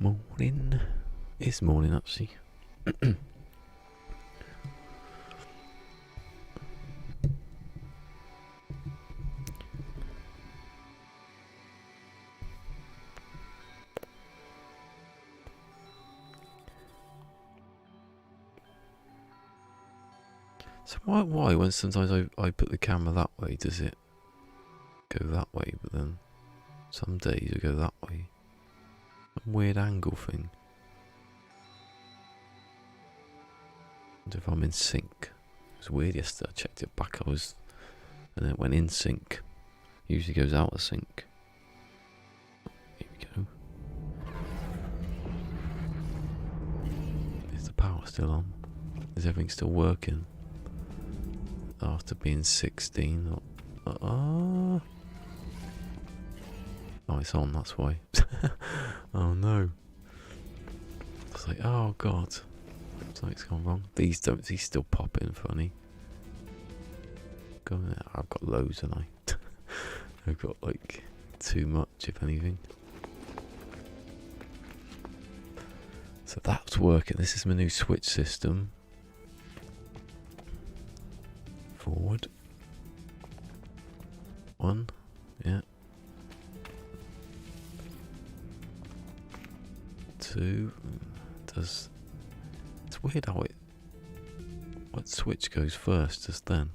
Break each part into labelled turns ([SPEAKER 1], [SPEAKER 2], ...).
[SPEAKER 1] Morning. It's morning actually. So why when sometimes I put the camera that way, does it go that way, but then some days it go that way? Some weird angle thing. I wonder if I'm in sync. It was weird yesterday, I checked it back, and then it went in sync. Usually goes out of sync. Here we go. Is the power still on? Is everything still working? After being 16. Oh, it's on, that's why. Oh no. It's like, oh god. Something's gone wrong. These still pop in funny. I've got loads, and I've got like too much, if anything. So that's working. This is my new switch system. Forward. 1, yeah. 2. It's weird how what switch goes first just then.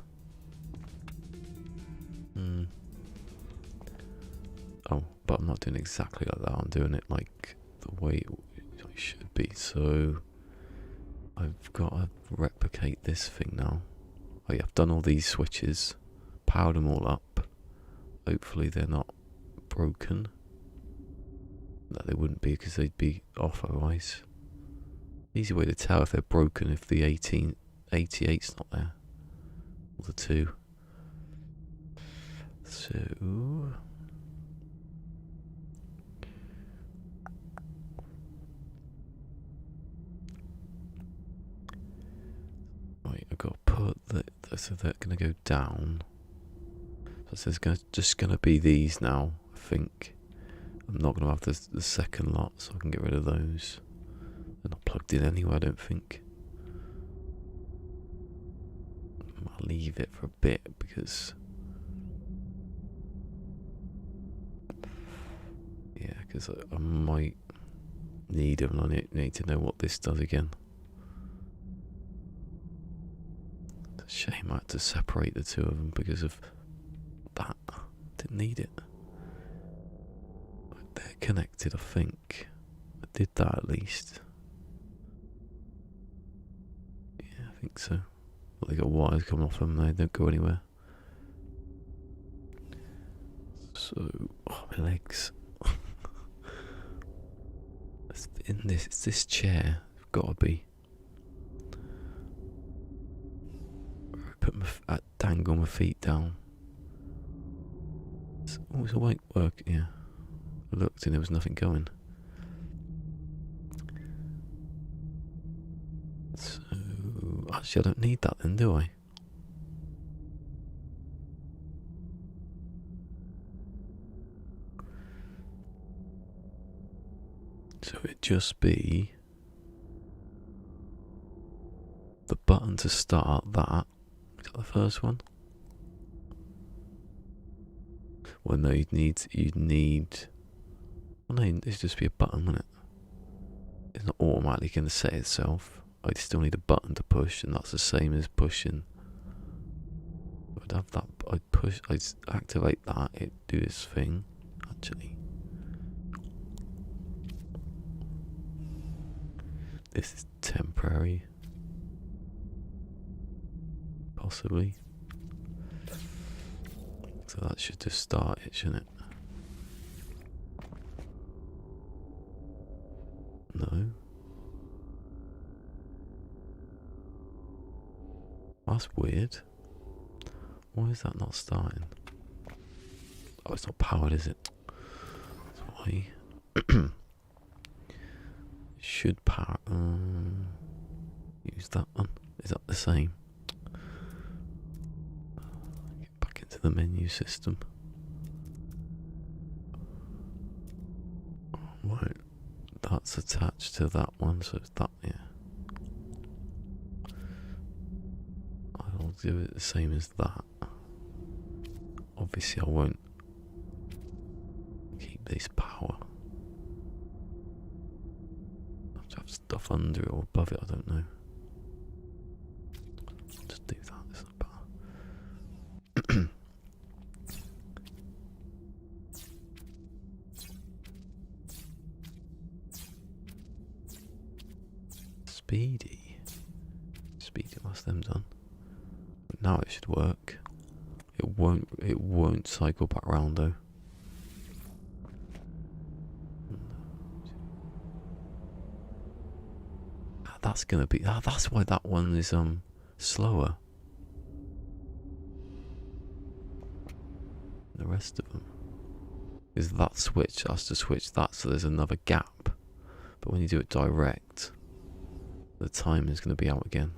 [SPEAKER 1] Oh, but I'm not doing exactly like that. I'm doing it like the way it should be. So I've got to replicate this thing now. I've done all these switches, powered them all up. Hopefully they're not broken. No, they wouldn't be, because they'd be off otherwise. Easy way to tell if they're broken if the 1888's not there. Or the 2. So right, I've got to put so they're gonna go down. So there's just gonna be these now, I think. I'm not gonna have the second lot, so I can get rid of those. They're not plugged in anyway, I don't think. I'll leave it for a bit because I might need them, and I need to know what this does again. It's a shame I had to separate the two of them because of that. Didn't need it. They're connected, I think. I did that at least. Yeah, I think so. Well, they got wires coming off them, they don't go anywhere. So, my legs. It's this chair. It's got to be. Dangle my feet down. It's white work, yeah. I looked and there was nothing going. So, actually I don't need that then, do I? So it'd just be the button to start that. Is that the first one? Well, no, you'd need. Well, no, it'd just be a button, wouldn't it? It's not automatically going to set itself. I'd still need a button to push, and that's the same as pushing. I'd have that. I'd activate that. It'd do this thing. Actually, this is temporary. Possibly. So that should just start it, shouldn't it? No. That's weird. Why is that not starting? Oh, it's not powered, is it? That's why. It should power. Use that one. Is that the same? Get back into the menu system. Right. that's attached to that one, so it's that, yeah. I'll do it the same as that. Obviously I won't keep this power. I have to have stuff under it or above it, I don't know. Just do that, it's not bad. Speedy, that's them done. Now it should work. It won't cycle back round though. That's gonna be, that's why that one is slower than the rest of them. Is that switch has to switch that, so there's another gap. But when you do it direct, the time is going to be out again.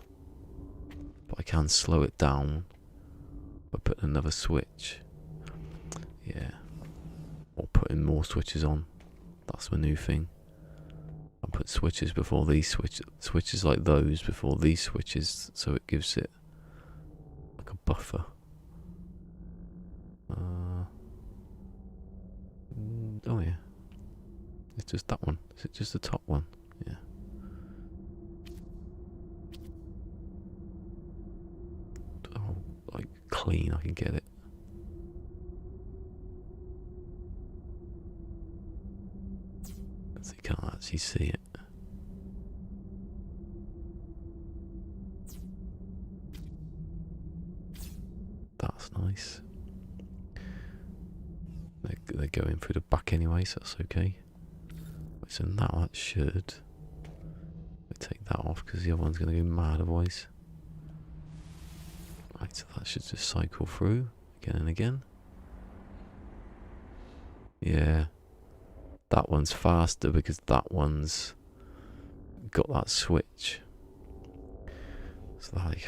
[SPEAKER 1] But I can slow it down by putting another switch. Yeah. Or putting more switches on. That's my new thing. I put switches before these switches like those before these switches, so it gives it like a buffer. Oh yeah. It's just that one. Is it just the top one? Yeah. Oh, like clean, I can get it. So you can't actually see it. That's nice. They're going through the back anyway, so that's okay. So now that should take that off because the other one's going to go mad otherwise. Right, so that should just cycle through again and again. Yeah, that one's faster because that one's got that switch. So I've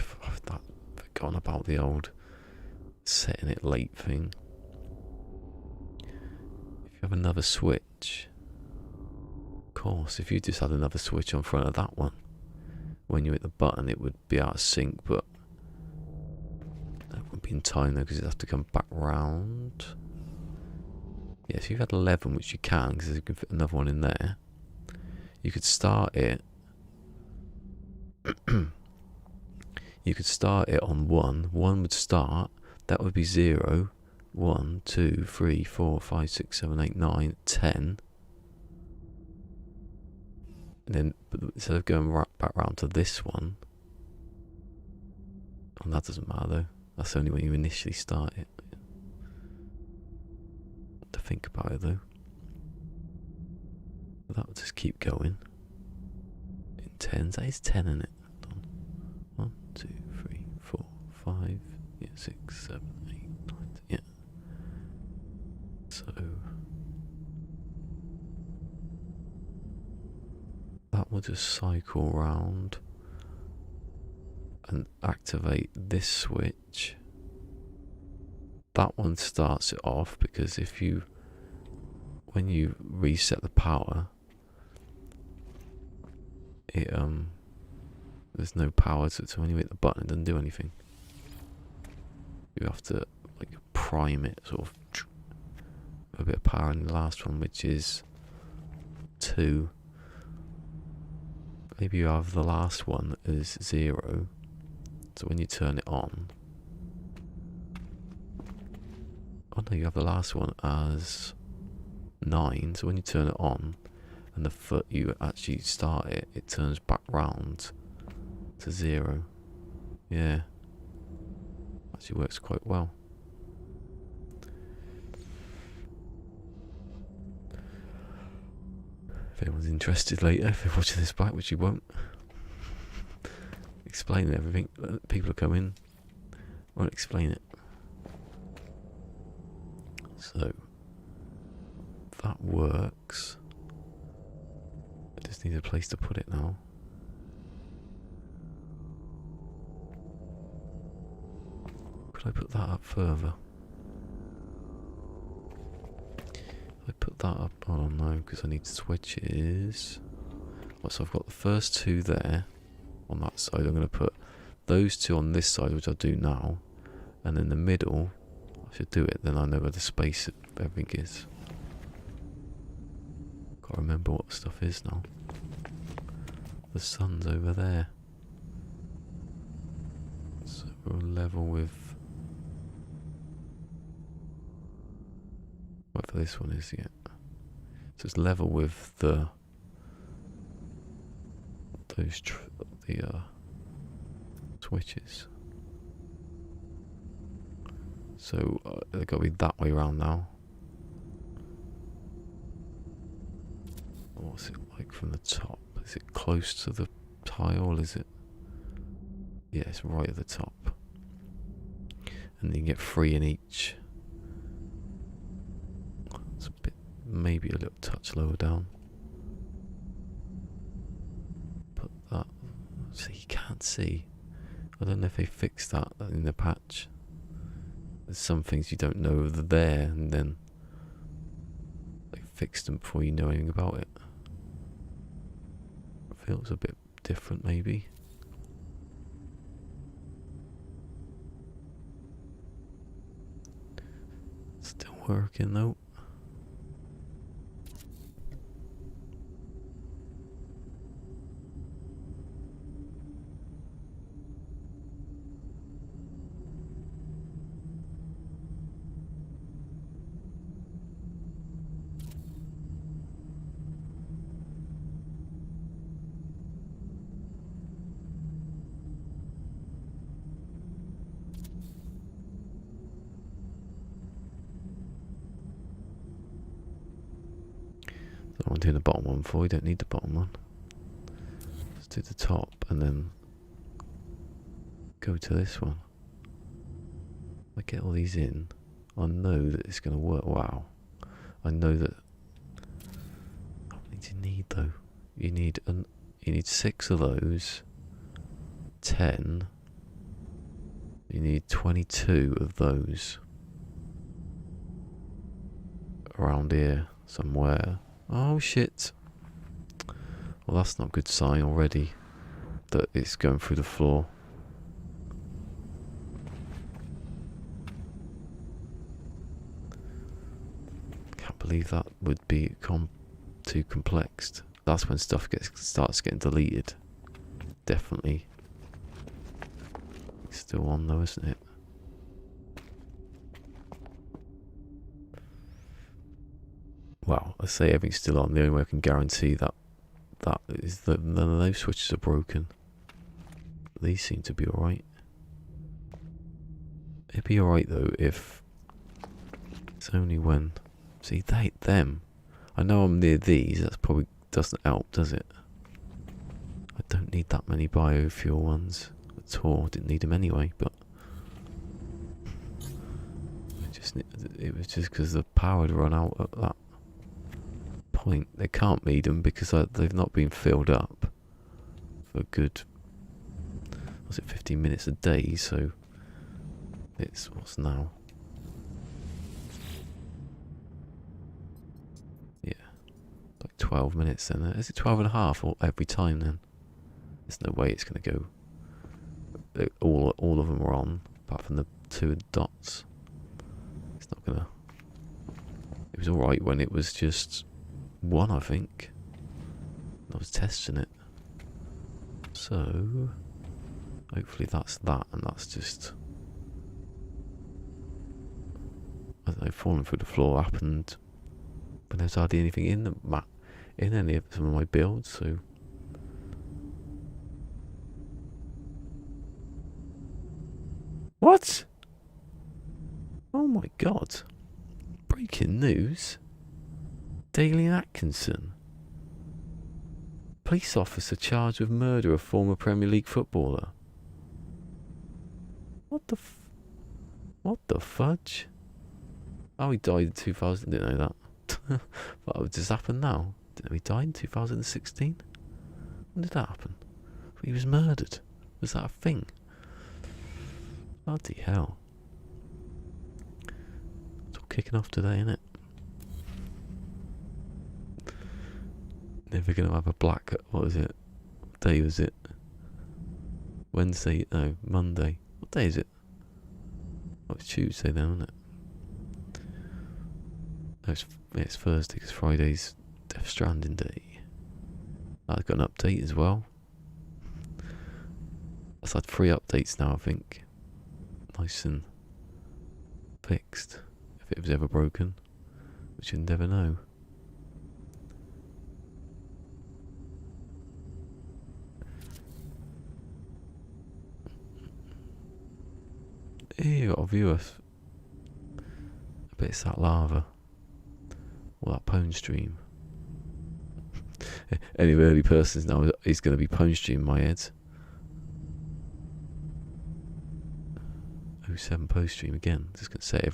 [SPEAKER 1] forgotten about the old setting it late thing. If you have another switch, of course, if you just had another switch on front of that one, when you hit the button it would be out of sync, but that wouldn't be in time though because it'd have to come back round. Yeah, so you've had 11, which you can because you can fit another one in there. You could start it. You could start it on 1. 1 would start. That would be 0. 1, 2, 3, 4, 5, 6, 7, 8, 9, 10. And then instead of going right back round to this one, and that doesn't matter though. That's only when you initially start it. To think about it though. That would just keep going. In tens, that is 10 in it. 1, 2, 3, 4, 5, yeah, 6, 7, 8, 9, 10, yeah. So that will just cycle round and activate this switch. That one starts it off because when you reset the power, it there's no power to it, so when you hit the button it doesn't do anything. You have to like prime it sort of with a bit of power in the last one, which is 2. Maybe you have the last one as 0, so when you turn it on, oh no, you have the last one as 9, so when you turn it on and the foot you actually start it, it turns back round to 0. Yeah, actually works quite well. If anyone's interested later, if they're watching this back, which you won't, explain everything. People will come in, won't explain it. So that works. I just need a place to put it now. Could I put that up further? If I put that up, oh no, because I need switches. So I've got the first two there on that side. I'm going to put those two on this side, which I'll do now. And in the middle, I should do it, then I know where the space of everything is. Can't remember what stuff is now. The sun's over there. So we'll level with whatever this one is yet. So it's level with the switches. So they've got to be that way around now. What's it like from the top? Is it close to the tile? Is it? Yeah, it's right at the top. And then you get 3 in each. It's a bit, maybe a little touch lower down. But that, so you can't see. I don't know if they fixed that in the patch. There's some things you don't know they're there, and then they fixed them before you know anything about it. It feels a bit different, maybe. Still working though. I want to do the bottom one before we don't need the bottom one. Let's do the top and then go to this one. I get all these in. I know that it's going to work. Wow. I know that. How many do you need though? You need 6 of those. 10. You need 22 of those. Around here somewhere. Oh shit. Well, that's not a good sign already that it's going through the floor. Can't believe that would be too complex. That's when stuff starts getting deleted. Definitely. It's still on though, isn't it? Well, I say everything's still on. The only way I can guarantee that is that none of those switches are broken. These seem to be alright. It'd be alright though if it's only when. See, them. I know I'm near these. That probably doesn't help, does it? I don't need that many biofuel ones at all. Didn't need them anyway, but it was just because the power had run out at that point. They can't need them because they've not been filled up for a good, was it 15 minutes a day, so it's, what's now? Yeah, like 12 minutes then. Is it 12 and a half or every time then? There's no way it's going to go. All of them are on, apart from the 2 dots. It's not going to. It was alright when it was just 1, I think. I was testing it. So, hopefully that's that, and that's just, I don't know, falling through the floor happened when there's hardly anything in the map, in any of some of my builds, so. What? Oh my god. Breaking news. Daly Atkinson. Police officer charged with murder of former Premier League footballer. What the fudge? Oh, he died in 2000. Didn't know that. What just happened now? Didn't know he died in 2016? When did that happen? He was murdered. Was that a thing? Bloody hell. It's all kicking off today, isn't it? Never gonna have a black. What was it? What day was it? Wednesday? No, Monday. What day is it? Oh, it's Tuesday then, isn't it? No, it's Thursday because Friday's Death Stranding Day. I've got an update as well. I've had 3 updates now, I think. Nice and fixed. If it was ever broken, which you'd never know. Here you got a view of a bit of that lava. Or that pwn stream. Any early persons now is going to be pwn stream in my head. 07 pwn stream again. Just going to say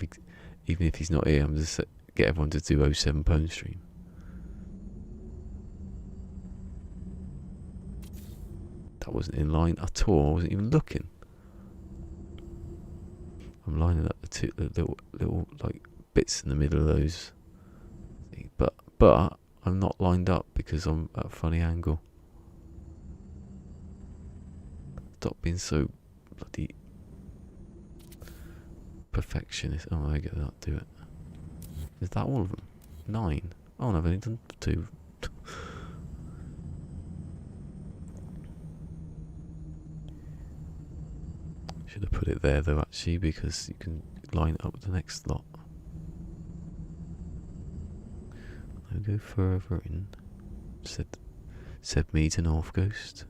[SPEAKER 1] even if he's not here, I'm just get everyone to do 07 pwn stream. That wasn't in line at all. I wasn't even looking. I'm lining up the two little like bits in the middle of those. But I'm not lined up because I'm at a funny angle. Stop being so bloody perfectionist. Oh, I get that. Do it. Is that all of them? 9. Oh, no, I've only done 2. Should have put it there though, actually, because you can line it up with the next lot. I'll go further in. Said me to North Coast.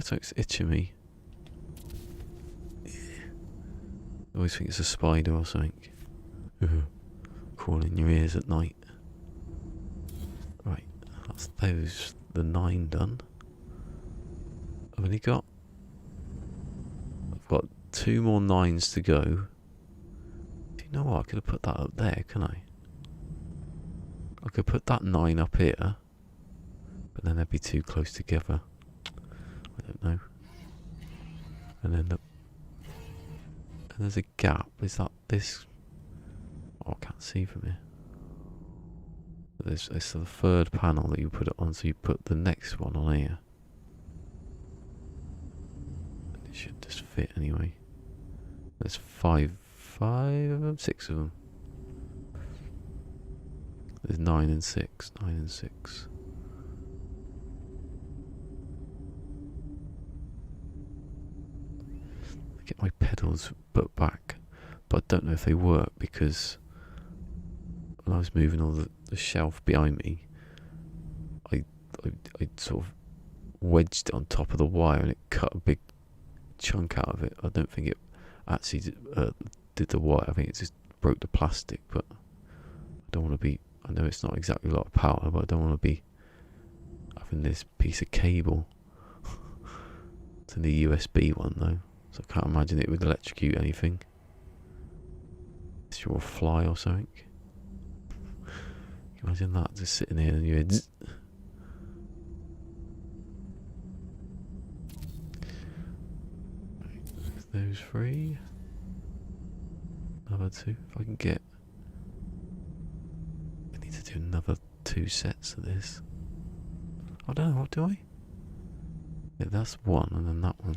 [SPEAKER 1] It's itching me. I always think it's a spider or something. Crawling in your ears at night. Right, that's the 9 done. I've got 2 more 9s to go. Do you know what? I could have put that up there, can I? I could put that 9 up here, but then they'd be too close together. I don't know. And then there's a gap. Is that this? Oh, I can't see from here. It's the 3rd panel that you put it on, so you put the next one on here. It should just fit anyway. There's 5 of them, 6 of them. There's 9 and 6, 9 and 6. Get my pedals put back, but I don't know if they work because when I was moving all the shelf behind me, I sort of wedged it on top of the wire and it cut a big chunk out of it. I don't think it actually did the wire. I think it just broke the plastic. But I don't want to be. I know it's not exactly a lot of power, but I don't want to be having this piece of cable. It's in the USB one though. So I can't imagine it would electrocute anything. It's your fly or something. Can you imagine that just sitting here and you're those 3. Another 2. If I can get. I need to do another 2 sets of this. I don't know, what do I? Yeah, that's 1 and then that one.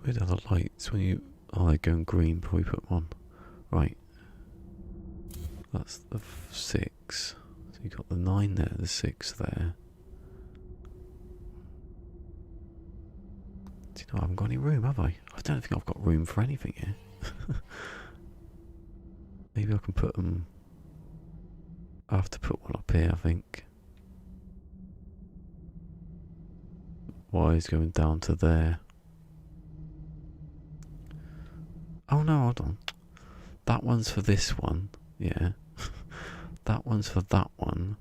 [SPEAKER 1] Where are the lights when you... Oh, they're going green before we put them on. Right. That's the 6. So you got the 9 there, the 6 there. Do you know I haven't got any room, have I? I don't think I've got room for anything here. Maybe I can put them... I have to put one up here, I think. Wires going down to there. Oh no, hold on. That one's for this one, yeah. That one's for that one.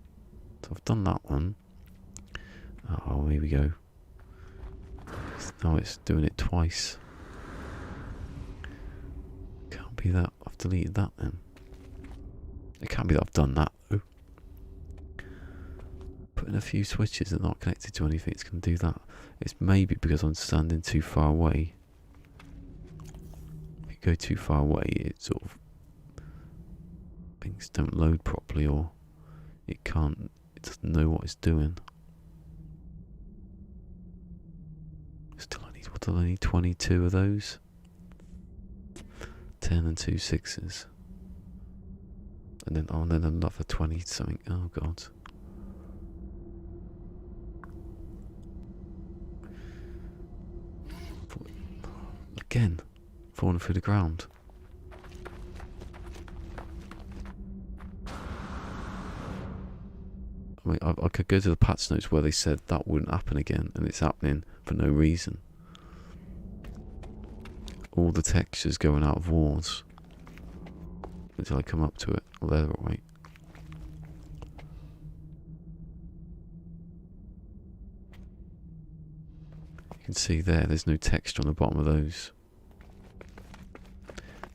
[SPEAKER 1] So I've done that one. Oh, here we go. Now it's doing it twice. Can't be that. I've deleted that then. It can't be that I've done that though. Putting a few switches that are not connected to anything, it's going to do that. It's maybe because I'm standing too far away. If you go too far away, it sort of... things don't load properly, or it can't... it doesn't know what it's doing. Still I need 22 of those. 10 and 2 6s. And then, oh, then another 20 something. Oh god. Again, falling through the ground. I mean, I could go to the patch notes where they said that wouldn't happen again, and it's happening for no reason. All the textures going out of walls until I come up to it. Oh, they're right. You can see there's no texture on the bottom of those.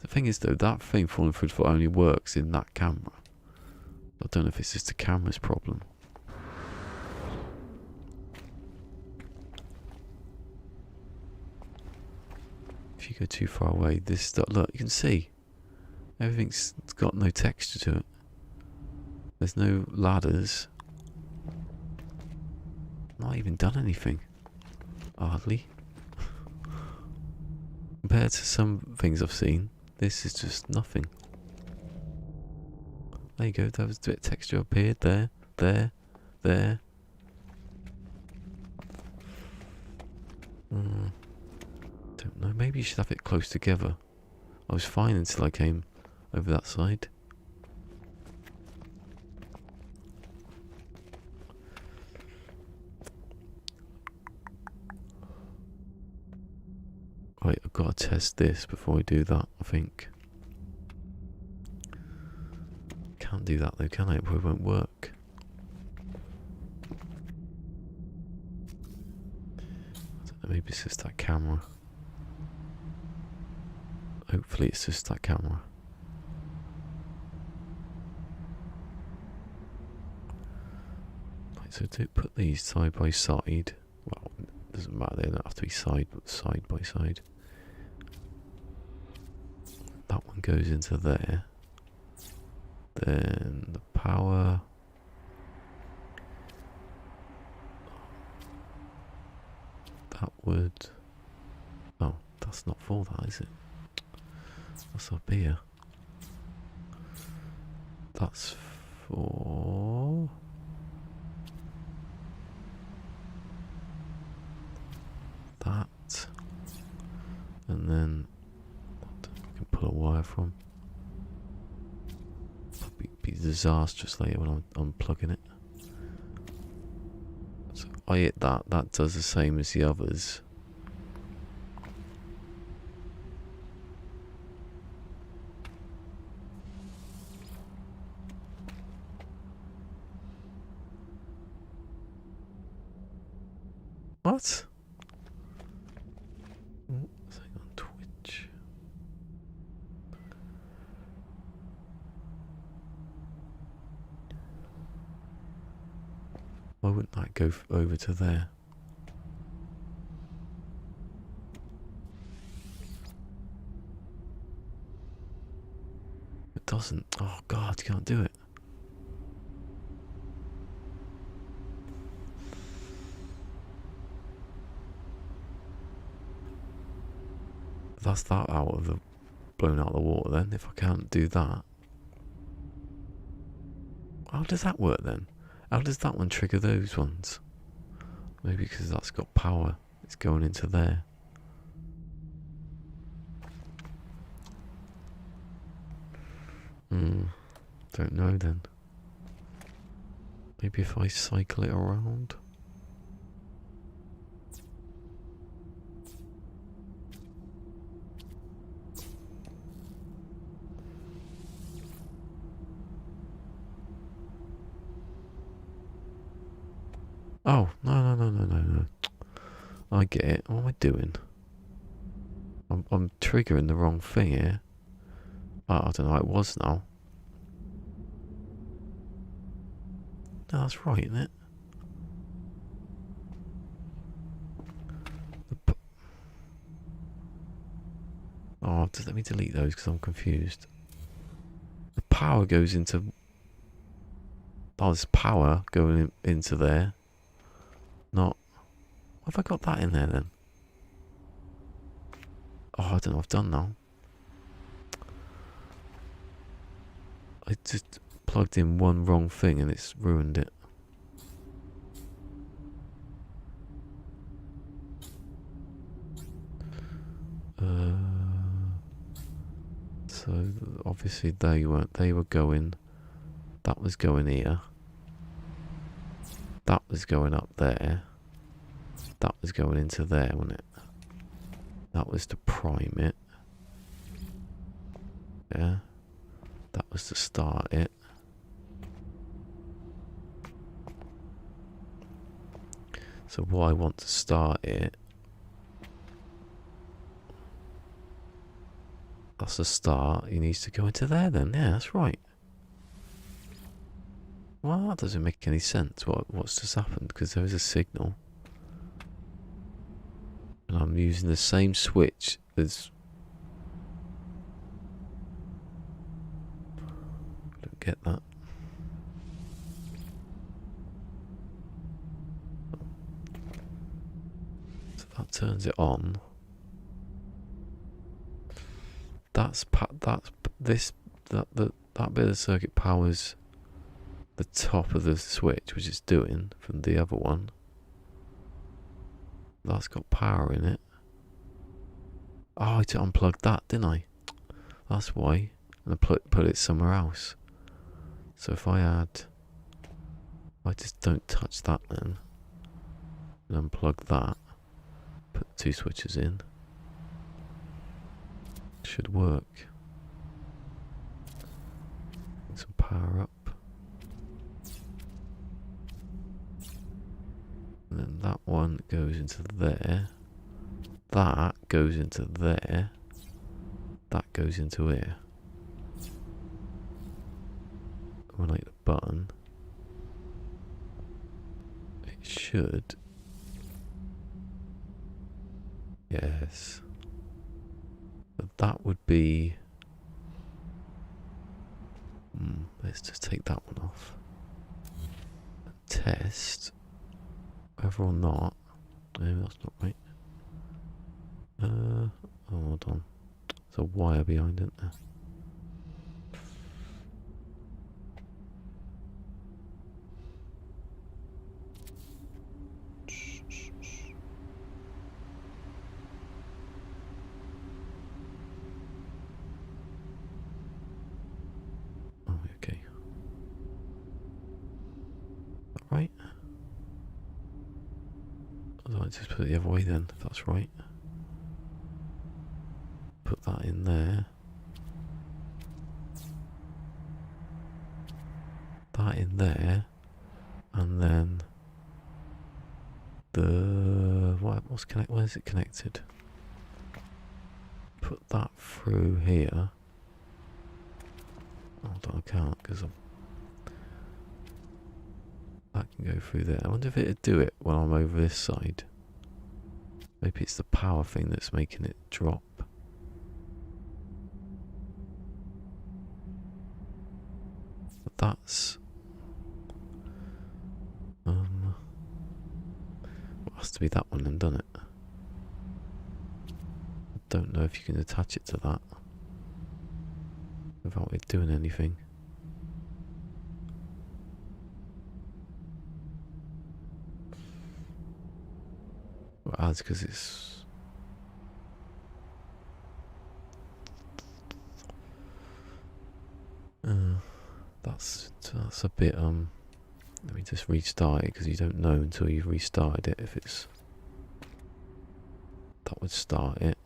[SPEAKER 1] The thing is though, that thing falling through the floor only works in that camera. I don't know if it's just the camera's problem. If you go too far away, this stuff, look, you can see everything's got no texture to it. There's no ladders. Not even done anything, hardly. Compared to some things I've seen, this is just nothing. There you go, there was a bit of texture up here, there. Don't know, maybe you should have it close together. I was fine until I came over that side. Right, I've got to test this before I do that, I think. Can't do that though, can I? It probably won't work. I don't know, maybe it's just that camera. Hopefully it's just that camera. Right, so to put these side by side, well, it doesn't matter, they don't have to be side by side. That one goes into there. Then the power. That would... oh, that's not for that, is it? That's up here. That's for... that. And then I can pull a wire from. It'll be disastrous later when I'm unplugging it. So I hit that. That does the same as the others. What? Saying on Twitch. Why wouldn't that go over to there? It doesn't. Oh god, you can't do it. That's that out of the blown out of the water then. If I can't do that, how does that work then? How does that one trigger those ones? Maybe because that's got power. It's going into there. Don't know then. Maybe if I cycle it around. Oh, no. I get it. What am I doing? I'm triggering the wrong thing here. Oh, I don't know how it was now. No, that's right, isn't it? Oh, just let me delete those because I'm confused. The power goes into... Oh, there's power going into there. Not... Have I got that in there then? Oh, I don't know what I've done now. I just plugged in one wrong thing and it's ruined it. So obviously they weren't. They were going. That was going here. That was going up there. That was going into there, wasn't it? That was to prime it. Yeah. That was to start it. So what I want to start it. That's the start. He needs to go into there then. Yeah, that's right. Well, that doesn't make any sense. What's just happened? Because there is a signal. And I'm using the same switch as... I don't get that. So that turns it on. That bit of the circuit powers the top of the switch, which it's doing from the other one. That's got power in it. Oh, I unplugged that, didn't I? That's why. And I put it somewhere else. So if I add... I just don't touch that then. And unplug that. Put two switches in. Should work. Some power up. And then that one goes into there. That goes into there. That goes into here. When I hit the button, it should. Yes. But that would be... let's just take that one off. And test whether or not... No, that's not right. Oh, hold on. There's a wire behind it there. Okay. Right. I'll just put it the other way then, if that's right. Put that in there. That in there. And then the where is it connected? Put that through here. Hold on, I can't because that can go through there. I wonder if it'd do it while I'm over this side. Maybe it's the power thing that's making it drop. But that's it has to be that one then, doesn't it? don't know if you can attach it to that without it doing anything. Well, it adds because it's... that's a bit, let me just restart it, because you don't know until you've restarted it if it's... That would start it.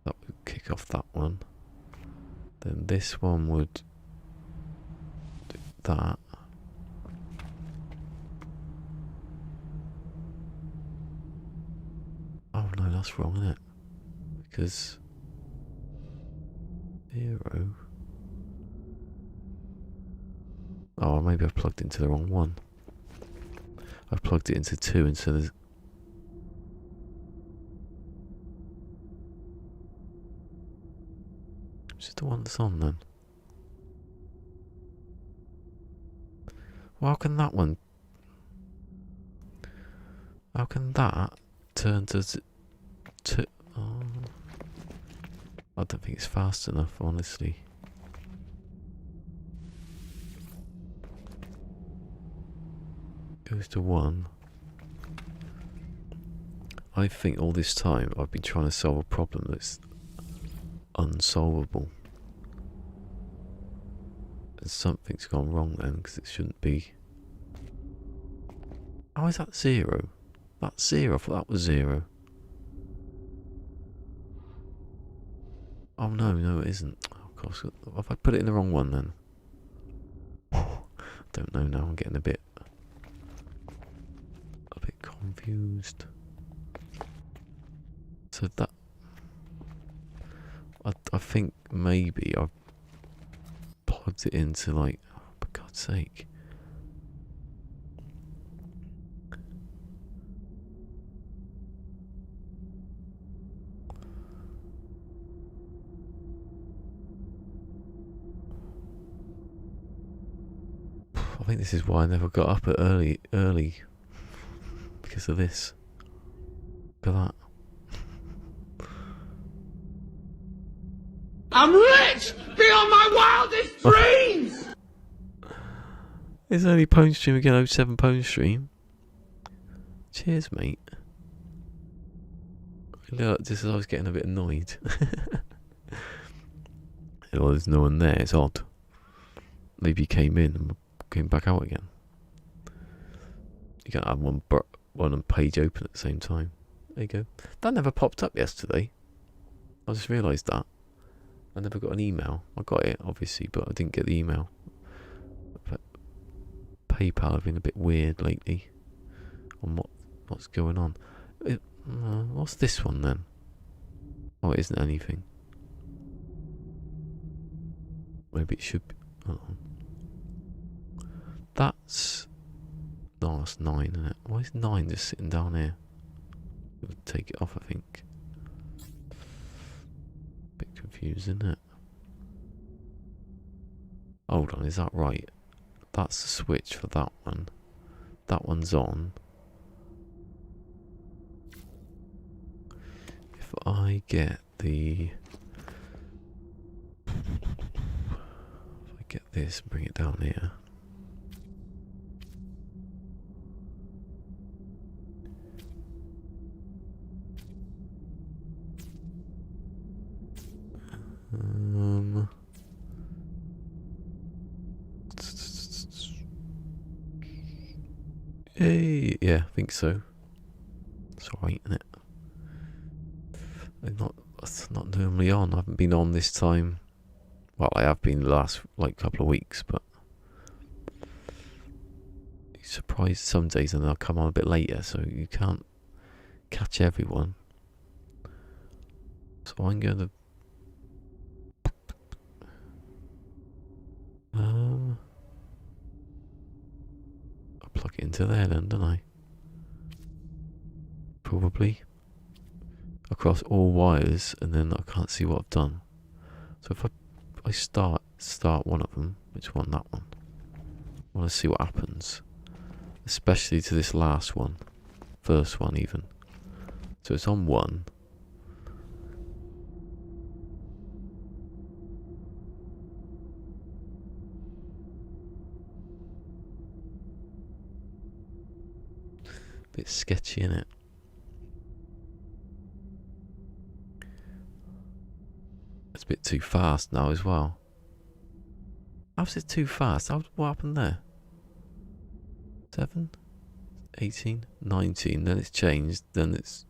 [SPEAKER 1] That would kick off that one. Then this one would do that. Oh no, that's wrong, isn't it? Because 0. Oh, maybe I've plugged into the wrong one. I've plugged it into 2 instead of... Which is the one that's on then? Well, how can that one... How can that turn to... Oh, I don't think it's fast enough, honestly. Goes to 1. I think all this time I've been trying to solve a problem that's unsolvable. And something's gone wrong then, because it shouldn't be. How is that 0? That's 0. I thought that was 0. Oh no, no it isn't. Oh, of course. Have I put it in the wrong one then? Don't know now, I'm getting a bit confused. So that... I think maybe I've plugged it into like... Oh, for God's sake. I think this is why I never got up at early. Because of this. Look at that.
[SPEAKER 2] I'm rich beyond my wildest dreams!
[SPEAKER 1] It's only Pwn Stream again, 07 Pwn Stream. Cheers, mate. Look, just as I was getting a bit annoyed. Oh, there's no one there, it's odd. Maybe you came in and came back out again. You can't have one page open at the same time. There you go. That never popped up yesterday. I just realised that. I never got an email. I got it, obviously, but I didn't get the email. But PayPal have been a bit weird lately on what's going on. What's this one then? Oh, it isn't anything. Maybe it should be. Hold on. That's... No, that's 9, isn't it? Why is 9 just sitting down here? We'll take it off, I think. Bit confused, isn't it? Hold on, is that right? That's the switch for that one. That one's on. If I get the... If I get this and bring it down here. Hey, yeah, I think so. It's alright, isn't it? It's not normally on. I haven't been on this time. Well, I have been the last couple of weeks, but you're surprised some days and they'll come on a bit later, so you can't catch everyone. So I'm going to I'll plug it into there then, don't I? Probably. Across all wires, and then I can't see what I've done. So if I start one of them, which one? That one. I want to see what happens. Especially to this last one. First one even. So it's on 1. Bit sketchy, innit? It's a bit too fast now as well. How's it too fast? What happened there? 7, 18, 19. Then it's changed. Then it's...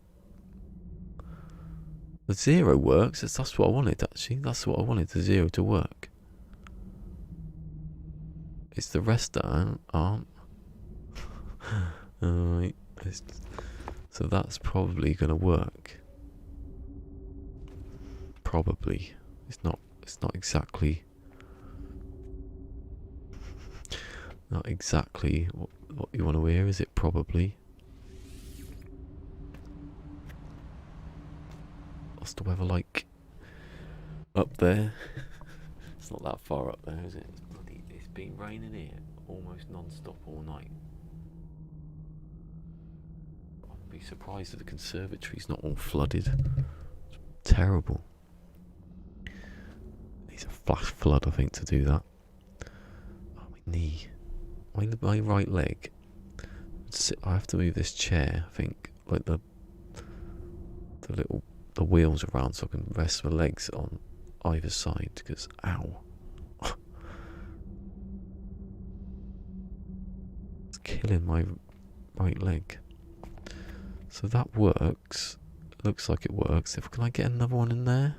[SPEAKER 1] The 0 works. That's what I wanted, actually. That's what I wanted, the 0 to work. It's the rest that aren't. Alright. So that's probably going to work. Probably. It's not exactly... Not exactly what you want to hear, is it? Probably. What's the weather like up there? It's not that far up there, is it? It's been raining here almost non-stop all night. I'd be surprised if the conservatory's not all flooded. It's terrible. Needs a flash flood, I think, to do that. Oh, my knee. My right leg. I have to move this chair, I think, like the wheels around so I can rest my legs on either side, because ow. It's killing my right leg. So that works. Looks like it works. Can I get another one in there?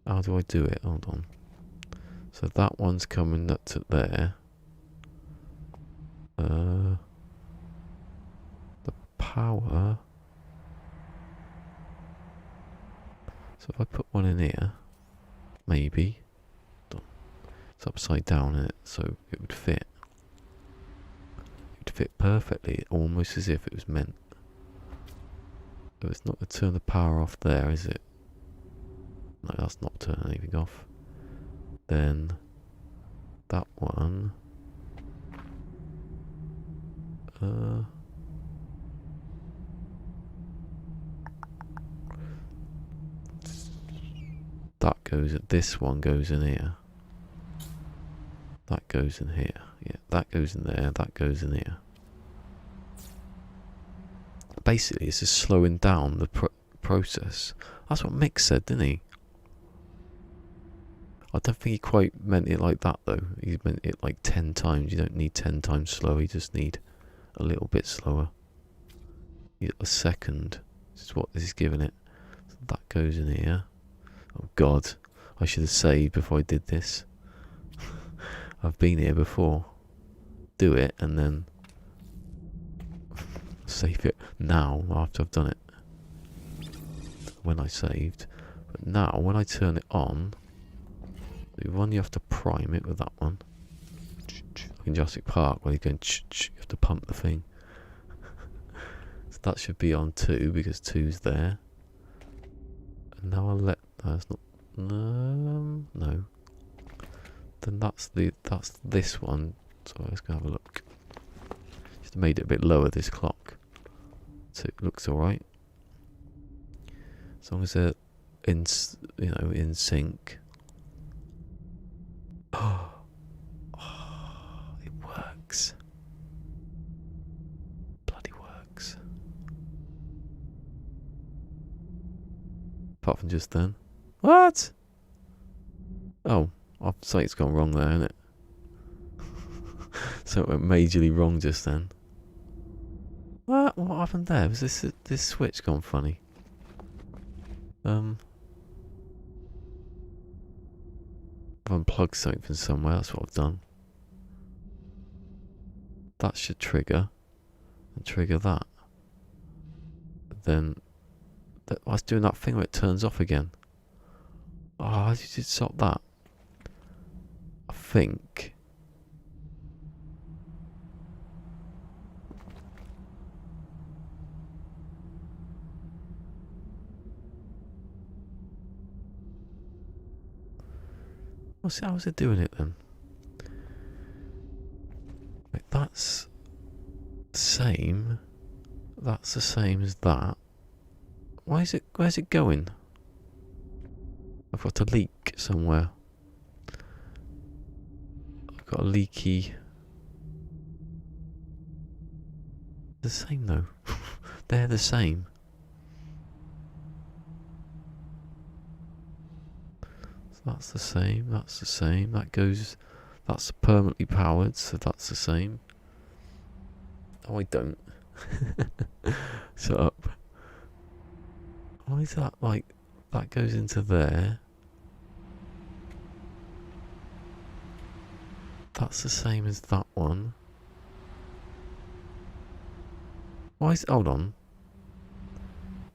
[SPEAKER 1] How do I do it? Hold on. So that one's coming up to there. The power. So if I put one in here, maybe. It's upside down, isn't it? So it would fit. It would fit perfectly, almost as if it was meant. So it's not to turn the power off there, is it? No, that's not turning anything off. Then that one. That goes. This one goes in here. That goes in here. Yeah, that goes in there. That goes in here. Basically, it's just slowing down the process. That's what Mick said, didn't he? I don't think he quite meant it like that, though. He meant it like 10 times. You don't need 10 times slower. You just need a little bit slower. A second. This is what this is giving it. So that goes in here. Oh God, I should have saved before I did this. I've been here before. Do it and then save it now after I've done it. When I saved. But now when I turn it on, the one you have to prime it with that one. Like in Jurassic Park where you're going you have to pump the thing. So that should be on 2 because 2's there. And now I'll let that's not no. Then that's this one. So let's go have a look. Just made it a bit lower, this clock. So it looks alright. As long as they're in in sync. Oh, it works. Bloody works. Apart from just then. What? Oh, something's gone wrong there, isn't it? So it went majorly wrong just then. What happened there? Was this switch gone funny? I've unplugged something from somewhere, that's what I've done. That should trigger. And trigger that. Then I was doing that thing where it turns off again. Oh, how did you stop that? I think. How was it doing it then? Wait, that's the same. That's the same as that. Where's it going? I've got a leak somewhere. I've got a leaky. The same though. They're the same. So that's the same, that's the same. That goes, that's permanently powered, so that's the same. Oh, I don't. Shut up. Why is that like, that goes into there? That's the same as that one. Why is, hold on.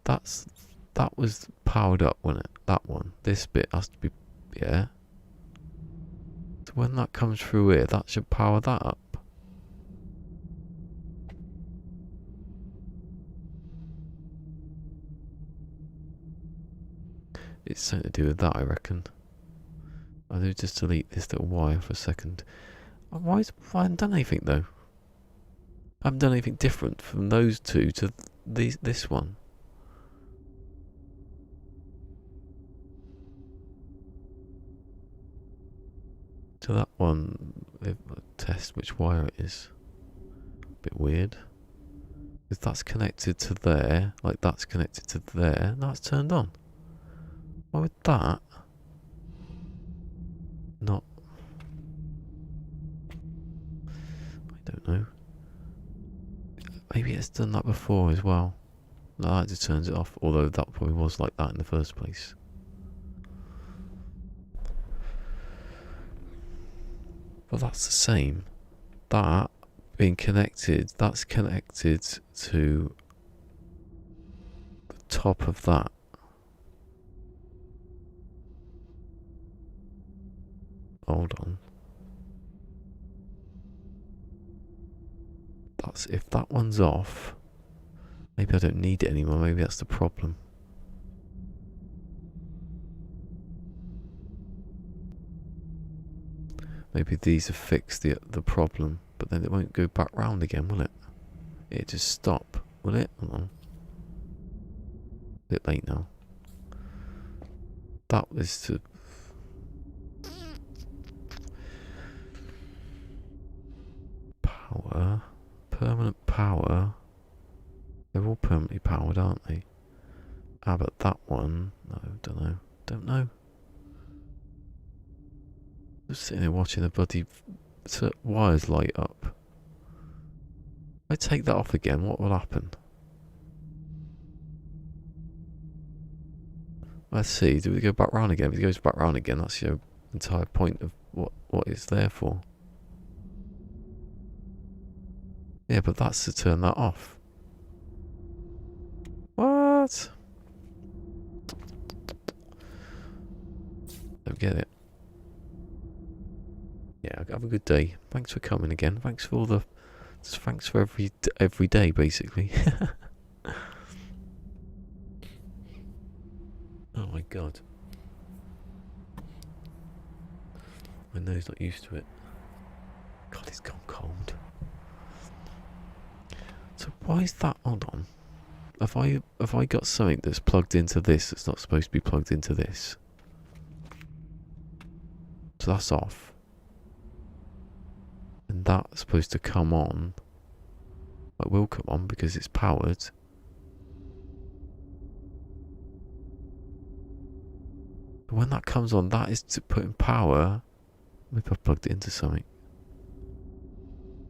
[SPEAKER 1] That was powered up, wasn't it? That one. This bit has to be, yeah. So when that comes through here, that should power that up. It's something to do with that, I reckon. I'll just delete this little wire for a second. I haven't done anything though. I haven't done anything different from those two to this one. To that one, test which wire it is. A bit weird. Because that's connected to there, like that's connected to there. Now it's turned on. Why would that not? I don't know. Maybe it's done that before as well. No, that just turns it off. Although that probably was like that in the first place. But that's the same. That being connected, that's connected to the top of that. Hold on. That's, if that one's off, maybe I don't need it anymore. Maybe that's the problem. Maybe these have fixed the problem, but then it won't go back round again, will it? It'll just stop, will it? Hold on. A bit late now. That was to... Power. Permanent power. They're all permanently powered, aren't they? Ah, but that one... No, don't know. Don't know. Just sitting there watching the bloody wires light up. If I take that off again, what will happen? Let's see, do we go back round again? If it goes back round again, that's your entire point of what it's there for. Yeah, but that's to turn that off. What? Don't get it. Yeah, have a good day. Thanks for coming again. Thanks for all the... Thanks for every day, basically. Oh my god. My nose not used to it. God, it's gone cold. So why is that? Hold on. Have I got something that's plugged into this that's not supposed to be plugged into this? So that's off. And that's supposed to come on. It will come on because it's powered. But when that comes on, that is to put in power. Maybe I've plugged it into something.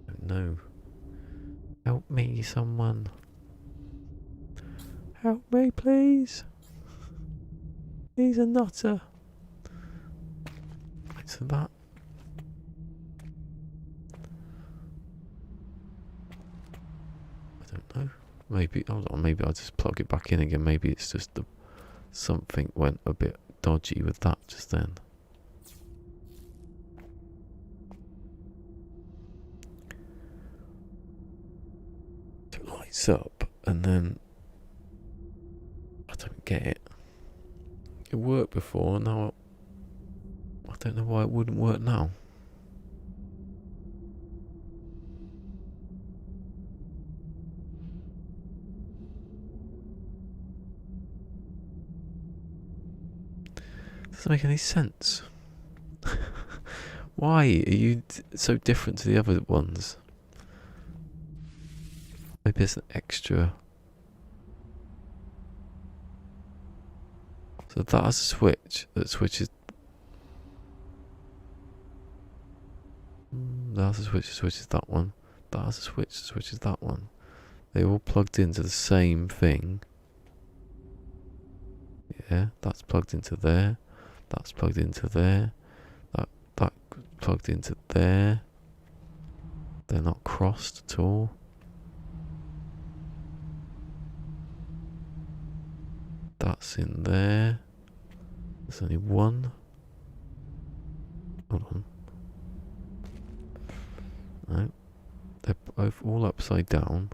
[SPEAKER 1] I don't know. Help me, someone. Help me, please. He's a nutter. Right, so that. I don't know. Maybe, hold on, maybe I'll just plug it back in again. Maybe it's just something went a bit dodgy with that just then. It lights up and then I don't get it. It worked before, now I don't know why it wouldn't work now. Doesn't make any sense. Why are you so different to the other ones? Maybe there's an extra. So that has a switch that switches. That has a switch that switches that one. That has a switch that switches that one. They all plugged into the same thing. Yeah, that's plugged into there. That's plugged into there. That plugged into there. They're not crossed at all. That's in there. There's only one. Hold on. No. They're both all upside down.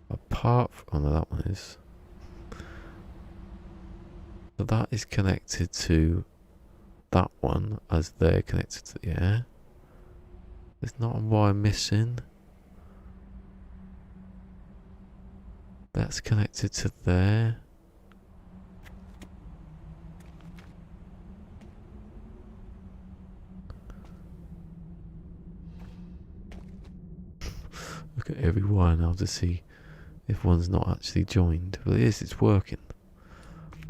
[SPEAKER 1] Apart from... Oh no, that one is. So that is connected to that one as they're connected to... Yeah. There's not a wire missing. That's connected to there. Look at every wire now to see if one's not actually joined. Well, it is, it's working.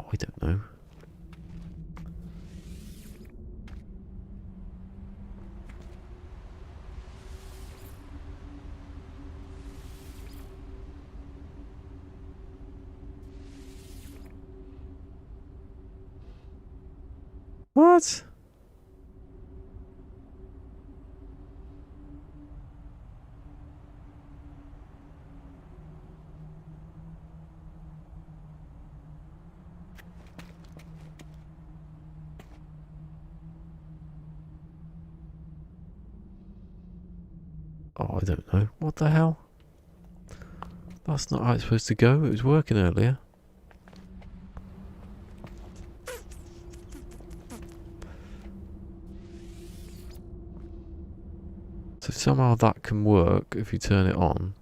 [SPEAKER 1] Oh, I don't know. What? Oh, I don't know. What the hell? That's not how it's supposed to go. It was working earlier. So somehow that can work if you turn it on.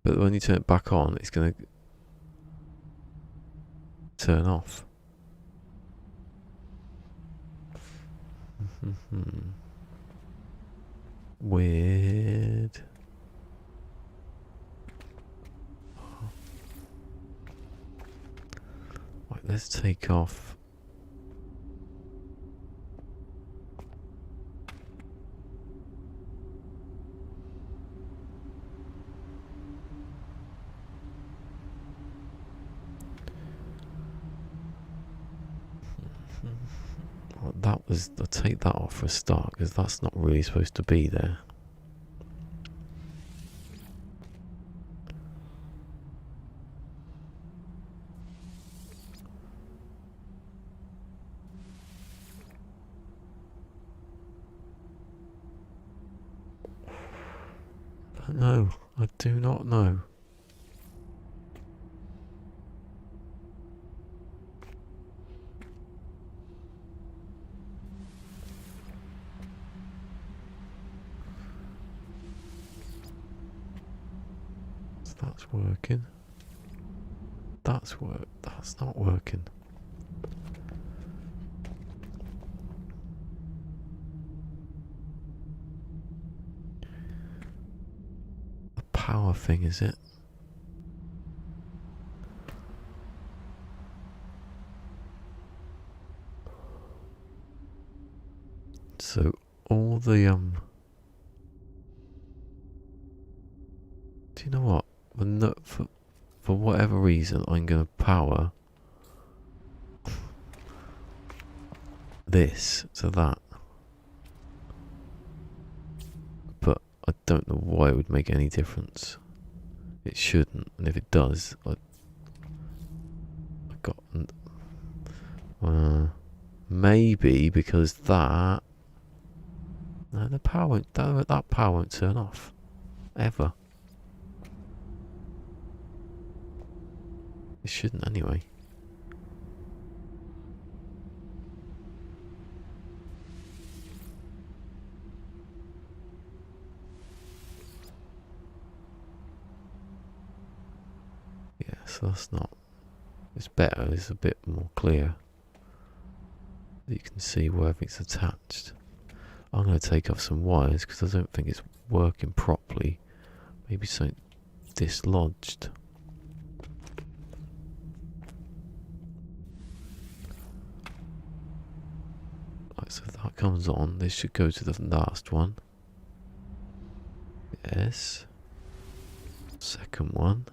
[SPEAKER 1] But when you turn it back on, it's going to turn off. Weird. Right, let's take off. Well, that was. I'll take that off for a start because that's not really supposed to be there. No, I do not know. So that's working. That's not working. The power thing, is it? So all the do you know what? For whatever reason, I'm gonna power this to that. But I don't know why it would make any difference. It shouldn't, and if it does, I got maybe because that. No, the power won't. That power won't turn off ever. It shouldn't anyway. So that's not... It's better, it's a bit more clear. You can see where everything's attached. I'm going to take off some wires because I don't think it's working properly. Maybe something dislodged. Right, so that comes on. This should go to the last one. Yes. Second one.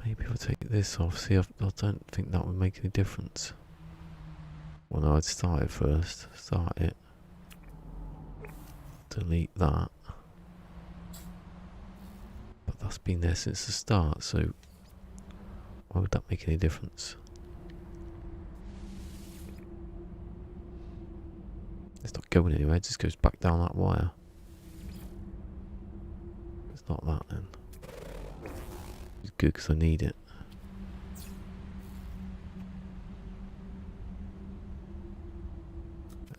[SPEAKER 1] Maybe I'll take this off. See, I don't think that would make any difference. Well, no, I'd start it first. Start it. Delete that. But that's been there since the start, so why would that make any difference? It's not going anywhere, it just goes back down that wire. It's not that then. It's good because I need it.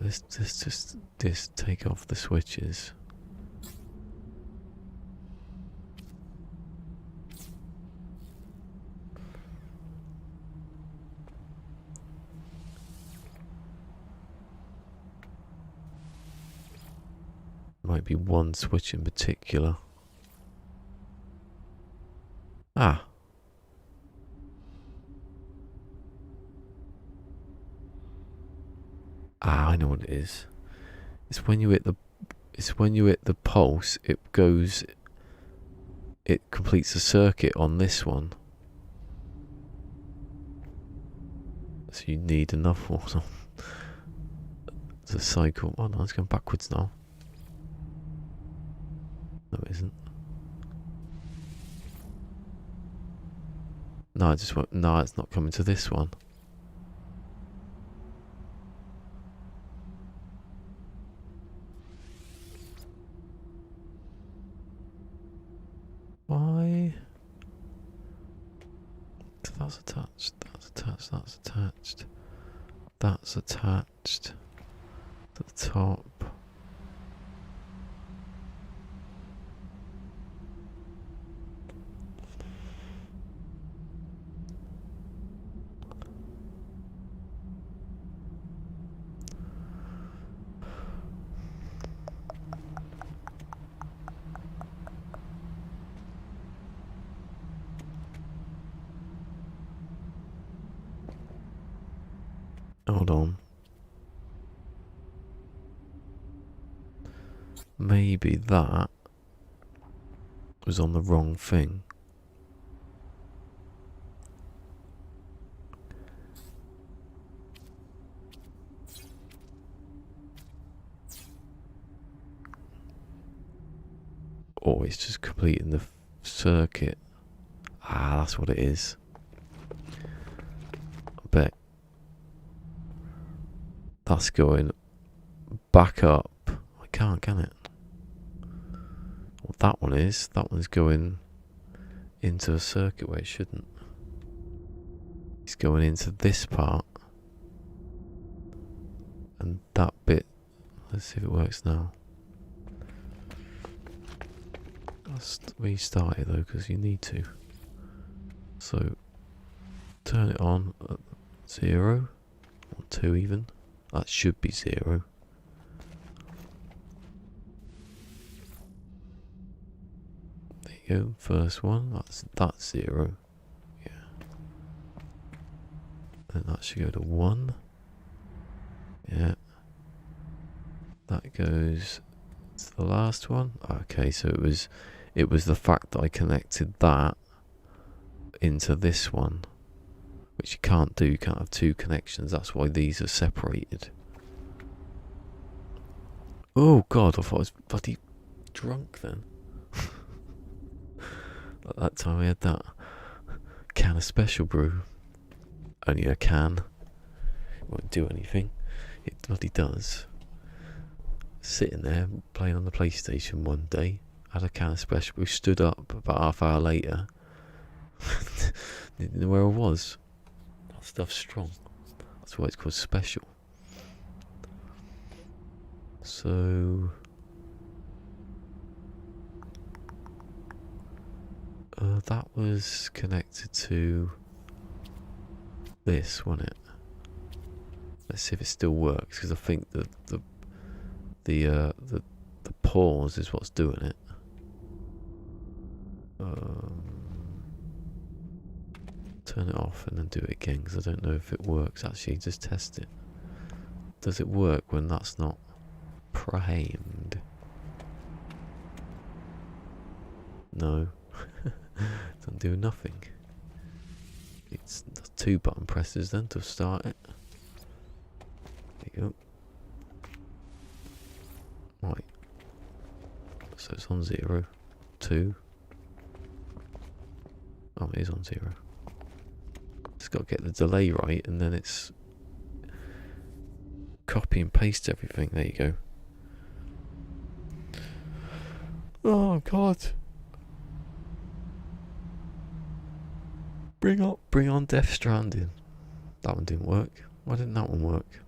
[SPEAKER 1] Let's just take off the switches. Might be one switch in particular. Ah. Ah, I know what it is. It's when you hit the pulse, it completes a circuit on this one. So you need enough water to cycle. Oh no, it's going backwards now. No, it isn't. No, I just won't. No, it's not coming to this one. Why? So that's attached. That's attached. That's attached. That's attached to the top. Hold on. Maybe that was on the wrong thing. Or it's just completing the circuit. Ah, that's what it is. I bet that's going back up. I can't, can it? Well, that one is. That one's going into a circuit where it shouldn't. It's going into this part. And that bit. Let's see if it works now. Let's restart it though, because you need to. So, turn it on at 0. Or 2 even. That should be 0. There you go, first one. That's 0. Yeah. And that should go to 1. Yeah. That goes to the last one. Okay, so it was the fact that I connected that into this one. Which you can't do, you can't have two connections, that's why these are separated. Oh god, I thought I was bloody drunk then. At that time I had that can of special brew. Only a can. It won't do anything. It bloody does. Sitting there playing on the PlayStation one day, Had a can of special. We stood up about half hour later. Didn't know where I was. That stuff's strong. That's why it's called special. So that was connected to this, wasn't it? Let's see if it still works, because I think the pause is what's doing it. Turn it off and then do it again, because I don't know if it works. Actually, just test it. Does it work when that's not primed? No. Doesn't do nothing. It's 2 button presses then to start it. There you go. Right. So it's on 0, 2. Oh, it is on 0. Just got to get the delay right, and then it's copy and paste everything. There you go. Oh God. Bring on Death Stranding. That one didn't work. Why didn't that one work?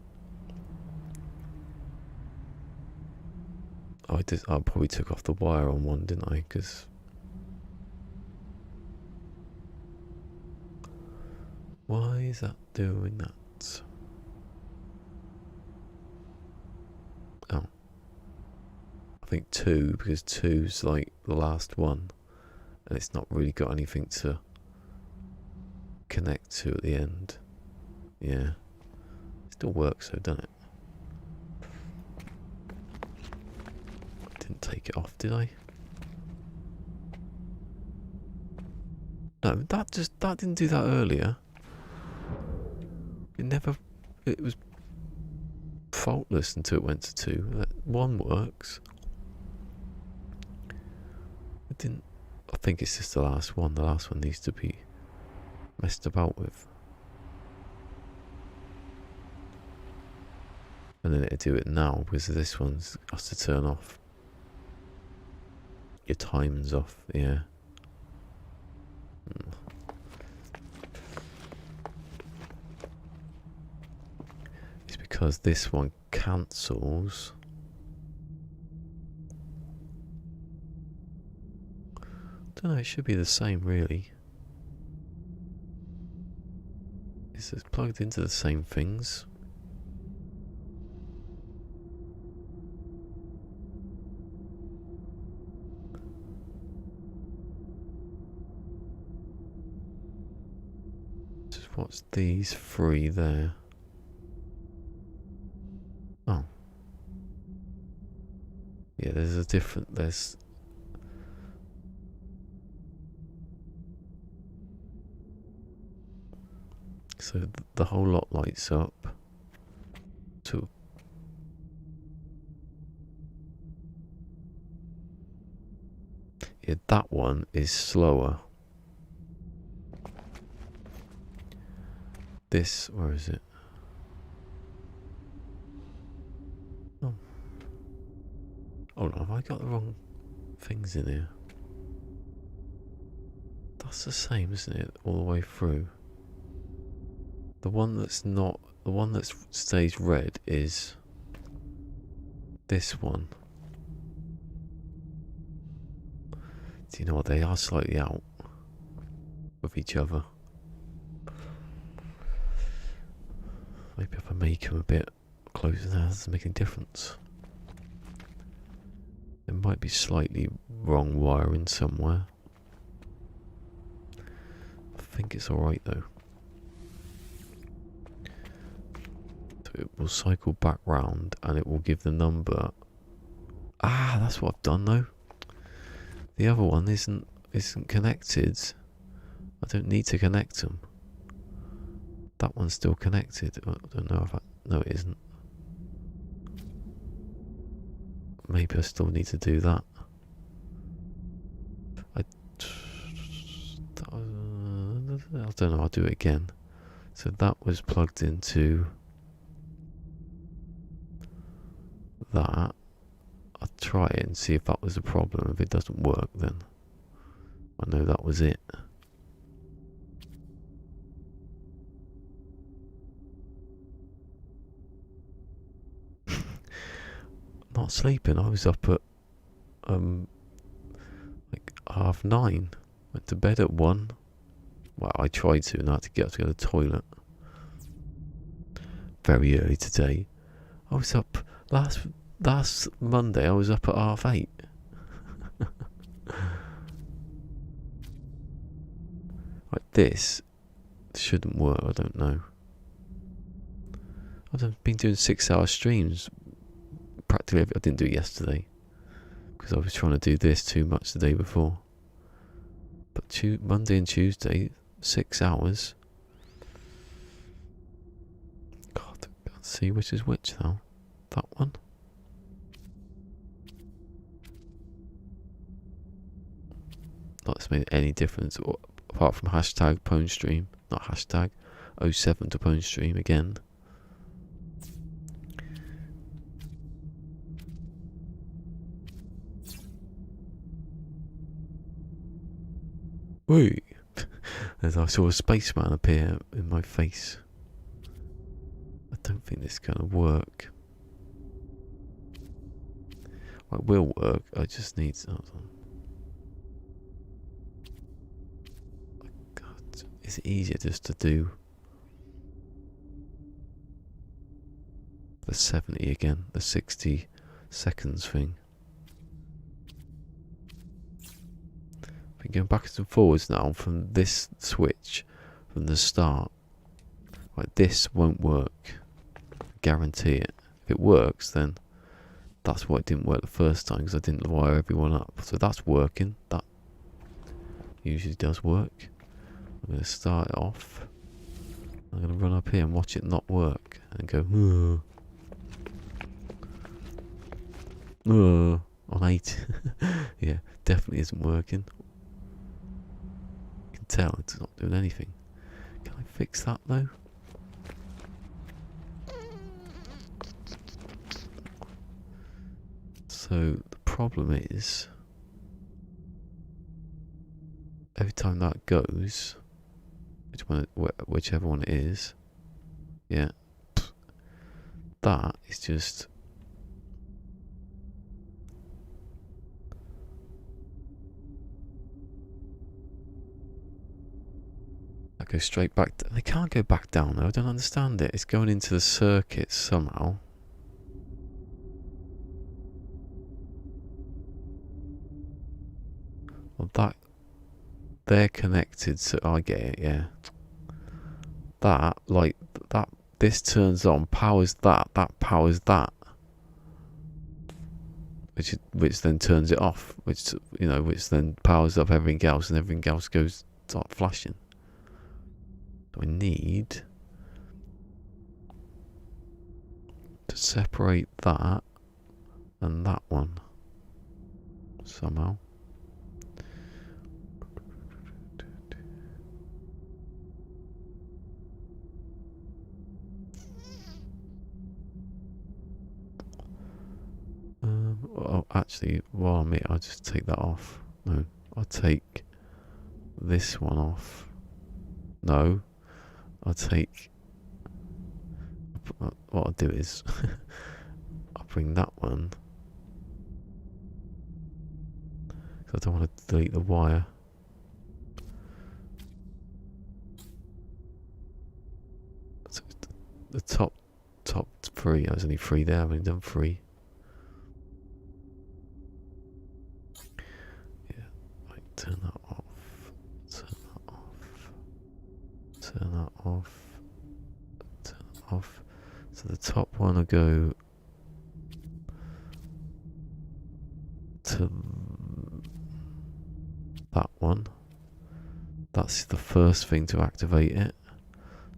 [SPEAKER 1] Oh, I probably took off the wire on one, didn't I? Because why is that doing that? Oh, I think 2, because 2's like the last one, and it's not really got anything to connect to at the end. Yeah, it still works though, doesn't it? Didn't take it off, did I? No, that didn't do that earlier. It was faultless until it went to 2. That 1 works. It didn't. I think it's just the last one. The last one needs to be messed about with. And then it'll do it now, because this one's has to turn off. Your timing's off, yeah. It's because this one cancels. Don't know, it should be the same really. It's plugged into the same things. Just what's these 3 there? Oh. Yeah, there's so the whole lot lights up to yeah, that one is slower. This, where is it? Oh. Oh no, have I got the wrong things in here? That's the same, isn't it? All the way through. The one that stays red is this one. Do you know what? They are slightly out of each other. Maybe if I make them a bit closer, that doesn't make any difference. There might be slightly wrong wiring somewhere. I think it's alright though. It will cycle back round and it will give the number. Ah, that's what I've done though. The other one isn't connected. I don't need to connect them. That one's still connected. I don't know if no, it isn't. Maybe I still need to do that. I don't know. I'll do it again. So that was plugged into that. I'll try it and see if that was the problem. If it doesn't work, then I know that was it. Not sleeping. I was up at like 9:30. Went to bed at 1. Well, I tried to, and I had to get up to go to the toilet. Very early today. I was up last Monday. I was up at 8:30. Like this shouldn't work. I don't know. I've been doing 6-hour streams. Practically, I didn't do it yesterday because I was trying to do this too much the day before. But Monday and Tuesday, 6 hours. God, I can't see which is which now. That one. Not that's made any difference apart from hashtag Pwn stream, not hashtag 07 to Pwn stream again. Wait, as I saw a spaceman appear in my face. I don't think this is going to work. Well, it will work, I just need... Hold on. God, is it easier just to do the 70 again, the 60 seconds thing? Been going backwards and forwards now from this switch from the start. Like this won't work. Guarantee it. If it works, then that's why it didn't work the first time, because I didn't wire everyone up. So that's working. That usually does work. I'm going to start it off. I'm going to run up here and watch it not work and go on 8. Yeah, definitely isn't working. You can tell it's not doing anything. Can I fix that though? So the problem is every time that goes, whichever one it is, yeah, that is just I go straight back. They can't go back down though. I don't understand it. It's going into the circuit somehow. Well, that they're connected, so I get it. Yeah. That like that. This turns on, powers that. That powers that. Which then turns it off. Which which then powers up everything else, and everything else goes start flashing. So I need to separate that and that one somehow. Oh, actually, while I'm here, I'll just take that off. No, I'll take this one off. No, I'll take... What I'll do is I'll bring that one, because I don't want to delete the wire. So the top 3, I was only 3 there, I've only done 3. Turn that off, turn that off, turn that off, turn that off. So the top one will go to that one. That's the first thing to activate it.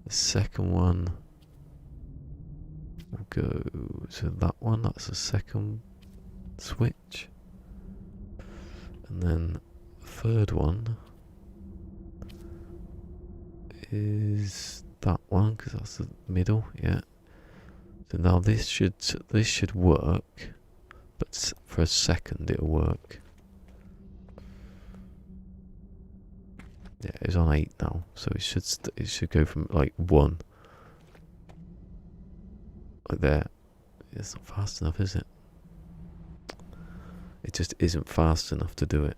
[SPEAKER 1] The second one will go to that one. That's the second switch. And then third one is that one, because that's the middle. Yeah. So now this should work, but for a second it'll work. Yeah, it's on 8 now, so it should go from like 1, like there. It's not fast enough, is it? It just isn't fast enough to do it.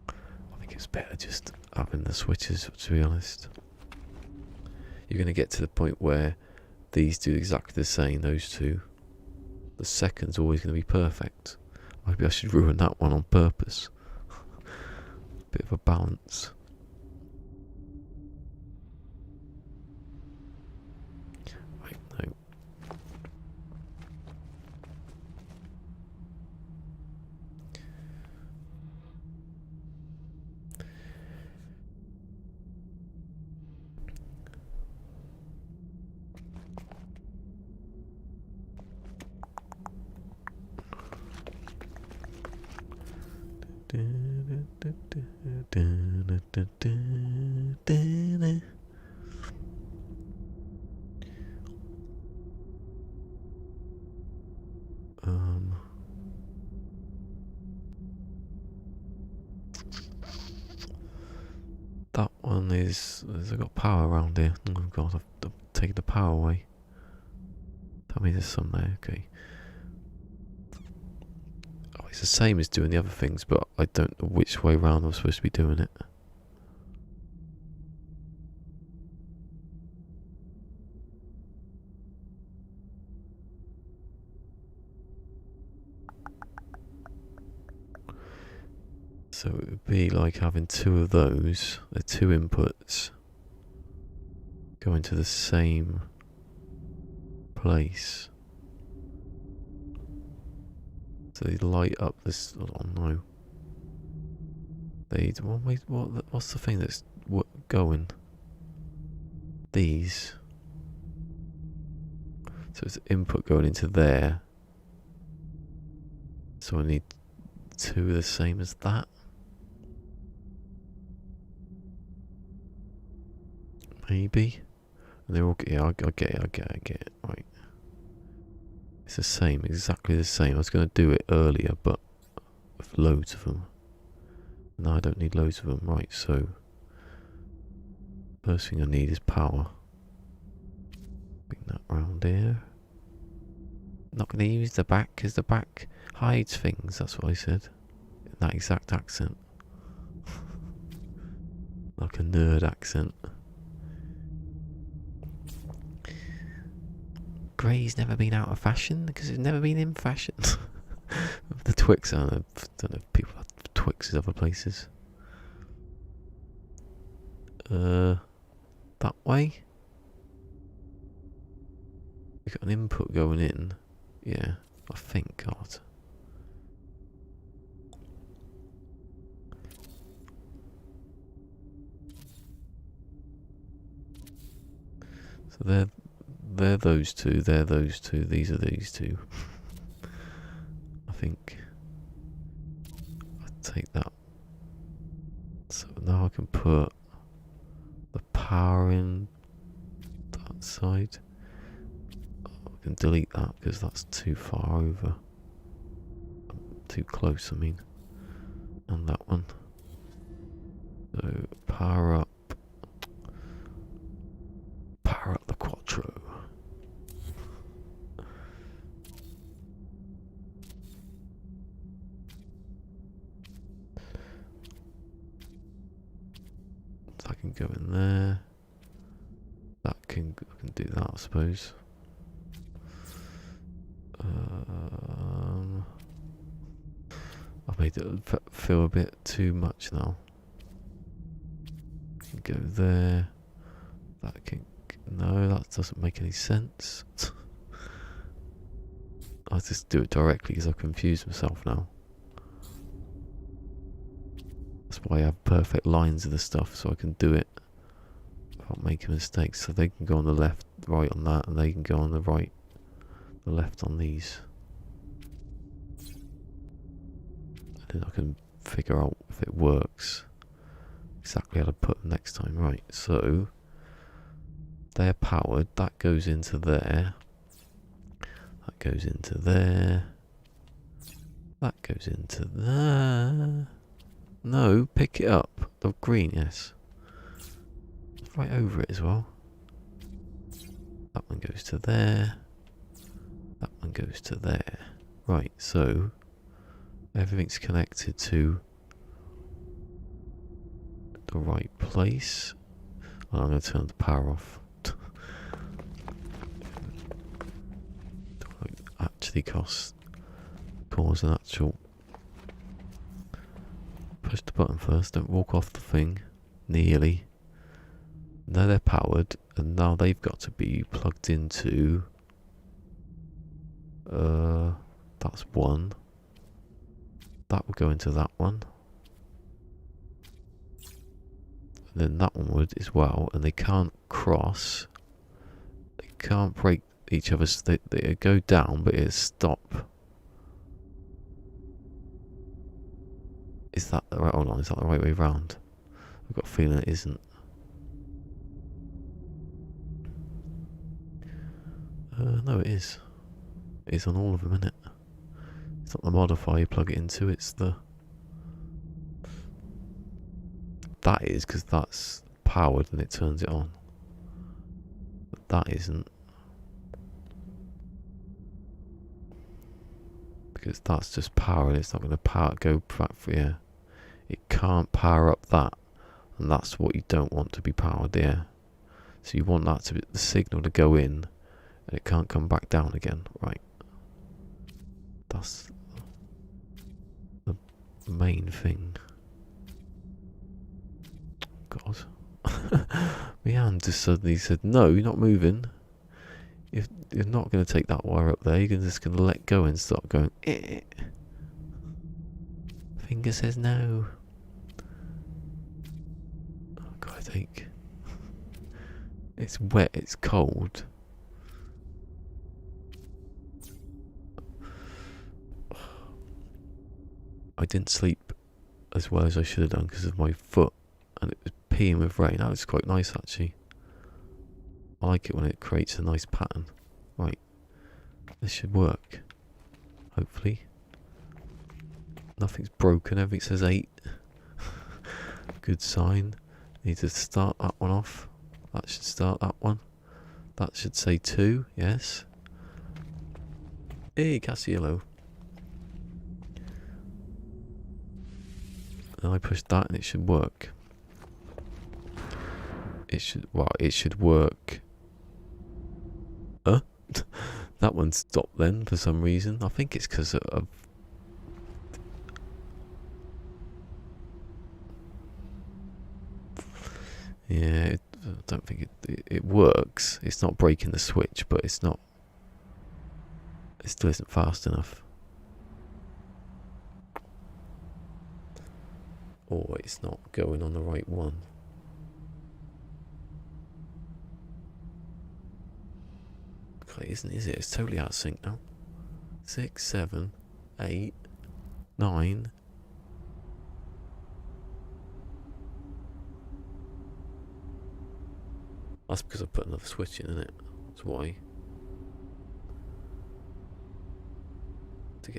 [SPEAKER 1] I think it's better just having the switches, to be honest. You're going to get to the point where these do exactly the same, those two. The second's always going to be perfect. Maybe I should ruin that one on purpose. Bit of a balance. Wait, no. That one has got power around here. Oh god, I've taken the power away. Tell me there's some there, okay. Oh, it's the same as doing the other things, but I don't know which way round I'm supposed to be doing it. So it would be like having 2 of those, the 2 inputs, go into the same place. So they light up this. Oh no! What's the thing that's going? These. So it's input going into there. So I need 2 the same as that. Maybe. And they're all, yeah, I get it. Right. It's the same, exactly the same. I was going to do it earlier, but with loads of them. No, I don't need loads of them. Right, so first thing I need is power. Bring that round here. Not going to use the back because the back hides things. That's what I said. In that exact accent. Like a nerd accent. Grey's never been out of fashion because it's never been in fashion. The Twix, I don't know if people have Twixes other places. That way? We got an input going in. Yeah, I think, God. So they're those 2, they're those 2, these are these 2. I think I'll take that. So now I can put the power in that side. I can delete that because that's too far over. Too close, I mean. And that one. So power up. Power up the Quattro. So I can go in there. I can do that, I suppose. I've made it feel a bit too much now. Go there. That can. No, that doesn't make any sense. I'll just do it directly because I've confused myself now. That's why I have perfect lines of the stuff so I can do it without making mistakes. So they can go on the left, right on that, and they can go on the right, the left on these. And then I can figure out if it works exactly how to put them next time. Right, so they're powered. That goes into there. That goes into there. That goes into there. No, pick it up. The green, yes. Right over it as well. That one goes to there. That one goes to there. Right, so everything's connected to the right place. Oh, I'm going to turn the power off. Actually cause an actual. Push the button first, don't walk off the thing. Nearly. Now they're powered, and now they've got to be plugged into. That's one. That would go into that one. And then that one would as well, and they can't cross. They can't break each other's. They go down, but it stop. Is that the right? Hold on, is that the right way round? I've got a feeling it isn't. No, it is. It is on all of them, isn't it? It's not the modifier you plug it into, it's the... That is, because that's powered and it turns it on. But that isn't. Because that's just power and it's not going to go back for you. It can't power up that. And that's what you don't want to be powered there. So you want that to be the signal to go in and it can't come back down again. Right. That's the main thing. God. My hand just suddenly said, no, you're not moving. You're not going to take that wire up there. You're just going to let go and start going, eh. Finger says no. Oh, God's sake. It's wet, it's cold. I didn't sleep as well as I should have done because of my foot. And it was peeing with rain. That was quite nice actually. I like it when it creates a nice pattern. Right. This should work. Hopefully. Nothing's broken. Everything says 8. Good sign. Need to start that one off. That should start that one. That should say 2. Yes. Hey, Cassiello. And I pushed that and it should work. It should work. Huh? That one stopped then for some reason. I think it's because of... Yeah, I don't think it works. It's not breaking the switch, but it's not... It still isn't fast enough. Or it's not going on the right one. Okay, isn't it? It's totally out of sync now. 6, 7, 8, 9. That's because I put another switch in, isn't it? That's why. I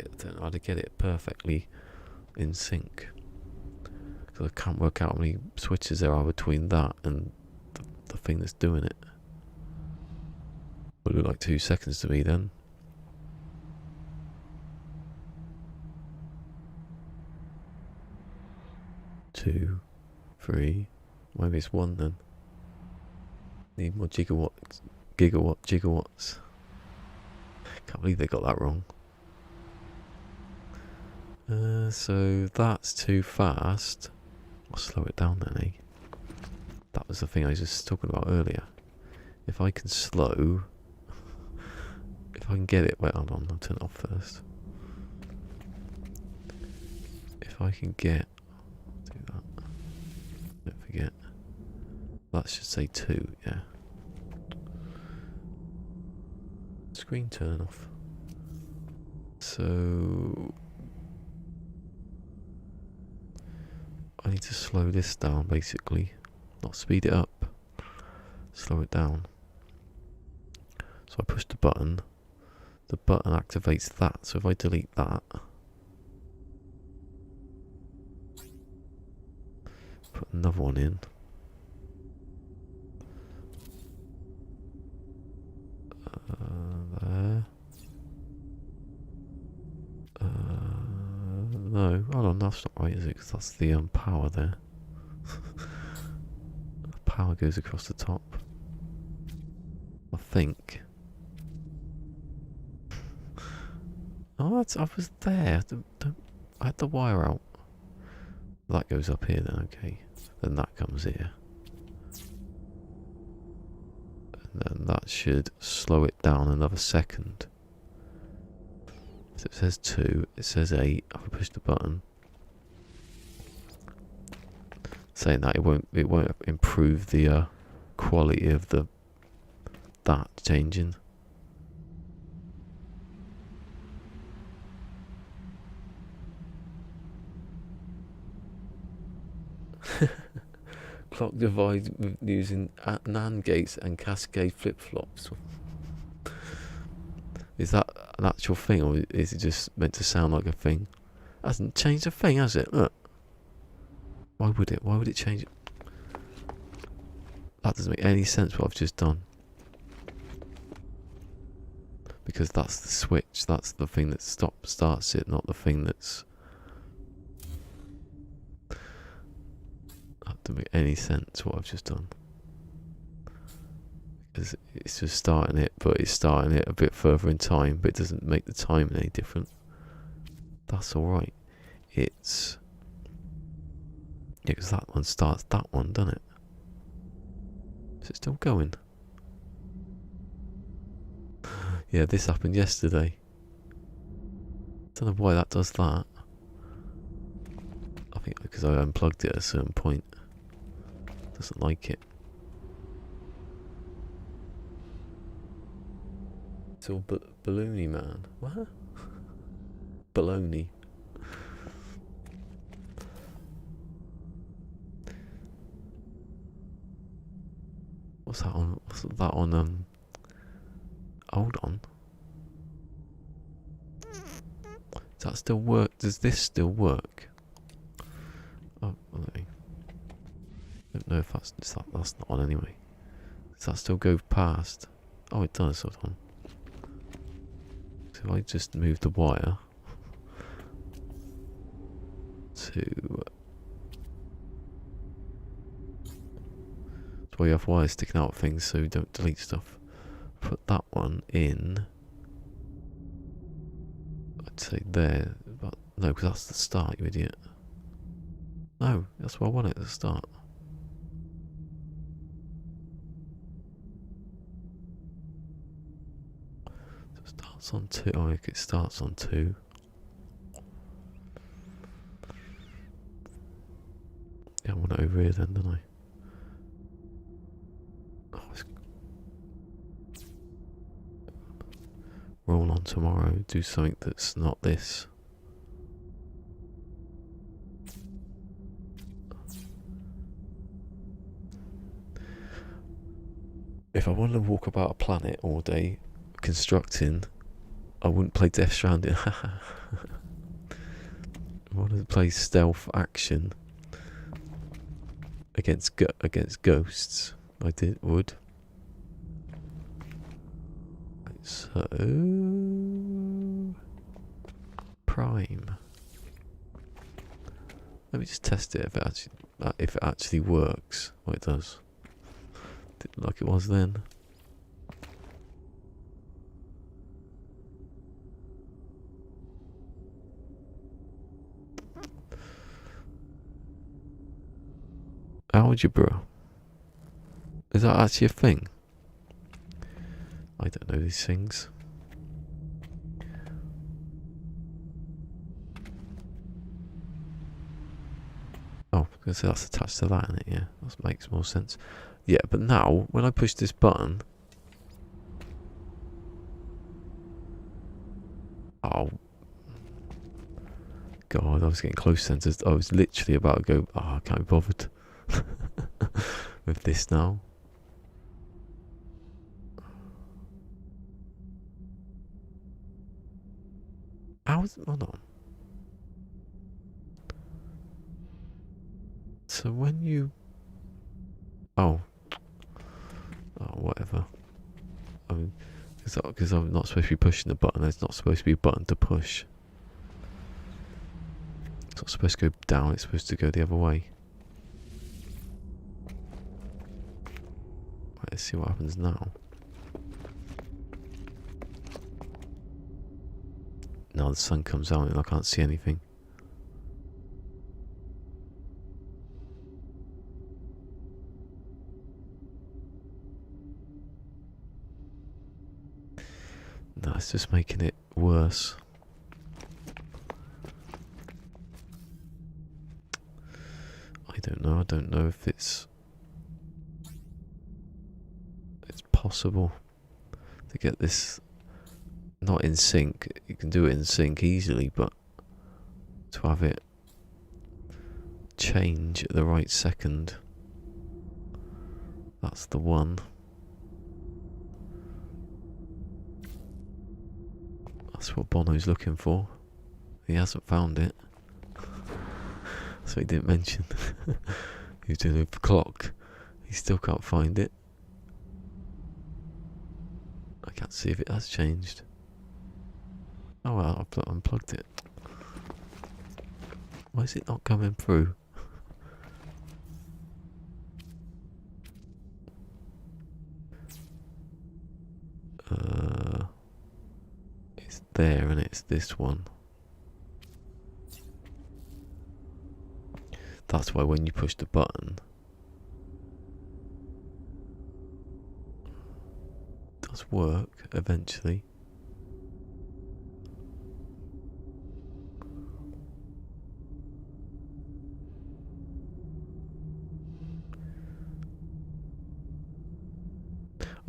[SPEAKER 1] had to get it perfectly in sync. Because I can't work out how many switches there are between that and the thing that's doing it. Would look like 2 seconds to me then. Two, 3, maybe it's 1 then. Need more gigawatts. Can't believe they got that wrong. So that's too fast. I'll slow it down then, eh? That was the thing I was just talking about earlier. If I can slow... If I can get it... Wait, hold on, I'll turn it off first. If I can get... do that. Don't forget. That should say 2, yeah. Screen turn off. So... I need to slow this down, basically. Not speed it up. Slow it down. So I push the button activates that. So if I delete that, put another one in. There. No, hold on, that's not right, is it? Because that's the power there. The power goes across the top. I think. Oh, I was there. I had the wire out. That goes up here then, okay. Then that comes here. And then that should slow it down another second. So it says 2, it says 8. If I push the button, saying that it won't improve the quality of that changing. Clock device using NAND gates and cascade flip-flops. Is that an actual thing, or is it just meant to sound like a thing? It hasn't changed a thing, has it? Look. Why would it? Why would it change it? That doesn't make any sense what I've just done. Because that's the switch, that's the thing that starts it, not the thing that's... That doesn't make any sense what I've just done. Because it's just starting it, but it's starting it a bit further in time, but it doesn't make the time any different. That's alright. It's... Yeah, because that one starts that one, doesn't it? Is it still going? Yeah, this happened yesterday. Don't know why that does that. I think because I unplugged it at a certain point. Doesn't like it. It's all balloony, man. What? Baloney. What's that on? What's that on? Hold on. Does that still work? Does this still work? Oh, I don't know if that's not on anyway. Does that still go past? Oh, it does. Hold on. So if I just move the wire to... That's why you have wires sticking out of things so you don't delete stuff. Put that one in. I'd say there, but no, because that's the start, you idiot. No, that's what I wanted at the start. So it starts on 2. Oh, it starts on 2. Yeah, I want it over here then, don't I? Roll on tomorrow, do something that's not this. If I wanted to walk about a planet all day constructing, I wouldn't play Death Stranding. If I wanted to play stealth action against ghosts, I would. So Prime. Let me just test it if it actually works. Oh, it does. Like it was then. Algebra. Is that actually a thing? I don't know these things. Oh, because that's attached to that, isn't it? Yeah, that makes more sense. Yeah, but now, when I push this button... Oh. God. Oh, I was getting close then. I was literally about to go, oh, I can't be bothered with this now. Hold on. So when you... Oh, whatever. I mean, because I'm not supposed to be pushing the button. There's not supposed to be a button to push. It's not supposed to go down. It's supposed to go the other way. Right, let's see what happens now. Now the sun comes out and I can't see anything. No, it's just making it worse. I don't know. I don't know if it's possible to get this not in sync. You can do it in sync easily, but to have it change at the right second, that's the one. That's what Bono's looking for. He hasn't found it. So he didn't mention. He was doing a clock. He still can't find it. I can't see if it has changed. Oh well, I've unplugged it. Why is it not coming through? It's there and it's this one. That's why when you push the button, it does work eventually.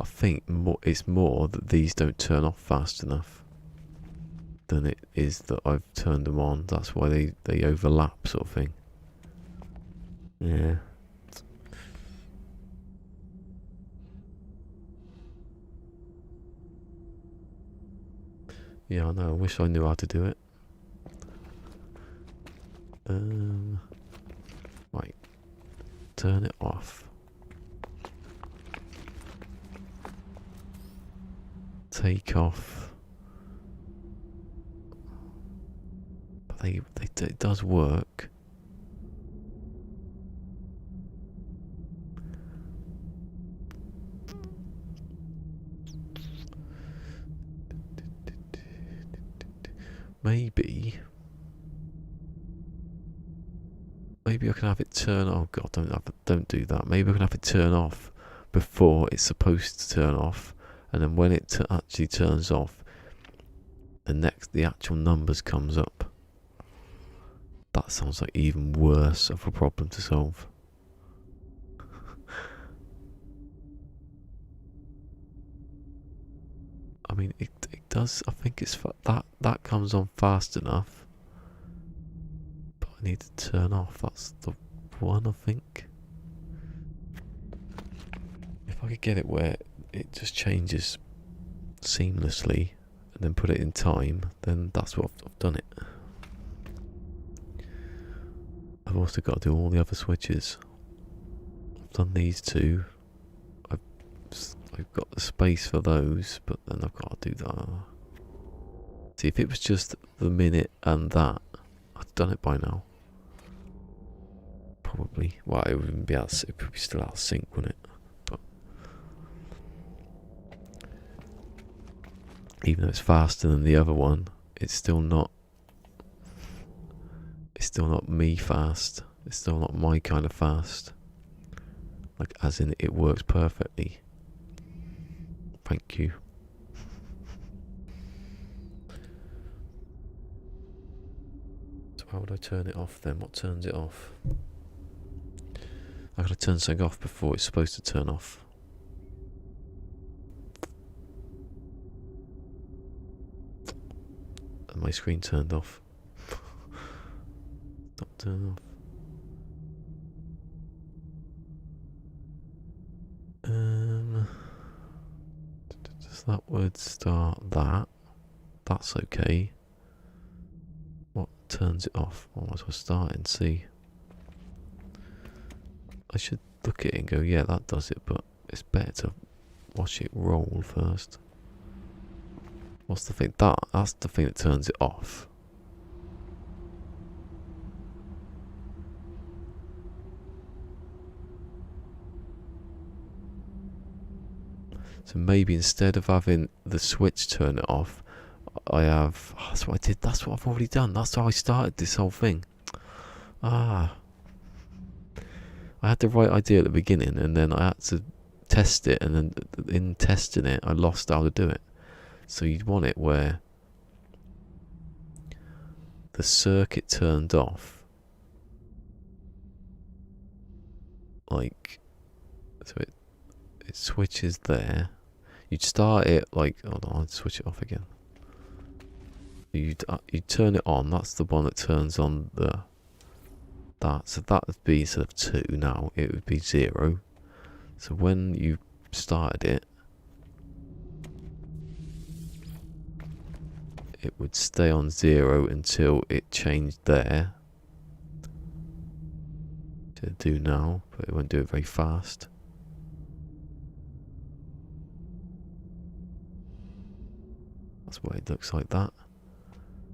[SPEAKER 1] I think it's more that these don't turn off fast enough than it is that I've turned them on. That's why they overlap, sort of thing. Yeah. Yeah, I know. I wish I knew how to do it. Right. Turn it off. Take off. But it does work. Maybe I can have it turn. Oh god, don't do that. Maybe I can have it turn off before it's supposed to turn off, and then when it actually turns off, the actual numbers comes up. That sounds like even worse of a problem to solve. I mean, it does. I think it's that comes on fast enough. But I need to turn off. That's the one, I think. If I could get it where it just changes seamlessly and then put it in time, then that's what I've done it. I've also got to do all the other switches. I've done these two. I've got the space for those, but then I've got to do that. See, if it was just the minute and that, I'd done it by now. Probably. Well, it wouldn't be it would be still out of sync, wouldn't it? But even though it's faster than the other one, it's still not. It's still not me fast. It's still not my kind of fast. Like, as in, it works perfectly. Thank you. So how would I turn it off then? What turns it off? I gotta turn something off before it's supposed to turn off. And my screen turned off. turn off. Does that would start that? That's okay. What turns it off? I might as well start and see. I should look at it and go, yeah, that does it, but it's better to watch it roll first. What's the thing? That's the thing that turns it off. So maybe instead of having the switch turn it off, I have... Oh, that's what I did. That's what I've already done. That's how I started this whole thing. Ah. I had the right idea at the beginning, and then I had to test it, and then in testing it, I lost how to do it. So you'd want it where the circuit turned off. Like, so it switches there. You'd start it like, hold on, I'd switch it off again. You'd turn it on. That's the one that turns on that. So that would be instead of 2 now, it would be 0. So when you started it, it would stay on 0 until it changed there. To do now, but it won't do it very fast. That's why it looks like that.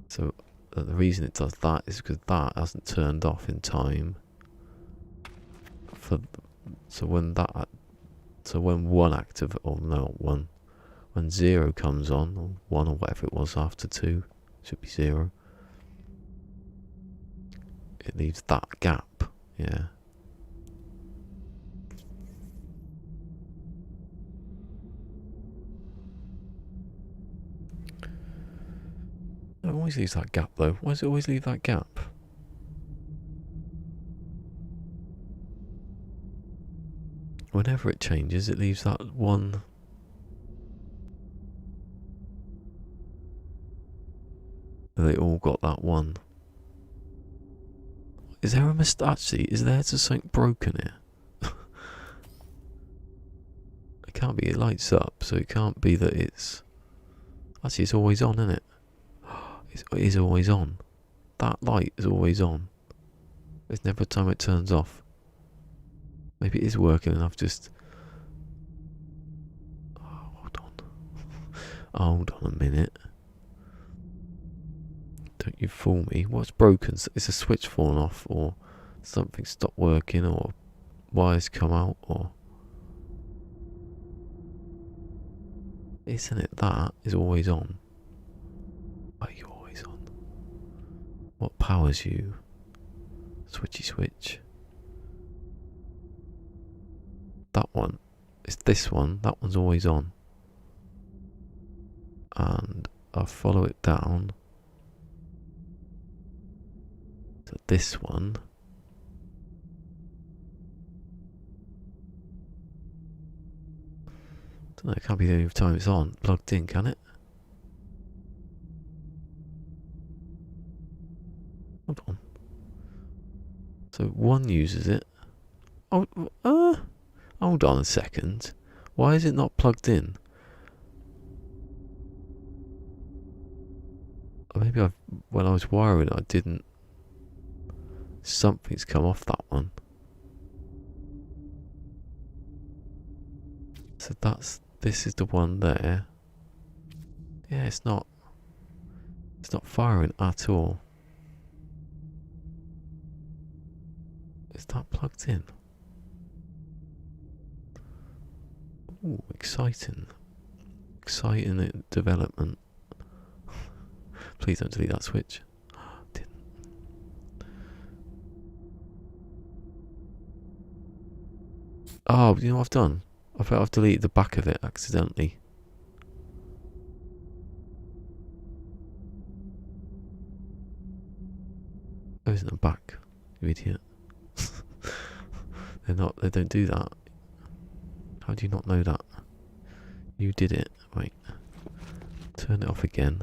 [SPEAKER 1] So the reason it does that is because that hasn't turned off in time. So when 1 active, or no, not 1. When 0 comes on, or 1 or whatever it was after 2, should be 0. It leaves that gap, yeah. It always leaves that gap though. Why does it always leave that gap? Whenever it changes, it leaves that one. They all got that one. Is there a mistake? Actually, is there just something broken here? It can't be. It lights up, so it can't be that it's. Actually, it's always on, isn't it? It is always on. That light is always on. There's never a time it turns off. Maybe it is working and I've just... Oh, hold on. Hold on a minute. Don't you fool me. What's broken? Is a switch fallen off, or something stopped working, or wires come out, or... Isn't it that is always on? Are you always on? What powers you? Switchy switch. That one. It's this one. That one's always on. And I'll follow it down to this one. Don't know, it can't be the only time it's on. Plugged in, can it? Hold on. So one uses it. Oh, hold on a second. Why is it not plugged in? Maybe when I was wiring it, I didn't. Something's come off that one. So this is the one there. Yeah, it's not firing at all. Is that plugged in? Ooh, exciting. Exciting development. Please don't delete that switch. Didn't. Oh, you know what I've done? I bet I've deleted the back of it accidentally. Oh, isn't the back? You idiot. They don't do that. How do you not know that? You did it. Wait. Turn it off again.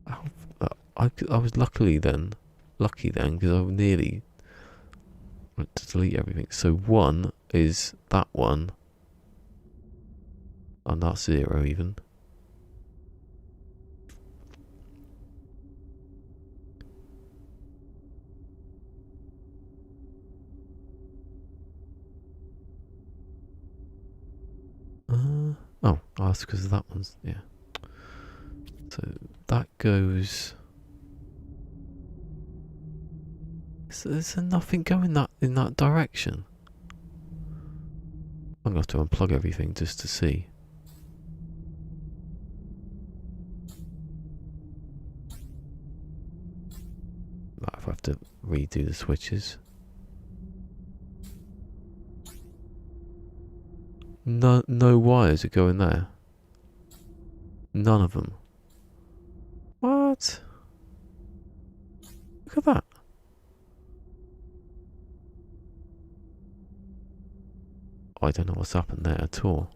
[SPEAKER 1] I was luckily then. lucky then, because I nearly went to delete everything. So 1 is that one, and that's 0 even. Oh, that's because that one's, yeah. So that goes. So there's nothing going in that direction. I'm gonna have to unplug everything just to see. Might have to redo the switches. No wires are going there. None of them. What? Look at that. I don't know what's happened there at all.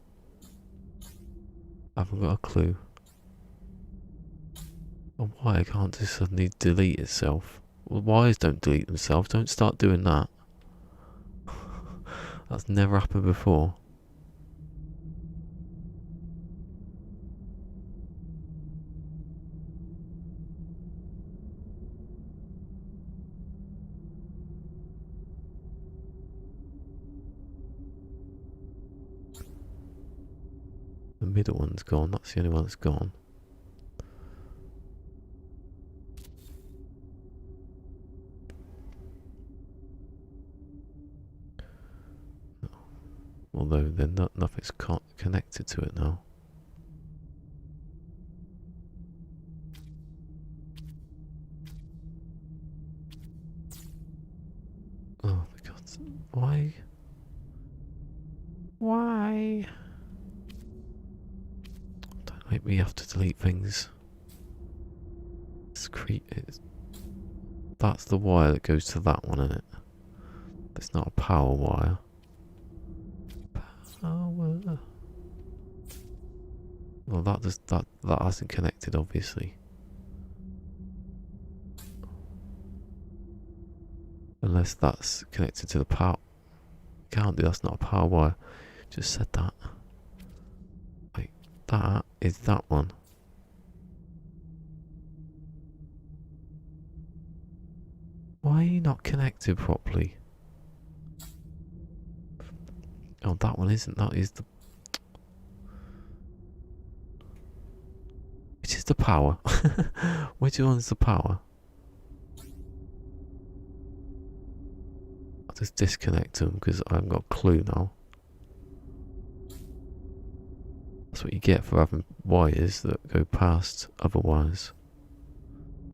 [SPEAKER 1] I haven't got a clue. A wire can't just suddenly delete itself. Well, wires don't delete themselves. Don't start doing that. That's never happened before. The middle one's gone. That's the only one that's gone. Although then nothing's connected to it now. Oh my god! Why? Why? Don't make me have to delete things. That's the wire that goes to that one, isn't it? It's not a power wire. Power. Well, that hasn't connected, obviously. Unless that's connected to the power. Can't do. That's not a power wire. Just said that. Like that is that one. Why are you not connected properly? Oh, that one isn't. That is the. Which is the power? Which one's the power? I'll just disconnect them because I haven't got a clue now. That's what you get for having wires that go past other wires.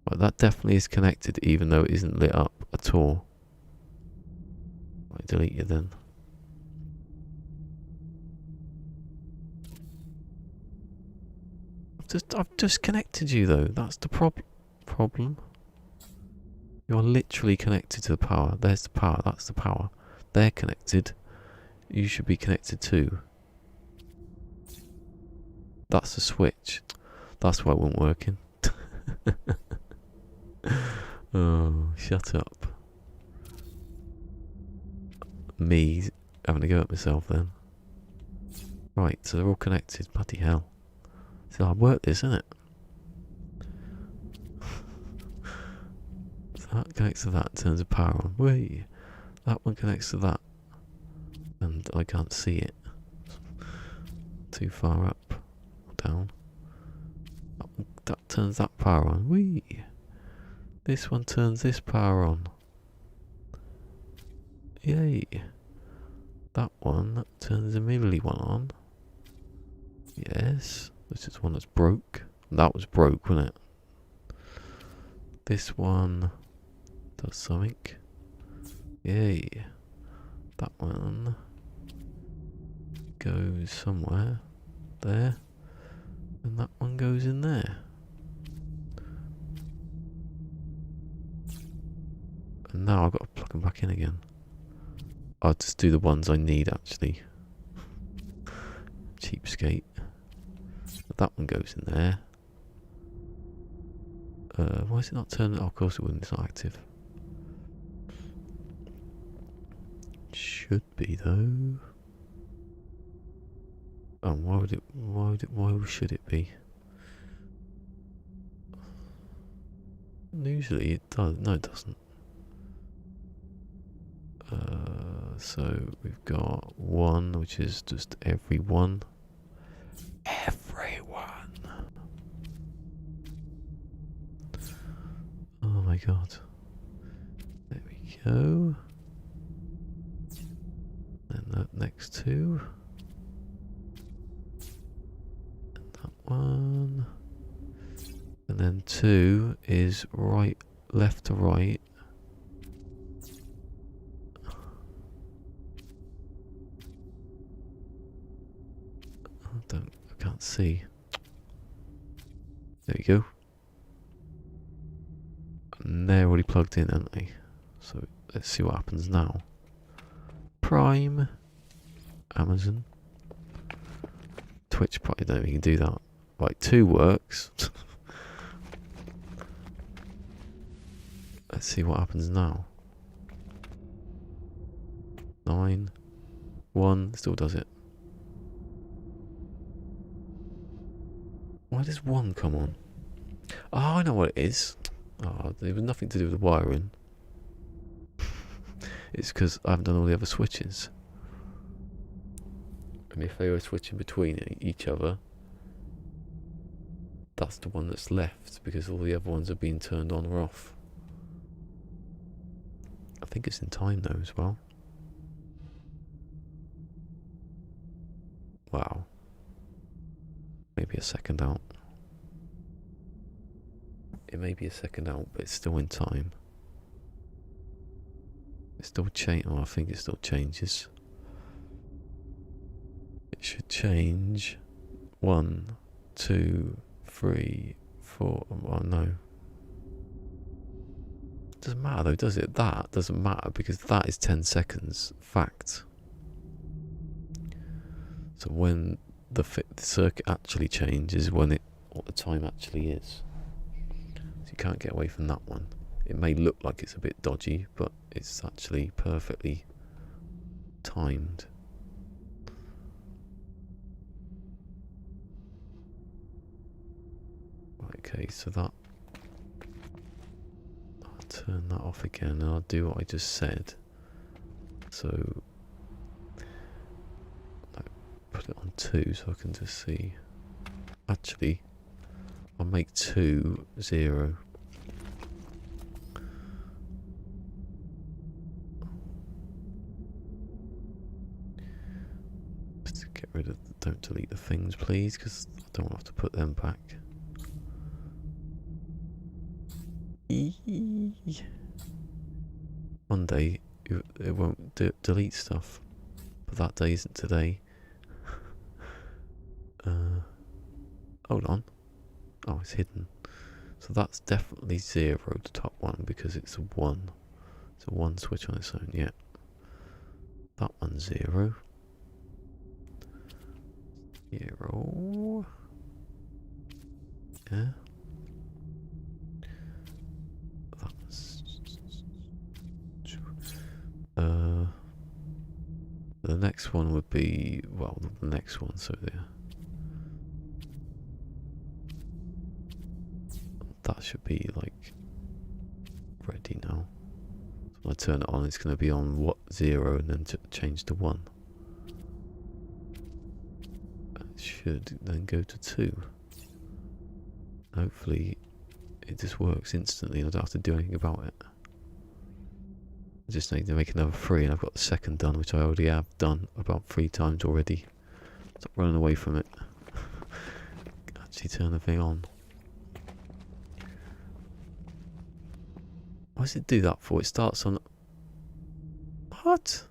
[SPEAKER 1] But that definitely is connected, even though it isn't lit up at all. Right, delete it then. I've just connected you though. That's the problem. You're literally connected to the power. There's the power. That's the power. They're connected. You should be connected too. That's the switch. That's why it wasn't working. Oh, shut up. Me having to go at myself then. Right, so they're all connected. Bloody hell. It's hard work, this, isn't it? So that connects to that, turns the power on. Whee! That one connects to that. And I can't see it. Too far up or down. That turns that power on. Whee! This one turns this power on. Yay! That one turns the middly one on. Yes. This is one that's broke. That was broke, wasn't it? This one does something. Yay. That one goes somewhere. There. And that one goes in there. And now I've got to plug them back in again. I'll just do the ones I need, actually. Cheapskate. That one goes in there. Why is it not turning? Oh, of course it wouldn't. It's not active. should be though. Why should it be? Usually it does. No, it doesn't. So we've got 1, which is just everyone. Everyone. Oh my god. There we go. And that next 2. And that one. And then 2 is left to right. I can't see. There we go. And they're already plugged in, aren't they? So let's see what happens now. Prime, Amazon, Twitch. Probably don't know if you can do that. Right, 2 works. Let's see what happens now. 9, 1, still does it. Why does 1 come on? Oh, I know what it is. Oh, there was nothing to do with the wiring. It's because I haven't done all the other switches. And if they were switching between each other, that's the one that's left because all the other ones have been turned on or off. I think it's in time though as well. Wow. Maybe a second out. It may be a second out, but it's still in time. It still I think it still changes. It should change. 1, 2, 3, 4. Oh no. Doesn't matter though, does it? That doesn't matter because that is 10 seconds. Fact. So when the circuit actually changes, when what the time actually is. So you can't get away from that one. It may look like it's a bit dodgy, but it's actually perfectly timed. Okay, so that I'll turn that off again and I'll do what I just said. So put it on 2 so I can just see. Actually, I'll make 2 0. Just get rid of. Don't delete the things, please, because I don't have to put them back. One day it won't delete stuff, but that day isn't today. Hold on. Oh, it's hidden. So that's definitely 0, the top one, because it's a 1. It's a 1 switch on its own, yeah. That one's 0. 0. Yeah. That's... the next one would be... well, the next one, so there. That should be like ready now. So when I turn it on, it's going to be on 0 and then change to 1. It should then go to 2. Hopefully it just works instantly and I don't have to do anything about it. I just need to make another 3 and I've got the second done, which I already have done about 3 times already. Stop running away from it. Actually turn the thing on. Why does it do that for? It starts on... What?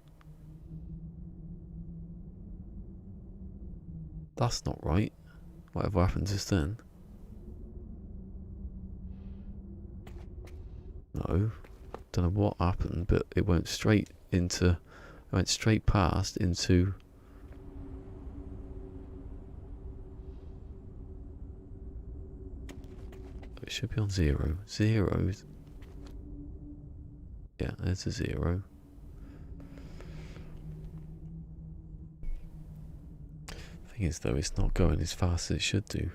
[SPEAKER 1] That's not right. Whatever happened just then. No. Don't know what happened, but it went straight into... It went straight past into... It should be on 0. 0... Yeah, there's a 0. Thing is though, it's not going as fast as it should do.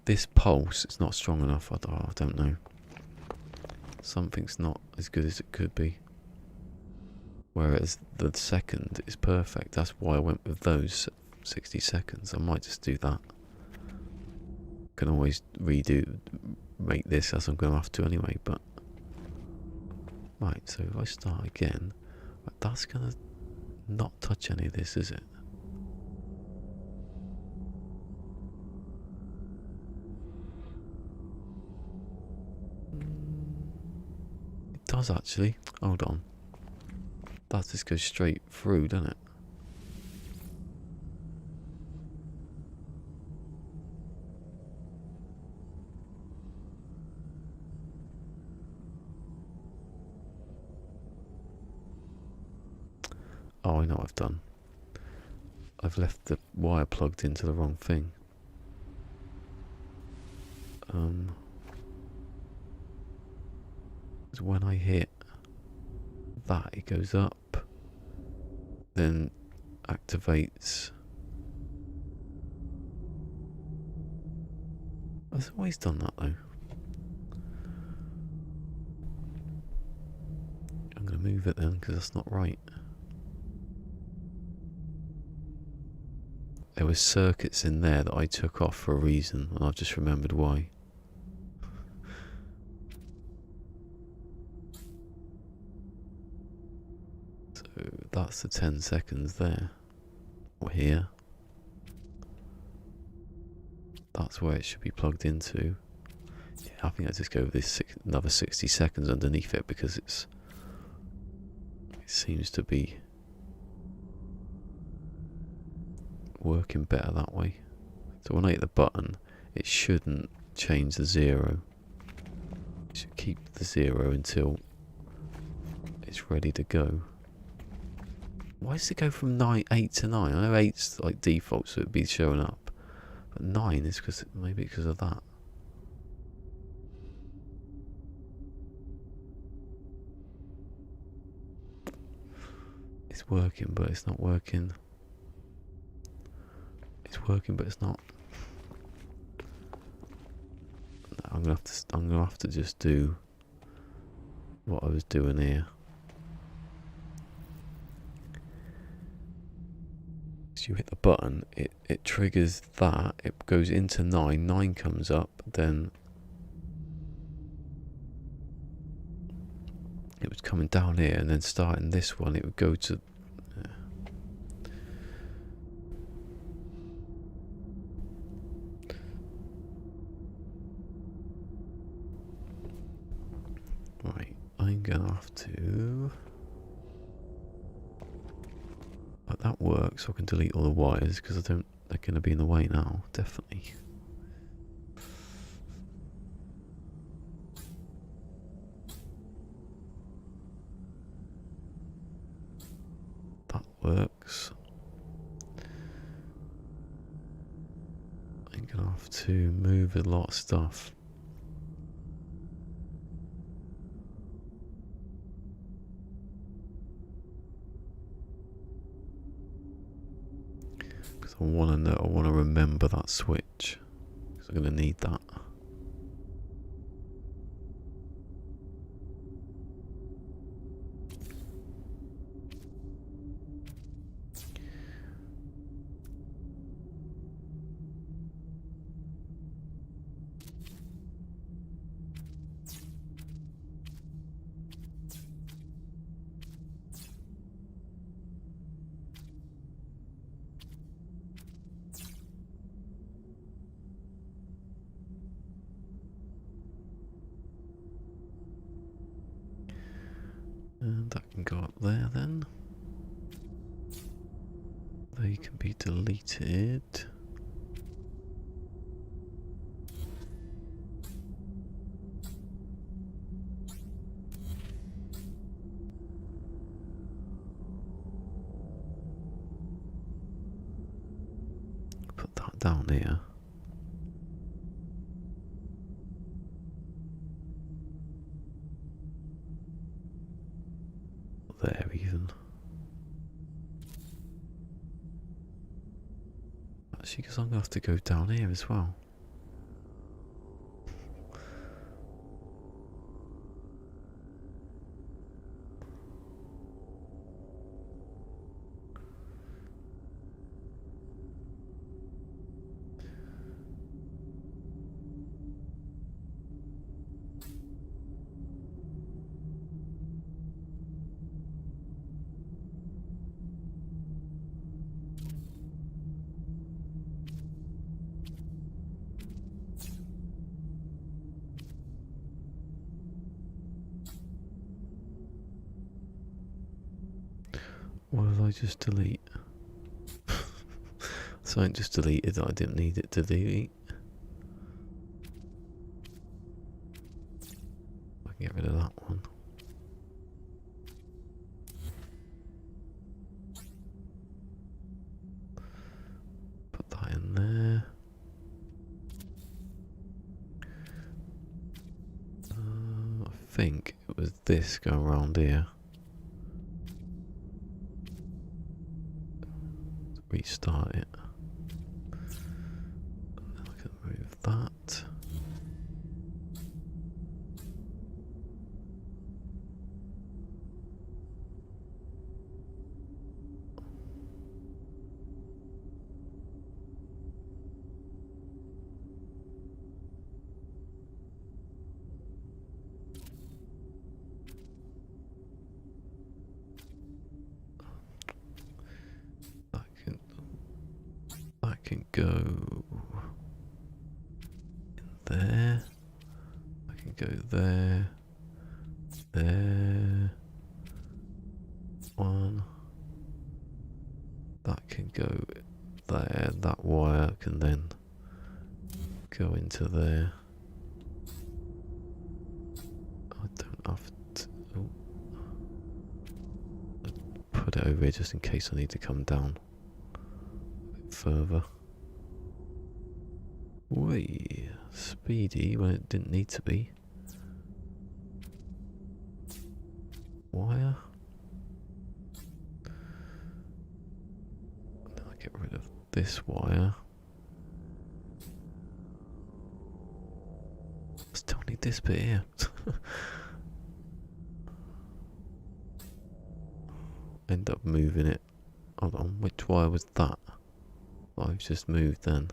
[SPEAKER 1] This pulse is not strong enough. I don't know. Something's not as good as it could be. Whereas the second is perfect. That's why I went with those 60 seconds. I might just do that. Can always make this as I'm going to have to anyway, but... Right, so if I start again, that's going to not touch any of this, is it? It does actually. Hold on. That just goes straight through, doesn't it? Oh, I know what I've done. I've left the wire plugged into the wrong thing. When I hit that, it goes up, then activates. I've always done that though. I'm going to move it then because that's not right. There were circuits in there that I took off for a reason, and I've just remembered why. So that's the 10 seconds there. Or here. That's where it should be plugged into. Yeah, I think I just go with this another 60 seconds underneath it because it seems to be working better that way. So when I hit the button, it shouldn't change the 0. It should keep the 0 until it's ready to go. Why does it go from 8 to 9? I know 8's like default, so it'd be showing up, but 9 is maybe because of that. It's working, but it's not working. It's working, but it's not. No, I'm gonna have to just do what I was doing here. So you hit the button, it triggers that. It goes into 9. 9 comes up, then it was coming down here, and then starting this one, it would go to. Right, I'm gonna have to. Like that works, so I can delete all the wires because they're gonna be in the way now, definitely. That works. I'm gonna have to move a lot of stuff. I want to know. I want to remember that switch because I'm going to need that. And that can go up there then. They can be deleted. Put that down here. There even. Actually, because I'm going to have to go down here as well. What did I just delete? Something just deleted that I didn't need it to delete. I can get rid of that one. Put that in there. I think it was this going around here. Restart it. And then I can move that. That can go in there. I can go there. There. One. That can go there. That wire can then go into there. I don't have to put it over here just in case I need to come down a bit further. Whee, speedy when it didn't need to be. Wire. Then I get rid of this wire. Still need this bit here. End up moving it. Hold on, which wire was that? I've just moved then.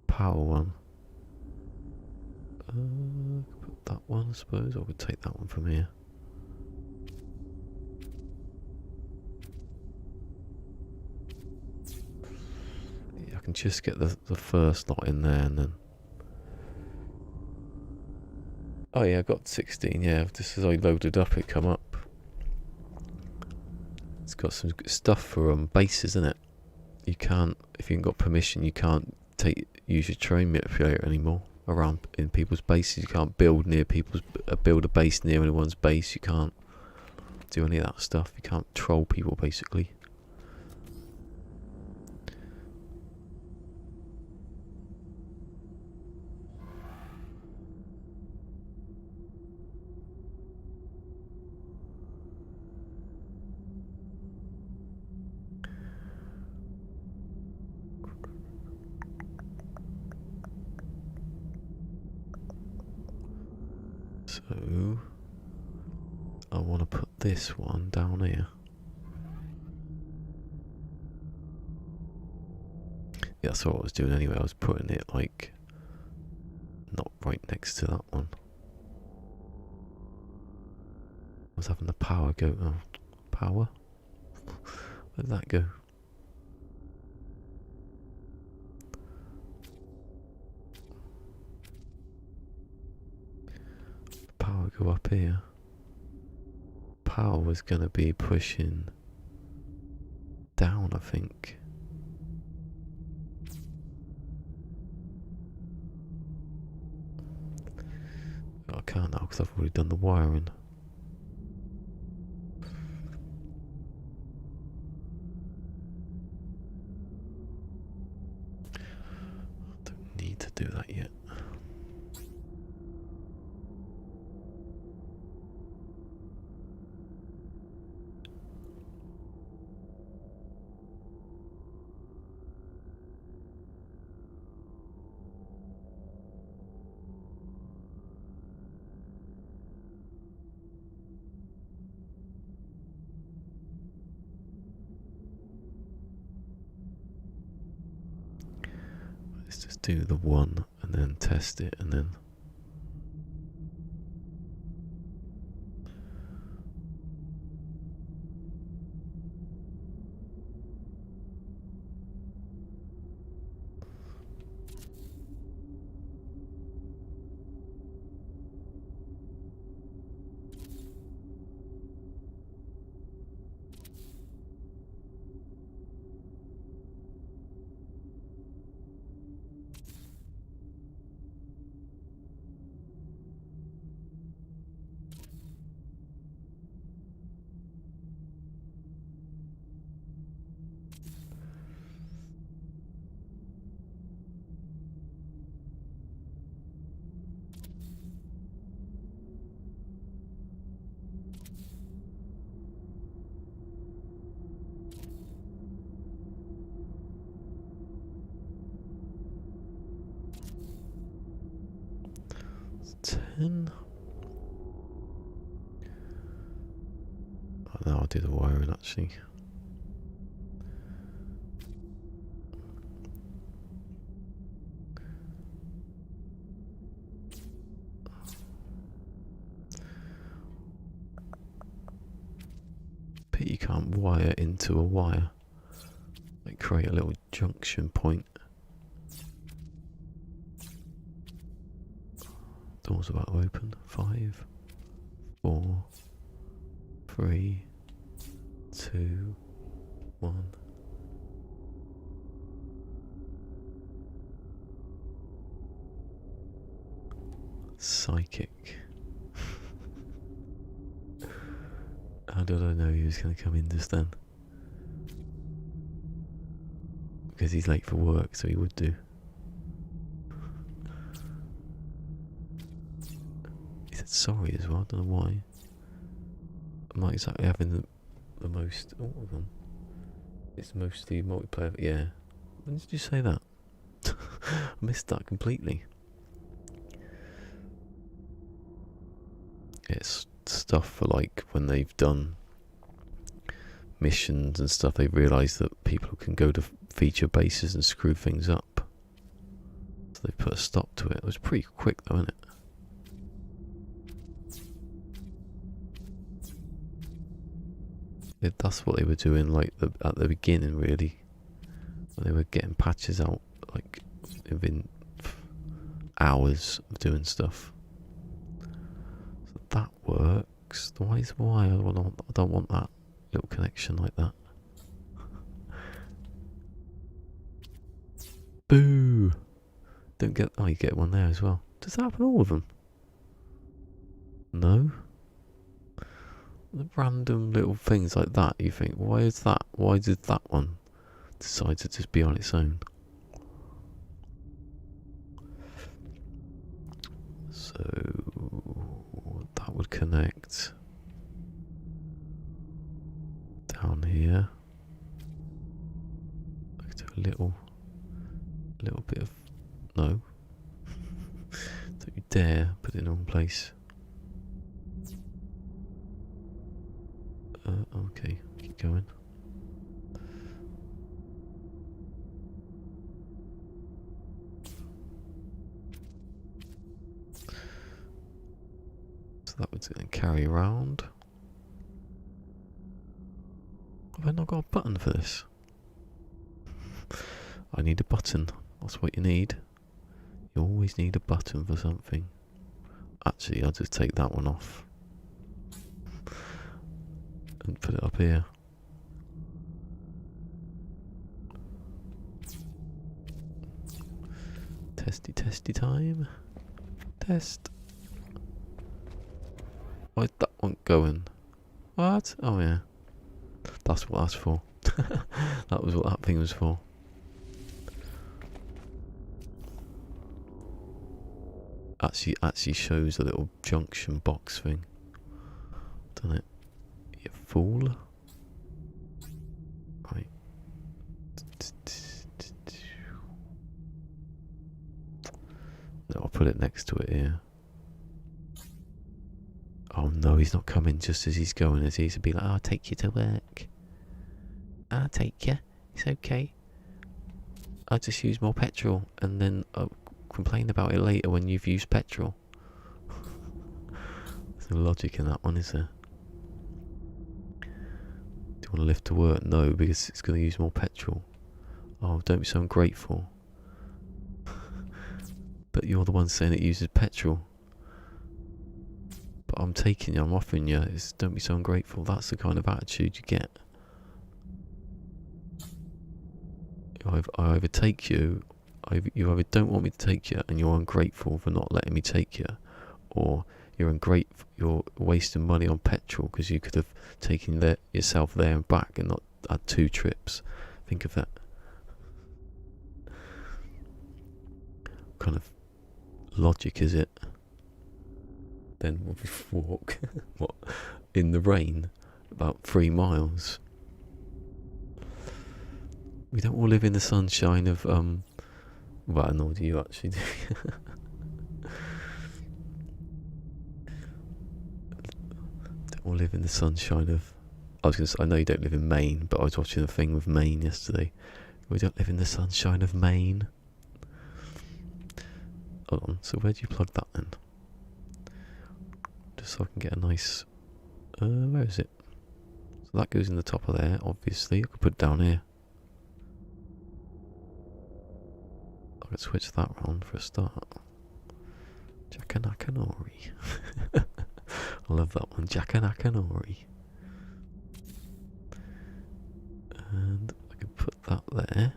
[SPEAKER 1] Power one. Put that one, I suppose, or I could take that one from here. Yeah, I can just get the first lot in there and then. Oh yeah, I got 16, yeah, just as I loaded up it come up. It's got some stuff for bases in it. You can't, if you haven't got permission, you can't use your terrain manipulator anymore around in people's bases. You can't build near people's, build a base near anyone's base. You can't do any of that stuff. You can't troll people basically. So I want to put this one down here. Yeah, that's what I was doing anyway. I was putting it like not right next to that one. I was having the power go. Oh, power? Where did that go? Power go up here. Power was going to be pushing down, I think. I can't now because I've already done the wiring. Don't need to do that yet. do the one and then test it and then. Ten. Oh, now I'll do the wiring actually. But you can't wire into a wire. Like create a little junction point. Door's about to open. 5, 4, 3, 2, 1. Psychic. How did I know he was going to come in just then? Because he's late for work, so he would do. He said sorry as well, I don't know why. I'm not exactly having the most... Oh, hold on. It's mostly multiplayer, yeah. When did you say that? I missed that completely. It's stuff for like when they've done missions and stuff, they've realised that people can go to feature bases and screw things up. So they put a stop to it. It was pretty quick though, isn't it? That's what they were doing like at the beginning really. When they were getting patches out like within hours of doing stuff. So that works. Why is why? I don't want that little connection like that. Boo! Don't get. Oh, you get one there as well. Does that happen all of them? No. The random little things like that. You think, why is that? Why did that one decide to just be on its own? So that would connect down here. Like do a little bit of no. Don't you dare put it in the wrong place. Okay, keep going. So that was going to carry around. Have I not got a button for this? I need a button. That's what you need. You always need a button for something. Actually, I'll just take that one off. And put it up here. Testy time. Test. Why's that one going? What? Oh yeah. That's what that's for. That was what that thing was for. Actually shows a little junction box thing. Doesn't it? You fool. Right. No, I'll put it next to it here. Oh no, he's not coming just as he's going, is he? He'll be like, I'll take you to work. I'll take you. It's okay. I just use more petrol and then complain about it later when you've used petrol. There's no logic in that one, is there? Do you want to live to work? No, because it's going to use more petrol. Oh, don't be so ungrateful. But you're the one saying it uses petrol. But I'm offering you, don't be so ungrateful. That's the kind of attitude you get. I either take you, you either don't want me to take you and you're ungrateful for not letting me take you, or you're ungrateful, you're wasting money on petrol because you could have taken yourself there and back and not had 2 trips. Think of that. What kind of logic is it? Then we'll walk what, in the rain about 3 miles. We don't all live in the sunshine of well, nor do you actually do. Don't all live in the sunshine of, I know you don't live in Maine, but I was watching a thing with Maine yesterday. We don't live in the sunshine of Maine. Hold on, so where do you plug that in? Just so I can get a nice where is it? So that goes in the top of there, obviously. I could put it down here. I could switch that round for a start. Jackanakanori. I love that one, Jackanakanori. And I could put that there.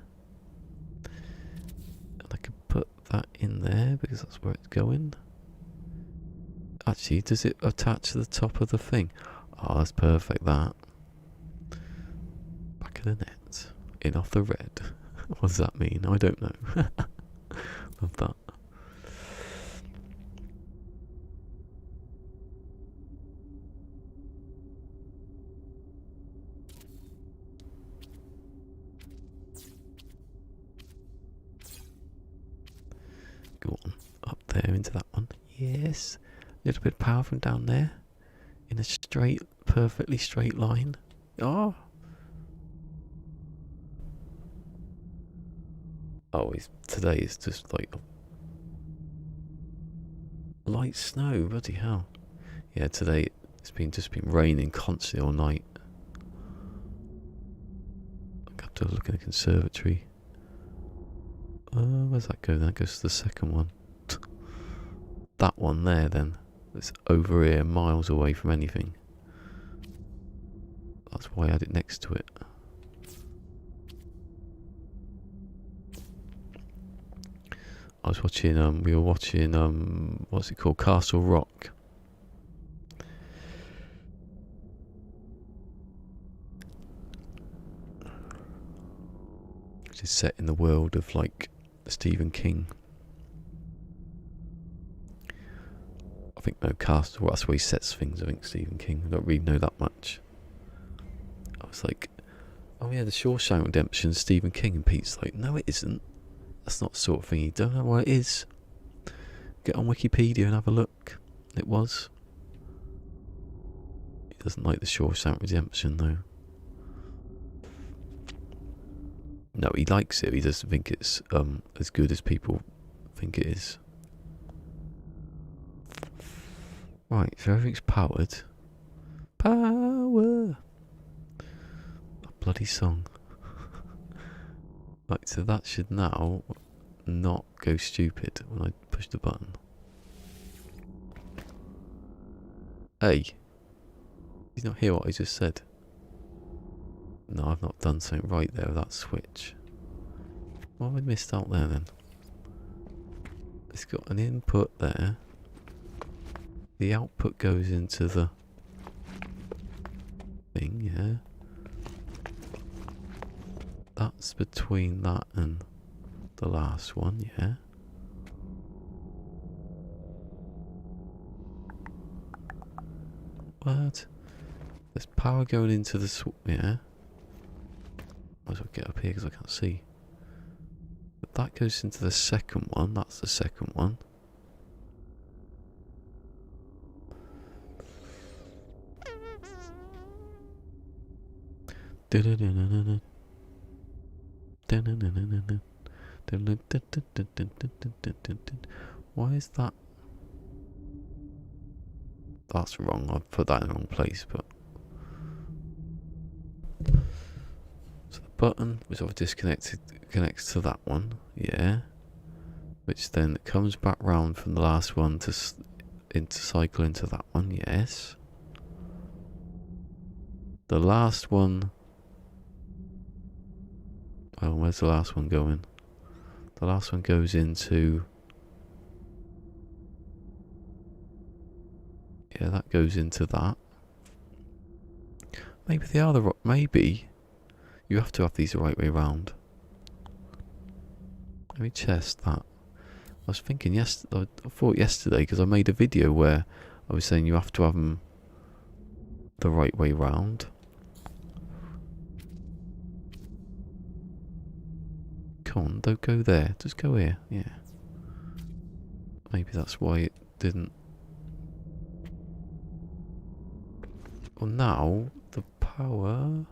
[SPEAKER 1] And I could put that in there because that's where it's going. Actually, does it attach to the top of the thing? Oh, that's perfect, that. Back of the net. In off the red. What does that mean? I don't know. Love that. Go on. Up there into that one. Yes. A little bit of power from down there. In a straight, perfectly straight line. Oh. Oh, today is just like light snow, bloody hell. Yeah, today it's just been raining constantly all night. I have to look in the conservatory. Where's that go? That goes to the second one. That one there then. It's over here, miles away from anything. That's why I had it next to it. I was watching, we were watching, what's it called? Castle Rock. Which is set in the world of, like, Stephen King. I think, no, Castle Rock, that's where he sets things, I think, Stephen King. I don't really know that much. I was like, oh yeah, the Shawshank Redemption, Stephen King, and Pete's like, no it isn't. That's not the sort of thing you don't know what it is. Get on Wikipedia and have a look. It was. He doesn't like the Shawshank Redemption though. No, he likes it. He doesn't think it's as good as people think it is. Right, so everything's powered. Power! That bloody song. Right, so that should now not go stupid when I push the button. Hey! Did you not hear what I just said? No, I've not done something right there with that switch. What have I missed out there then? It's got an input there. The output goes into the thing, yeah. That's between that and the last one, yeah. What? There's power going into the yeah. Might as well get up here because I can't see. But that goes into the second one. That's the second one. Why is that? That's wrong. I've put that in the wrong place, but so the button which I've disconnected connects to that one, yeah. Which then comes back round from the last one to cycle into that one, yes. The last one. Oh, where's the last one going? The last one goes into. Yeah, that goes into that. Maybe they are the maybe you have to have these the right way round. Let me test that. I was thinking I thought yesterday because I made a video where I was saying you have to have them the right way round. Come on, don't go there. Just go here. Yeah. Maybe that's why it didn't. Well, now the power.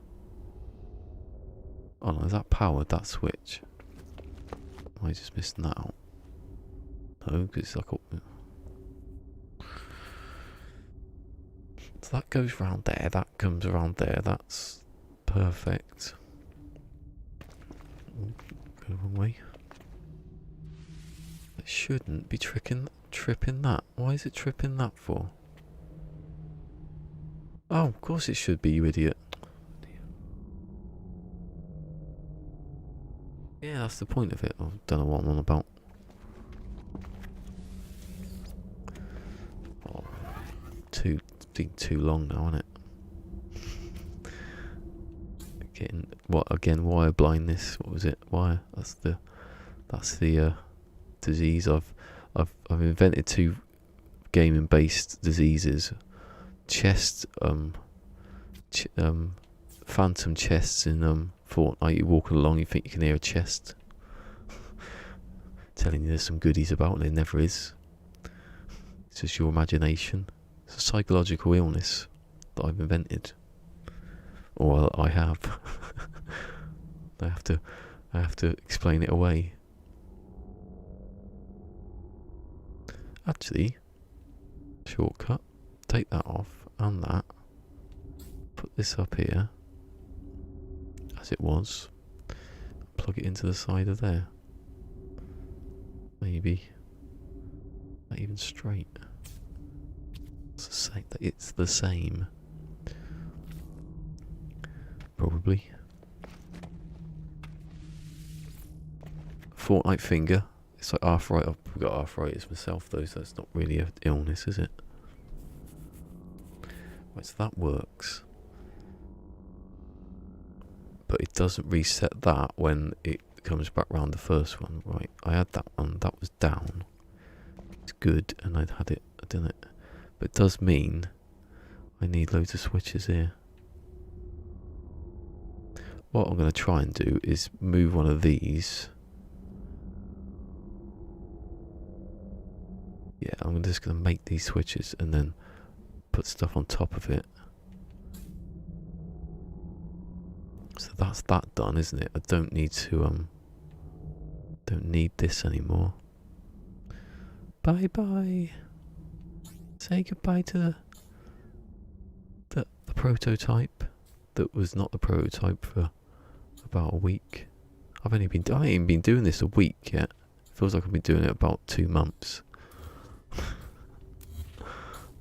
[SPEAKER 1] Oh no, is that powered? That switch. Am I just missing that out? No, because it's like. So that goes round there. That comes around there. That's perfect. Go the wrong way. It shouldn't be tripping that. Why is it tripping that for? Oh, of course it should be, you idiot. Yeah, that's the point of it. I don't know what I'm on about. Oh, it's been too long now, isn't it? Getting what again? Wire blindness. What was it? Wire. That's the disease. I've invented two gaming based diseases. Chest phantom chests in Fortnite. You're walking along, you think you can hear a chest telling you there's some goodies about, and there never is. It's just your imagination. It's a psychological illness that I've invented, or I have. I have to explain it away. Actually, shortcut. Take that off and that. Put this up here as it was. Plug it into the side of there. Maybe not even straight. It's the same. Probably. Fortnite finger. It's like arthritis. I've got arthritis myself though, so it's not really an illness, is it? Right, so that works. But it doesn't reset that when it comes back round the first one. Right, I had that one, that was down. It's good, and I'd had it, I done it. But it does mean I need loads of switches here. What I'm going to try and do is move one of these. Yeah, I'm just going to make these switches and then put stuff on top of it. So that's that done, isn't it? I don't need to don't need this anymore. Bye bye. Say goodbye to the prototype that was not the prototype for about a week. I ain't even been doing this a week yet. It feels like I've been doing it about 2 months.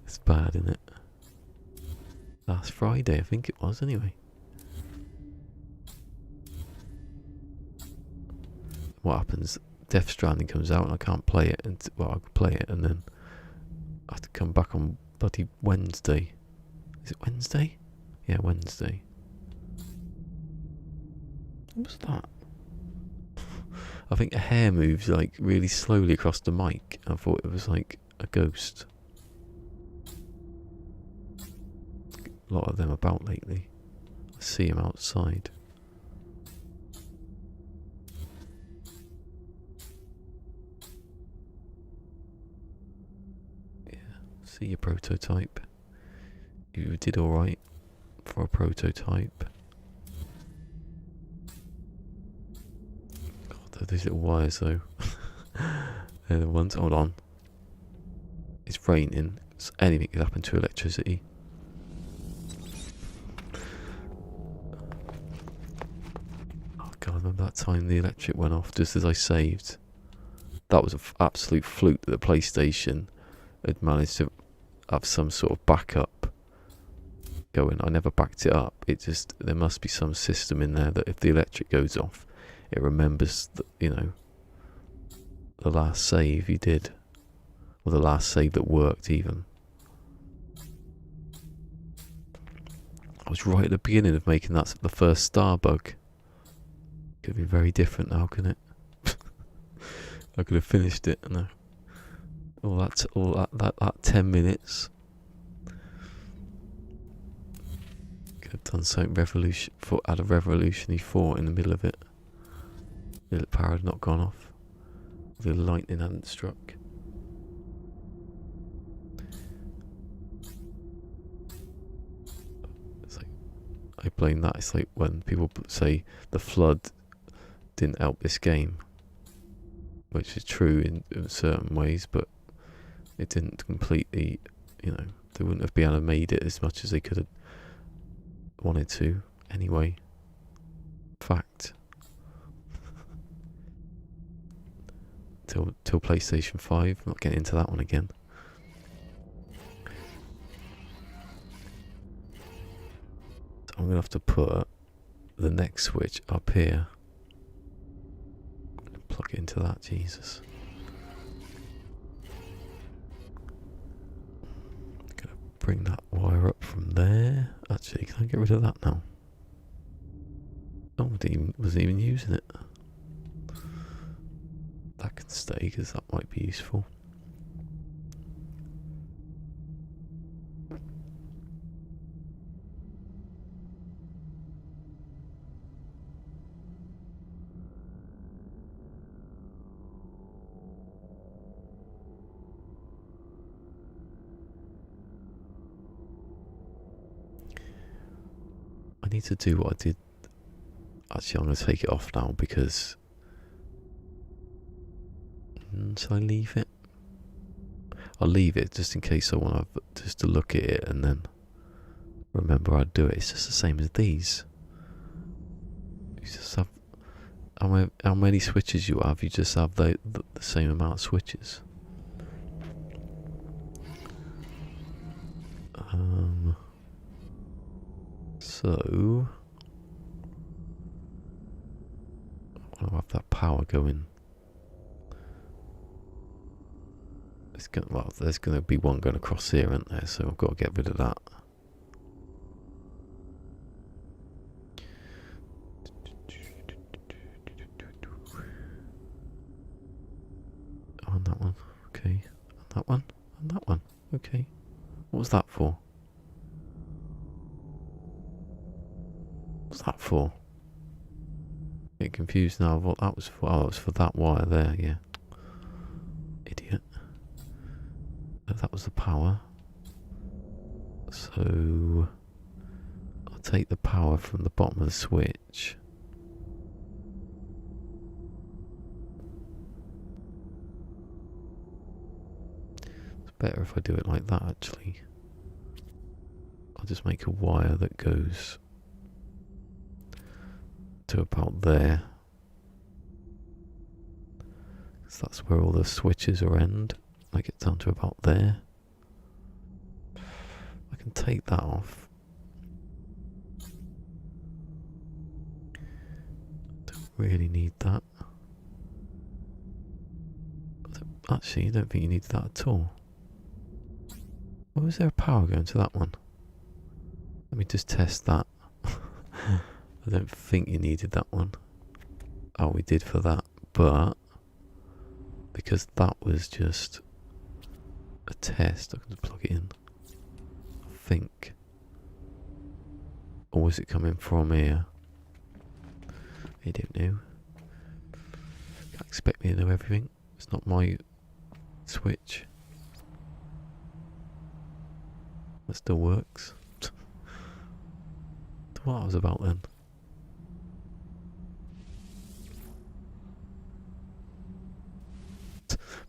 [SPEAKER 1] It's bad, isn't it? Last Friday, I think it was, anyway. What happens? Death Stranding comes out and I can't play it. Well, I can play it and then I have to come back on bloody Wednesday. Is it Wednesday? Yeah, Wednesday. What was that? I think a hair moves like really slowly across the mic. I thought it was like a ghost. A lot of them about lately. I see them outside. Yeah, see your prototype. You did alright for a prototype. God, So these little wires though, they're the ones. Hold on. It's raining. So anything could happen to electricity. Oh god, I remember that time the electric went off just as I saved. That was an absolute fluke that the PlayStation had managed to have some sort of backup going. I never backed it up. It just, there must be some system in there that if the electric goes off, it remembers that, you know, the last save you did, or the last save that worked even. I was right at the beginning of making that the first Starbug. Could be very different now, couldn't it? I could have finished it and all that 10 minutes. Could have done something had a revolutionary thought in the middle of it. The power had not gone off. The lightning hadn't struck. It's like, I blame that. It's like when people say the flood didn't help this game, which is true in certain ways, but it didn't completely, you know, they wouldn't have been able to made it as much as they could have wanted to anyway. Fact. Till PlayStation 5, I'm not getting into that one again. So I'm going to have to put the next switch up here. Plug it into that, Jesus. Gonna bring that wire up from there. Actually, can I get rid of that now? Oh, wasn't even using it. That can stay because that might be useful. I need to do what I did. Actually, I'm going to take it off now because... shall I leave it? I'll leave it just in case I want to just to look at it and then remember I'd do it. It's just the same as these. You just have how many switches you have. You just have the same amount of switches. So I want to have that power going. Well, there's going to be one going across here, isn't there? So I've got to get rid of that. On that one, okay. On that one, on that one, okay. What was that for? What's that for? Get confused now of what that was for. Oh, it was for that wire there, yeah. Idiot. That was the power. So I'll take the power from the bottom of the switch. It's better if I do it like that, actually. I'll just make a wire that goes to about there. So that's where all the switches are end. I get down to about there. I can take that off. Don't really need that. Actually, I don't think you need that at all. Oh, is there a power going to that one? Let me just test that. I don't think you needed that one. Oh, we did for that, but because that was just a test, I can just plug it in. I think. Or was it coming from here? I don't know. Can't expect me to know everything. It's not my switch. That still works. What I was about then.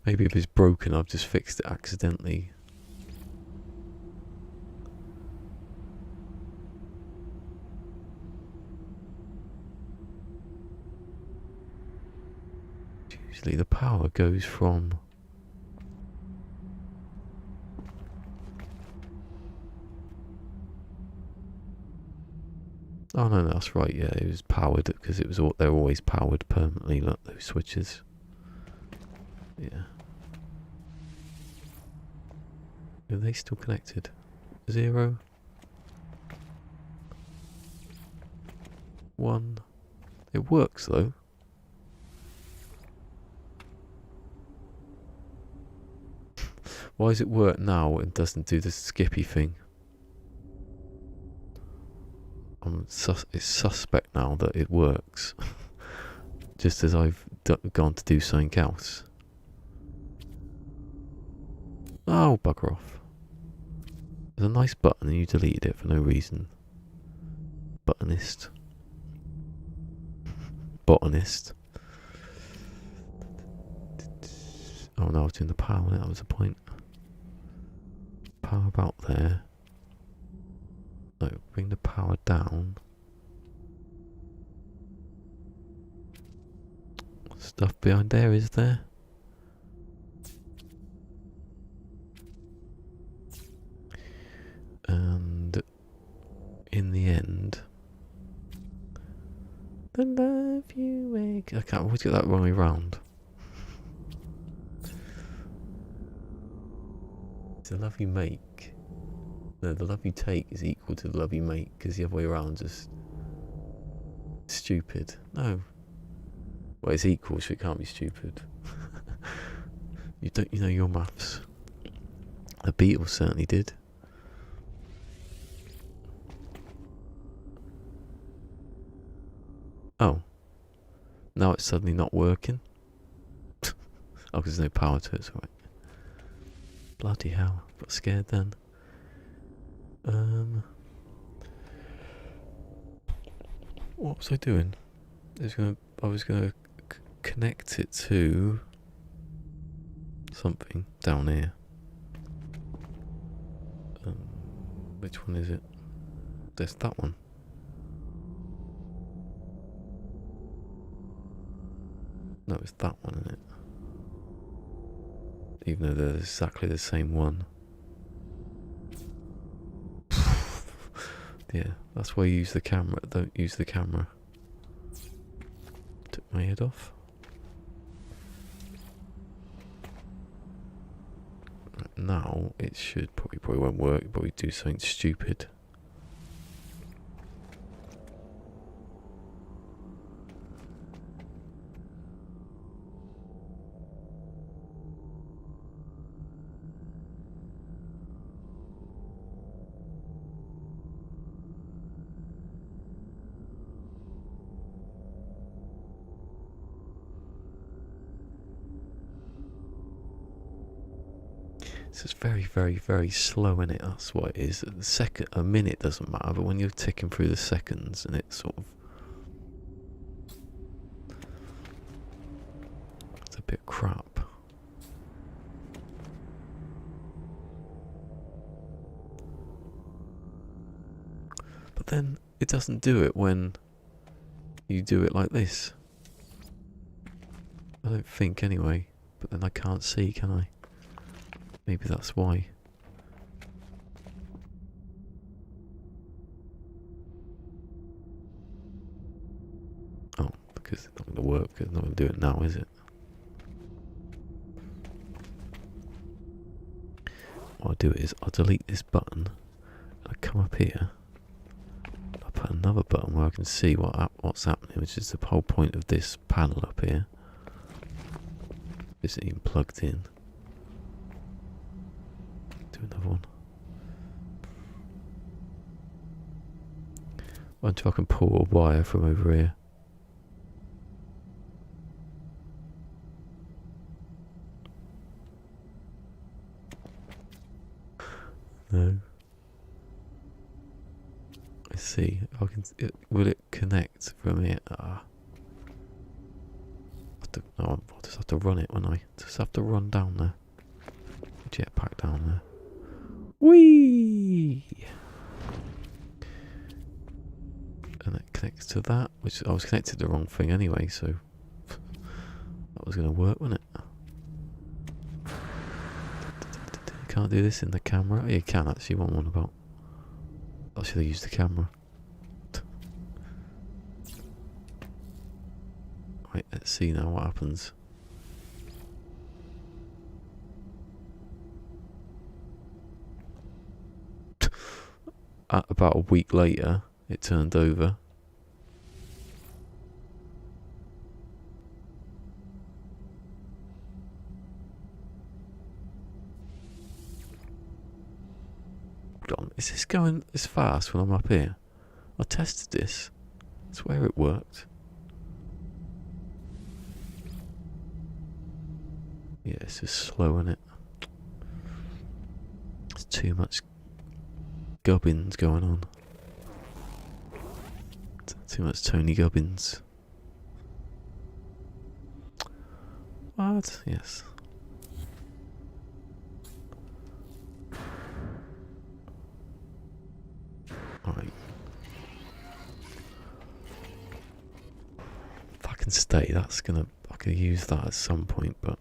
[SPEAKER 1] Maybe if it's broken, I've just fixed it accidentally. Usually the power goes from... Oh no, that's right, yeah, it was powered, because it was they're always powered permanently, look, those switches. Yeah. Are they still connected? 0 1. It works though. Why does it work now and doesn't do the skippy thing? It's suspect now that it works. Just as I've gone to do something else. Oh, bugger off. There's a nice button and you deleted it for no reason. Buttonist. Botanist. Oh no, I was doing the power on it, that was the point. Power about there. No, bring the power down. Stuff behind there, is there? And in the end, the love you make. I can't always get that wrong way round. The love you make. No, the love you take is equal to the love you make, because the other way around is stupid. No. Well, it's equal, so it can't be stupid. You know your maths. The Beatles certainly did. Oh. Now it's suddenly not working. Oh, because there's no power to it, so right. Bloody hell, got scared then. What was I doing? I was gonna connect it to something down here. Which one is it? There's that one. No, it's that one, isn't it? Even though they're exactly the same one. Yeah, that's why you use the camera. Don't use the camera. Took my head off. Right, now it should probably won't work. Probably do something stupid. So it's very, very, very slow in it. That's what it is. A minute doesn't matter, but when you're ticking through the seconds and it's sort of, it's a bit crap. But then it doesn't do it when you do it like this. I don't think anyway. But then I can't see, can I? Maybe that's why. Oh, because it's not going to work. It's not going to do it now, is it? What I'll do is I'll delete this button. I'll come up here. I'll put another button where I can see what's happening, which is the whole point of this panel up here. Is it even plugged in? Another one. I wonder if I can pull a wire from over here. No. I see. Will it connect from here? Ah. have to. No, I'll just have to run it when I just have to run down there. Jetpack down there. Whee! And it connects to that, which I was connected to the wrong thing anyway, so that was going to work, wasn't it? You can't do this in the camera. Yeah, you can actually. What one about? I should have used the camera. Right, let's see now what happens. About a week later, it turned over. Hold on, is this going as fast when I'm up here? I tested this. I swear it worked. Yeah, it's just slow, isn't it? There's too much gubbins going on. Too much Tony Gubbins. What? Yes. Alright. If I can stay, that's gonna. I could use that at some point, but.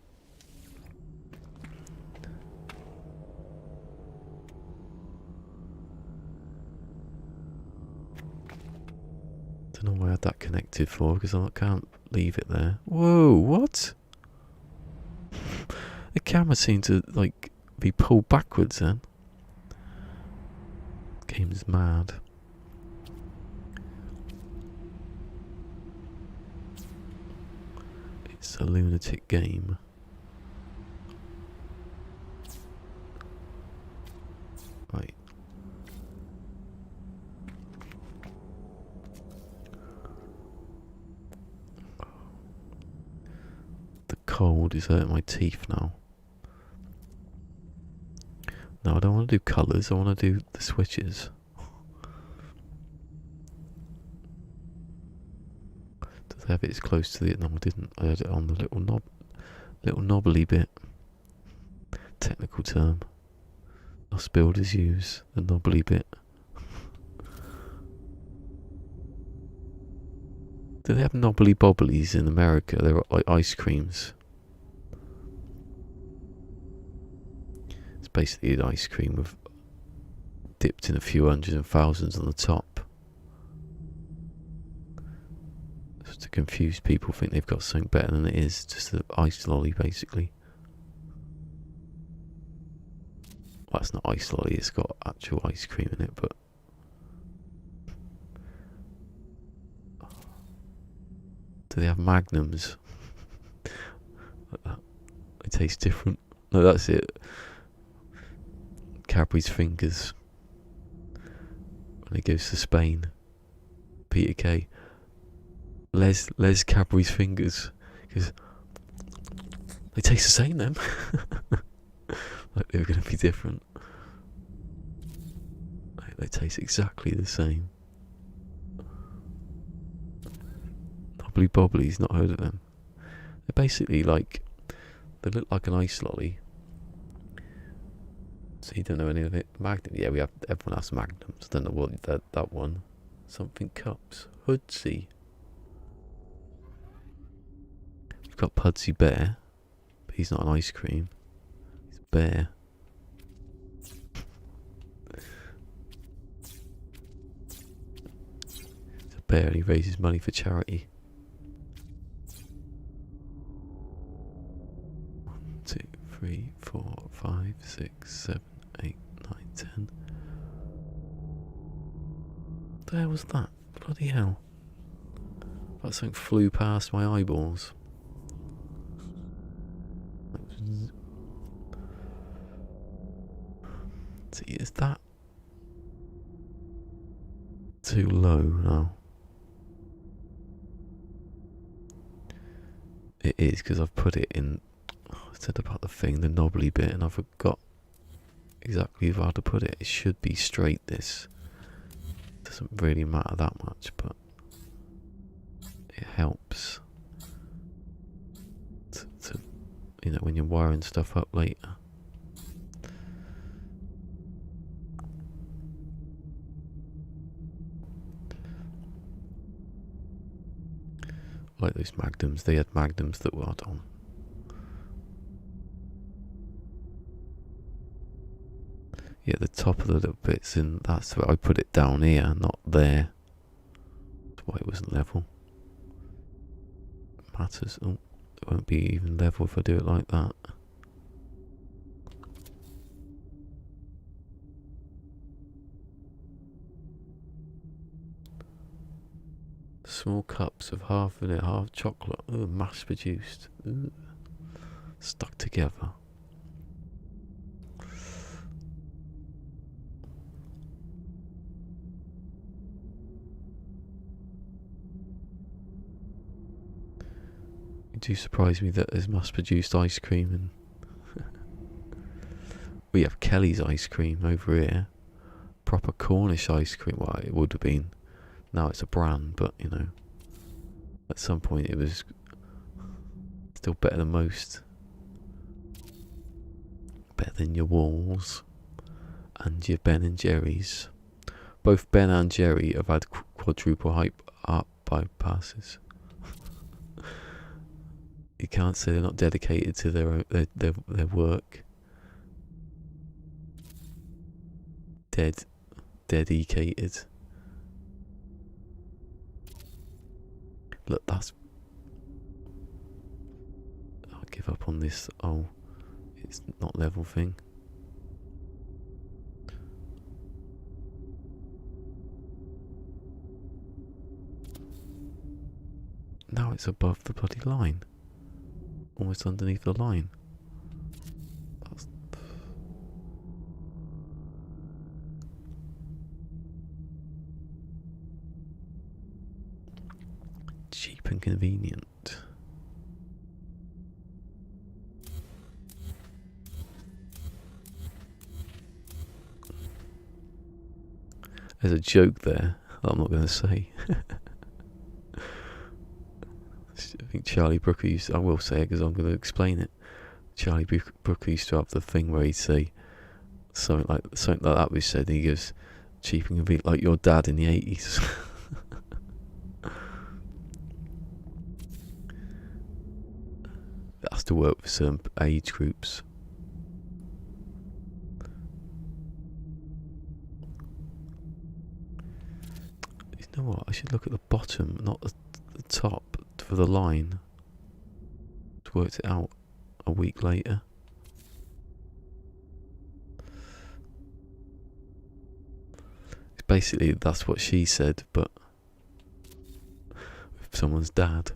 [SPEAKER 1] Don't know why I had that connected for, because I can't leave it there. Whoa, what? The camera seemed to, like, be pulled backwards then. Game's mad. It's a lunatic game. Right. The cold is hurting my teeth now. No, I don't want to do colours, I want to do the switches. Does it have it as close to the... No, I didn't. I had it on the little knobbly bit. Technical term. Us builders use the knobbly bit. Do they have knobbly bobblies in America? They're like ice creams. It's basically an ice cream with dipped in a few hundreds and thousands on the top. Just to confuse people, think they've got something better than it is. Just an ice lolly, basically. Well, that's not ice lolly, it's got actual ice cream in it, but... Do they have magnums? Like that. They taste different. No, that's it. Cadbury's fingers. When he goes to Spain. Peter Kay. Les Cadbury's fingers. Because they taste the same then. Like they were going to be different. Like they taste exactly the same. Knobbly Bobblies, not heard of them. They're basically like, they look like an ice lolly. So you don't know any of it. Magnum, yeah, everyone has magnums. I don't know what that one. Something cups. Hoodsy. We've got Pudsey Bear, but he's not an ice cream. He's a bear. He's a bear and he raises money for charity. 1, 2, 3, 4, 5, 6, 7, 8, 9, 10. What the hell was that? Bloody hell. That something flew past my eyeballs. See, is that too low now? It is, because I've put it in. I said about the thing, the knobbly bit, and I forgot exactly how to put it. It should be straight, this. Doesn't really matter that much, but it helps. wiring stuff up later. Like those magnums, they had magnums that were on. Yeah, the top of the little bits, and that's where I put it down here, not there. That's why it wasn't level. It matters. Oh, it won't be even level if I do it like that. Small cups of half vanilla, half chocolate. Oh, mass produced. Ooh. Stuck together. You do surprise me that there's mass produced ice cream, and we have Kelly's ice cream over here. Proper Cornish ice cream. Well, it would have been. Now it's a brand, but you know, at some point it was still better than most. Better than your Walls and your Ben and Jerry's. Both Ben and Jerry have had quadruple heart bypasses. You can't say they're not dedicated to their work. Dedicated. Look, that's... I'll give up on this. Oh, it's not level thing. Now it's above the bloody line. Almost underneath the line. That's... cheap and convenient. There's a joke there that I'm not going to say. I think Charlie Brooker used to, I will say it because I'm going to explain it. Charlie Brooker used to have the thing where he'd say something like that was said, and he goes, cheap and convenient, like your dad in the 80s. It has to work with certain age groups. You know what? I should look at the bottom, not the top, for the line. Just worked it out a week later. It's basically, that's what she said, but with someone's dad.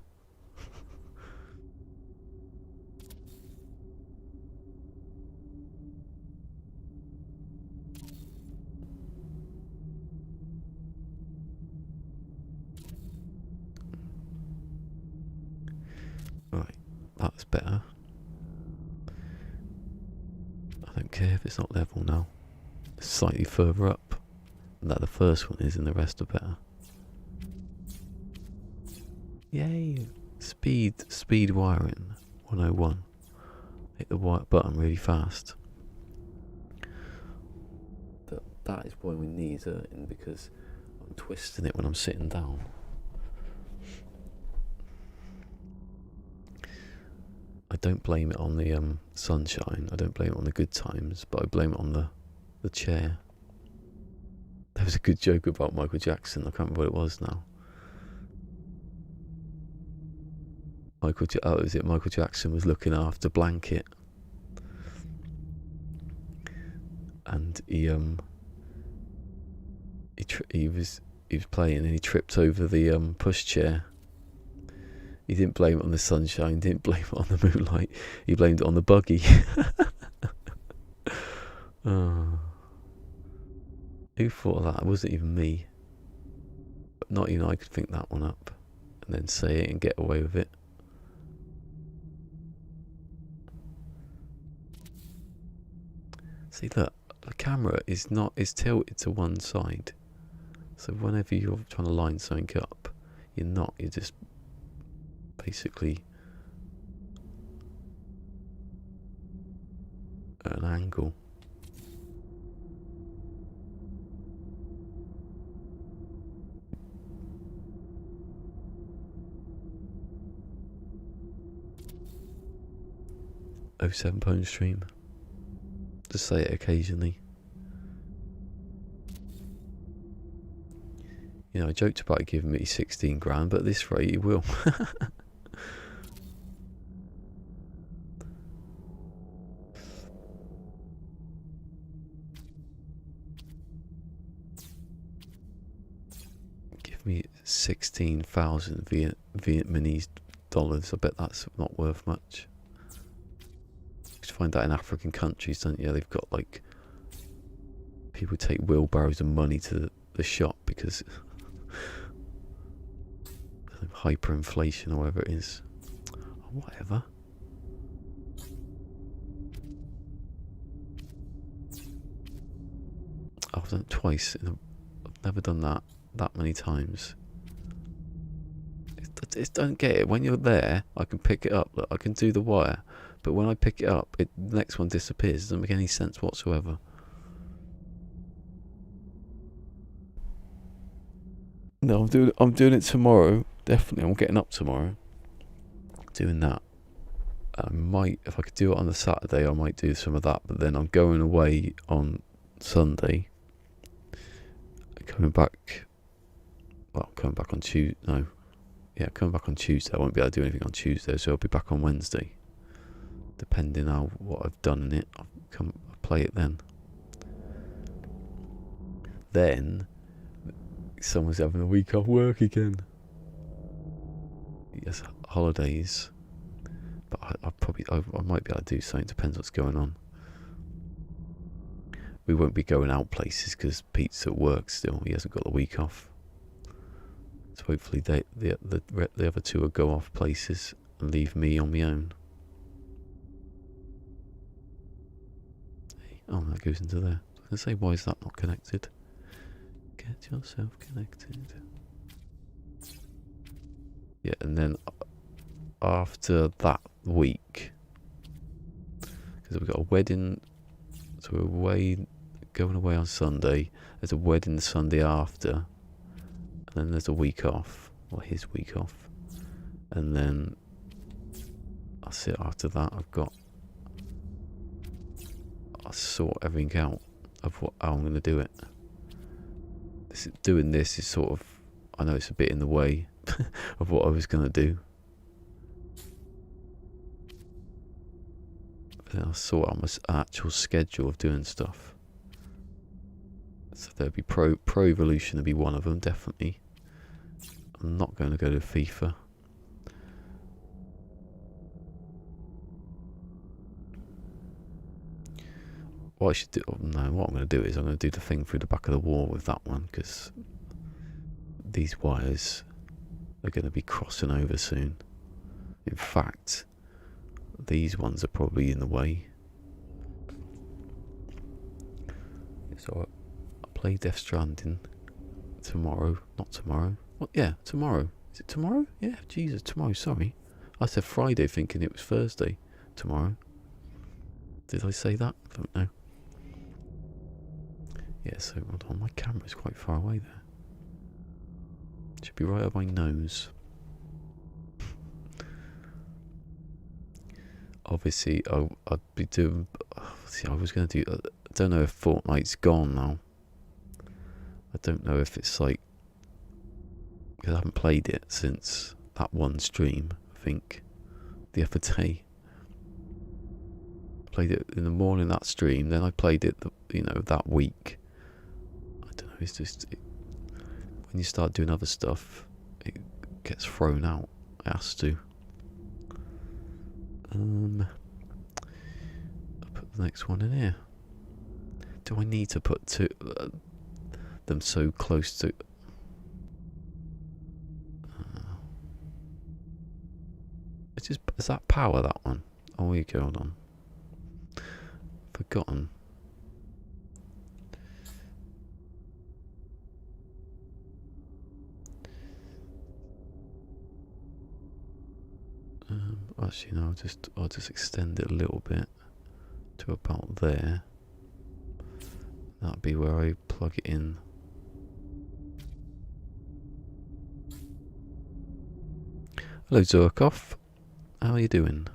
[SPEAKER 1] Right, that's better. I don't care if it's not level now. It's slightly further up than that the first one is, and the rest are better. Yay! Speed wiring 101. Hit the white button really fast. That is why my knees hurting, because I'm twisting it when I'm sitting down. I don't blame it on the sunshine. I don't blame it on the good times, but I blame it on the chair. There was a good joke about Michael Jackson. I can't remember what it was now. Michael Jackson was looking after Blanket, and he was playing, and he tripped over the pushchair. He didn't blame it on the sunshine, didn't blame it on the moonlight, he blamed it on the buggy. Oh. Who thought of that? It wasn't even me. But not even I could think that one up and then say it and get away with it. See, look, the camera is tilted to one side. So whenever you're trying to line something up, you're just basically at an angle. Oh, £7 stream. Just say it occasionally. You know, I joked about giving me 16 grand, but at this rate he will. Give me 16,000 Vietnamese dollars. I bet that's not worth much. You find that in African countries, don't you? They've got like people take wheelbarrows of money to the shop because hyperinflation or whatever it is. Oh, whatever. I've done it twice. I've never done that many times. I don't get it. When you're there, I can pick it up. Look, I can do the wire. But when I pick it up, the next one disappears. It doesn't make any sense whatsoever. No, I'm doing it tomorrow. Definitely, I'm getting up tomorrow. Doing that. I might, if I could do it on the Saturday, I might do some of that. But then I'm going away on Sunday. Coming back. Well, coming back on Tuesday. No. Yeah, coming back on Tuesday. I won't be able to do anything on Tuesday, so I'll be back on Wednesday. Depending on what I've done in it, I'll play it then. Then someone's having a week off work again. Yes, holidays. But I might be able to do something. Depends what's going on. We won't be going out places because Pete's at work still. He hasn't got the week off. So hopefully the other two will go off places and leave me on my own. Oh, that goes into there. I was going to say, why is that not connected? Get yourself connected. Yeah, and then after that week, because we've got a wedding, so we're going away on Sunday. There's a wedding the Sunday after, and then there's a week off, or his week off, and then that's it. After that, I'll sort everything out of how I'm going to do it. Doing this is sort of, I know it's a bit in the way of what I was going to do. But then I'll sort out my actual schedule of doing stuff. So there'll be Pro Evolution, there'll be one of them, definitely. I'm not going to go to FIFA. What I should do, no, what I'm going to do is I'm going to do the thing through the back of the wall with that one, because these wires are going to be crossing over soon. In fact, these ones are probably in the way. So I play Death Stranding tomorrow. Not tomorrow. What? Yeah, tomorrow. Is it tomorrow? Yeah, Jesus, tomorrow, sorry. I said Friday thinking it was Thursday. Tomorrow. Did I say that? I don't know. Yeah, so hold on, my camera's quite far away there. Should be right up my nose. Obviously, I'd be doing. See, I was going to do. I don't know if Fortnite's gone now. I don't know if it's like, because I haven't played it since that one stream. I think the other day. Played it in the morning, that stream. Then I played it, that week. I don't know. It's just when you start doing other stuff, it gets thrown out. It has to. I'll put the next one in here. Do I need to put them so close to? It's just, is that power, that one? Oh, here you go. Hold on. Forgotten. Actually, no. I'll just extend it a little bit. to about there. That'd be where I plug it in. Hello Zurkov, how are you doing?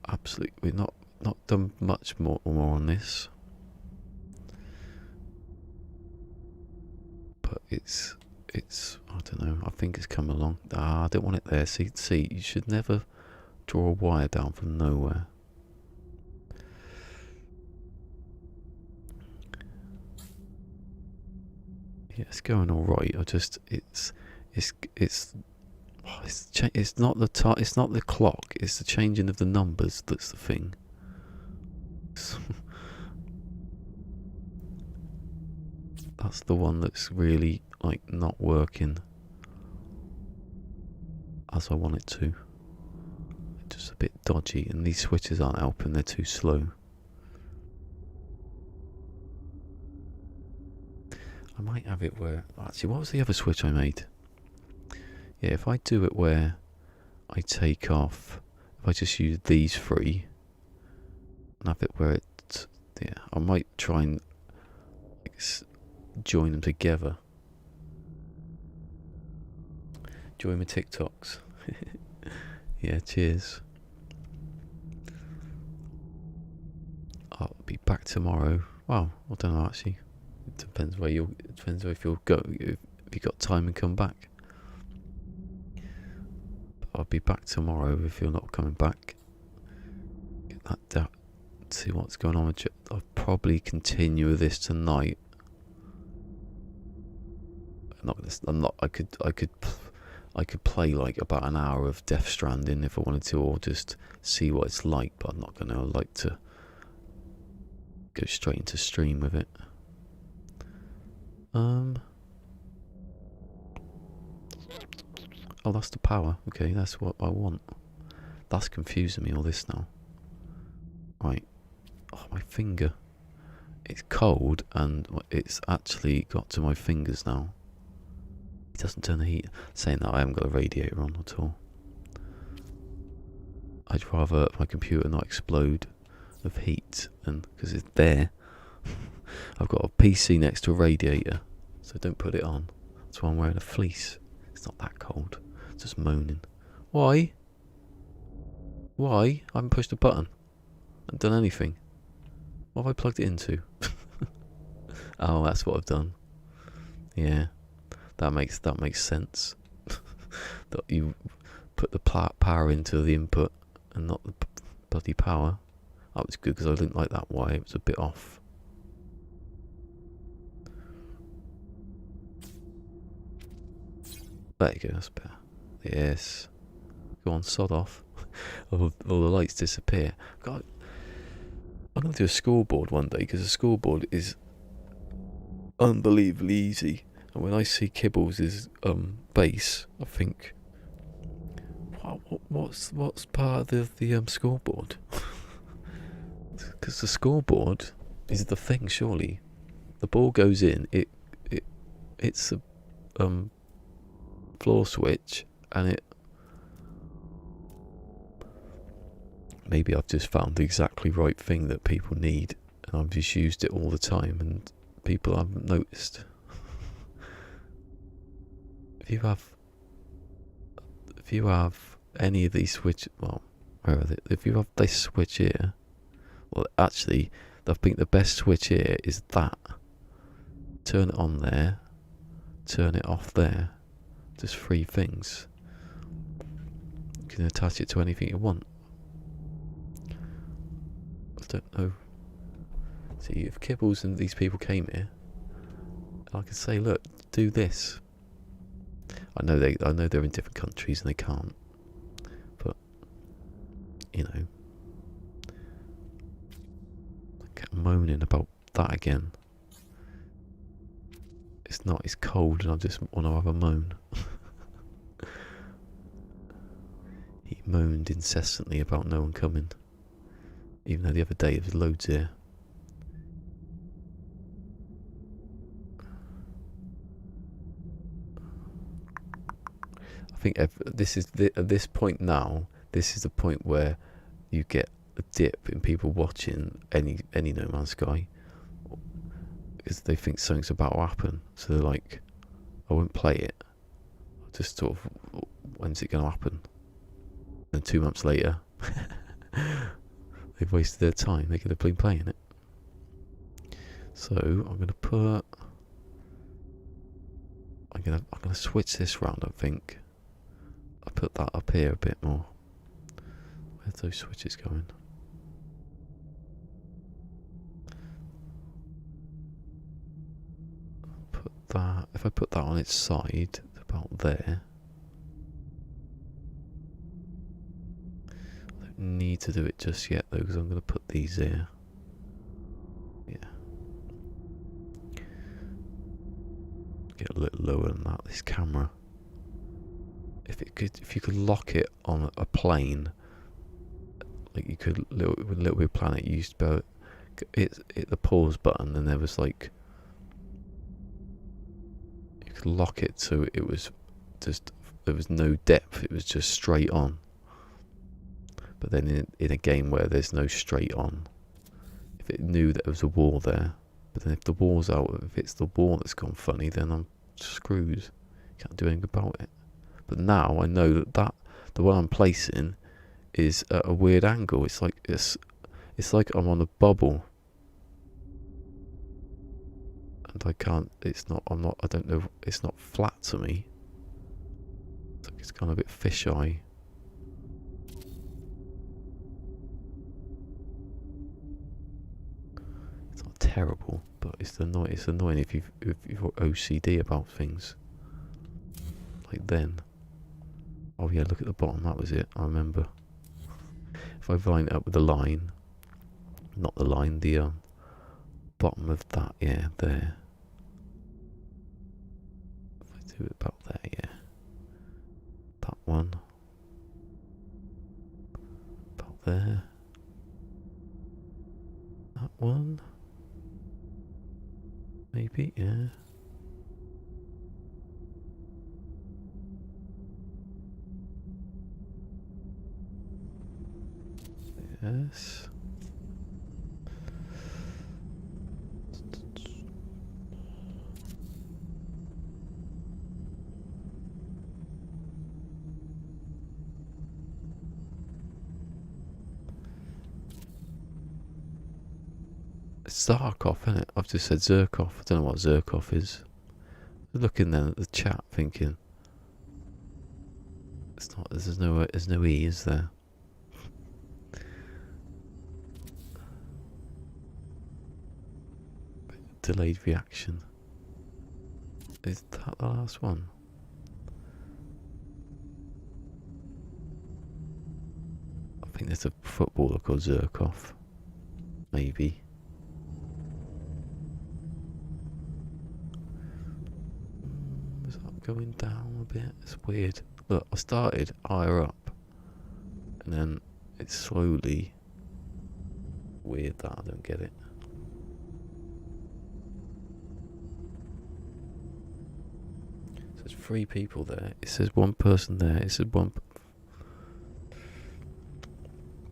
[SPEAKER 1] Absolutely, we've not done much more on this, but it's I don't know. I think it's come along. I don't want it there. See, you should never draw a wire down from nowhere. Yeah, it's going all right. It's not the clock. It's the changing of the numbers that's the thing. That's the one that's really like not working as I want it to. It's just a bit dodgy, and these switches aren't helping. They're too slow. I might have it where... Actually, what was the other switch I made? Yeah, if I do it where I take off... If I just use these three... And have it where it... Yeah, I might try and... join them together. Join my TikToks. Yeah, cheers. I'll be back tomorrow. Well, I don't know actually. It depends where you'll. It depends if you'll go. If you got time and come back. But I'll be back tomorrow if you're not coming back. Get that down. See what's going on with you. I'll probably continue with this tonight. I'm not. I could play like about an hour of Death Stranding if I wanted to, or just see what it's like. But I'm not gonna like to go straight into stream with it. Oh, that's the power. Okay, that's what I want. That's confusing me, all this now. Right. Oh, my finger. It's cold, and it's actually got to my fingers now. It doesn't turn the heat. Saying that, I haven't got a radiator on at all. I'd rather my computer not explode of heat, and because it's there. I've got a PC next to a radiator, so don't put it on. That's why I'm wearing a fleece. It's not that cold. It's just moaning. Why? Why? I haven't pushed a button. I haven't done anything. What have I plugged it into? Oh, that's what I've done. Yeah, that makes sense. That you put the power into the input and not the bloody power. That was good because I didn't like that wire. It was a bit off. There you go, that's better. Yes. Go on, sod off. all the lights disappear. God, I'm going to do a scoreboard one day, because a scoreboard is unbelievably easy. And when I see Kibbles' base, I think, what's part of the scoreboard? Because the scoreboard is the thing, surely. The ball goes in, it's a floor switch, and it... Maybe I've just found the exactly right thing that people need, and I've just used it all the time, and people haven't noticed. If you have any of these switch, well, where are they? If you have this switch here, well, actually, I think the best switch here is that. Turn it on there, turn it off there. Just 3 things. You can attach it to anything you want. I don't know. See, if Kibbles and these people came here, I could say, look, do this. I know they're in different countries and they can't. But you know, I kept moaning about that again. It's not, it's cold and I just want to have a moan. He moaned incessantly about no one coming. Even though the other day there was loads here. I think this is at this point now. This is the point where you get a dip in people watching any No Man's Sky, because they think something's about to happen. So they're like, I won't play it. I'll just sort of, when's it going to happen? And 2 months later, they've wasted their time. They could have been playing it. So I'm gonna put. I'm gonna switch this round. I think. I put that up here a bit more. Where's those switches going? Put that. If I put that on its side, about there. I don't need to do it just yet though, because I'm gonna put these here. Yeah. Get a little lower than that. This camera. If you could lock it on a plane, like you could, with Little Big Planet, you used to hit the pause button, and there was like, you could lock it so it was just, there was no depth, it was just straight on. But then in a game where there's no straight on, if it knew that there was a wall there, but then if the wall's out, if it's the wall that's gone funny, then I'm screwed. Can't do anything about it. But now I know that the one I'm placing is at a weird angle. It's like like I'm on a bubble, and I can't. It's not. I'm not. I don't know. It's not flat to me. It's like it's kind of a bit fisheye. It's not terrible, but it's annoying. It's annoying if you've got OCD about things. Like then. Oh yeah, look at the bottom, that was it, I remember. If I line it up with the line, not the line, the bottom of that, yeah, there. If I do it about there, yeah. That one. About there. That one. Maybe, yeah. Yes. It's Zarkov, isn't it? I've just said Zerkov. I don't know what Zerkov is. Looking then at the chat, thinking it's not. There's no E, is there? Delayed reaction. Is that the last one? I think there's a footballer called Zerkov. Maybe. Is that going down a bit? It's weird. Look, I started higher up, and then it's slowly weird that I don't get it. There's 3 people there. It says 1 person there. It says 1.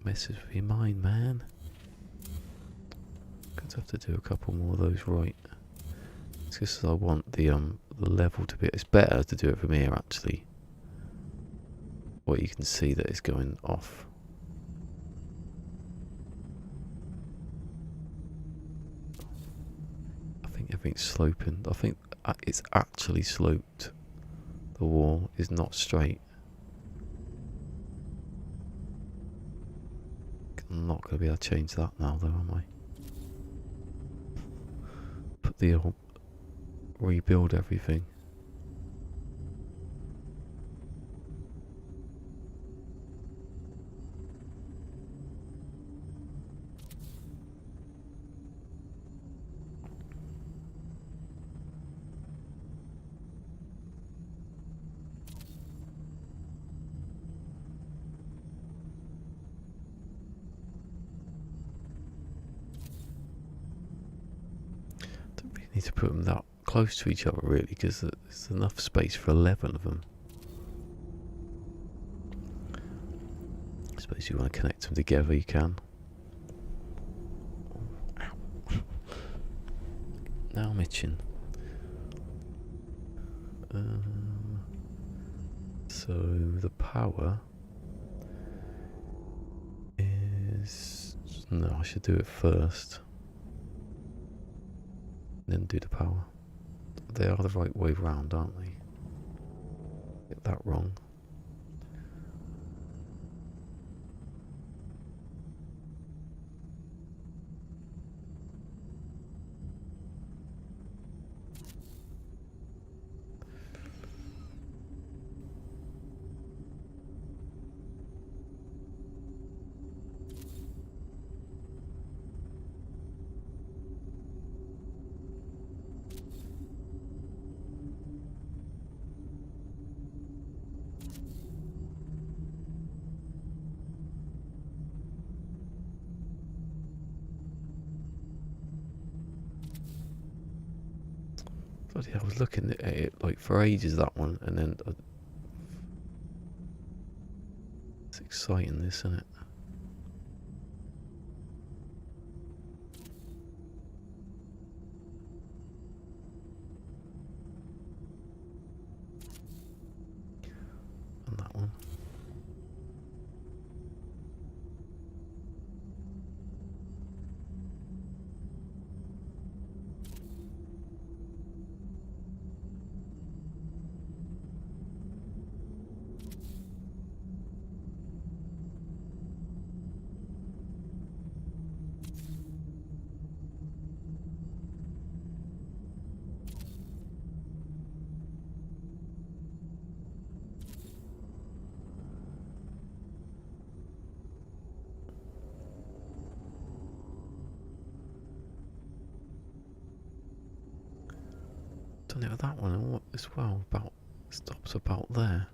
[SPEAKER 1] Messes with your mind, man. Going to have to do a couple more of those right. It's just I want the level to be. It's better to do it from here actually. Where you can see that it's going off. I think everything's sloping. I think it's actually sloped. The wall is not straight. I'm not going to be able to change that now though, am I? Put the rebuild everything. Need to put them that close to each other really, because there's enough space for 11 of them. suppose you want to connect them together, you can. Now I'm itching. So the power is... No, I should do it first. Then do the power. They are the right way round, aren't they? Get that wrong. Bloody hell, I was looking at it like for ages, that one, and then it's exciting, this, isn't it? And that one. Done it with that one and what as well, about stops about there.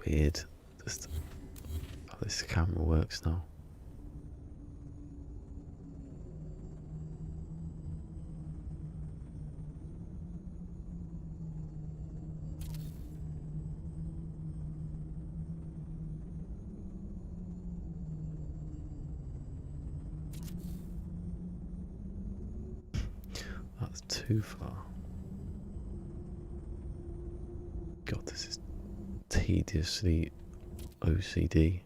[SPEAKER 1] Weird. Just how this camera works now. That's too far. God, this is tediously OCD.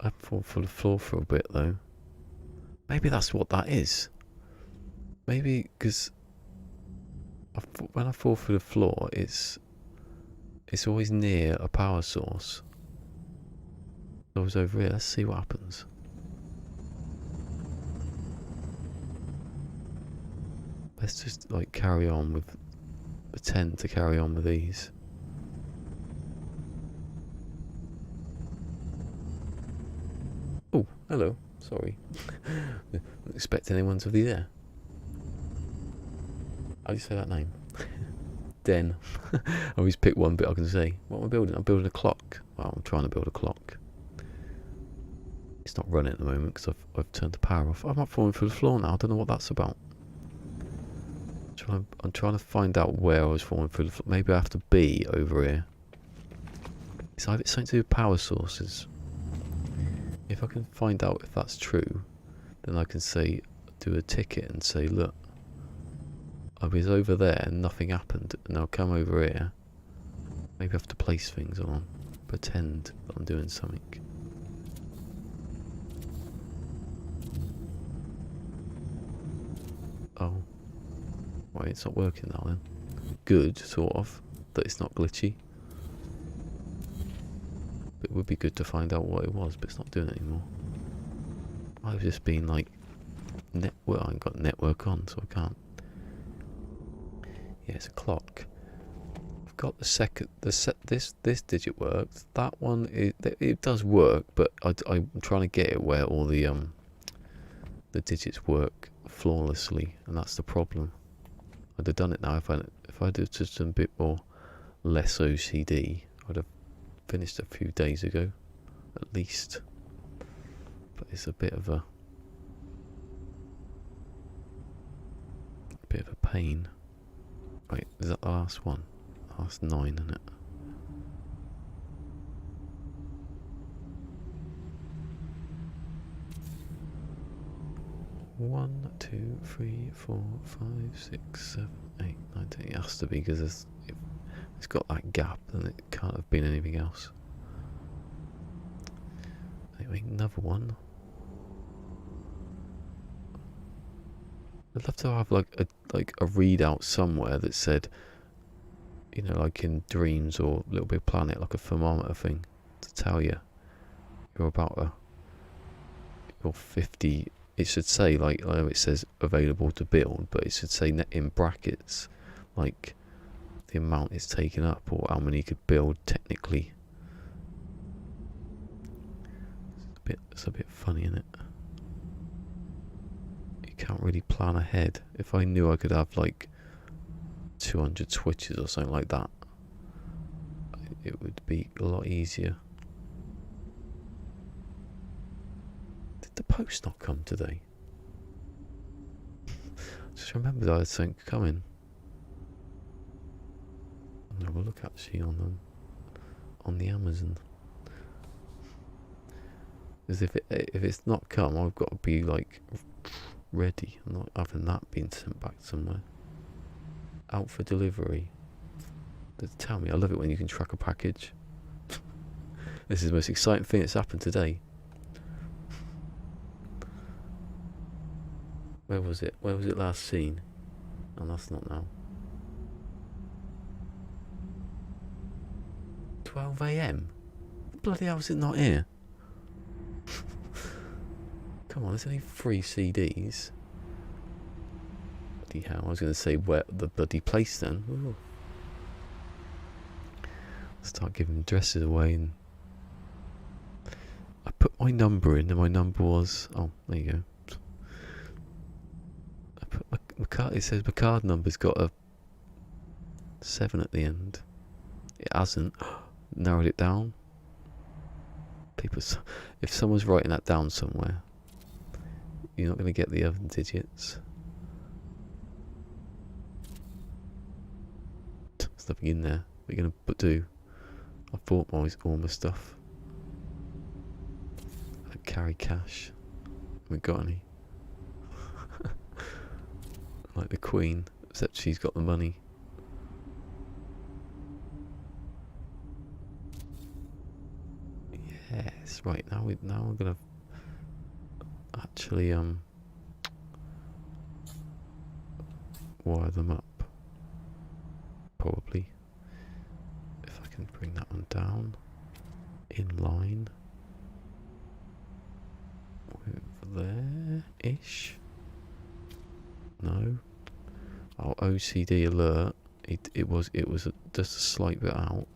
[SPEAKER 1] I'd fall for the floor for a bit though. Maybe that's what that is. Maybe because when I fall through the floor, it's always near a power source. So I was over here. Let's see what happens. Let's just like carry on with, pretend to carry on with these. Oh, hello. Sorry. Didn't expect anyone to be there. How do you say that name? Den. I always pick one bit I can say. What am I building? I'm building a clock. Well, I'm trying to build a clock. It's not running at the moment because I've turned the power off. I'm not falling through the floor now. I don't know what that's about. I'm trying to find out where I was falling through the floor. Maybe I have to be over here. It's either something to do with power sources. If I can find out if that's true, then I can say, do a ticket and say, look, I was over there and nothing happened, and I'll come over here. Maybe I have to place things on, pretend that I'm doing something. Oh. Wait, it's not working now then. Good, sort of, that it's not glitchy. But it would be good to find out what it was, but it's not doing it anymore. I've just been like, well, I ain't got network on, so I can't. Yeah, it's a clock. I've got the second, this digit works. That one, it does work, but I'm trying to get it where all the digits work flawlessly, and that's the problem. I'd have done it now if I did just a bit more less OCD. I'd have finished a few days ago, at least. But it's a bit of a pain. Wait, is that the last one? Last 9, isn't it? 1, 2, 3, 4, 5, 6, 7, 8, 9, 10. It has to be because it's got that gap and it can't have been anything else. Anyway, another one. I'd love to have like a readout somewhere that said, you know, like in Dreams or Little Big Planet, like a thermometer thing to tell you you're about you're 50. It should say, like, I know it says available to build, but it should say in brackets like the amount it's taken up or how many you could build technically. It's a bit funny, isn't it? You can't really plan ahead. If I knew I could have like 200 switches or something like that, it would be a lot easier. Did the post not come today? Just remembered I had something coming. I'll have a look actually on the Amazon. Because if it's not come, I've got to be like ready. I'm not having that being sent back somewhere. Out for delivery. Tell me, I love it when you can track a package. This is the most exciting thing that's happened today. Where was it? Where was it last seen? Oh, that's not now. 12 AM? Bloody hell, is it not here? Come on, there's only 3 CDs. Bloody hell, I was going to say where the bloody place then. Ooh. Start giving dresses away, and I put my number in, and my number was, oh, there you go. I put my card, it says my card number's got a 7 at the end. It hasn't. Narrowed it down. People, if someone's writing that down somewhere, you're not going to get the other digits. There's nothing in there. What are you going to do? I bought all my stuff. I carry cash. Haven't got any. Like the Queen, except she's got the money. Yes, right, now we're gonna actually wire them up. Probably. If I can bring that one down in line with there-ish. No. Oh, OCD alert. It was just a slight bit out.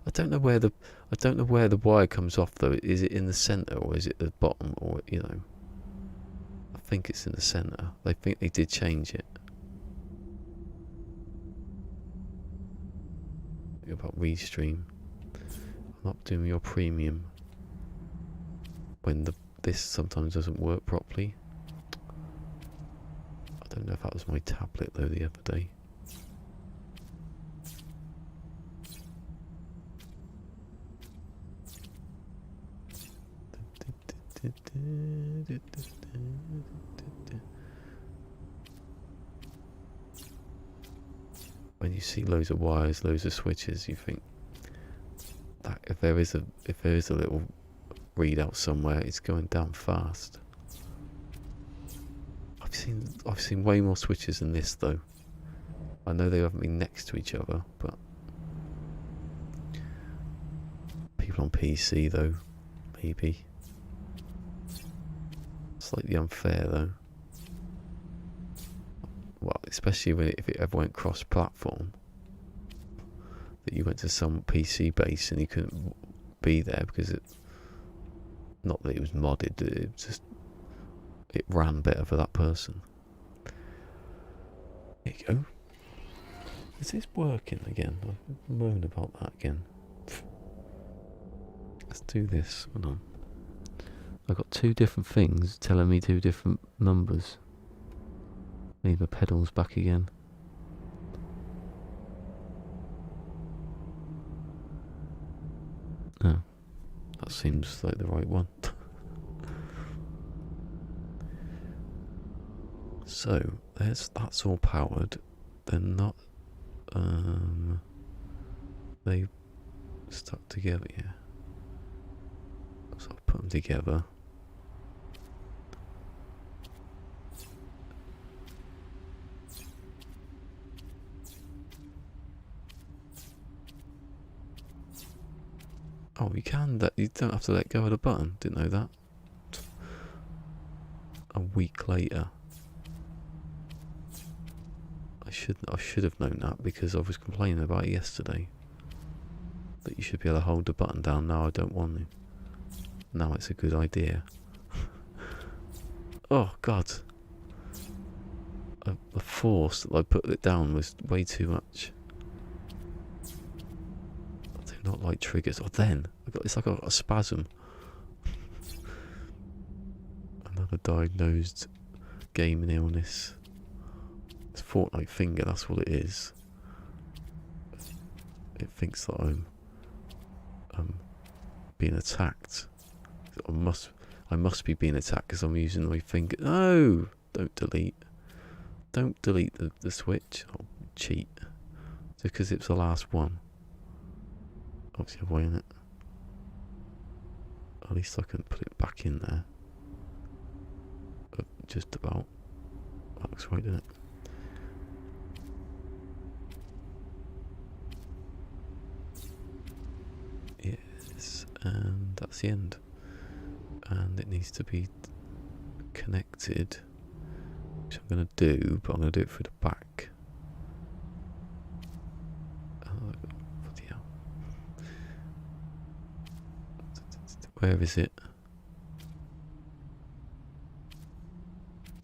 [SPEAKER 1] I don't know where the wire comes off though. Is it in the centre or is it the bottom, or you know? I think it's in the centre. They think they did change it. About Restream. I'm not doing your premium when this sometimes doesn't work properly. I don't know if that was my tablet though the other day. When you see loads of wires, loads of switches, you think that if there is a little readout somewhere, it's going down fast. I've seen way more switches than this though. I know they haven't been next to each other, but people on PC though, maybe. Slightly unfair though. Well, especially if it ever went cross-platform, that you went to some PC base and you couldn't be there because not that it was modded, it ran better for that person. There you go. Is this working again? I moan about that again. Let's do this. Hold on. I've got 2 different things telling me 2 different numbers. Need my pedals back again. Oh, that seems like the right one. So that's all powered. They're not they stuck together, yeah. So I'll put them together. Oh, you can, that you don't have to let go of the button. Didn't know that. A week later. I should have known that because I was complaining about it yesterday. That you should be able to hold the button down. Now I don't want to. Now it's a good idea. Oh God. The force that I put it down was way too much. I do not like triggers. Oh, then it's like I got a spasm. Another diagnosed gaming illness. It's Fortnite finger. That's what it is. It thinks that I'm being attacked. I must be being attacked because I'm using my finger. No, don't delete. Don't delete the switch. I'll cheat. Just because it's the last one. Obviously, I'm weighing it. At least I can put it back in there. Just about. That looks right, doesn't it? Yes, and that's the end. And it needs to be connected, which I'm going to do, but I'm going to do it through the back. Bloody hell. Where is it?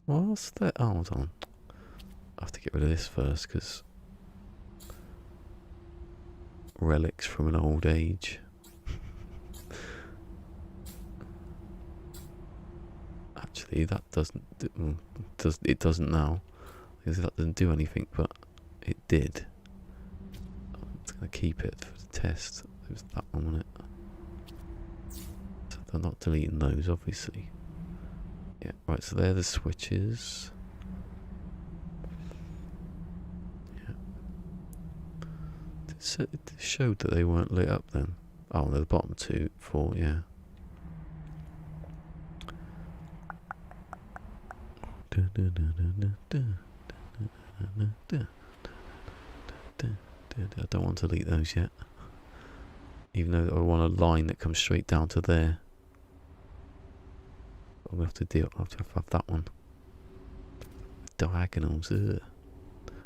[SPEAKER 1] What's that? Oh, hold on. I have to get rid of this first because relics from an old age. Actually, that it doesn't now, because that doesn't do anything, but it did. I'm just going to keep it for the test. It was that one, wasn't it? So they're not deleting those, obviously. Yeah, right, so they're the switches. Yeah. It showed that they weren't lit up then. Oh, they're the bottom 2, 4, yeah. I don't want to delete those yet. Even though I want a line that comes straight down to there. I'm going to have to have that one. Diagonals, ugh.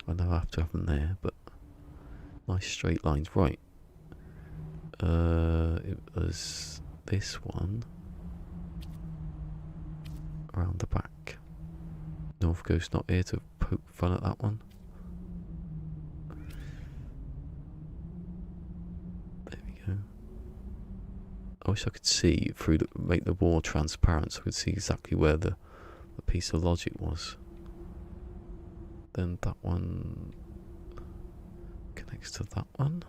[SPEAKER 1] I know I have to have them there, but nice straight lines. Right. It was this one around the back. North Coast not here to poke fun at that one. There we go. I wish I could see through make the wall transparent so I could see exactly where the piece of logic was. Then that one connects to that one.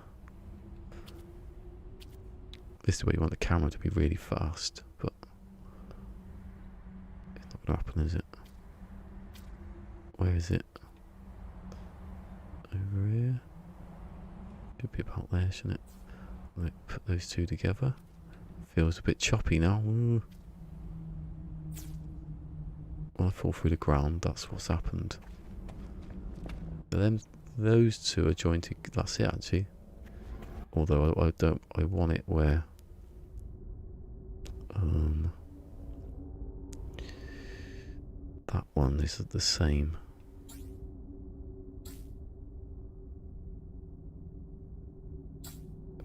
[SPEAKER 1] This is where you want the camera to be really fast, but it's not going to happen, is it? Where is it? Over here. Should be about there, shouldn't it? Right, put those two together. Feels a bit choppy now. Ooh. When I fall through the ground, that's what's happened. But then those two are joined together. That's it, actually. Although I want it where that one is the same.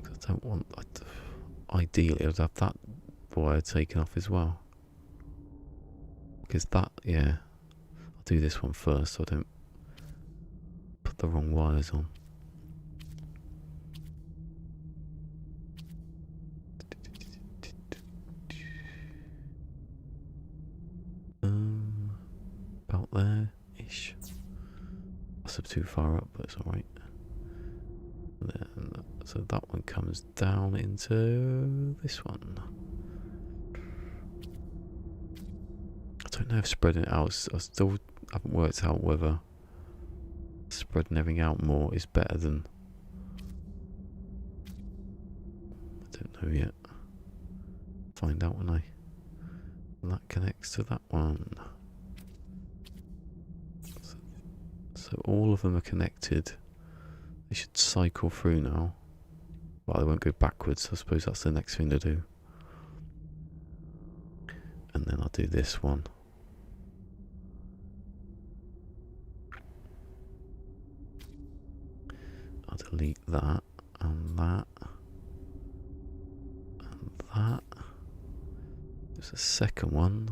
[SPEAKER 1] I don't want. Ideally, I'd have that wire taken off as well. Because that, yeah. I'll do this one first so I don't put the wrong wires on. About there-ish. That's up too far up, but it's alright. Then, so that one comes down into this one. I don't know if spreading it out, I still haven't worked out whether spreading everything out more is better than. I don't know yet. Find out when that connects to that one. So all of them are connected. They should cycle through now. Well, they won't go backwards. I suppose that's the next thing to do. And then I'll do this one. I'll delete that and that and that. There's a second one.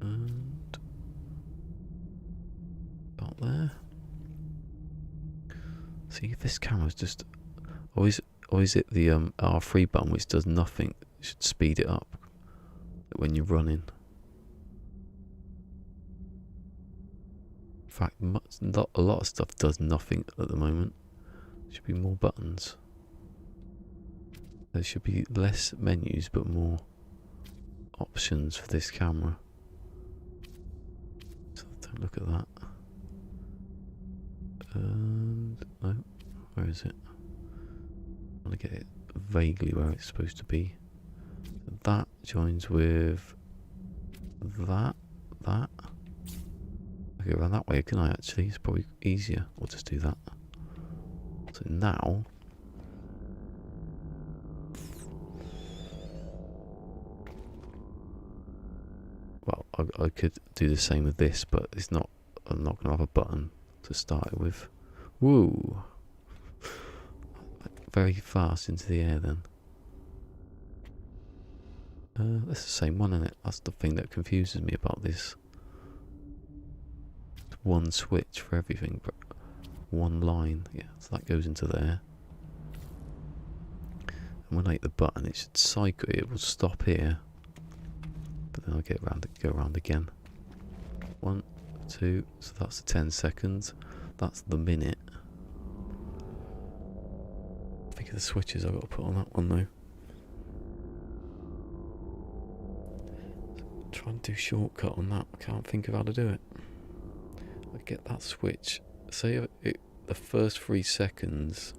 [SPEAKER 1] And about there. See, if this camera's just always hit the R3 button, which does nothing. It should speed it up when you're running. In fact, a lot of stuff does nothing at the moment. There should be more buttons. There should be less menus but more options for this camera. So don't look at that. And no, where is it? I want to get it vaguely where it's supposed to be. That joins with that. I can go around that way, can I actually? It's probably easier. I'll just do that. So now well, I could do the same with this, but it's not. I'm not going to have a button to start it with. Woo! Very fast into the air then. That's the same one, isn't it? That's the thing that confuses me about this. One switch for everything, but one line. Yeah, so that goes into there. And when I hit the button, it should cycle. It will stop here, but then I'll get around it, go around again. 1, 2. So that's the 10 seconds. That's the minute. Think of the switches I've got to put on that one though. Try and do shortcut on that. I can't think of how to do it. I get that switch. Say the first 3 seconds.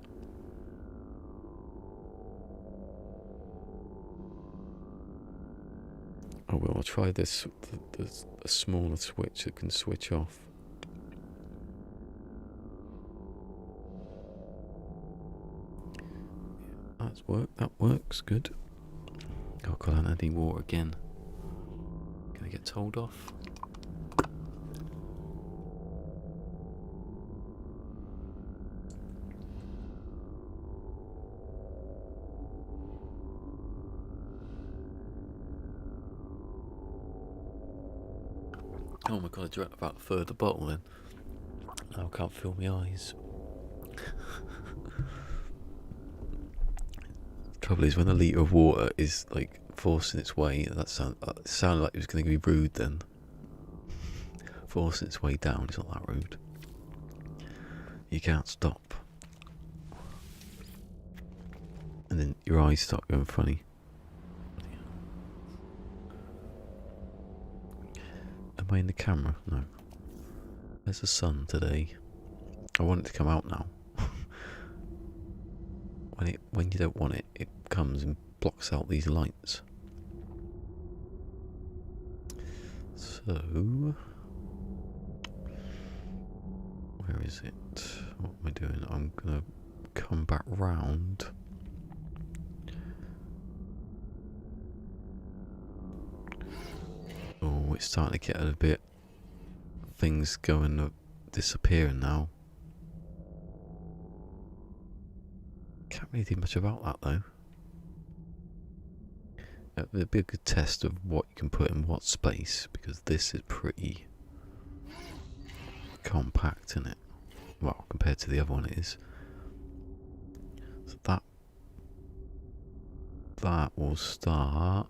[SPEAKER 1] Oh well, I'll try this. A smaller switch that can switch off. That works good. Oh god, I need water again. Gonna get told off. Oh my god, I drank about a third of the bottle then. Now I can't feel my eyes. Trouble is, when a litre of water is like forcing its way, it sounded like it was going to be rude then. Forcing its way down is not that rude. You can't stop. And then your eyes start going funny. Am I in the camera? No. There's the sun today. I want it to come out now. When you don't want it, it comes and blocks out these lights. So, where is it? What am I doing? I'm gonna come back round. Oh, it's starting to get a bit. Things going disappearing now. Can't really do much about that though. It'd be a good test of what you can put in what space, because this is pretty compact, isn't it? Well, compared to the other one it is. So that will start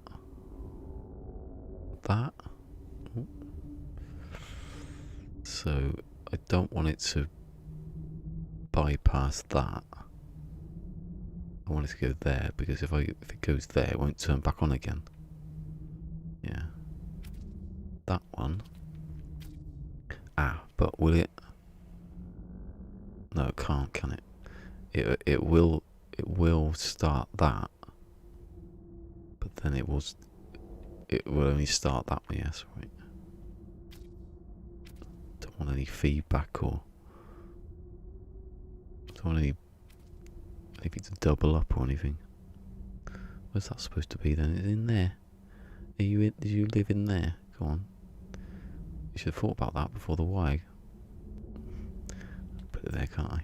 [SPEAKER 1] that. Ooh. So I don't want it to bypass that. I want it to go there, because if it goes there, it won't turn back on again. Yeah. That one. Ah, but will it? No, it can't, can it? It will start that, but then it will only start that way. Yes, right. Don't want any feedback or don't want anything to double up or anything. Where's that supposed to be then? Is it in there? Are you in? Did you live in there? Go on. You should have thought about that before the wire. Put it there, can't I?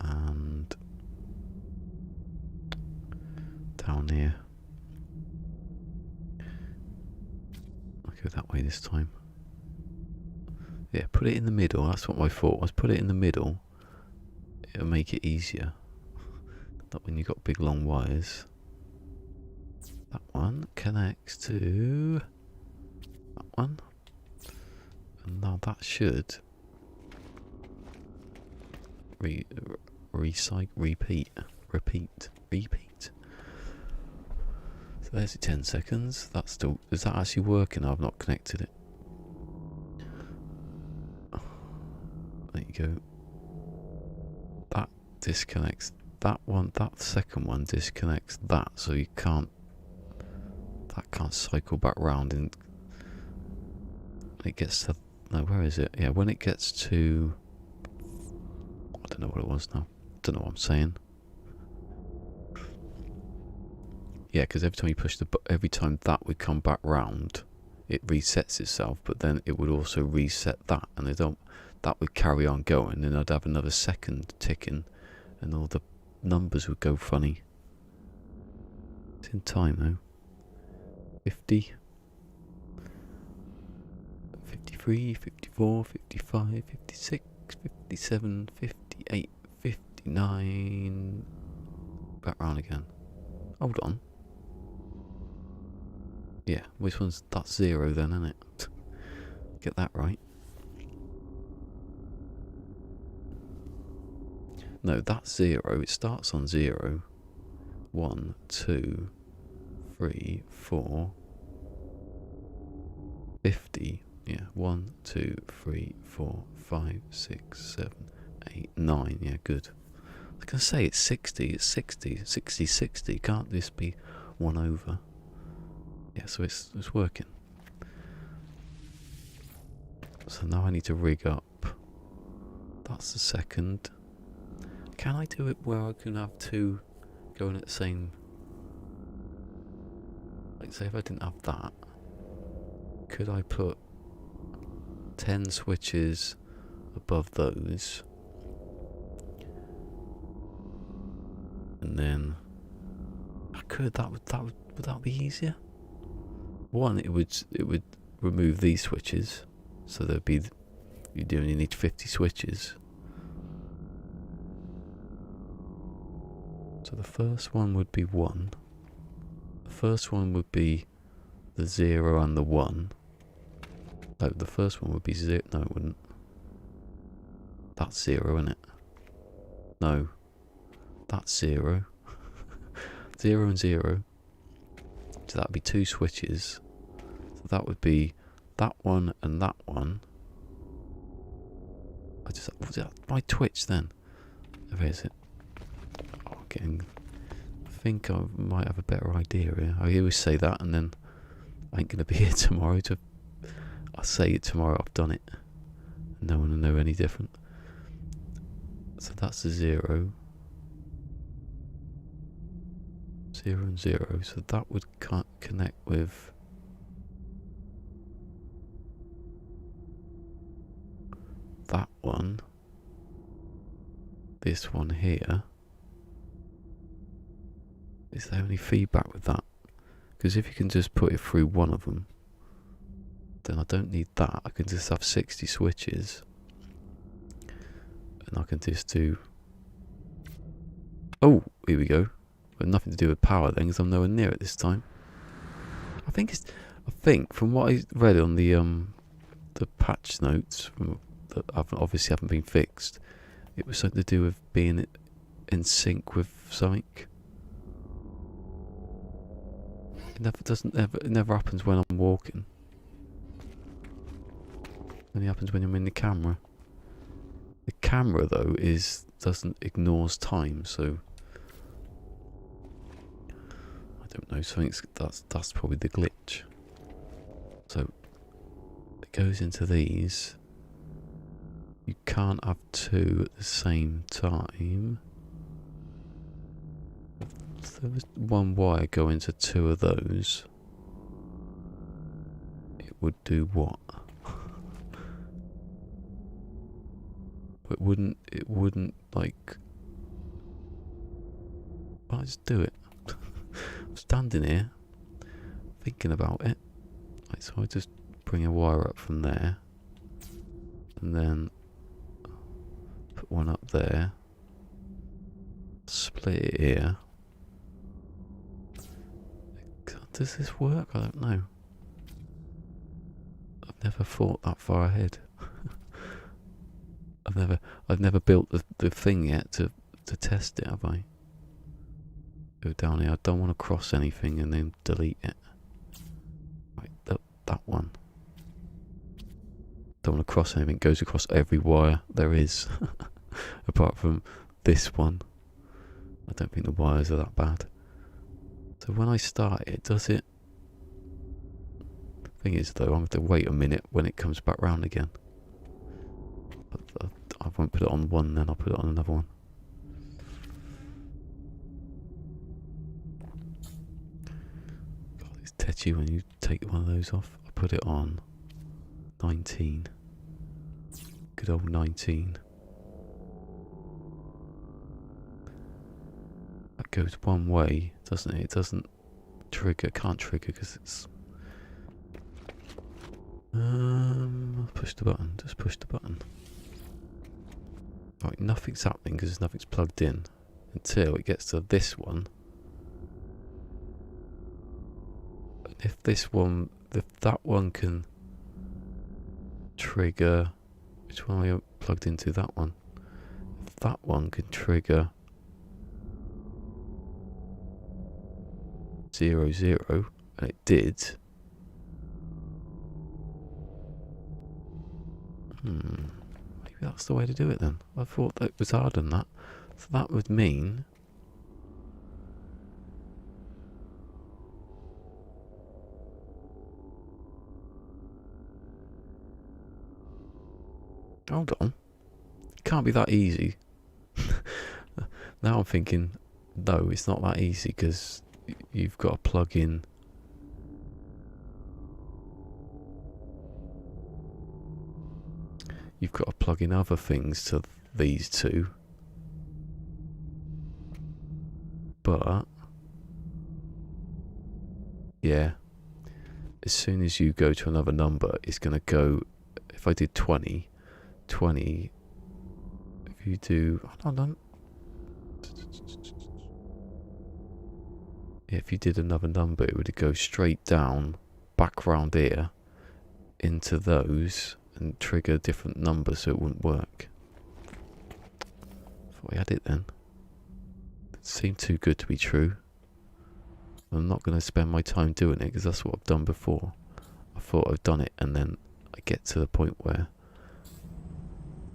[SPEAKER 1] And down here. I'll go that way this time. Yeah, put it in the middle. That's what my thought was. Put it in the middle. It'll make it easier. Not when you've got big long wires. That one connects to that one. And now that should repeat. So there's the 10 seconds. That's still, is that actually working? I've not connected it. There you go. That disconnects that one. That second one disconnects that, so you can't. That can't cycle back round, and it gets to. No, where is it? Yeah, when it gets to. I don't know what it was now. Don't know what I'm saying. Yeah, because every time you push every time that would come back round, it resets itself. But then it would also reset that, and that would carry on going. And I'd have another second ticking, and all the numbers would go funny. It's in time though. 50, 53, 54, 55, 56, 57, 58, 59. Back round again. Hold on. Yeah, which one's that's 0 then, isn't it? Get that right. No, that's 0. It starts on 0. 1, 2, 3, 4, 50. Yeah, 1, 2, 3, 4, 5, 6, 7, 8, 9. Yeah, good. I was going to say it's 60. It's 60. 60, 60. Can't this be 1 over? Yeah, so it's working. So now I need to rig up. That's the second. Can I do it where I can have two going at the same... Like, say if I didn't have that, could I put 10 switches above those? And then... I could, would that be easier? One, it would remove these switches, so there'd be... You only need 50 switches. So the first one would be 1. The first one would be the 0 and the 1. No, the first one would be 0. No, it wouldn't. That's 0, isn't it? No. That's 0. 0 and 0. So that would be 2 switches. So that would be that one and that one. Was that my Twitch then? Where is it? I think I might have a better idea here. I always say that, and then I ain't going to be here tomorrow. I'll say it tomorrow I've done it. And no one will know any different. So that's the 0. 0 and 0. So that would connect with... that one. This one here. Is there any feedback with that? Because if you can just put it through one of them, then I don't need that. I can just have 60 switches. And I can just do... Oh, here we go. But nothing to do with power then, because I'm nowhere near it this time. I think from what I read on the patch notes that obviously haven't been fixed, it was something to do with being in sync with something. It never happens when I'm walking. It only happens when I'm in the camera. The camera though ignores time, so I don't know. That's probably the glitch. So it goes into these. You can't have two at the same time. If there was one wire go into two of those, it would do what? It wouldn't like... I'll just do it. I'm standing here, thinking about it. Right, so I just bring a wire up from there, and then put one up there, split it here. Does this work? I don't know. I've never thought that far ahead. I've never built the thing yet to test it, have I? Go down here. I don't want to cross anything and then delete it. Right, that one. Don't want to cross anything. It goes across every wire there is, apart from this one. I don't think the wires are that bad. So when I start it, does it? Thing is though, I'm going to have to wait a minute when it comes back round again. I won't put it on one, then I'll put it on another one. God, it's tetchy when you take one of those off. I put it on 19. Good old 19. That goes one way, doesn't it? It doesn't trigger, can't trigger because it's... push the button, just push the button. Right, nothing's happening because nothing's plugged in until it gets to this one. If that one can trigger, which one are we plugged into? That one. If that one can trigger 0, 0, and it did. Maybe that's the way to do it then. I thought that was harder than that. So that would mean... Hold on. It can't be that easy. Now I'm thinking, no, it's not that easy because you've got to plug in... You've got to plug in other things to these two. But... yeah. As soon as you go to another number, it's going to go... If I did 20... If you do... Hold on. Yeah, if you did another number, it would go straight down, back round here, into those... and trigger different numbers so it wouldn't work. Thought I had it then. It seemed too good to be true. I'm not going to spend my time doing it because that's what I've done before. I thought I've done it and then I get to the point where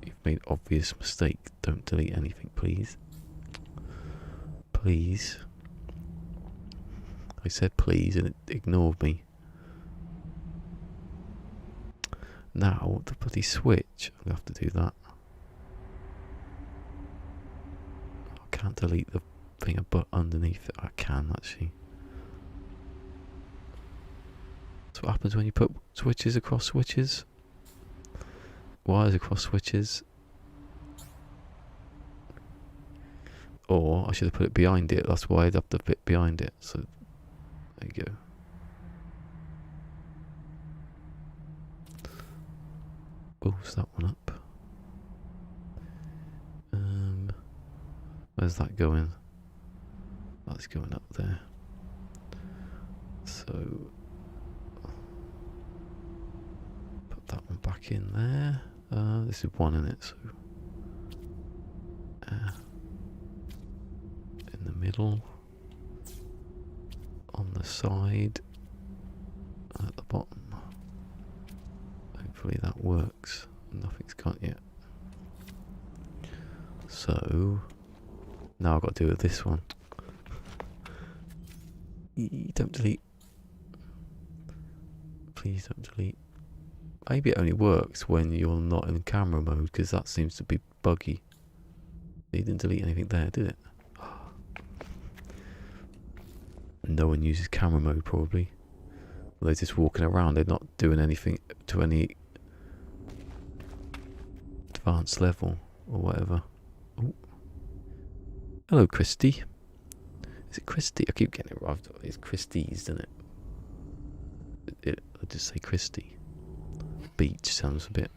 [SPEAKER 1] you've made obvious mistake. Don't delete anything, please. Please. I said please and it ignored me. Now, the bloody switch, I'm going to have to do that. I can't delete the thing but underneath it. I can, actually. That's what happens when you put switches across switches. Wires across switches. Or, I should have put it behind it. That's why I'd have the bit behind it. So, there you go. Boost that one up. Where's that going? That's going up there. So put that one back in there. This is one in it, so in the middle. On the side, at the bottom. Hopefully that works. Nothing's got yet. So now I've got to do with this one. Don't delete. Please don't delete. Maybe it only works when you're not in camera mode, because that seems to be buggy. You didn't delete anything there, did it? No one uses camera mode probably. They're just walking around, they're not doing anything to any advanced level or whatever. Ooh. Hello, Christy. Is it Christy? I keep getting it right. It's Christie's, isn't it? I just say Christy. Beach sounds a bit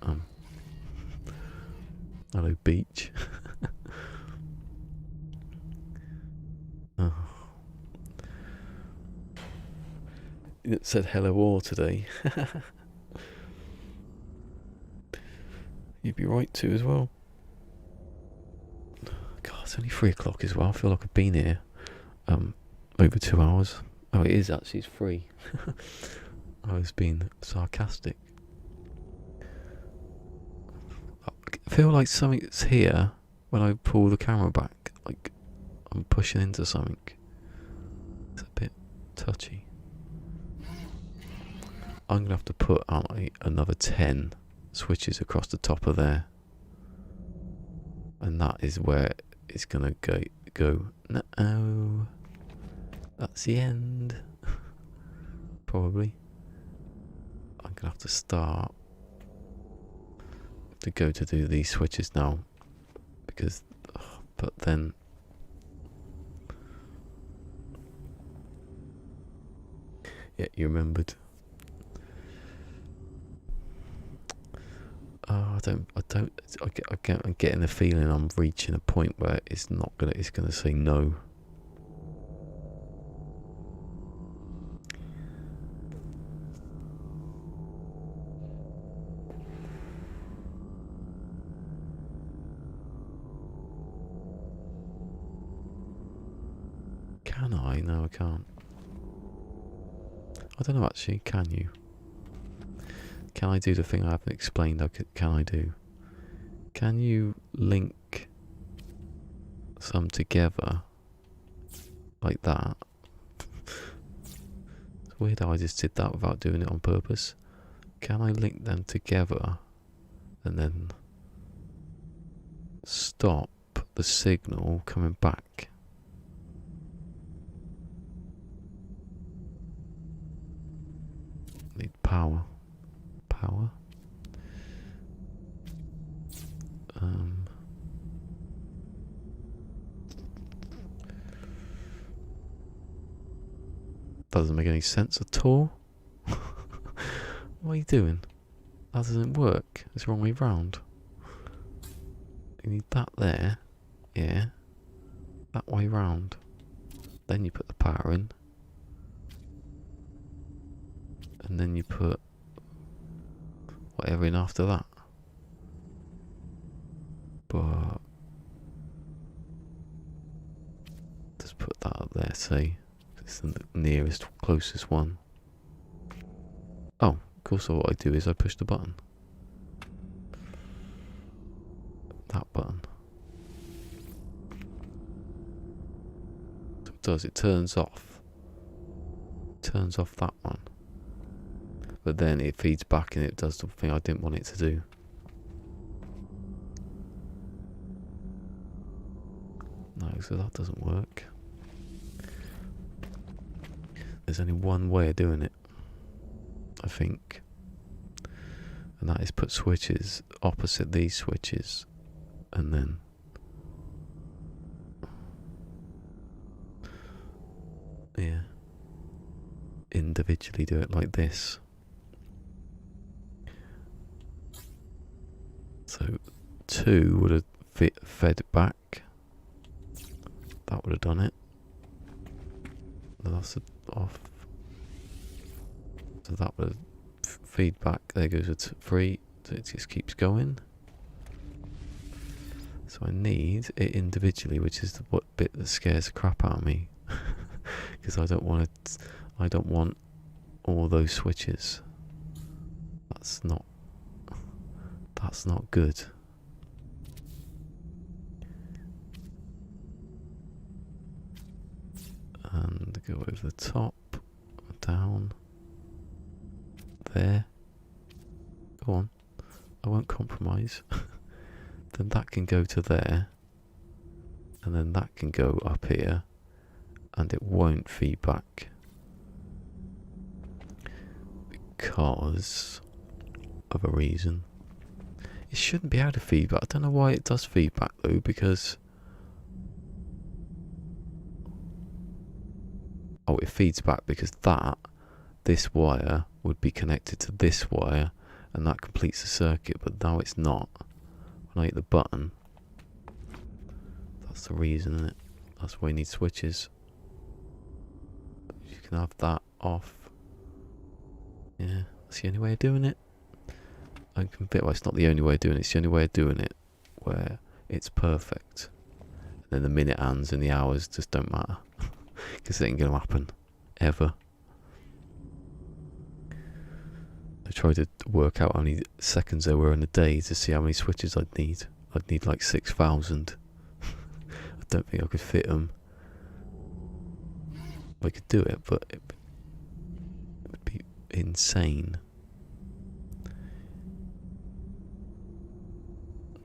[SPEAKER 1] hello, beach. Oh. It said hello all today. You'd be right too as well. God, it's only 3 o'clock as well. I feel like I've been here over 2 hours. Oh, it is actually, it's 3. I was being sarcastic. I feel like something's here when I pull the camera back. Like I'm pushing into something. It's a bit touchy. I'm going to have to put out another 10 switches across the top of there. And that is where it's going to go. No. That's the end. Probably. I'm going to have to start to go to do these switches now. Because, but then... Yeah, you remembered. I'm getting the feeling I'm reaching a point where it's gonna say no. Can I? No, I can't. I don't know actually, can you? Can I do the thing I haven't explained? Can I do? Can you link some together like that? It's weird how I just did that without doing it on purpose. Can I link them together and then stop the signal coming back? Need power. Power. Doesn't make any sense at all. What are you doing? That doesn't work. It's the wrong way round. You need that there. Yeah. That way round. Then you put the power in. And then you put whatever in after that. But just put that up there, say. It's the nearest, closest one. Oh, of course what I do is I push the button. That button. So it does, it turns off. Turns off that one. But then it feeds back and it does the thing I didn't want it to do. No, so that doesn't work. There's only one way of doing it, I think. And that is put switches opposite these switches and then yeah, individually do it like this. So 2 would have fed back. That would have done it. That's off. So that would feed back. There goes a 3. So it just keeps going. So I need it individually, which is the bit that scares the crap out of me. Because I don't want to. I don't want all those switches. That's not good. And go over the top, down, there. Go on, I won't compromise. Then that can go to there, and then that can go up here, and it won't feed back because of a reason. It shouldn't be able to feed back. I don't know why it does feed back though, because oh, it feeds back because this wire would be connected to this wire, and that completes the circuit, but now it's not. When I hit the button, that's the reason, isn't it? That's why you need switches. You can have that off. Yeah, that's the only way of doing it. Well, it's not the only way of doing it, it's the only way of doing it where it's perfect. And then the minute hands and the hours just don't matter. Because it ain't going to happen. Ever. I tried to work out how many seconds there were in a day to see how many switches I'd need. I'd need like 6,000. I don't think I could fit them. I could do it, but it would be insane.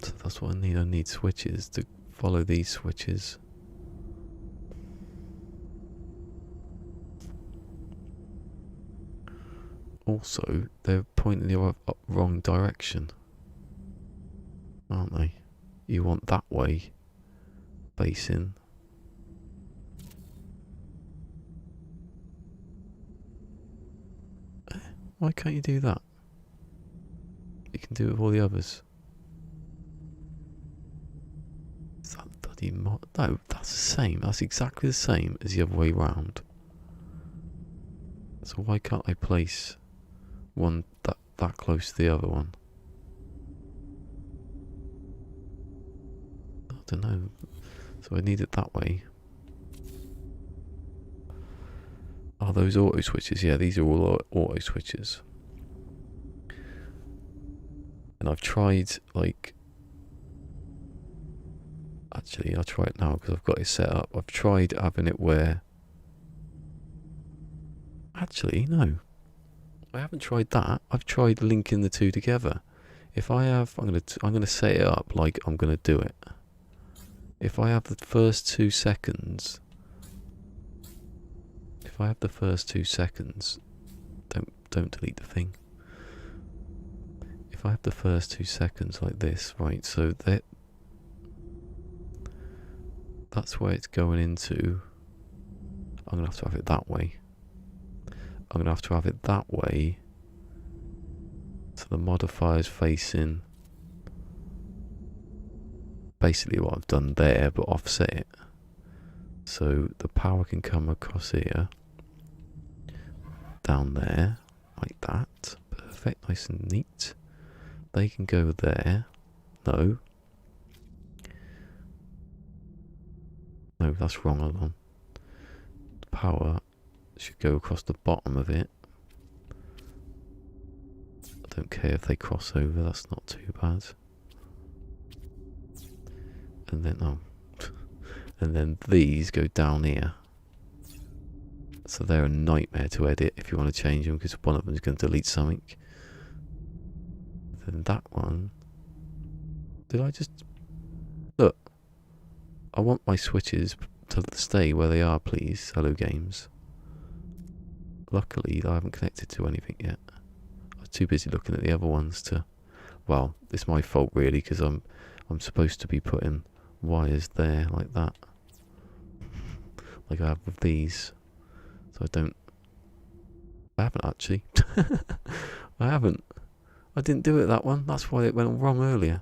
[SPEAKER 1] So that's what I need. I need switches to follow these switches. Also, they're pointing the wrong direction, aren't they? You want that way facing. Why can't you do that? You can do it with all the others. Is that bloody mod? No, that's the same. That's exactly the same as the other way round. So why can't I place one that close to the other one? I don't know. So I need it that way. Are those auto switches? Yeah, these are all auto switches. And I've tried, like... Actually, I'll try it now because I've got it set up. I've tried having it where... Actually, no. I haven't tried that. I've tried linking the two together. If I have... I'm gonna set it up like I'm gonna do it. If I have the first 2 seconds... If I have the first 2 seconds, don't delete the thing. If I have the first 2 seconds like this, right? So that's where it's going into. I'm gonna have to have it that way. I'm gonna have to have it that way. So the modifier's facing. Basically, what I've done there, but offset it. So the power can come across here. Down there, like that. Perfect, nice and neat. They can go there. No. No, that's wrong. Hold on. The power should go across the bottom of it. I don't care if they cross over, that's not too bad. And then, oh. And then these go down here. So they're a nightmare to edit if you want to change them, because one of them is going to delete something. Then that one. Did I just... Look. I want my switches to stay where they are, please. Hello Games. Luckily, I haven't connected to anything yet. I was too busy looking at the other ones to... Well, it's my fault really, because I'm supposed to be putting wires there like that. Like I have with these. So I haven't actually. I haven't. I didn't do it that one. That's why it went wrong earlier.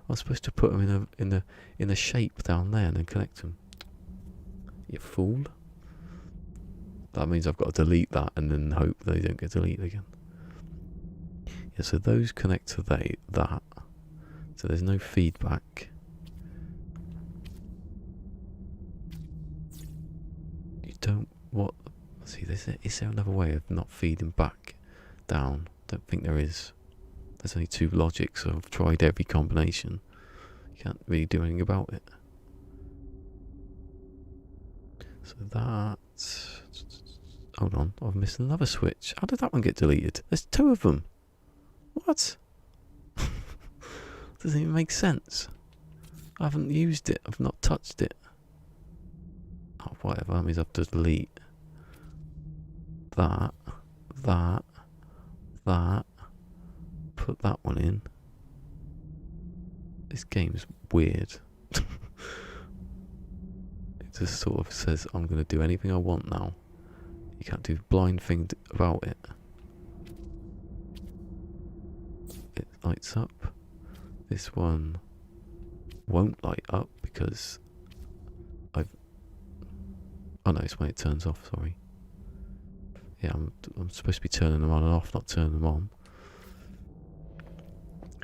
[SPEAKER 1] I was supposed to put them in a shape down there and then connect them. You fool. That means I've got to delete that and then hope they don't get deleted again. Yeah, so those connect to that. So there's no feedback. You don't... What? See, is there another way of not feeding back down? Don't think there is. There's only 2 logics, so I've tried every combination. You can't really do anything about it. So that... Hold on, I've missed another switch. How did that one get deleted? There's 2 of them. What? Doesn't even make sense. I haven't used it. I've not touched it. Oh, whatever. That means I have to delete that. Put that one in. This game's weird. It just sort of says I'm going to do anything I want now. You can't do blind thing about it. It lights up. This one won't light up because oh no, it's when it turns off, sorry. Yeah, I'm supposed to be turning them on and off, not turning them on.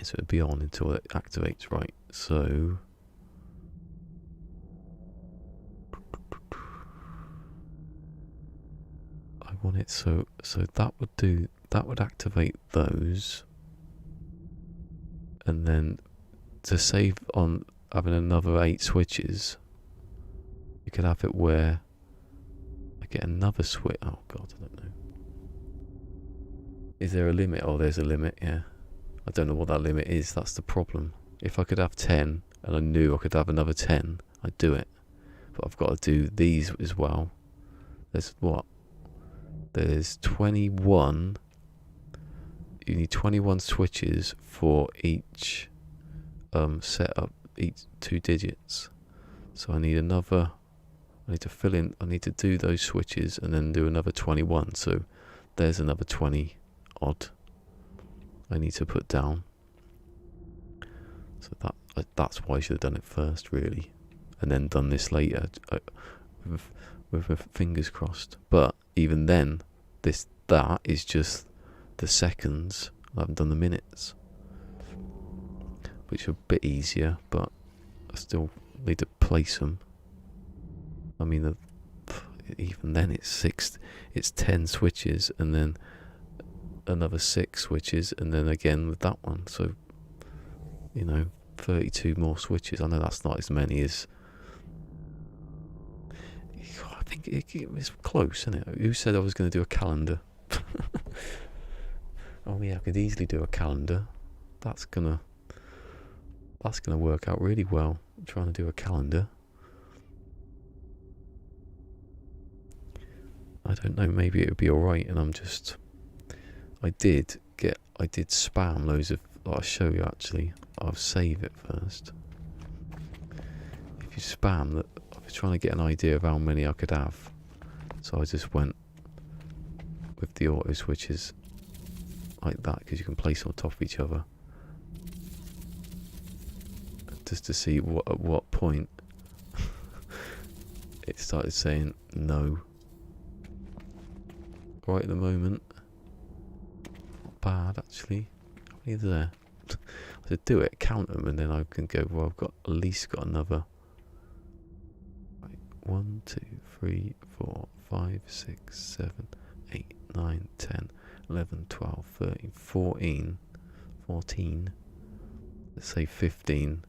[SPEAKER 1] So it'll be on until it activates, right? So I want it so that would activate those, and then to save on having another 8 switches, you could have it where I get another switch. Oh god, I don't know. Is there a limit? Oh, there's a limit, yeah. I don't know what that limit is, that's the problem. If I could have 10, and I knew I could have another 10, I'd do it. But I've got to do these as well. There's what? There's 21. You need 21 switches for each setup, each 2 digits. So I need another, I need to fill in, I need to do those switches and then do another 21. So there's another 20 odd I need to put down. So that's why I should have done it first, really, and then done this later with my fingers crossed. But even then, that is just the seconds. I haven't done the minutes, which are a bit easier, but I still need to place them. I mean, even then it's 10 switches, and then another 6 switches, and then again with that one. So, 32 more switches. I know that's not as many as... I think it's close, isn't it? Who said I was going to do a calendar? Oh yeah, I could easily do a calendar. That's gonna work out really well. I'm trying to do a calendar. I don't know, maybe it would be alright, and I did spam loads of... I'll show you actually. I'll save it first. If you spam that, I was trying to get an idea of how many I could have. So I just went with the auto switches like that, because you can place them on top of each other. Just to see at what point it started saying no. Right at the moment. Not bad actually. How many are there? I should do it, count them, and then I can go, well, I've got at least got another. Right, 1, 2, 3, 4, 5, 6, 7, 8, 9, 10, 11, 12, 13, 14. Let's say 15.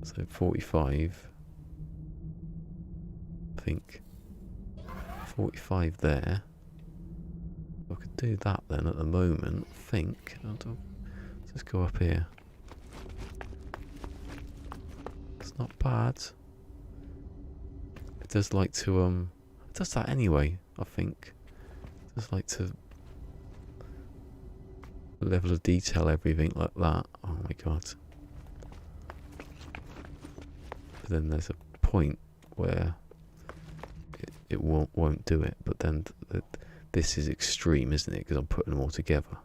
[SPEAKER 1] So 45. I think 45 there. I could do that then at the moment. I think let's just go up here. It's not bad. It does like to it does that anyway, I think. It does like to level of detail everything like that. Oh my god. But then there's a point where it won't do it, but then this is extreme, isn't it? Because I'm putting them all together.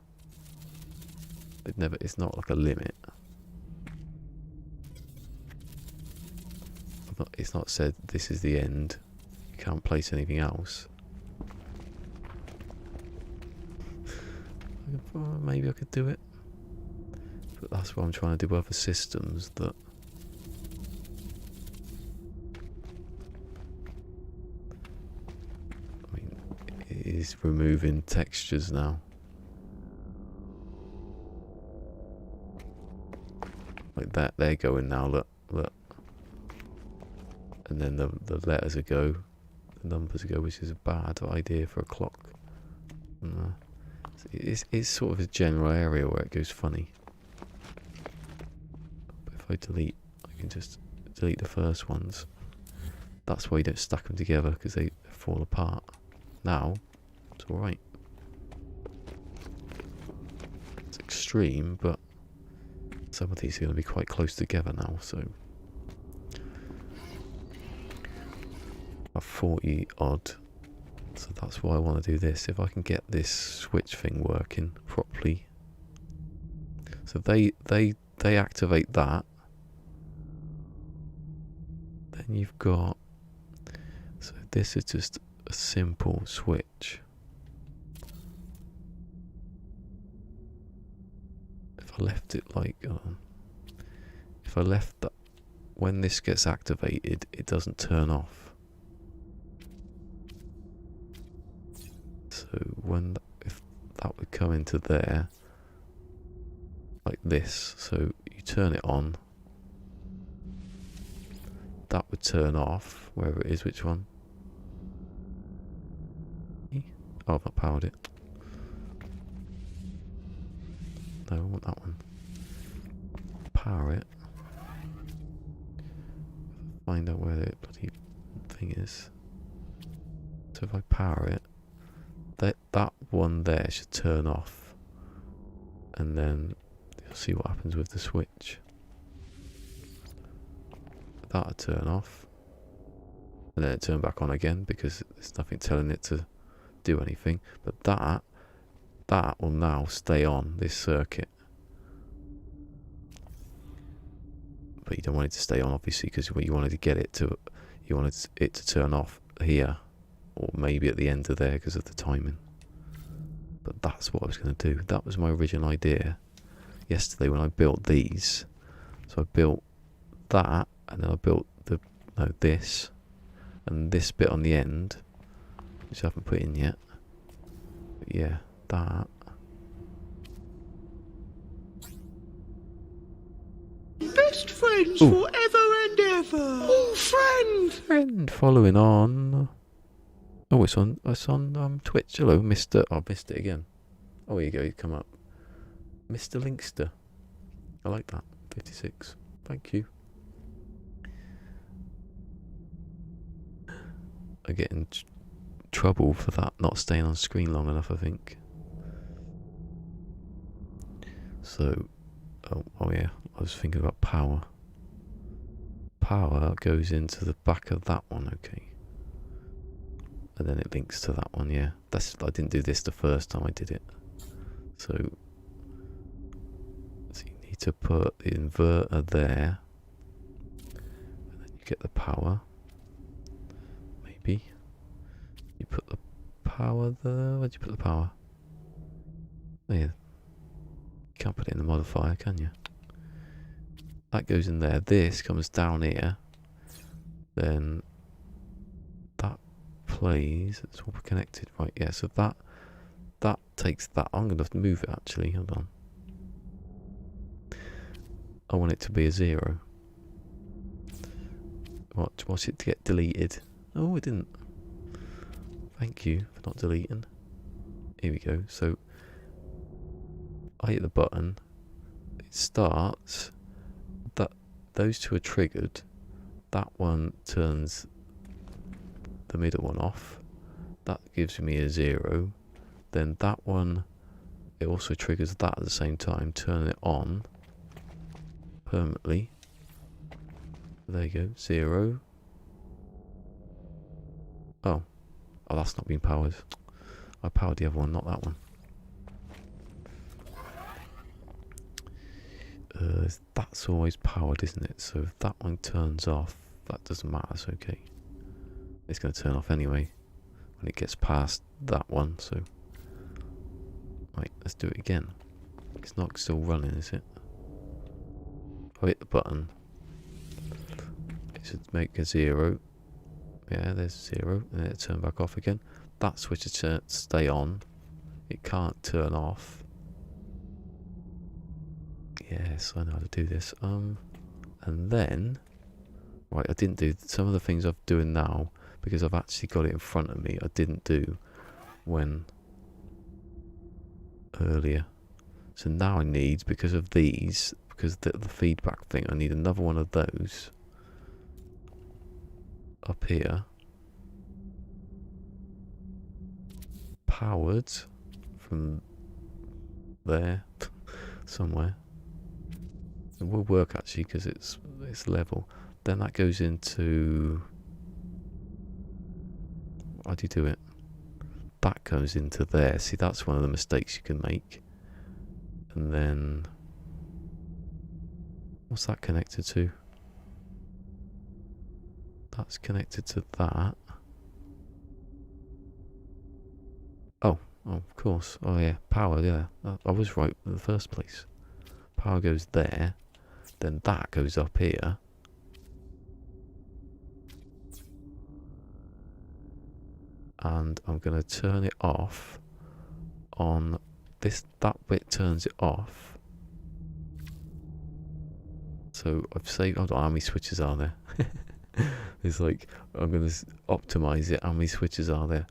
[SPEAKER 1] It's not like a limit. It's not said this is the end. You can't place anything else. Maybe I could do it, but that's what I'm trying to do with other systems. That is removing textures now. Like that, they're going now, look, look. And then the letters are go, the numbers are go, which is a bad idea for a clock. It's sort of a general area where it goes funny. But if I delete, I can just delete the first ones. That's why you don't stack them together, because they fall apart. Now, it's alright. It's extreme, but some of these are going to be quite close together now, so. 40 odd. So that's why I want to do this. If I can get this switch thing working properly. So they activate that. Then you've got, so this is just a simple switch. If I left it like, if I left that, when this gets activated, it doesn't turn off. So if that would come into there, like this, so you turn it on, that would turn off, wherever it is, which one? Oh, I've not powered it. No, I want that one. Power it. Find out where the bloody thing is. So if I power it, that one there should turn off, and then you'll see what happens with the switch. That'll turn off, and then it turn back on again because there's nothing telling it to do anything. But that will now stay on this circuit. But you don't want it to stay on, obviously, because you wanted to get it to, you wanted it to turn off here, or maybe at the end of there because of the timing. But that's what I was going to do. That was my original idea yesterday when I built these. So I built that, and then I built this, and this bit on the end, which I haven't put in yet. But yeah, that.
[SPEAKER 2] Best friends forever and ever. Oh,
[SPEAKER 1] Friend, following on. Oh, it's on Twitch. Hello, Mr. Oh, I missed it again. Oh, here you go. You come up, Mr. Linkster. I like that. 56. Thank you. I get in trouble for that not staying on screen long enough, I think. So, oh yeah, I was thinking about power. Power goes into the back of that one, okay. And then it links to that one, yeah. I didn't do this the first time I did it. So you need to put the inverter there. And then you get the power. Maybe. You put the power there. Where'd you put the power? Oh, yeah. You can't put it in the modifier, can you? That goes in there. This comes down here. Then that plays. It's all connected, right? Yeah. So that takes that. I'm gonna have to move it actually. Hold on. I want it to be a 0. Watch it to get deleted. Oh, it didn't. Thank you for not deleting. Here we go. So I hit the button. It starts. Those two are triggered. That one turns the middle one off. That gives me a 0. Then that one, it also triggers that at the same time. Turn it on permanently. There you go. 0. Oh, that's not been powered. I powered the other one, not that one. That's always powered, isn't it? So if that one turns off, that doesn't matter, it's okay. It's going to turn off anyway when it gets past that one, so. Right, let's do it again. It's not still running, is it? I hit the button. It should make a 0. Yeah, there's 0, and then it turn back off again. that switch to stay on. It can't turn off. Yes, I know how to do this. And then, right, I didn't do some of the things I'm doing now because I've actually got it in front of me. I didn't do when earlier. So now I need, because of these, because the feedback thing, I need another one of those up here, powered from there somewhere. It will work actually because it's level. Then that goes into, how do you do it? That goes into there. See, that's one of the mistakes you can make. And then what's that connected to? That's connected to that. Oh, of course. Oh yeah, power, yeah. I was right in the first place. Power goes there. Then that goes up here. And I'm going to turn it off on this. That bit turns it off. So I've saved, hold on, how many switches are there? It's like, I'm going to optimize it. How many switches are there?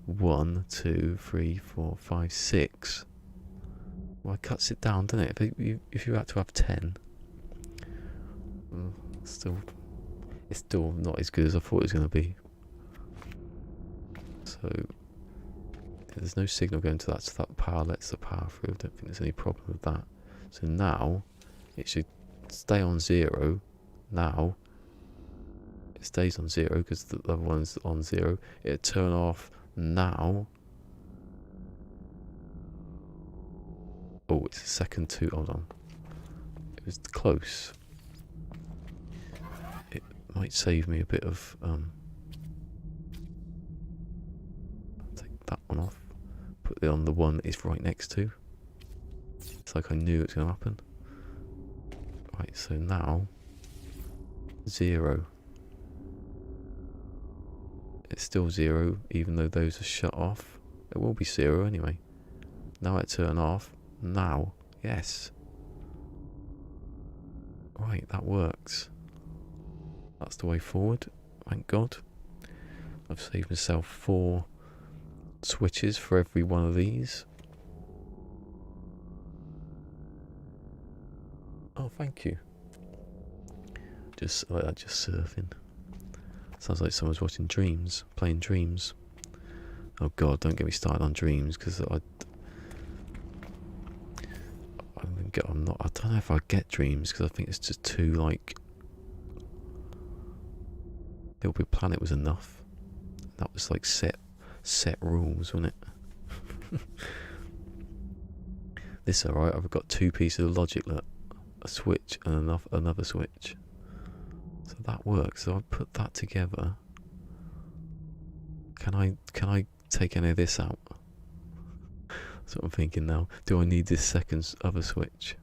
[SPEAKER 1] 1, 2, 3, 4, 5, 6. Well, it cuts it down, doesn't it? If you had to have 10, it's still not as good as I thought it was going to be. So there's no signal going to that, so that power lets the power through. I don't think there's any problem with that. So now it should stay on 0. Now it stays on 0 because the other one's on 0. It'll turn off now. Oh, it's a second too. Hold on. It was close. It might save me a bit of take that one off. Put it on the one it's right next to. It's like I knew it was going to happen. Right, so now 0. It's still 0, even though those are shut off. It will be 0 anyway. Now it turn off. Now, yes. Right, that works. That's the way forward. Thank God. I've saved myself 4 switches for every one of these. Oh, thank you. Just like that, just surfing. Sounds like someone's watching Dreams, playing Dreams. Oh God, don't get me started on Dreams, because I don't know if I get Dreams, because I think it's just too, like, Little Big Planet was enough. That was like set rules, wasn't it? This alright, I've got 2 pieces of logic, look. A switch and another switch. So that works. So I put that together. Can I take any of this out? That's what I'm thinking now. Do I need this other switch?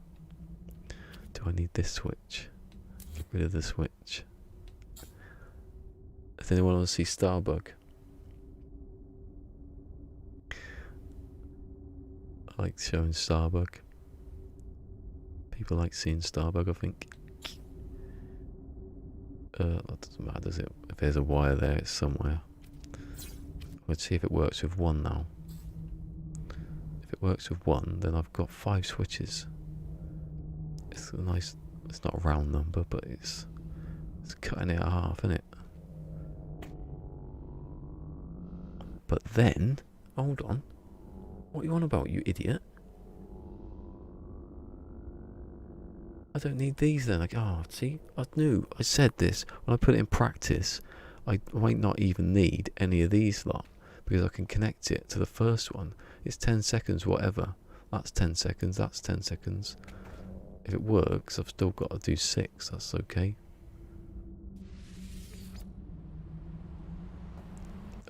[SPEAKER 1] Do I need this switch? Get rid of the switch. Does anyone want to see Starbug? I like showing Starbug. People like seeing Starbug, I think. That doesn't matter, does it? If there's a wire there, it's somewhere. Let's see if it works with 1 now. If it works with 1, then I've got 5 switches. It's a nice, it's not a round number, but it's cutting it in half, isn't it? But then, hold on. What are you on about, you idiot? I don't need these then. Like, oh, see, I knew. I said this. When I put it in practice, I might not even need any of these lot, because I can connect it to the first one. It's 10 seconds, whatever. That's 10 seconds, that's 10 seconds. If it works, I've still got to do 6. That's okay.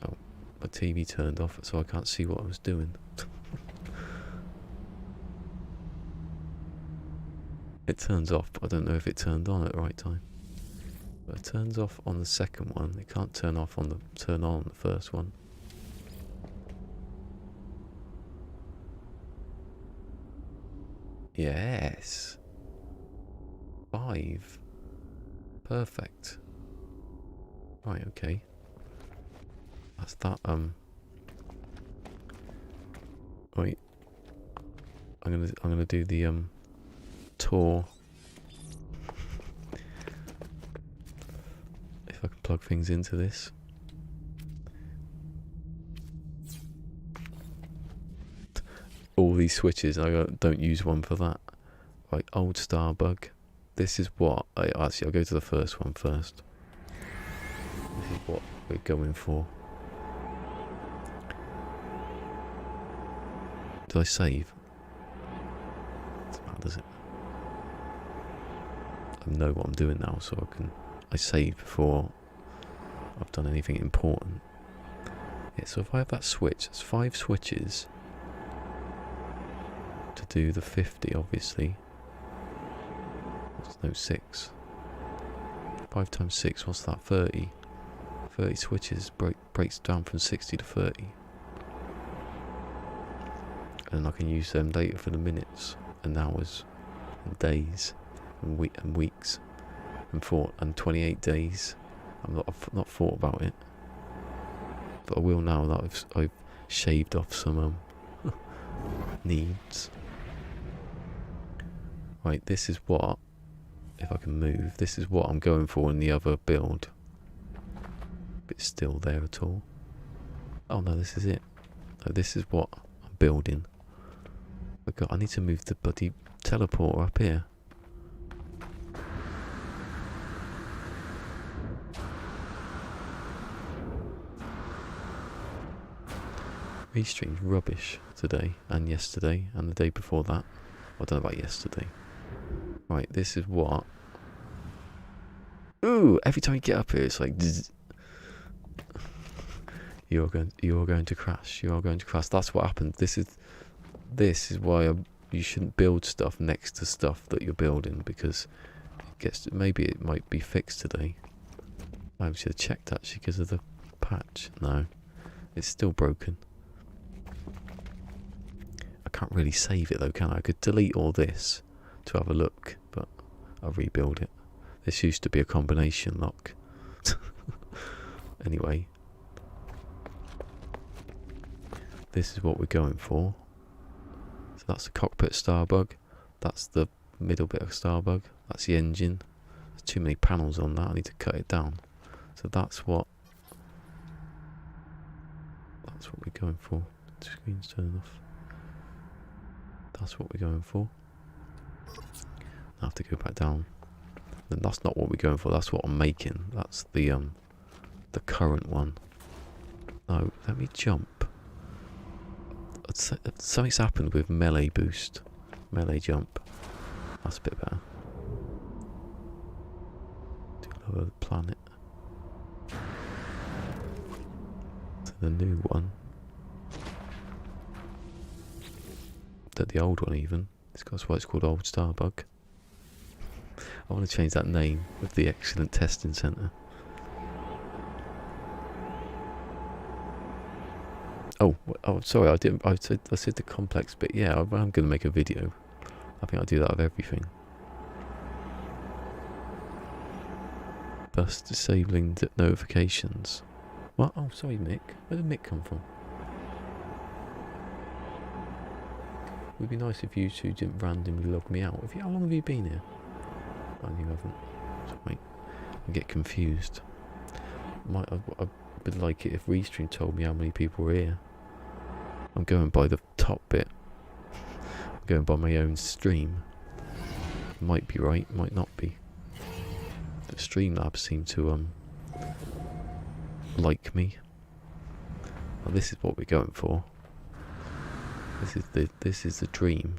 [SPEAKER 1] Oh, my TV turned off, so I can't see what I was doing. It turns off, but I don't know if it turned on at the right time. But it turns off on the second one. It can't turn on the first one. Yes. 5. Perfect. Right, okay. That's that, Wait. I'm gonna do the, tour. If I can plug things into this. All these switches, I don't use one for that. Right, old Starbug. This is what, actually I'll go to the first one first. This is what we're going for. Did I save? Doesn't matter, does it? I know what I'm doing now, so I save before I've done anything important. Yeah, so if I have that switch, it's 5 switches to do the 50, obviously. There's no 6. 5 times 6, what's that? 30. 30 switches breaks down from 60 to 30. And I can use them data for the minutes and hours and days and weeks and 28 days. I've not thought about it, but I will now that I've shaved off some needs. Right, this is what, if I can move, this is what I'm going for in the other build. But it's still there at all. Oh no, this is it. No, this is what I'm building. Oh God, I need to move the bloody teleporter up here. Restream's rubbish today and yesterday and the day before that. I don't know about yesterday. Right, this is what. Ooh! Every time you get up here, it's like. Zzz. You're going to crash. You are going to crash. That's what happened. This is why you shouldn't build stuff next to stuff that you're building, because maybe it might be fixed today. I should have checked actually because of the patch. No, it's still broken. I can't really save it though, can I? I could delete all this to have a look, but I'll rebuild it. This used to be a combination lock. Anyway, this is what we're going for. So that's the cockpit Starbug. That's the middle bit of Starbug. That's the engine. There's too many panels on that. I need to cut it down. So that's what we're going for. The screen's turned off. That's what we're going for. I have to go back down. And that's not what we're going for. That's what I'm making. That's the current one. No, let me jump. Something's happened with melee boost. Melee jump. That's a bit better. To lower the planet. To the new one. The old one even. That's why it's called Old Starbug. I want to change that name with the Excellent Testing Centre. Oh, sorry, I didn't. I said the complex bit. Yeah, I'm going to make a video. I think I'll do that with everything. Thus disabling notifications. What? Oh, sorry, Mick. Where did Mick come from? It would be nice if you two didn't randomly log me out. How long have you been here? Oh, you haven't. So wait, I get confused. I would like it if Restream told me how many people were here. I'm going by the top bit. I'm going by my own stream. Might be right, might not be. The Streamlabs seem to like me. Well, this is what we're going for. This is the dream.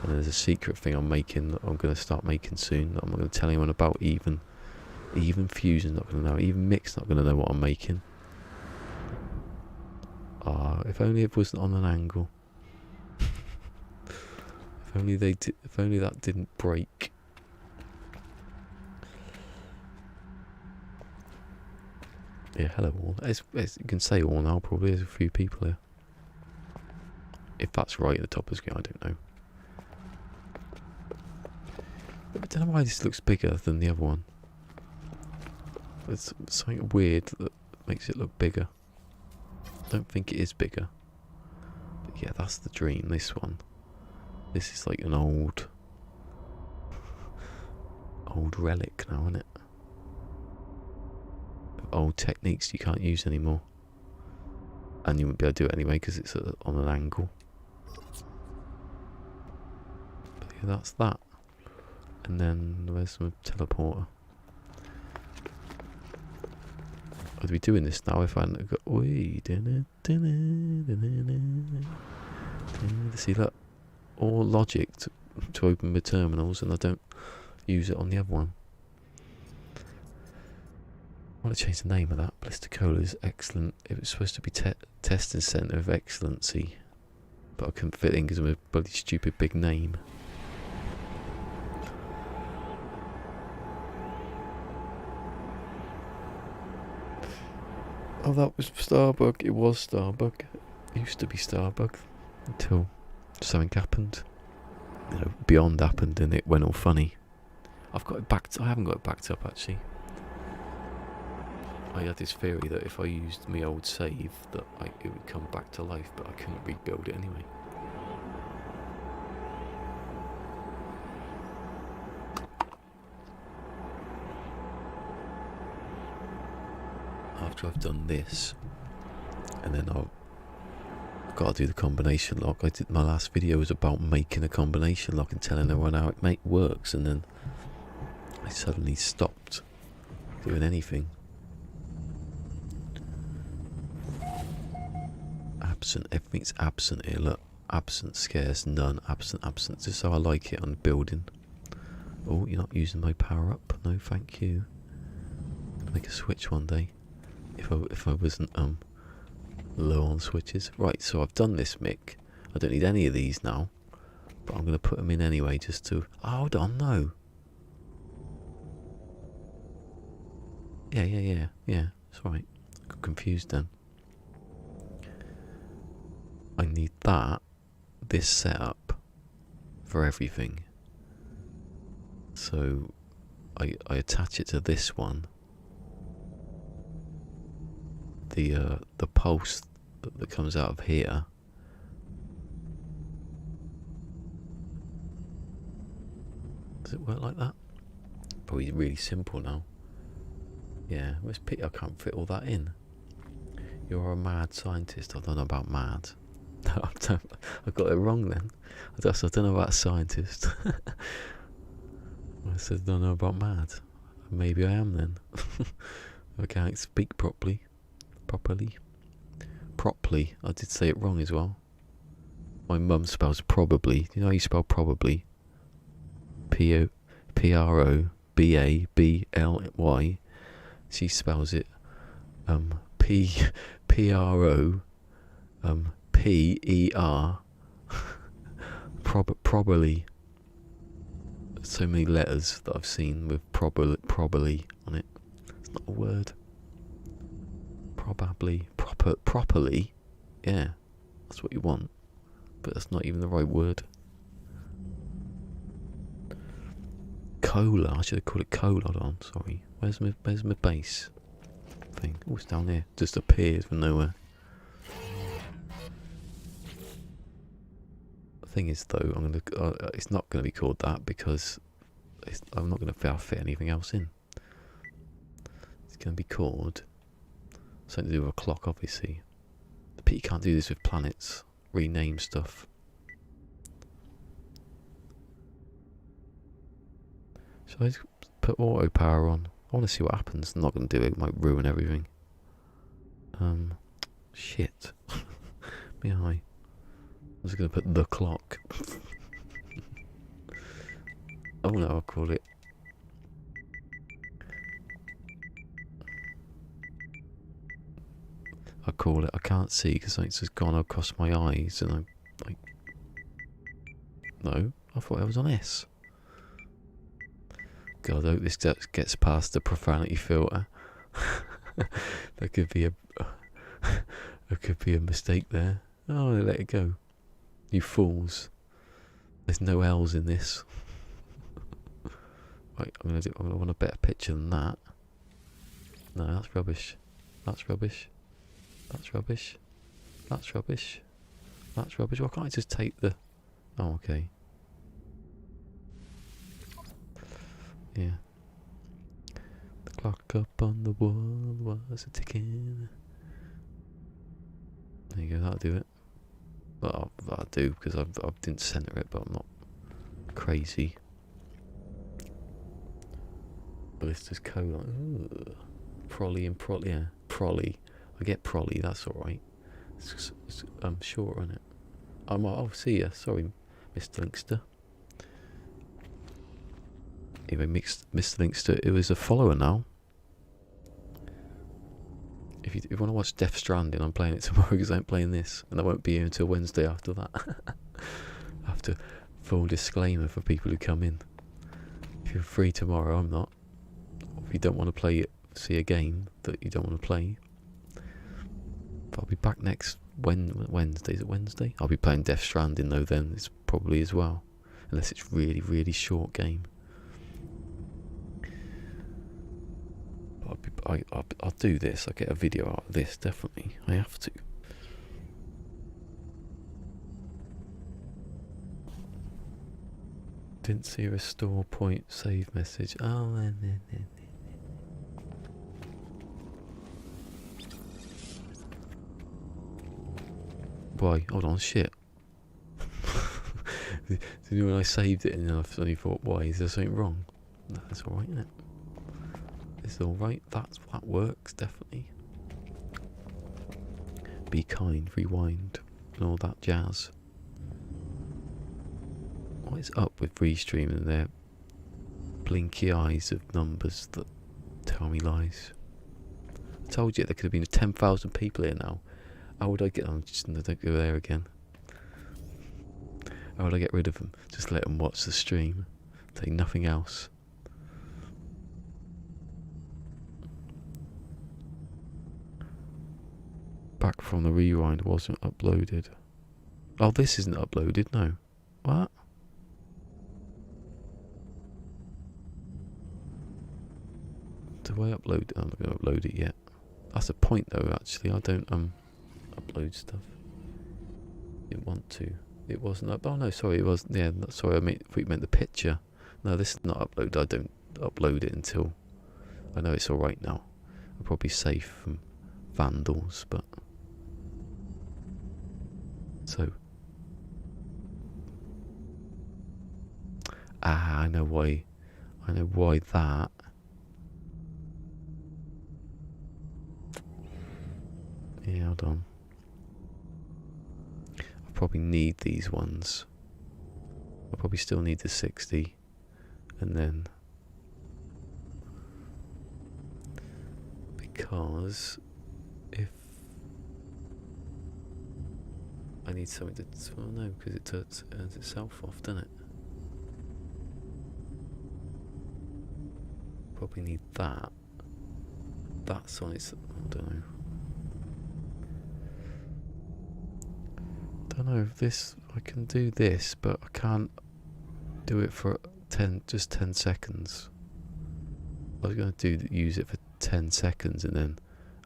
[SPEAKER 1] And there's a secret thing I'm making that I'm going to start making soon that I'm not going to tell anyone about. Even Fusion's not going to know. Even Mick's not going to know what I'm making. If only it wasn't on an angle. If only that didn't break. Yeah, hello all. You can say all now. Probably there's a few people here. If that's right at the top of the screen, I don't know. I don't know why this looks bigger than the other one. There's something weird that makes it look bigger. I don't think it is bigger. But yeah, that's the dream, this one. This is like an old relic now, isn't it? Old techniques you can't use anymore. And you wouldn't be able to do it anyway because it's on an angle. But yeah, that's that. And then where's my teleporter? I'd be doing this now if I hadn't got. See that? All logic to open my terminals, and I don't use it on the other one. I want to change the name of that. Ballisticola is excellent. It was supposed to be testing centre of excellency, but I couldn't fit in because of a bloody stupid big name. Oh, that was Starbug. It was Starbug. It used to be Starbug until something happened. You know, beyond happened, and it went all funny. I've got it backed. I haven't got it backed up actually. I had this theory that if I used my old save, that it would come back to life, but I couldn't rebuild it anyway. After I've done this, and then I've got to do the combination lock. My last video was about making a combination lock and telling everyone how it works, and then I suddenly stopped doing anything. Absent, everything's absent here. Look, absent, scarce, none, absent. Just how I like it on building. Oh, you're not using my power up? No, thank you. I'll make a switch one day. If I wasn't low on switches. Right, so I've done this, Mick. I don't need any of these now, but I'm going to put them in anyway just to... Oh, hold on, no. Yeah, it's right. I got confused then. I need this setup for everything. So I attach it to this one. The pulse that comes out of here. Does it work like that? Probably really simple now. Yeah, where's Pete? I can't fit all that in. You're a mad scientist. I don't know about mad. No, I got it wrong then. I don't know about scientist. I said I don't know about mad. Maybe I am then. I can't speak properly. Properly. I did say it wrong as well. My mum spells probably. Do you know how you spell probably? P-R-O-B-A-B-L-Y. She spells it P-R-O P-E-R. Probably. So many letters that I've seen with probably on it. It's not a word. Probably. Properly. Yeah. That's what you want. But that's not even the right word. Cola. I should have called it cola. Hold on, sorry. Where's my base thing? Oh, it's down here. Just appeared from nowhere. The thing is though, it's not going to be called that because I'm not going to fit anything else in. It's going to be called something to do with a clock, obviously. But you can't do this with planets. Rename stuff. Should I put auto power on? I want to see what happens. I'm not going to do it. It might ruin everything. Shit. Be high. I'm just going to put the clock. Oh no, I'll call it. I can't see because it's just gone across my eyes and I'm like... No, I thought I was on S. God, I hope this gets past the profanity filter. There could be a mistake there. Oh, let it go. You fools. There's no L's in this. Right, I'm gonna want a better picture than that. No, that's rubbish. That's rubbish. That's rubbish. That's rubbish. That's rubbish. Why can't I just take the... Oh, okay. Yeah. The clock up on the wall was a ticking. There you go, that'll do it. Well, that'll do, because I didn't centre it, but I'm not crazy. Ballisticola. Prolly and Prolly. Yeah, Prolly. I get Prolly, that's alright. I'm short on it. I'll see ya. Sorry, Mr. Linkster. Anyway, Mr. Linkster, it was a follower now. If you want to watch Death Stranding, I'm playing it tomorrow because I'm playing this, and I won't be here until Wednesday after that. After full disclaimer for people who come in. If you're free tomorrow, I'm not. If you don't want to play it, see a game that you don't want to play. But I'll be back next Wednesday. Is it Wednesday? I'll be playing Death Stranding though. Then it's probably as well, unless it's really, really short game. I'll do this. I'll get a video out of this, definitely. I have to. Didn't see a restore point save message. Oh, why? Hold on, shit. When I saved it and then I suddenly thought, why? Is there something wrong? No, that's alright, isn't it? It's alright, that works, definitely. Be kind, rewind, and all that jazz. What is up with Restream and their blinky eyes of numbers that tell me lies? I told you there could have been 10,000 people here now. How would I get them? Don't go there again. How would I get rid of them? Just let them watch the stream. Say nothing else. Back from the rewind wasn't uploaded. Oh, this isn't uploaded, no. What? Do I upload it? I'm not going to upload it yet. That's a point though, actually. I don't upload stuff. Didn't want to. It wasn't up. Oh no, sorry, it was. Yeah, sorry. I meant the picture. No, this is not uploaded. I don't upload it until I know it's all right now. I'm probably safe from vandals, but so. I know why. I know why that. Yeah, hold on. I probably need these ones. I probably still need the 60, and then because if I need something to, well, no, because it turns itself off, doesn't it? Probably need that. That's on its. I don't know. Don't know if this. I can do this, but I can't do it for just 10 seconds. I was going to use it for 10 seconds and then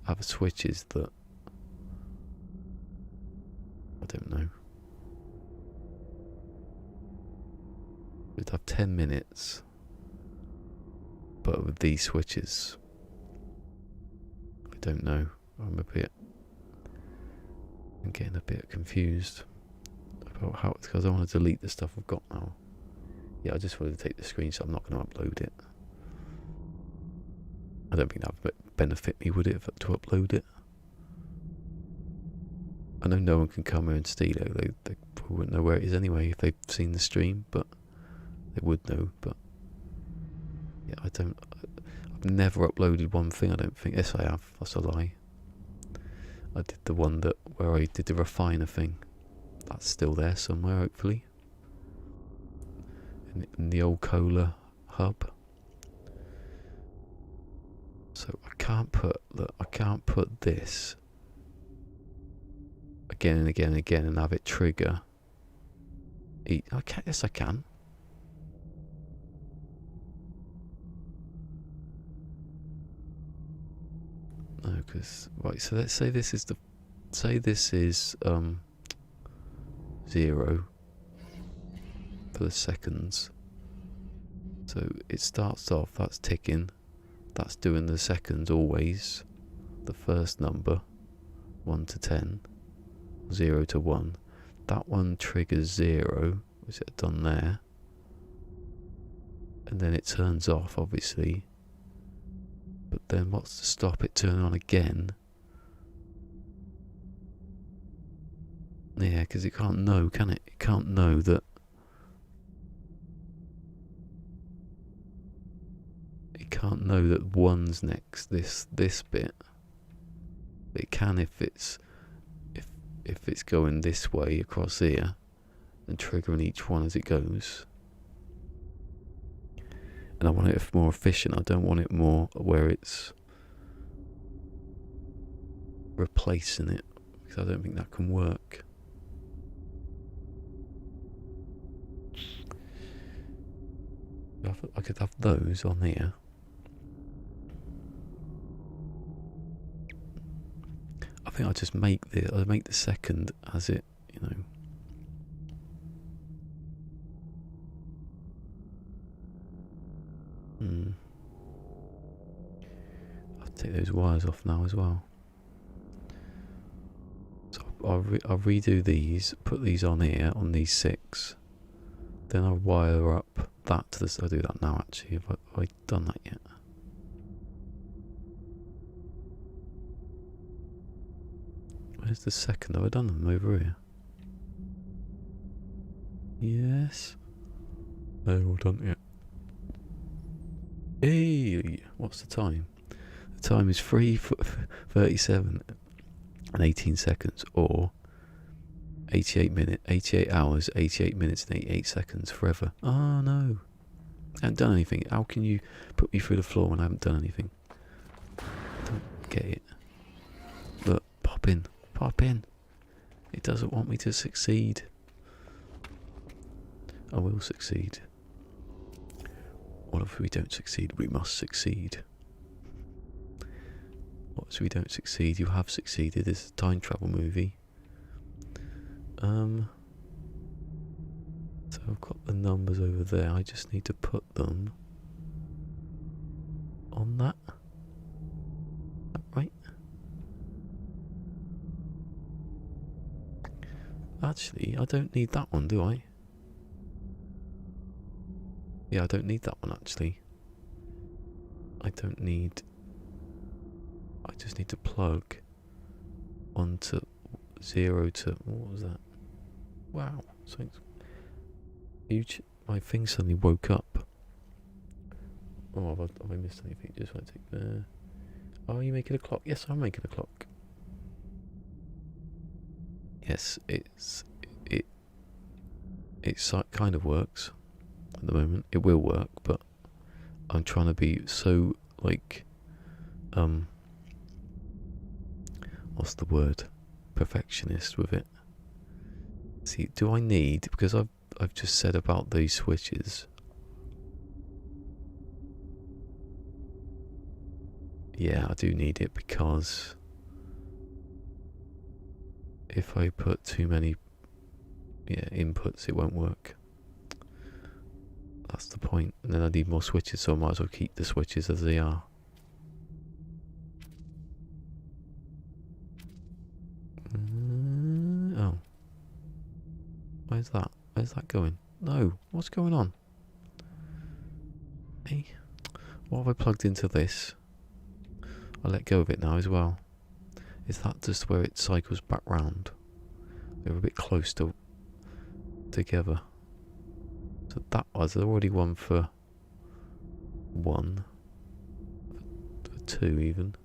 [SPEAKER 1] have switches that I don't know. We'd have 10 minutes, but with these switches, I don't know. I'm getting a bit confused about how it's, because I want to delete the stuff I've got now. Yeah, I just wanted to take the screenshot. I'm not going to upload it. I don't think that would benefit me, would it, to upload it? I know no one can come here and steal it. They probably wouldn't know where it is anyway if they've seen the stream, but they would know. But yeah, I've never uploaded one thing, I don't think. Yes, I have. That's a lie. I did the one where I did the refiner thing. That's still there somewhere, hopefully. In the old cola hub. So I can't put this again and again and again and have it trigger. Yes, I can. focus. Right, so let's say this is 0 for the seconds. So it starts off, that's ticking, that's doing the seconds always, the first number, 1 to 10, 0 to 1. That one triggers 0, which it's done there, and then it turns off, obviously. But then what's to stop it turning on again? Yeah, because it can't know, can it? It can't know that. It can't know that one's next. This bit. It can if it's going this way across here, and triggering each one as it goes. And I want it more efficient. I don't want it more where it's replacing it, because I don't think that can work. I could have those on here. I think I'll just make the second as it, you know. I'll take those wires off now as well. So I'll redo these, put these on here, on these 6. Then I'll wire up that to this. I'll do that now actually. Have I done that yet? Where's the second? Have I done them over here? Yes. They're all done yet. Hey, what's the time? The time is 3:37 and 18 seconds, or 88 hours, 88 minutes and 88 seconds forever. Oh no. I haven't done anything. How can you put me through the floor when I haven't done anything? I don't get it. Look, pop in. It doesn't want me to succeed. I will succeed. What if we don't succeed? We must succeed. What if we don't succeed? You have succeeded. It's a time travel movie. So I've got the numbers over there. I just need to put them on that. Right? Actually, I don't need that one, do I? Yeah, I don't need that one actually. I just need to plug onto 0 to, what was that? Wow, something's huge. My thing suddenly woke up. Oh, have I missed anything? Just want to take the. Oh, are you making a clock? Yes, I'm making a clock. Yes, it kind of works at the moment. It will work, but I'm trying to be so like what's the word? Perfectionist with it. See, do I need, because I've just said about these switches. Yeah, I do need it, because if I put too many inputs, it won't work. That's the point. And then I need more switches, so I might as well keep the switches as they are. Oh. Where's that? Where's that going? No. What's going on? Hey. What have I plugged into this? I'll let go of it now as well. Is that just where it cycles back round? They're a bit close together. So that was already one for 1. For 2 even.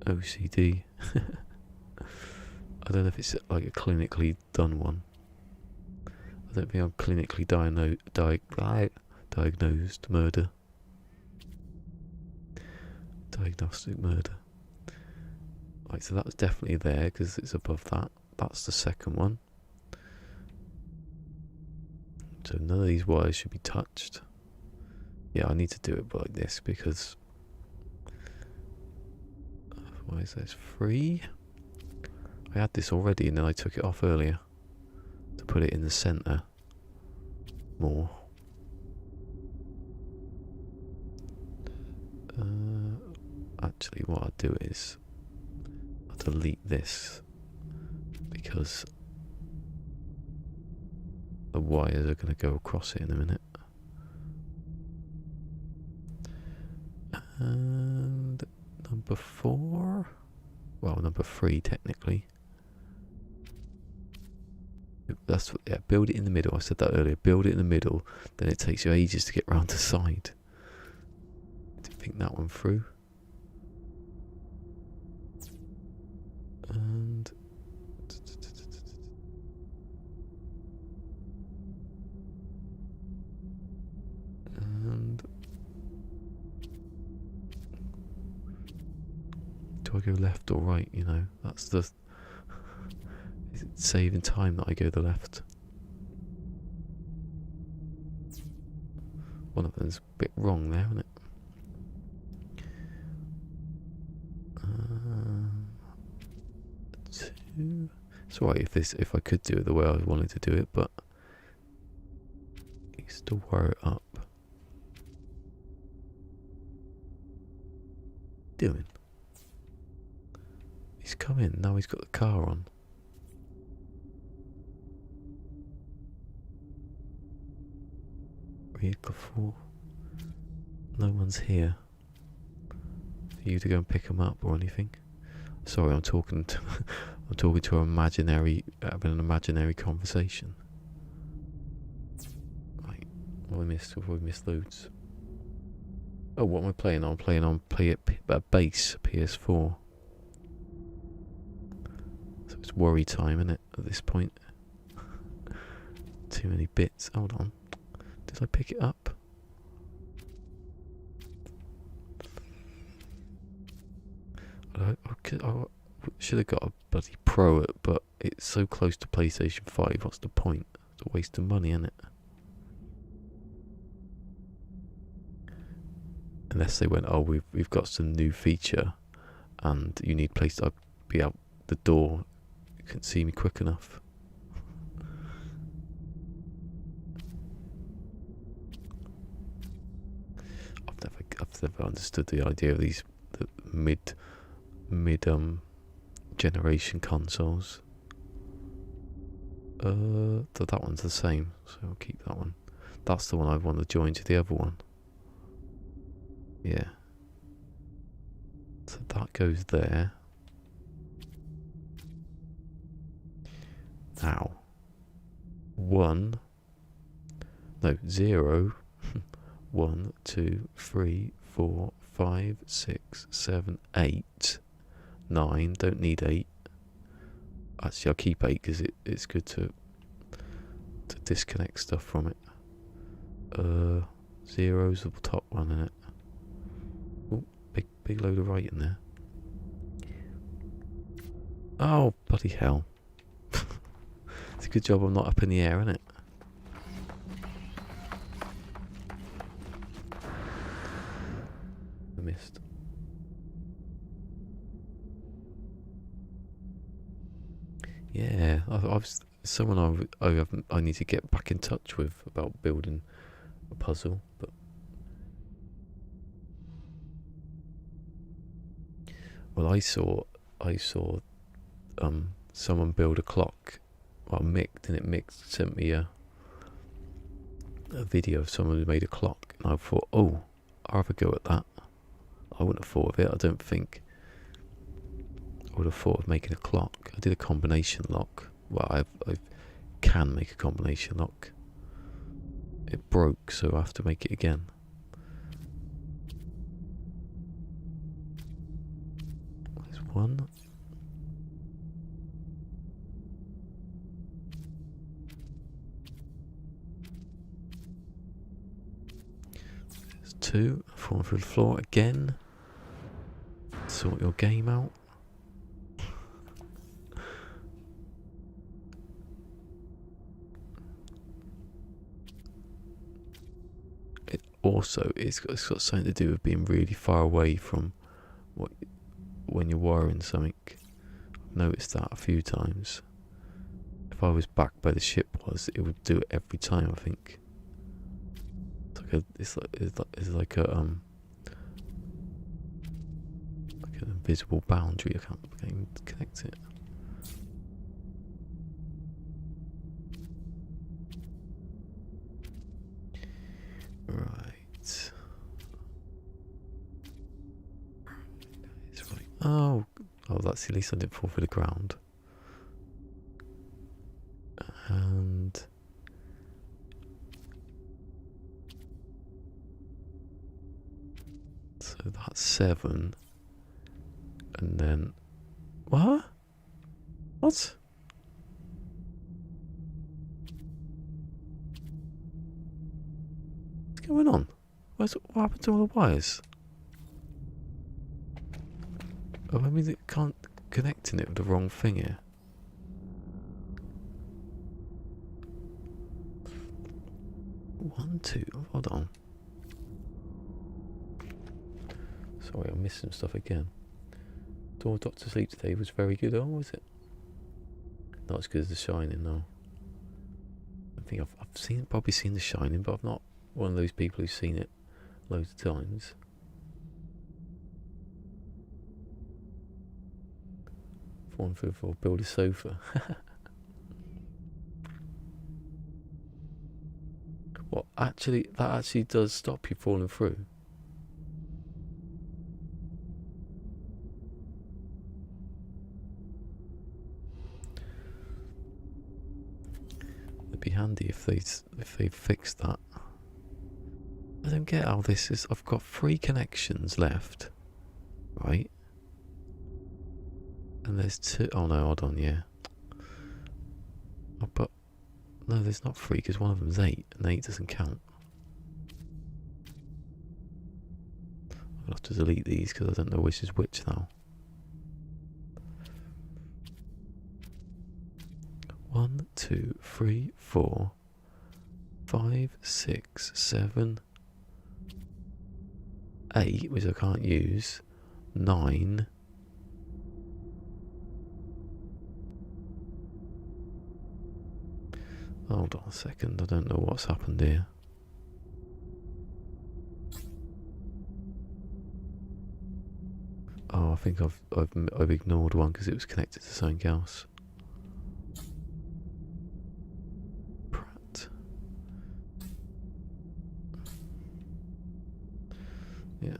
[SPEAKER 1] OCD. I don't know if it's like a clinically done one. I don't think I'm clinically diagnosed murder. Diagnostic murder. Right, so that's definitely there because it's above that. That's the second one. So none of these wires should be touched. Yeah, I need to do it like this because Why is this free? I had this already and then I took it off earlier to put it in the centre more. Actually, what I'll do is I'll delete this because the wires are going to go across it in a minute. And number 4, well, number 3 technically. That's what, yeah, build it in the middle. I said that earlier. Build it in the middle, then it takes you ages to get round the side. Do you think that one through? And do I go left or right? You know, that's the. Is it saving time that I go the left? One of them's a bit wrong there, isn't it? Two. It's alright if I could do it the way I wanted to do it, but you still wire it up. Doing. He's come in, now he's got the car on. Vehicle 4. No one's here for you to go and pick him up or anything. Sorry, I'm talking to an imaginary, having an imaginary conversation. Right, what have we missed loads? Oh, what am I playing on? I'm playing on bass PS4. So it's worry time, isn't it, at this point? Too many bits. Hold on. Did I pick it up? I should have got a bloody Pro, but it's so close to PlayStation 5. What's the point? It's a waste of money, isn't it? Unless they went, oh, we've got some new feature, and you need place to be out the door. You couldn't see me quick enough. I've never understood the idea of these mid generation consoles. That one's the same, so I'll keep that one. That's the one I want to join to the other one. Yeah. So that goes there. Now. 0. 1, 2, 3, 4, 5, 6, 7, 8, 9. Don't need 8. Actually, I'll keep 8 because it's good to disconnect stuff from it. 0's the top one, isn't it? Oh, big load of writing there. Oh, bloody hell! It's a good job I'm not up in the air, isn't it? Missed. Yeah, I've someone I need to get back in touch with about building a puzzle, but well, I saw someone build a clock. Well, Mick sent me a video of someone who made a clock, and I thought, oh, I'll have a go at that. I wouldn't have thought of it. I don't think I would have thought of making a clock. I did a combination lock. Well, I can make a combination lock. It broke, so I have to make it again. There's one. There's 2. Falling through the floor again. Sort your game out. Also, it's got something to do with being really far away from what when you're wiring something. I've noticed that a few times. If I was back where the ship was, it would do it every time. I think it's like an invisible boundary. I can't even connect it. Right. It's right. Oh, that's at least I didn't fall through the ground. And so that's 7. And then what? What's going on? What happened to all the wires? Oh, I mean, it can't connecting it with the wrong thing here. One, two. Hold on. Sorry, I'm missing stuff again. Door Doctor Sleep today was very good. Oh, was it? Not as good as The Shining, no. I think I've probably seen The Shining, but I'm not one of those people who's seen it loads of times. One for build a sofa. What? Actually, that actually does stop you falling through. It'd be handy if they fixed that. I don't get how this is. I've got 3 connections left, right? And there's 2. Oh no, hold on, yeah. Oh, but no, there's not 3 because one of them's 8, and 8 doesn't count. I'll have to delete these because I don't know which is which now. 1, 2, 3, 4, 5, 6, 7, 8, which I can't use. 9. Hold on a second, I don't know what's happened here. Oh, I think I've ignored one because it was connected to something else. Prat. Yeah.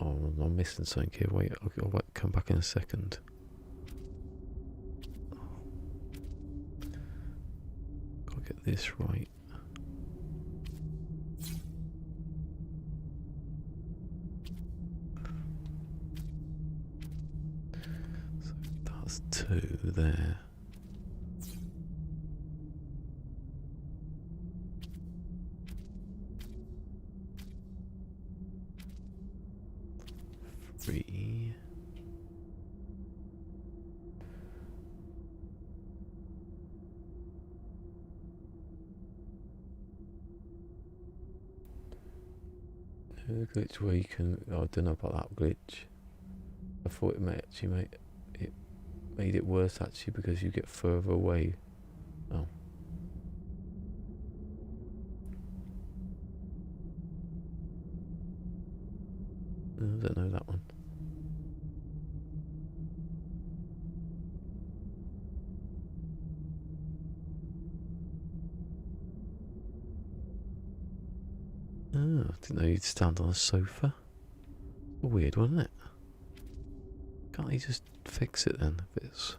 [SPEAKER 1] Oh, I'm missing something here. Wait, I'll come back in a second. Gotta get this right. So that's 2 there. The glitch where you can, I don't know about that glitch. I thought it may actually made it worse actually because you get further away. Oh. No, I don't know that one. Oh, I didn't know you'd stand on a sofa. Weird, wasn't it? Can't you just fix it then? If it's,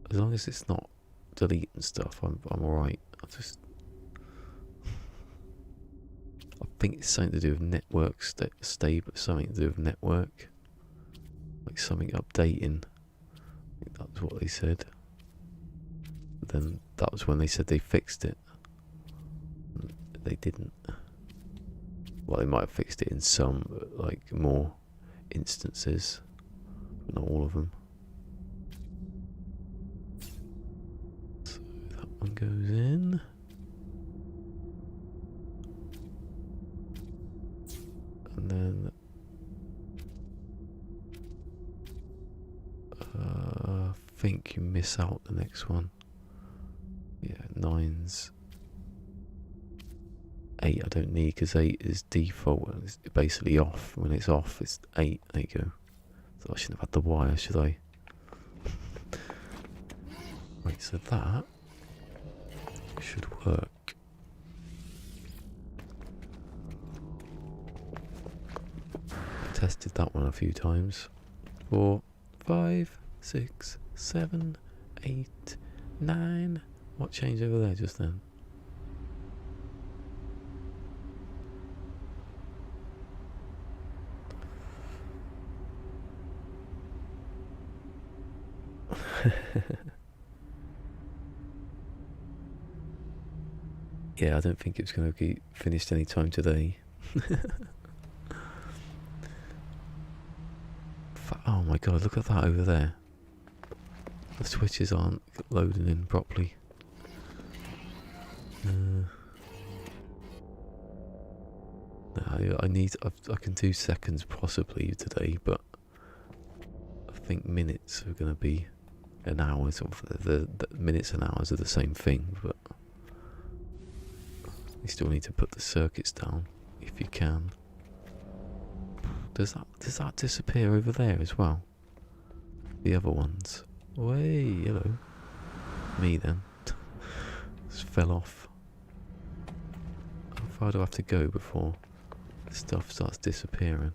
[SPEAKER 1] as long as it's not deleting stuff, I'm alright. I think it's something to do with network stable, something to do with network, like something updating. I think that's what they said. But then that was when they said they fixed it. they didn't. Well, they might have fixed it in some, like, more instances, but not all of them. So that one goes in. And then I think you miss out the next one. Yeah, 9's 8 I don't need, because 8 is default and it's basically off. When it's off, it's 8. There you go. So I shouldn't have had the wire, should I? Right, so that should work. Tested that one a few times. 4, 5, 6, 7, 8, 9. What changed over there just then? Yeah, I don't think it's going to be finished any time today. Oh my god, look at that over there. The switches aren't loading in properly. I can do seconds possibly today, but I think minutes are going to be an hour. The minutes and hours are the same thing, but you still need to put the circuits down if you can. Does that disappear over there as well? The other ones. Way, hello. Me then. Just fell off. How far do I have to go before stuff starts disappearing?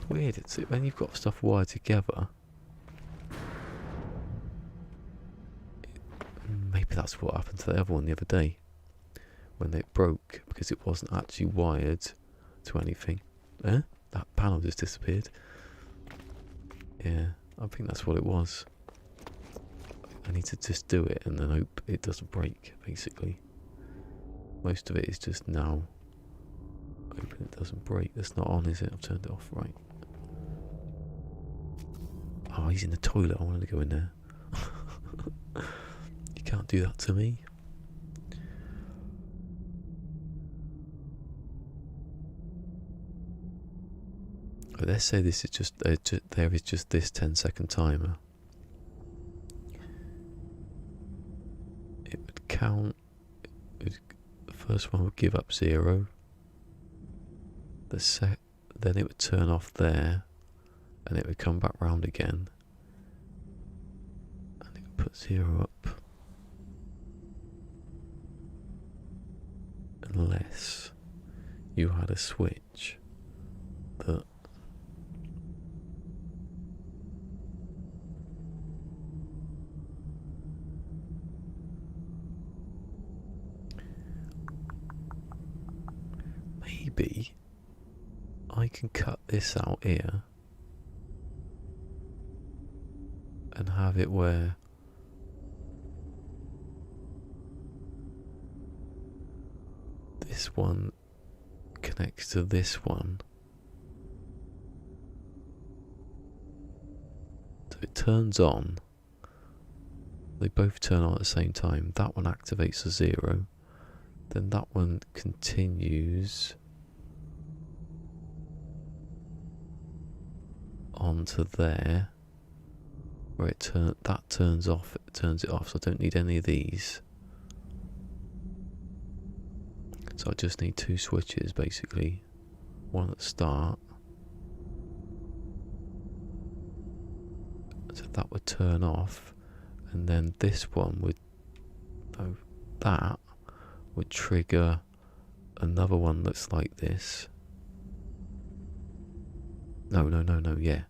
[SPEAKER 1] Weird, it's when you've got stuff wired together. Maybe that's what happened to the other one the other day. When it broke, because it wasn't actually wired to anything. That panel just disappeared. Yeah, I think that's what it was. I need to just do it and then hope it doesn't break, basically. Most of it is just now hoping it doesn't break. That's not on, is it? I've turned it off, right. Oh, he's in the toilet. I wanted to go in there. You can't do that to me. But let's say this is just there is just this 10-second timer. It would count. The first one would give up 0. Then it would turn off there, and it would come back round again, and it would put 0 up. Unless you had a switch that maybe I can cut this out here and have it where this one connects to this one. So it turns on. They both turn on at the same time. That one activates a 0. Then that one continues onto there, where that turns off. It turns it off. So I don't need any of these. So I just need 2 switches, basically. One at the start. So that would turn off, and then this one would, that would trigger another one that's like this. No, yeah.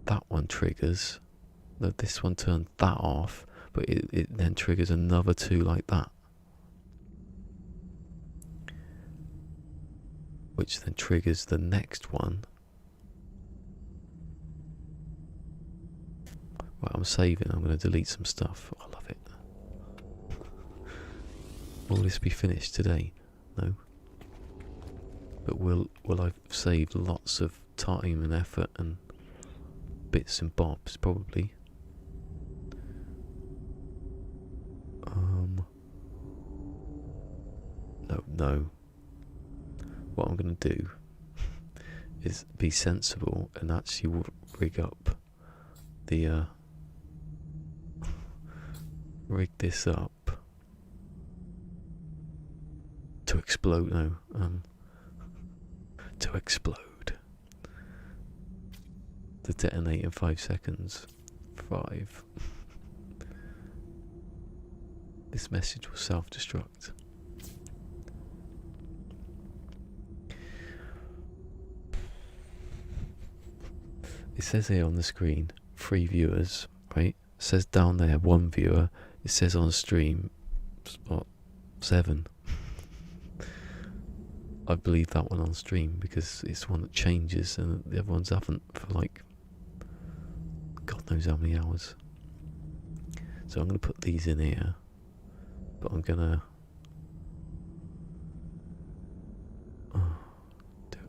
[SPEAKER 1] That one triggers. No, this one turns that off, but it then triggers another 2 like that. Which then triggers the next one. Right, I'm saving. I'm going to delete some stuff. I love it. Will this be finished today? No. But will I save lots of time and effort and bits and bobs? Probably. No. What I'm going to do is be sensible and actually rig up the rig this up to explode. To explode. To detonate in 5 seconds. 5. This message will self-destruct. It says here on the screen 3 viewers, right? It says down there 1 viewer. It says on stream spot 7. I believe that one on stream because it's one that changes and the other ones haven't for like God knows how many hours. So I'm going to put these in here, but I'm going to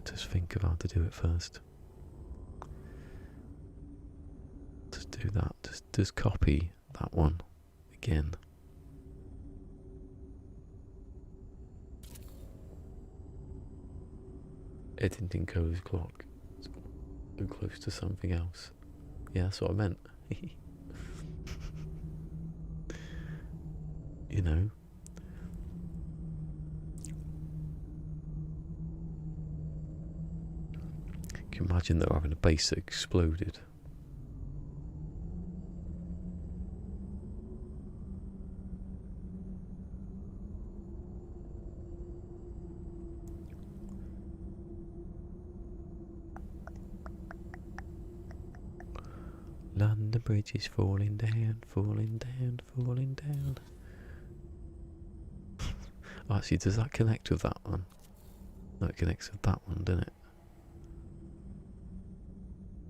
[SPEAKER 1] just think of how to do it first. Just do that. Just copy that one again. Editing code clock. It's too close to something else. Yeah, that's what I meant. You know. Can you imagine they're having a base that exploded? London Bridge is falling down, falling down, falling down. Actually, does that connect with that one? No, it connects with that one, doesn't it?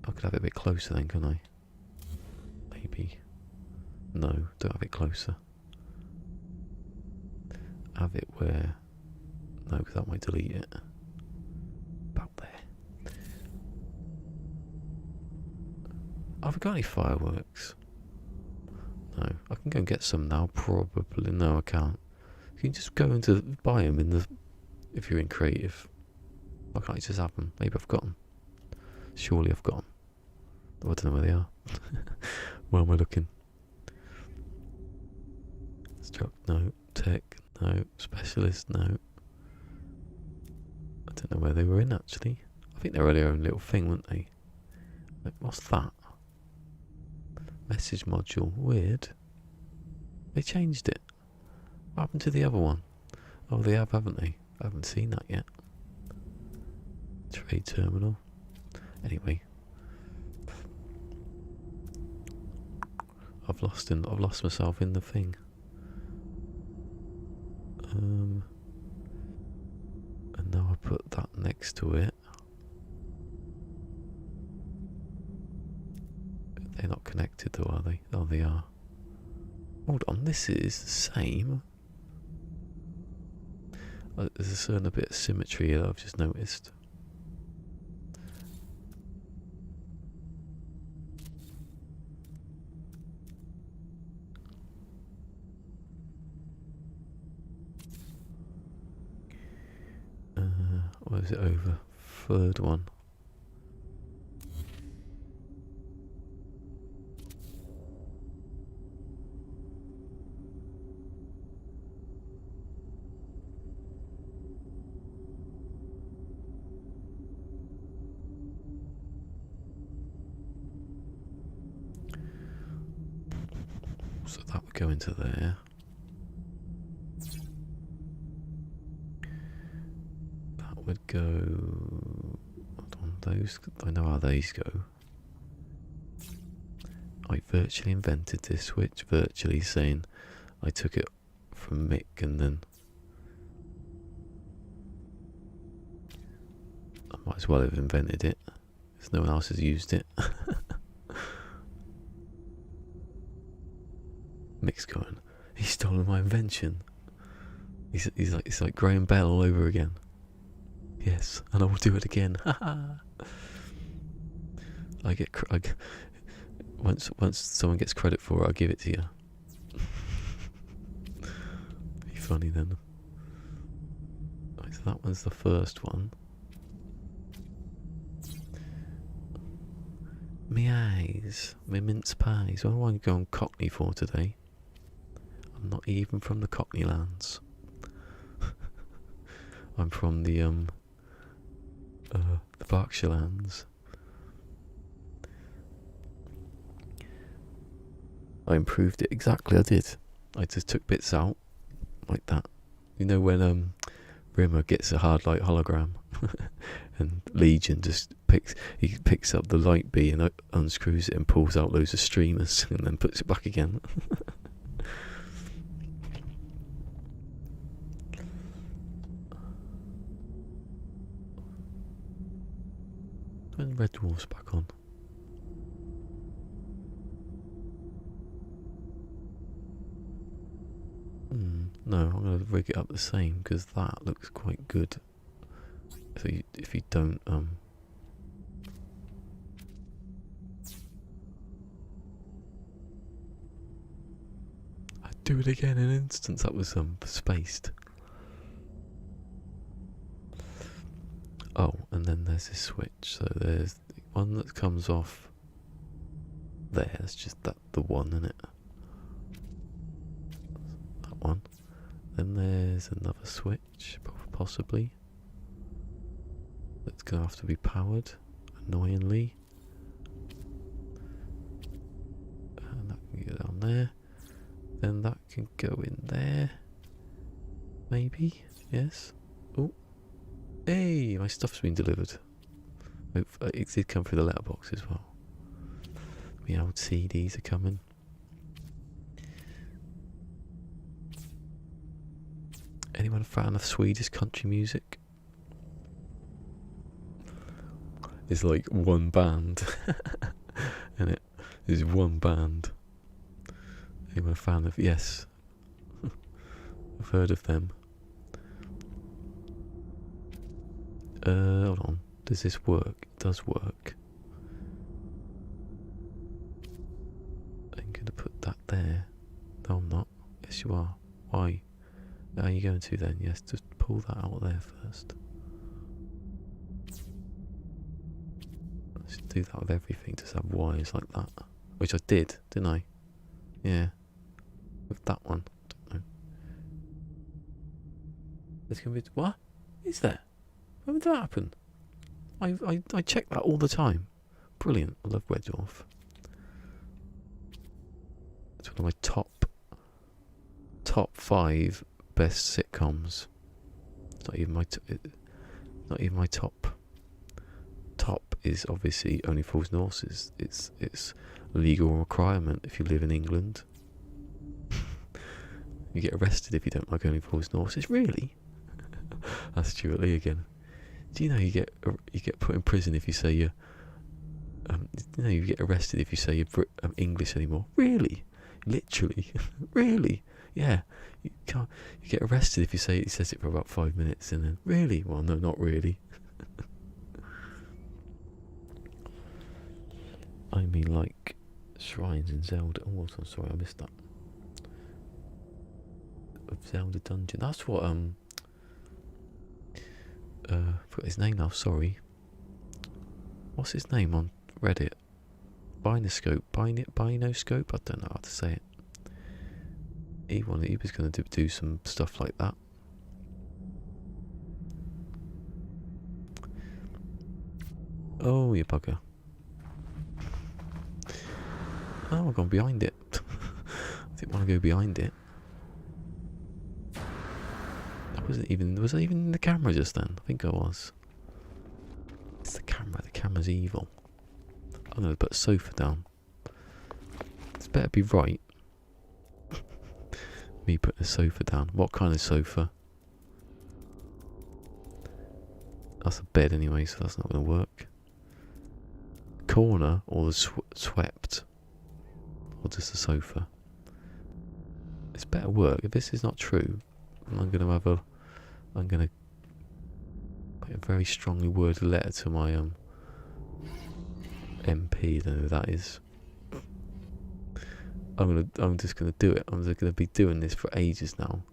[SPEAKER 1] I could have it a bit closer then, can I? Maybe. No, don't have it closer. Have it where... No, because that might delete it. About there. Have I got any fireworks? No. I can go and get some now, probably. No, I can't. You can just go into buy them in the... If you're in creative. Why can't I just have them? Maybe I've got them. Surely I've got them. Oh, I don't know where they are. Where am I looking? Struct, no. Tech, no. Specialist, no. I don't know where they were in actually. I think they were their own little thing, weren't they? Like, what's that? Message module. Weird. They changed it. What happened to the other one? Oh, they have, haven't they? I haven't seen that yet. Trade terminal. Anyway. I've lost myself in the thing. And now I put that next to it. They're not connected though, are they? Oh, they are. Hold on, this is the same. There's a certain bit of symmetry that I've just noticed. What is it over? Third one. So that would go into there. That would go... Hold on, those... I know how these go. I virtually invented this switch, virtually saying I took it from Mick and then... I might as well have invented it, because no one else has used it. Mick's going, he's stolen my invention. It's like Graham Bell all over again. Yes, and I will do it again. Once someone gets credit for it, I'll give it to you. Be funny then. Right, so that one's the first one. Me eyes, me mince pies. What do I go on Cockney for today? I'm not even from the Cockney lands. I'm from the Berkshire lands. I improved it exactly. I did. I just took bits out like that. You know when Rimmer gets a hard light hologram, and Legion just picks up the light bee and unscrews it and pulls out loads of streamers and then puts it back again. When Red Dwarf's back on. No, I'm going to rig it up the same because that looks quite good. If you don't I'd do it again in an instant. That was spaced. Oh, and then there's this switch. So there's the one that comes off there. It's just the one, isn't it? That one. Then there's another switch, possibly. That's going to have to be powered, annoyingly. And that can go down there. Then that can go in there. Maybe, yes. Oh. Hey, my stuff's been delivered. It did come through the letterbox as well. My old CDs are coming. Anyone a fan of Swedish country music? It's like one band. And it is one band. Anyone a fan of? Yes. I've heard of them. Hold on. Does this work? It does work. I'm going to put that there. No, I'm not. Yes, you are. Why? Where are you going to then? Yes, just pull that out there first. Let's do that with everything. Just have wires like that. Which I did, didn't I? Yeah. With that one. Don't know. There's going to be... What? Is there? When did that happen? I check that all the time. Brilliant. I love Red Dwarf. It's one of my top 5 best sitcoms. It's not even my top. Top is obviously Only Fools and Horses. It's a legal requirement if you live in England. You get arrested if you don't like Only Fools and Horses. Really? That's Stuart Lee again. Do you know you get put in prison if you say you're you get arrested if you say you're English anymore? Really? Literally? Really? Yeah. You get arrested if you say he says it for about 5 minutes and then really? Well, no, not really. I mean, like shrines in Zelda. Oh, I'm sorry, I missed that. Of Zelda Dungeon. That's what forgot his name now, sorry. What's his name on Reddit? Binoscope? Binoscope? I don't know how to say it. He was going to do some stuff like that. Oh, you bugger. Oh, I've gone behind it. I didn't want to go behind it. Was I even in the camera just then? I think I was. It's the camera. The camera's evil. I'm going to put a sofa down. It's better be right. Me putting a sofa down. What kind of sofa? That's a bed anyway, so that's not going to work. Corner or the swept? Or just a sofa? It's better work. If this is not true, And I'm gonna write a very strongly worded letter to my MP. Don't know who that is. I'm just gonna do it. I'm just gonna be doing this for ages now.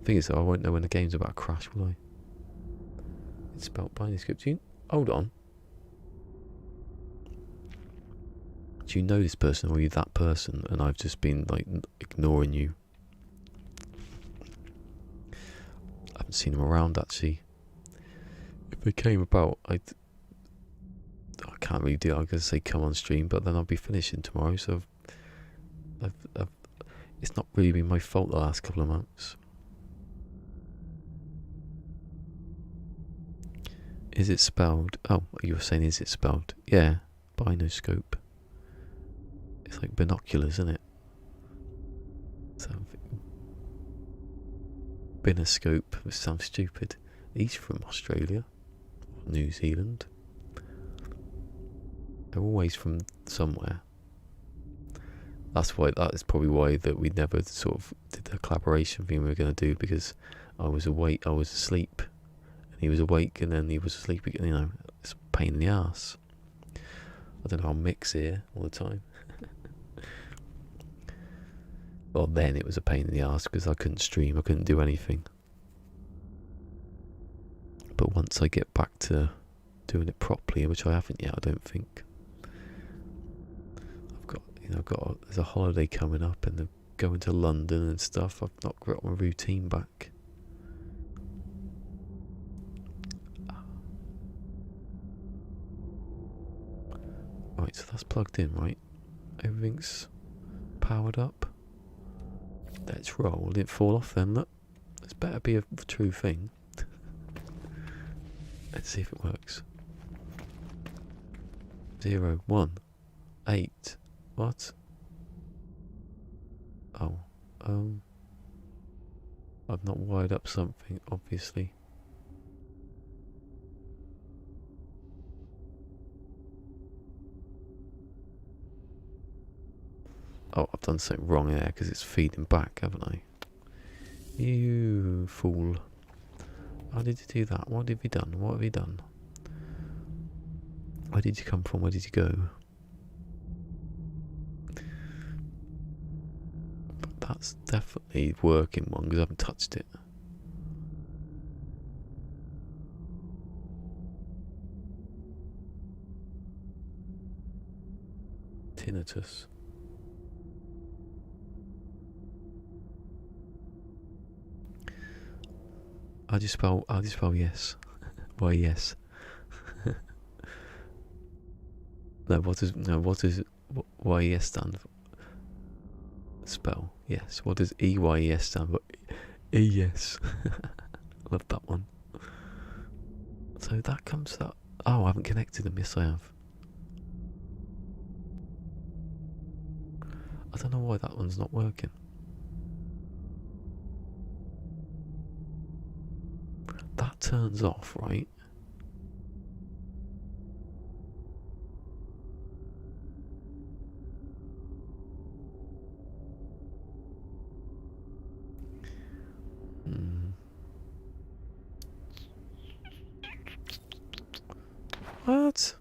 [SPEAKER 1] Thing is, though, I won't know when the game's about to crash, will I? It's spelled binding script. Hold on. Do you know this person, or are you that person? And I've just been like ignoring you. I haven't seen them around actually. If they came about, I can't really do it. I'm gonna say come on stream, but then I'll be finishing tomorrow. So it's not really been my fault the last couple of months. Is it spelled? Oh, you were saying, is it spelled? Yeah, binoscope. It's like binoculars, isn't it? So, binoscope, which sounds stupid. He's from Australia, or New Zealand. They're always from somewhere. That is probably why that we never sort of did the collaboration thing we were going to do, because I was asleep, and he was awake, and then he was asleep again. You know, it's a pain in the ass. I don't know, I'll mix here all the time. Well, then it was a pain in the ass because I couldn't stream, I couldn't do anything. But once I get back to doing it properly, which I haven't yet, I don't think. There's a holiday coming up, and going to London and stuff. I've not got my routine back. Right, so that's plugged in, right? Everything's powered up. Let's roll. Didn't fall off then, look. This better be a true thing. Let's see if it works. 0, 1, 8. What? Oh, I've not wired up something, obviously. Oh, I've done something wrong there because it's feeding back, haven't I? You fool. How did you do that? What have you done? What have you done? Where did you come from? Where did you go? But that's definitely working one because I haven't touched it. Tinnitus. How do you spell yes? Why yes? What does why yes stand for? Spell yes. What does EYES stand for? Yes. Love that one. So that comes up. Oh, I haven't connected them. Yes, I have. I don't know why that one's not working. That turns off, right? What?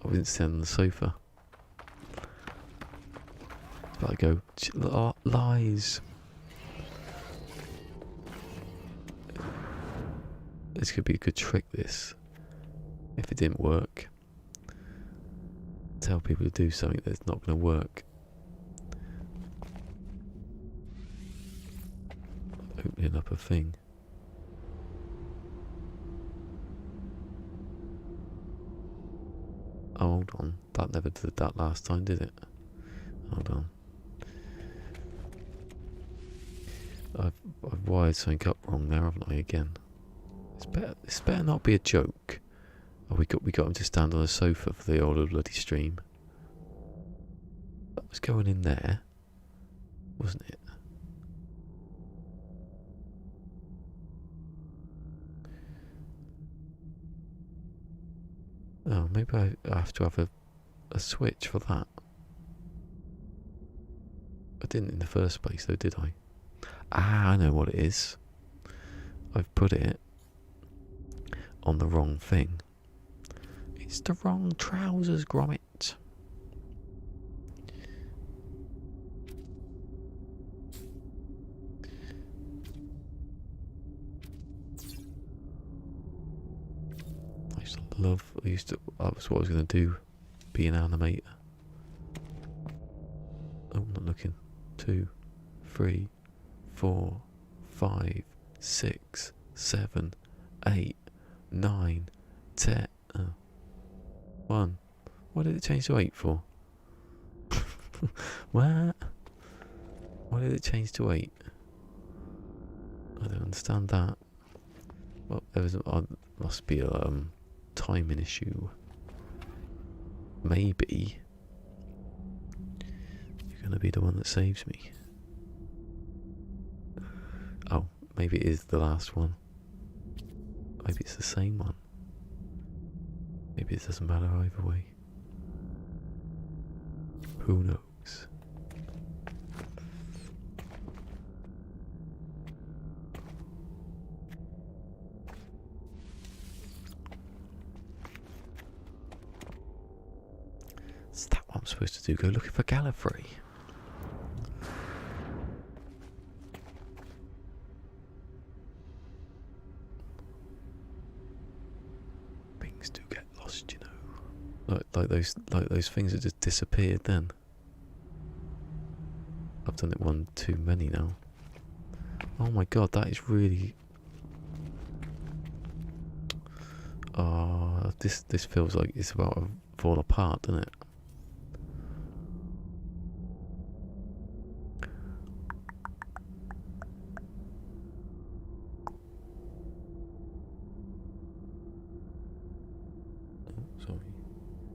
[SPEAKER 1] I didn't stand on the sofa. It's about to go. Lies. This could be a good trick, this. If it didn't work. Tell people to do something that's not going to work. Opening up a thing. Oh, hold on. That never did that last time, did it? Hold on. I've wired something up wrong there, haven't I, again? This better not be a joke. Oh, we got him to stand on a sofa for the old bloody stream. That was going in there, wasn't it? Oh, maybe I have to have a switch for that. I didn't in the first place though, did I? Ah, I know what it is. I've put it on the wrong thing. It's the wrong trousers, Gromit. That was what I was going to do, be an animator. Oh, I'm not looking. 2, 3, 4, 5, 6, 7, 8, 9, 10. 1. What did it change to 8 for? What? Why did it change to 8? I don't understand that. Well, must be a timing issue. Maybe you're going to be the one that saves me. Oh, maybe it is the last one. Maybe it's the same one. Maybe it doesn't matter either way. Who knows? Is that what I'm supposed to do? Go looking for Gallifrey? Things do get lost, you know. Like those things that just disappeared then. I've done it one too many now. Oh my god, that is really... Oh, this feels like it's about to fall apart, doesn't it? Oh, sorry.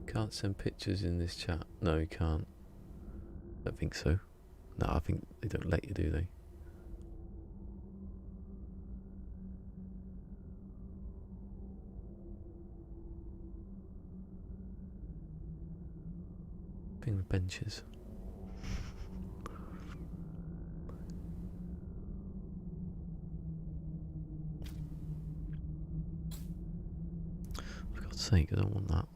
[SPEAKER 1] Can't send pictures in this chat. No, you can't. I don't think so. No, I think they don't let you, do they? Thing with benches. For God's sake, I don't want that.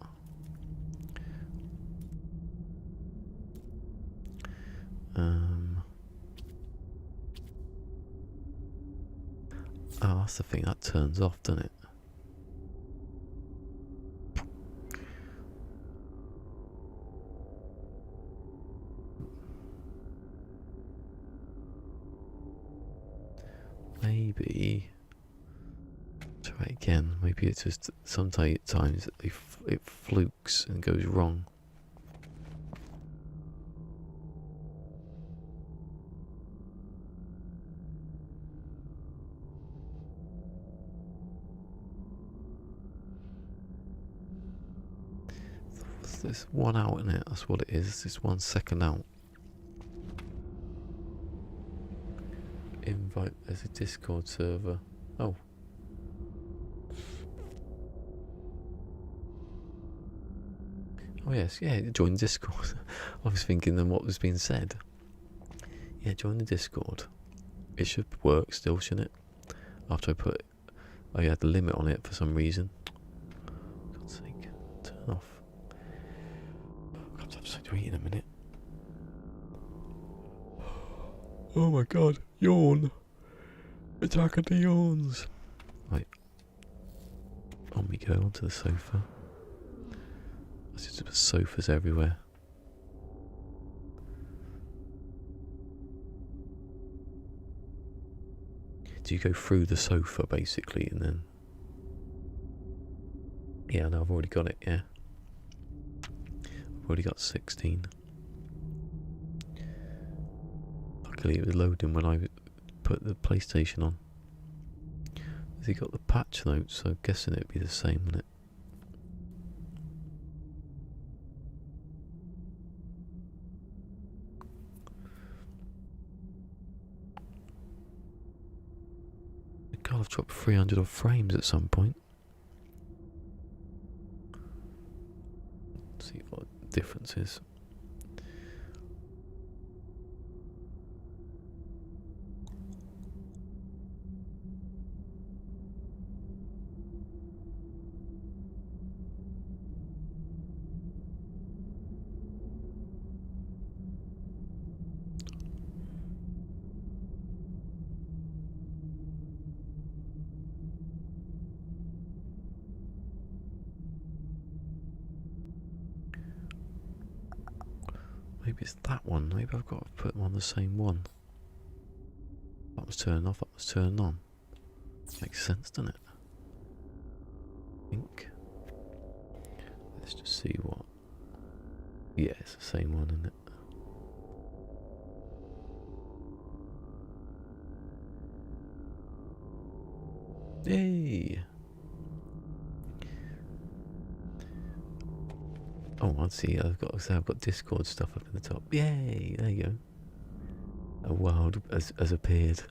[SPEAKER 1] Oh, that's the thing, that turns off, doesn't it? Maybe try it again. Maybe it's just sometimes it flukes and goes wrong. There's 1 out in it. That's what it is. It's 1 second out. Invite as a Discord server. Oh. Oh yes, yeah, join Discord. I was thinking then what was being said. Yeah, join the Discord. It should work still, shouldn't it? After I had the limit on it for some reason. For God's sake, turn off. I've got to have something to eat in a minute. Oh my god, yawn. Attack of the yawns. Right. On we go, onto the sofa. There's just sofas everywhere. Do you go through the sofa basically and then... Yeah, no, I've already got it, yeah. I've already got 16. Luckily it was loading when I put the PlayStation on. Has he got the patch notes? So I'm guessing it'd be the same, wouldn't it? God, I've dropped 300 odd frames at some point. Let's see what the difference is. Maybe it's that one. Maybe I've got to put them on the same one. That was turning off, that was turning on. Makes sense, doesn't it? I think. Let's just see what. Yeah, it's the same one, isn't it? Yay! Oh, I see. I've got Discord stuff up in the top. Yay! There you go. A world has appeared.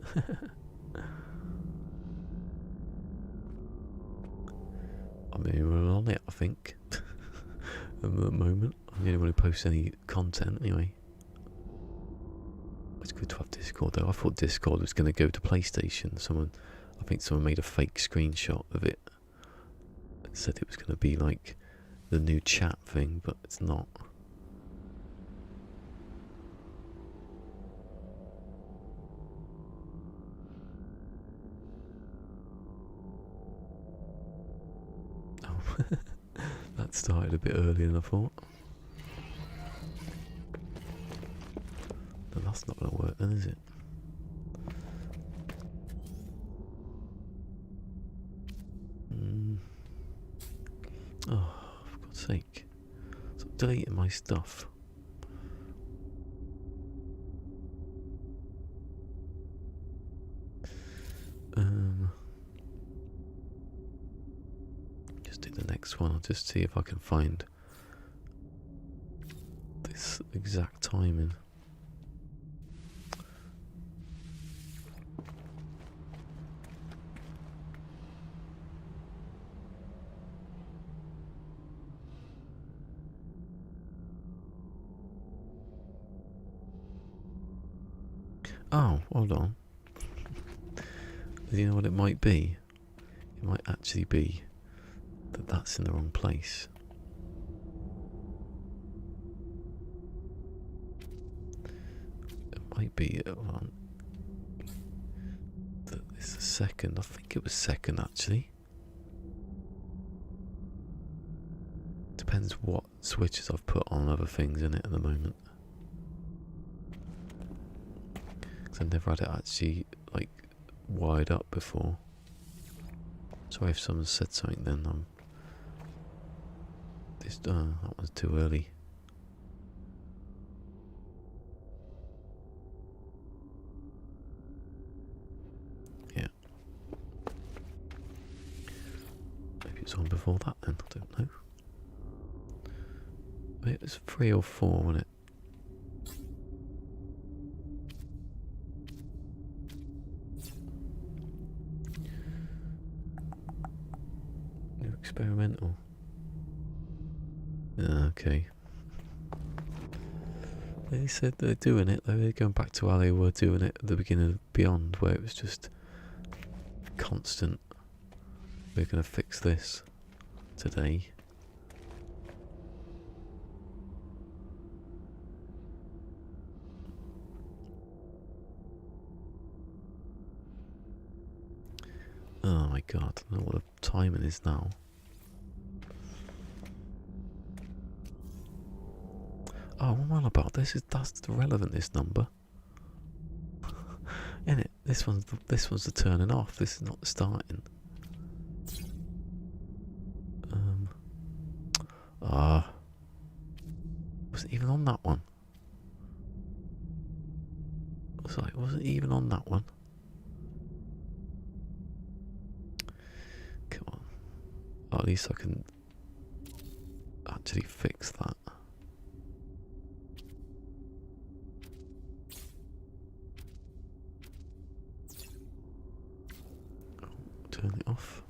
[SPEAKER 1] I mean, we're on it, I think. At the moment, I'm the only one who posts any content anyway. It's good to have Discord though. I thought Discord was going to go to PlayStation. I think someone made a fake screenshot of it. It said it was going to be like the new chat thing, but it's not. Oh, that started a bit earlier than I thought. But that's not going to work then, is it? Oh, for God's sake. Stop deleting my stuff. Just do the next one. I'll just see if I can find this exact timing. Oh, hold on. Do you know what it might be? It might actually be that that's in the wrong place. It might be that it's a second. I think it was second actually. Depends what switches I've put on other things in it at the moment. Because I've never had it actually like wired up before. Sorry if someone said something then. That was too early. Yeah. Maybe it was on before that then, I don't know. It was 3 or 4, wasn't it? New experimental. Okay. They said they're doing it though. They're going back to how they were doing it at the beginning of Beyond, where it was just constant. We're going to fix this today. Oh my god, I don't know what the timing is now. Oh, what am I on about? That's irrelevant, this number. Isn't it? This one's the turning off, this is not the starting. Wasn't even on that one. Wasn't even on that one. Come on. Oh, at least I can actually fix that. Turn it off.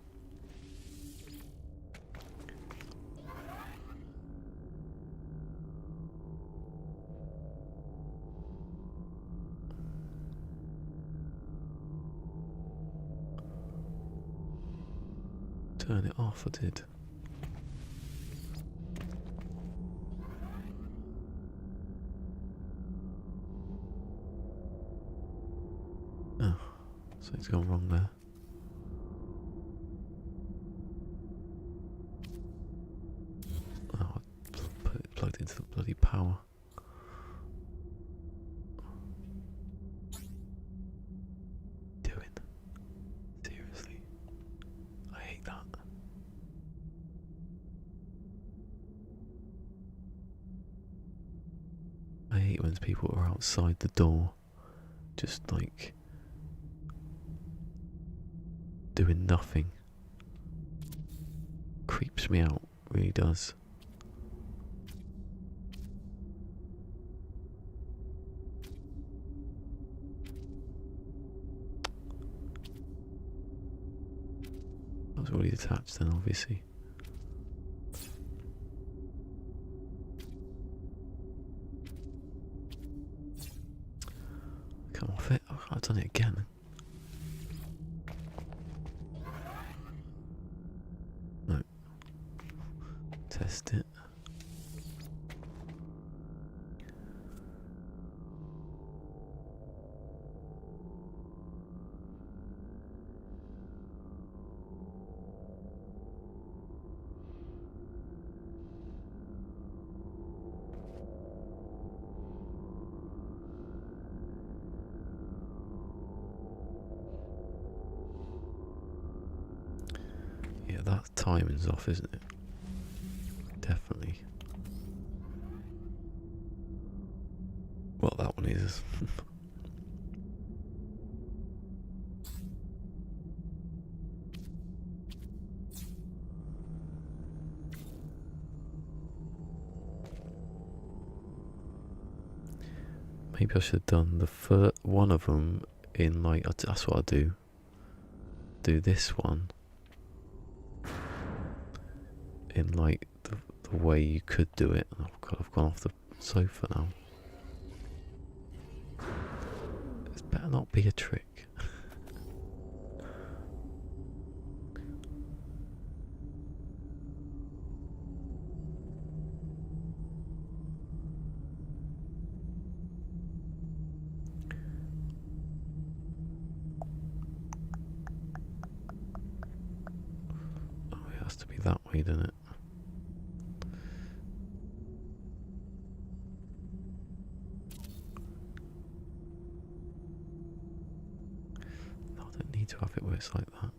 [SPEAKER 1] Turn it off, I did. Oh, so it's gone wrong there. Oh, I put it plugged into the bloody power. Sometimes people are outside the door, just like doing nothing. Creeps me out, really does. I was already attached then, obviously. Come off it. Oh, I've done it again. No. Test it. Yeah, that timing's off, isn't it? Definitely. Well, that one is. Maybe I should have done the first one of them in like. That's what I do. Do this one in like the way you could do it. Oh god, I've gone off the sofa now. This better not be a trick. Oh, it has to be that way, doesn't it? To have it where it's like that.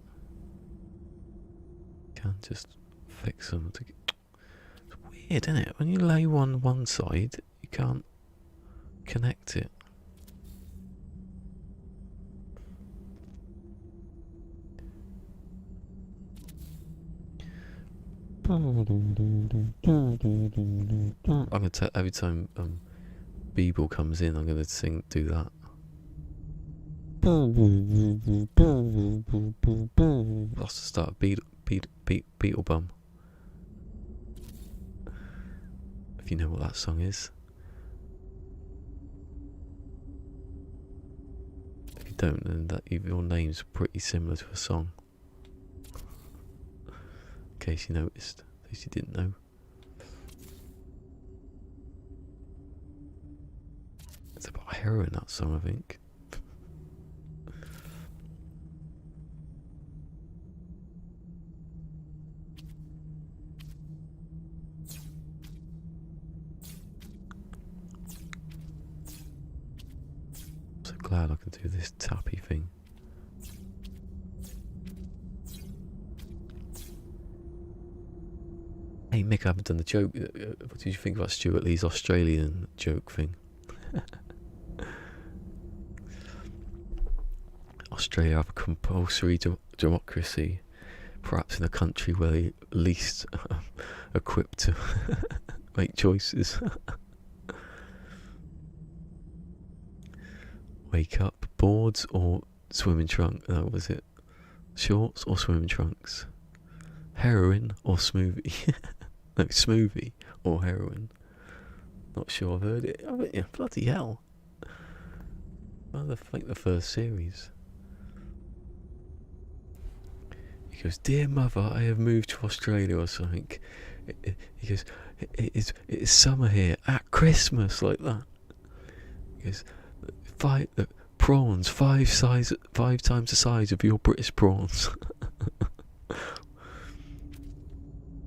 [SPEAKER 1] Can't just fix them to get... It's weird, isn't it? When you lay one side, you can't connect it. I'm gonna tell every time Beeble comes in, I'm gonna do that. That's the start of Beetle Bum. If you know what that song is. If you don't, then your name's pretty similar to a song. In case you noticed, in case you didn't know. It's about heroin, that song, I think. Glad I can do this tappy thing. Hey Mick, I haven't done the joke. What did you think about Stuart Lee's Australian joke thing? Australia have a compulsory democracy, perhaps in a country where they least equipped to make choices. Wake up, boards or swimming trunks? No, was it shorts or swimming trunks? Heroin or smoothie? No, smoothie or heroin. Not sure I've heard it. Oh, yeah, bloody hell. Well, like the first series. He goes, "Dear mother, I have moved to Australia," or something. He goes, "It's summer here at Christmas," like that. He goes, prawns, five times the size of your British prawns.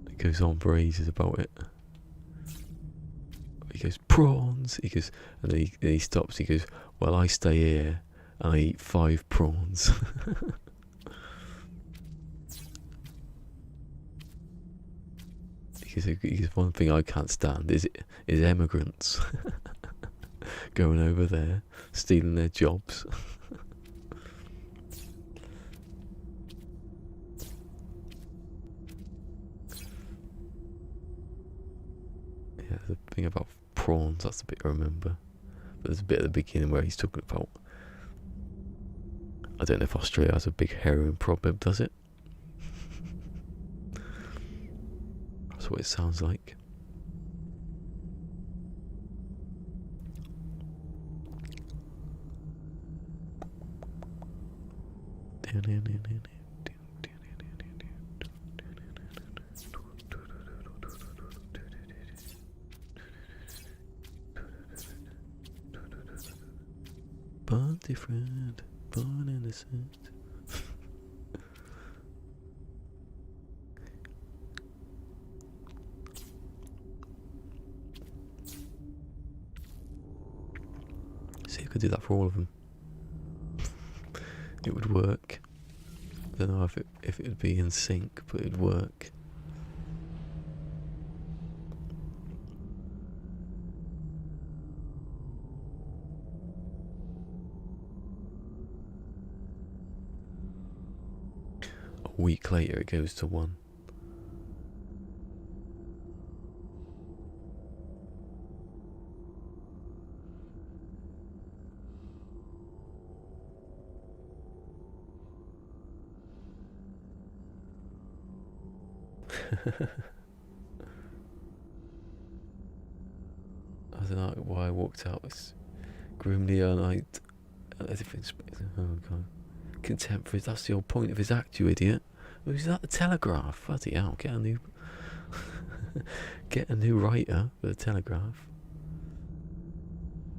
[SPEAKER 1] It goes on for ages about it. He goes, prawns. He goes, and then he stops. He goes, "Well, I stay here and I eat 5 prawns." He goes, "One thing I can't stand is immigrants." going over there, stealing their jobs. Yeah, the thing about prawns, that's the bit I remember. But there's a bit at the beginning where he's talking about, I don't know if Australia has a big heroin problem, does it? That's what it sounds like. Born different, born innocent. See if I could do that for all of them. It would work. I don't know if it would be in sync, but it'd work. A week later it goes to 1. I don't know why I walked out. It's grimly night. Oh god. Contemporary, that's the whole point of his act, you idiot. Was that the Telegraph? Bloody hell, get a new get a new writer for the Telegraph.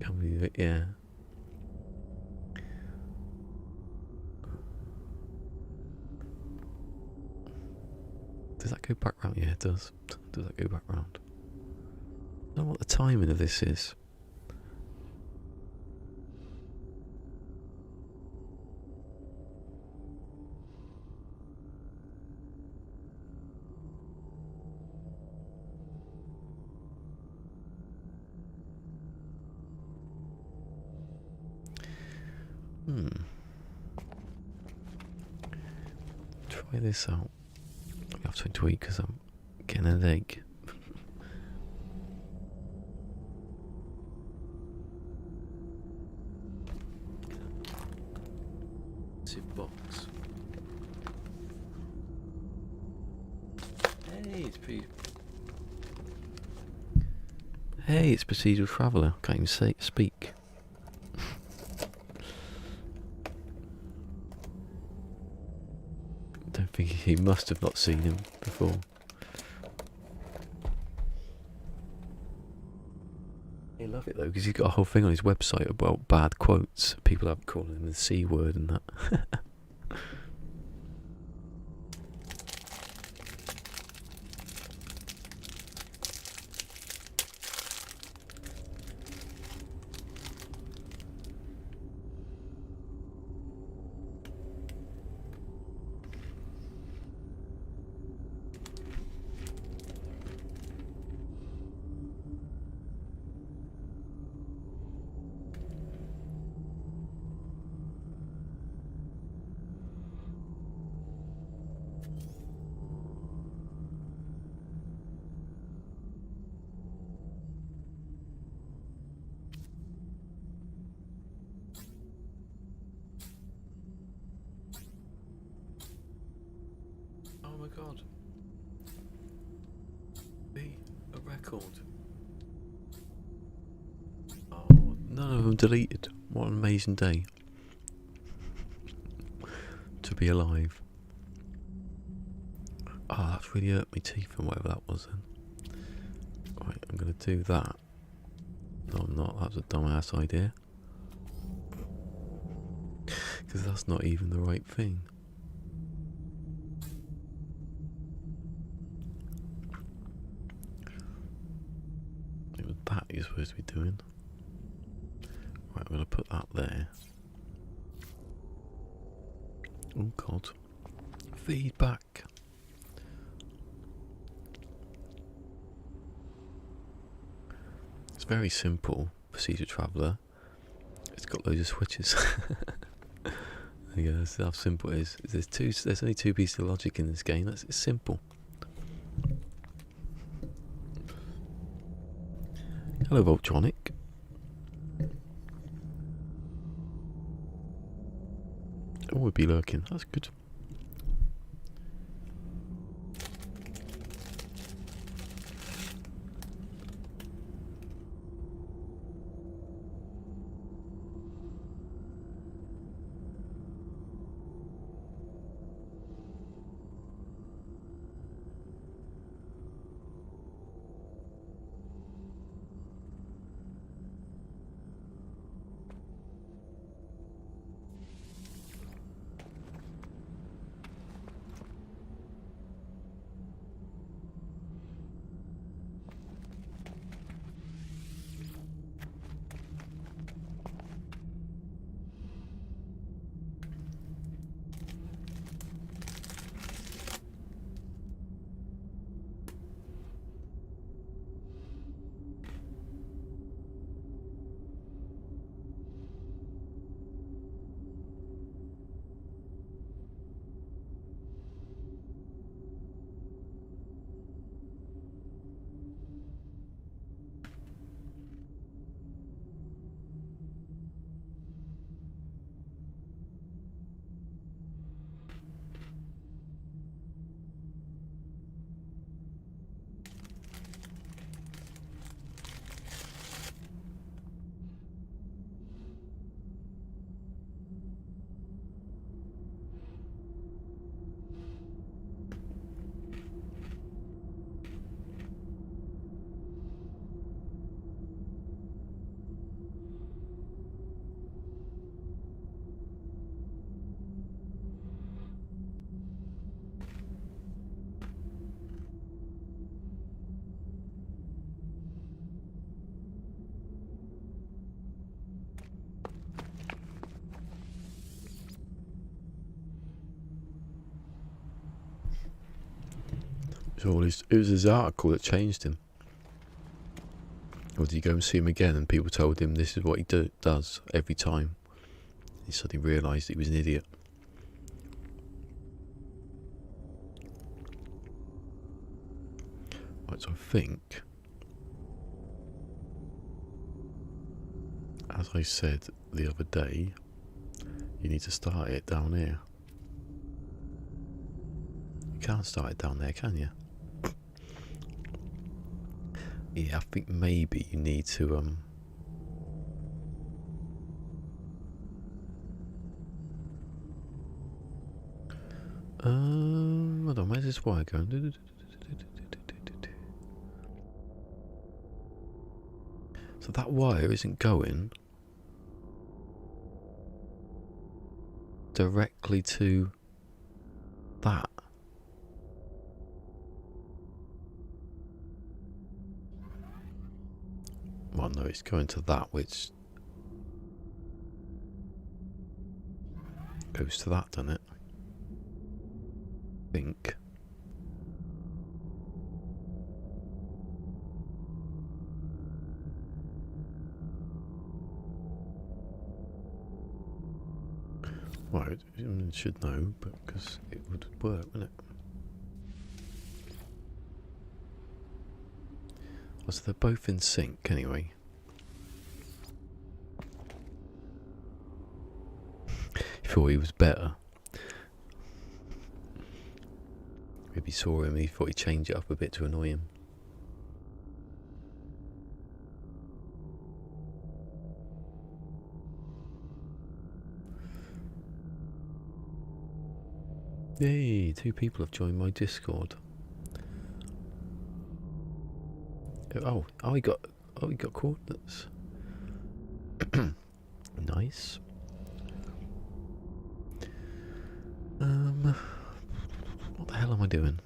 [SPEAKER 1] Can't believe it, yeah. Does that go back round? Yeah, it does. Does that go back round? I don't know what the timing of this is. Try this out. I have to tweet because I'm getting an egg. Zip box. Hey, it's Procedural Traveller. Can't even speak. Don't think he must have not seen him before. I love it though, because he's got a whole thing on his website about bad quotes. People have calling him the C word and that. Oh my god. A record. Oh, none of them deleted. What an amazing day. To be alive. Oh, that's really hurt my teeth and whatever that was then. Right, I'm going to do that. No, I'm not. That was a dumbass idea. Because that's not even the right thing. It was that you're supposed to be doing. Right, I'm going to put that there. Oh god. Feedback. It's very simple, Procedure Traveller. It's got loads of switches. Yeah, that's how simple it is. There's only two pieces of logic in this game. It's simple. Hello, Voltronic. Oh, we'll be lurking. That's good. So it was his article that changed him. Or did he go and see him again and people told him this is what he does every time? He suddenly realised he was an idiot. Right, so I think, as I said the other day, you need to start it down here. You can't start it down there, can you? Yeah, I think maybe you need to hold on, where's this wire going? So that wire isn't going directly to that. Well, no, it's going to that, which goes to that, doesn't it? I think. Well, it should know, but because it would work, wouldn't it? Well, so they're both in sync anyway. He thought he was better. Maybe saw him, he thought he'd change it up a bit to annoy him. Yay, 2 people have joined my Discord. Oh, we got coordinates. Nice. What the hell am I doing?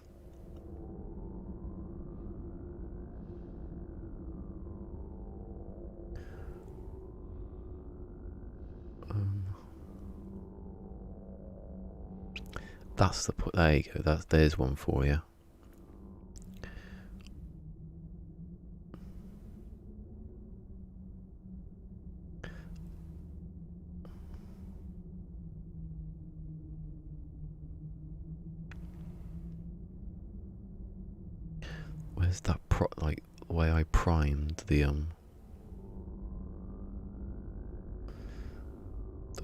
[SPEAKER 1] That's the point. There you go. There's one for you. Where's that like the way I primed the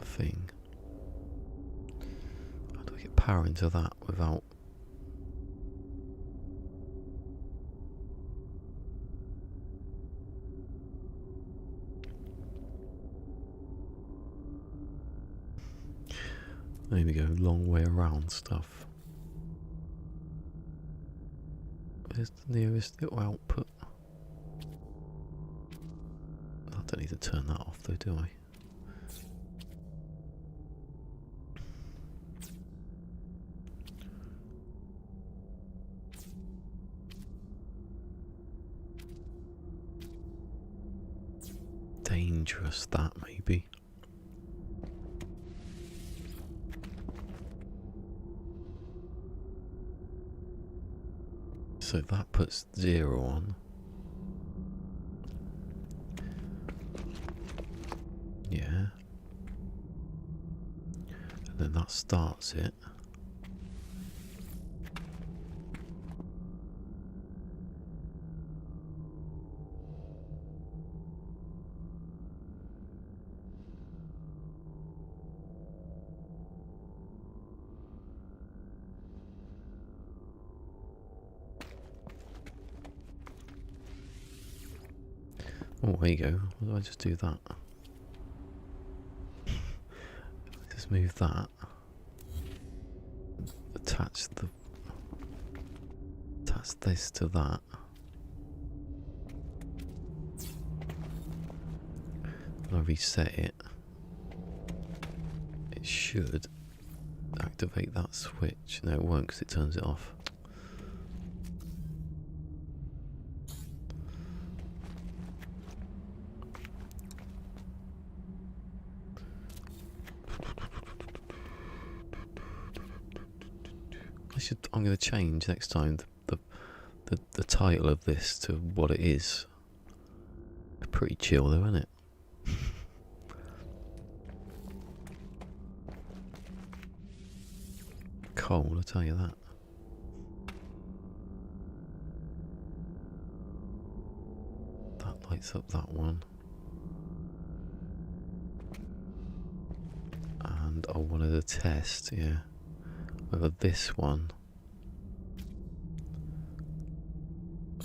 [SPEAKER 1] thing? How do I get power into that without? There we go, long way around stuff. Where's the nearest little output? I don't need to turn that off though, do I? Dangerous, that maybe. So that puts 0 on. Yeah. And then that starts it. Oh, there you go. Why do I just do that? Just move that. Attach this to that. When I reset it, it should activate that switch. No, it won't because it turns it off. I'm going to change next time the title of this to what it is. Pretty chill though, isn't it? Cold, I'll tell you that. That lights up that one. And I wanted to test, yeah, whether this one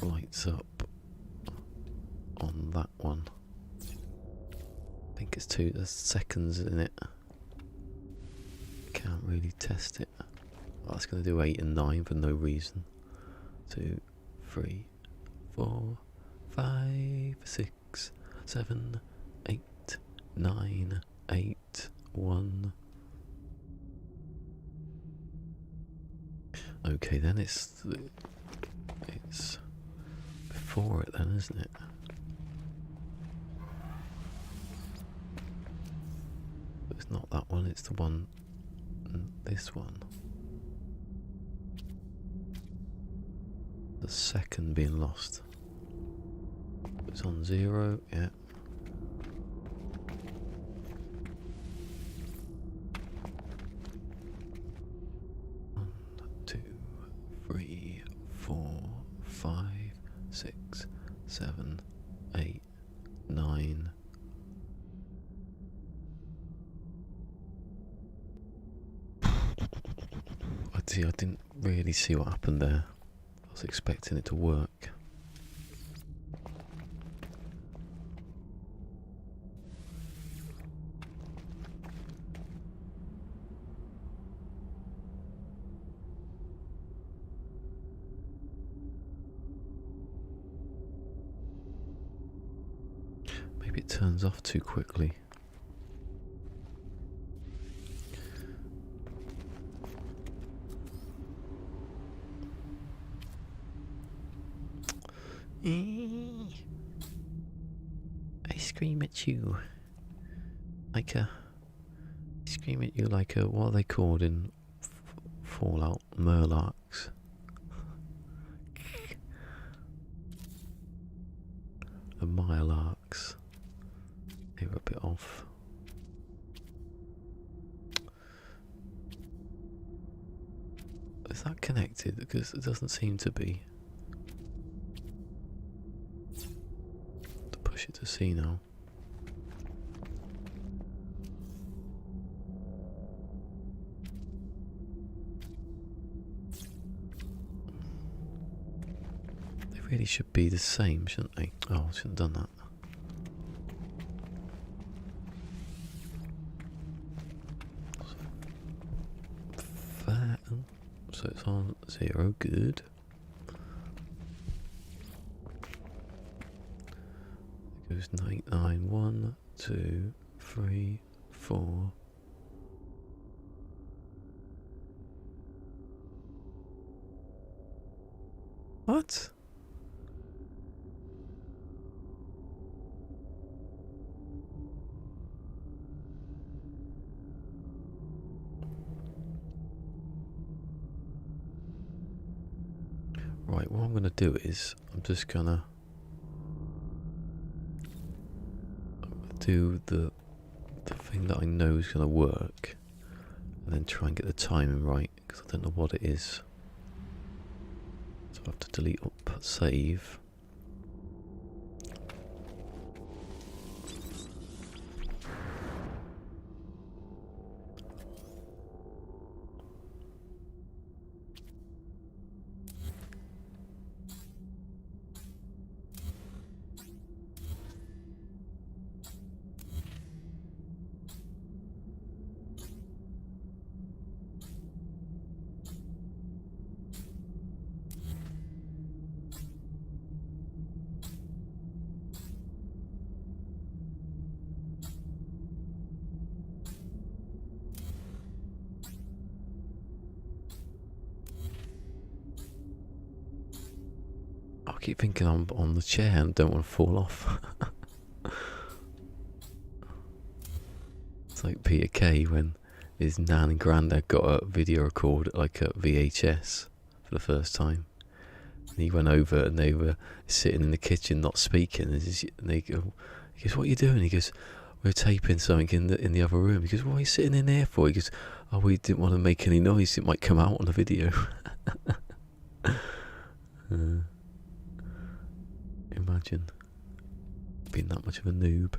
[SPEAKER 1] lights up on that one. I think it's 2 seconds in it. Can't really test it. Oh, it's going to do 8 and 9 for no reason. 2, 3, 4, 5, 6, 7, 8, 9, 8, 1. Okay, then it's before it then, isn't it? But it's not that one, it's the one, this one. The second being lost. It's on 0, yeah. One, 2, 3, 4, 5, 6, 7, 8, 9. I didn't really see what happened there. I was expecting it to work. Maybe it turns off too quickly. I scream at you like a what are they called in Fallout? Murlocs. The Mirelurks. They were a bit off. Is that connected? Because it doesn't seem to be. push it to C now. They really should be the same, shouldn't they? Oh, I shouldn't have done that. So it's on 0, good. It goes 9, 9, 1, 2, 3, 4. What? Right, what I'm going to do is I'm just going to do the thing that I know is going to work, and then try and get the timing right, because I don't know what it is. So I have to delete up save. I keep thinking I'm on the chair and don't want to fall off. It's like Peter Kay when his nan and granddad got a video record, like a VHS, for the first time. And he went over and they were sitting in the kitchen not speaking. And he goes, "What are you doing?" He goes, "We're taping something in the other room." He goes, "What are you sitting in there for?" He goes, "Oh, we didn't want to make any noise. It might come out on the video." Imagine being that much of a noob.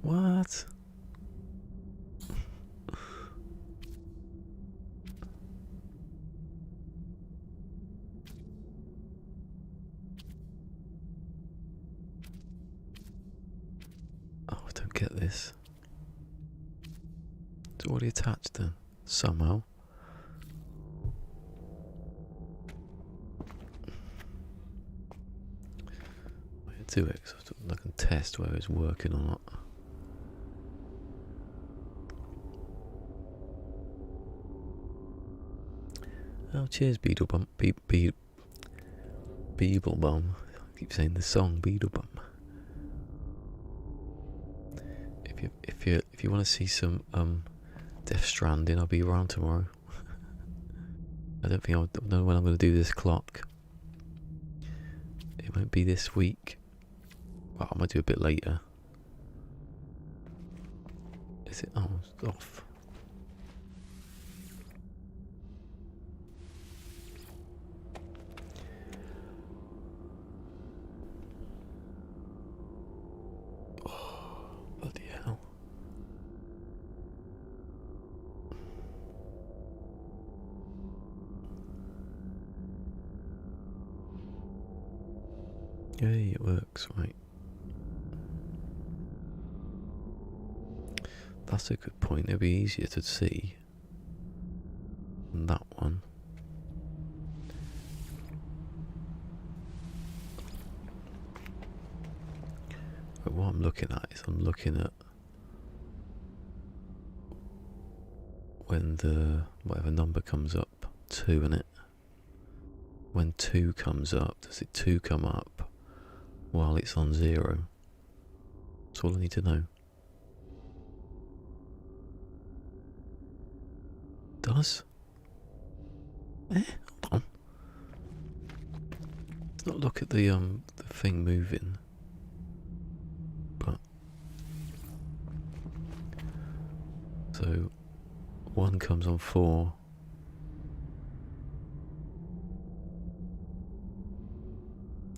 [SPEAKER 1] What? Oh, I don't get this. It's already attached then, somehow. I do it because I can test whether it's working or not. Oh, cheers, Beetlebum. Beetlebum. I keep saying the song, Beetlebum. If you want to see some Death Stranding, I'll be around tomorrow. I don't know when I'm going to do this clock. It won't be this week. Well, I might do a bit later. Is it? Oh, it's off. Bloody hell. Yay, it works, right. That's a good point. It'll be easier to see than that one. But what I'm looking at is I'm looking at when the whatever number comes up, 2 in it. When 2 comes up, does it 2 come up while it's on 0? That's all I need to know. Does? Hold on. Let's not look at the thing moving. So 1 comes on 4.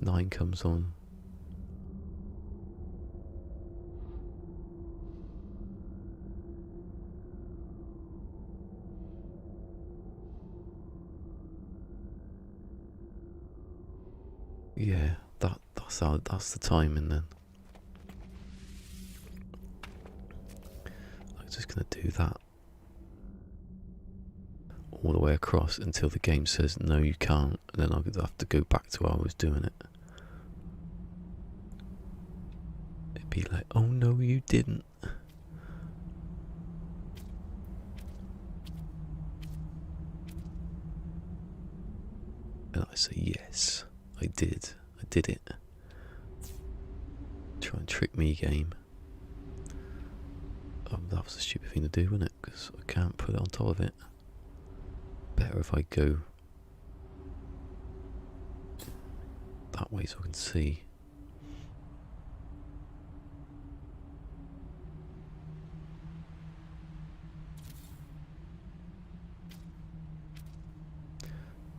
[SPEAKER 1] Nine comes on. Yeah, that's the timing then. I'm just gonna do that all the way across until the game says no, you can't, and then I'll have to go back to how I was doing it. It'd be like, oh no, you didn't. And I say, yes, I did. I did it. Try and trick me, game. That was a stupid thing to do, wasn't it? Because I can't put it on top of it. Better if I go that way so I can see.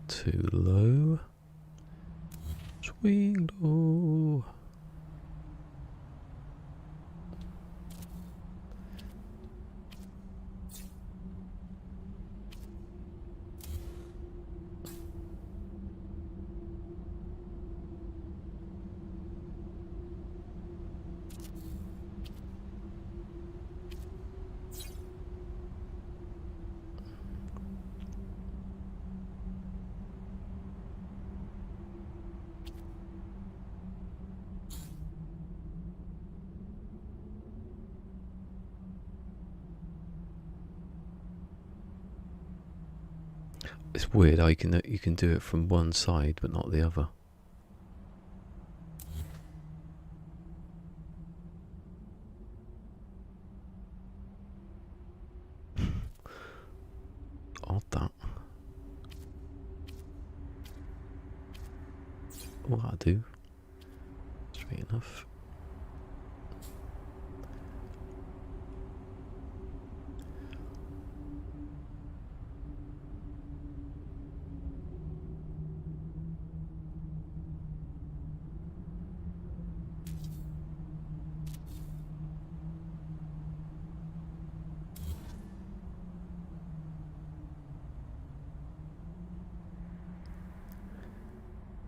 [SPEAKER 1] Too low. Swing low. It's weird how you can do it from one side but not the other. Odd that. Oh, that'll do. Straight enough.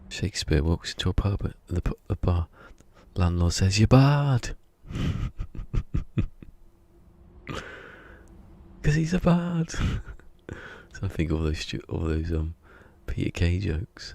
[SPEAKER 1] Shakespeare walks into a pub at the bar. Landlord says, "You're bad." Because he's a bad. So I think all those Peter Kay jokes.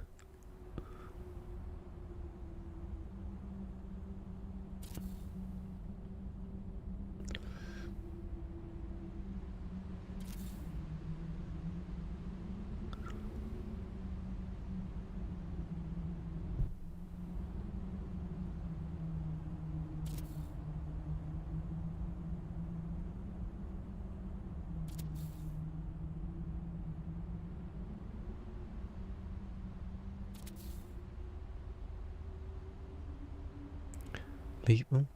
[SPEAKER 1] Leave them?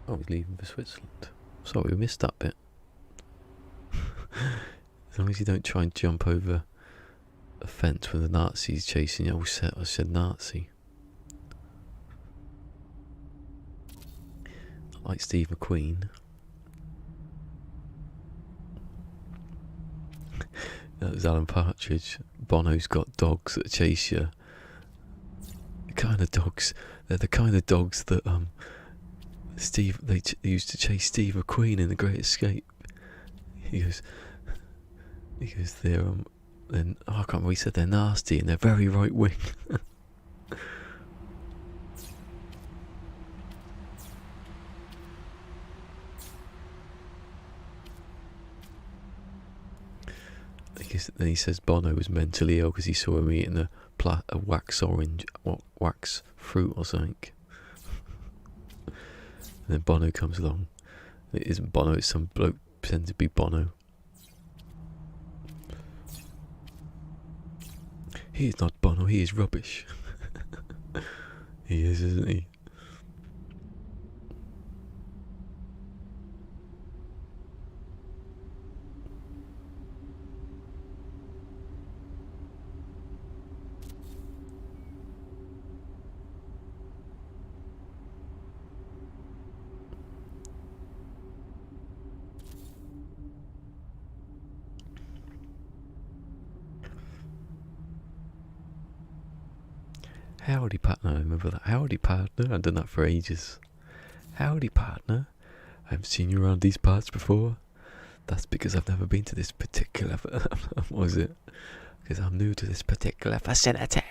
[SPEAKER 1] Oh, he's leaving for Switzerland. Sorry, we missed that bit. As long as you don't try and jump over a fence when the Nazis chasing you. I said Nazi. Like Steve McQueen. That was Alan Partridge. Bono's got dogs that chase you. They're the kind of dogs that they used to chase Steve McQueen in The Great Escape. He goes they're then I can't remember, he said they're nasty and they're very right wing. Then he says Bono was mentally ill because he saw him eating a wax fruit or something. And then Bono comes along. It isn't Bono, it's some bloke pretending to be Bono. He is not Bono, he is rubbish. He is, isn't he? Howdy partner, remember that? Howdy partner, I've done that for ages. Howdy partner, I haven't seen you around these parts before. That's because I've never been to this particular, what was it? Because I'm new to this particular vicinity.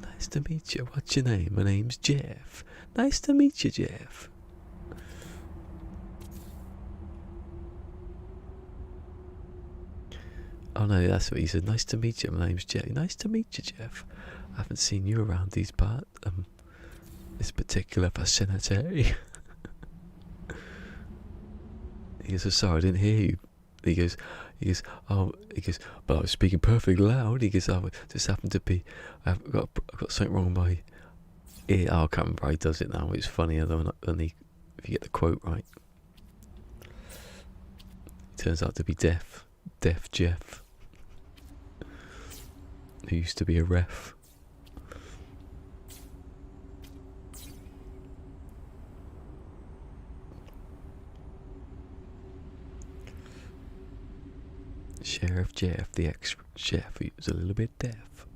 [SPEAKER 1] Nice to meet you, what's your name? My name's Jeff. Nice to meet you, Jeff. Oh no, that's what he said. Nice to meet you. My name's Jeff. Nice to meet you, Jeff. I haven't seen you around these parts. This particular vicinity. He goes, "Oh, sorry, I didn't hear you." He goes, "But I was speaking perfectly loud." He goes, "I just happened to be. I've got something wrong with my ear." Oh, I can't remember how he does it now. It's funnier than if you get the quote right. He turns out to be deaf Jeff, who used to be a ref. Sheriff Jeff, the ex-chef, who was a little bit deaf.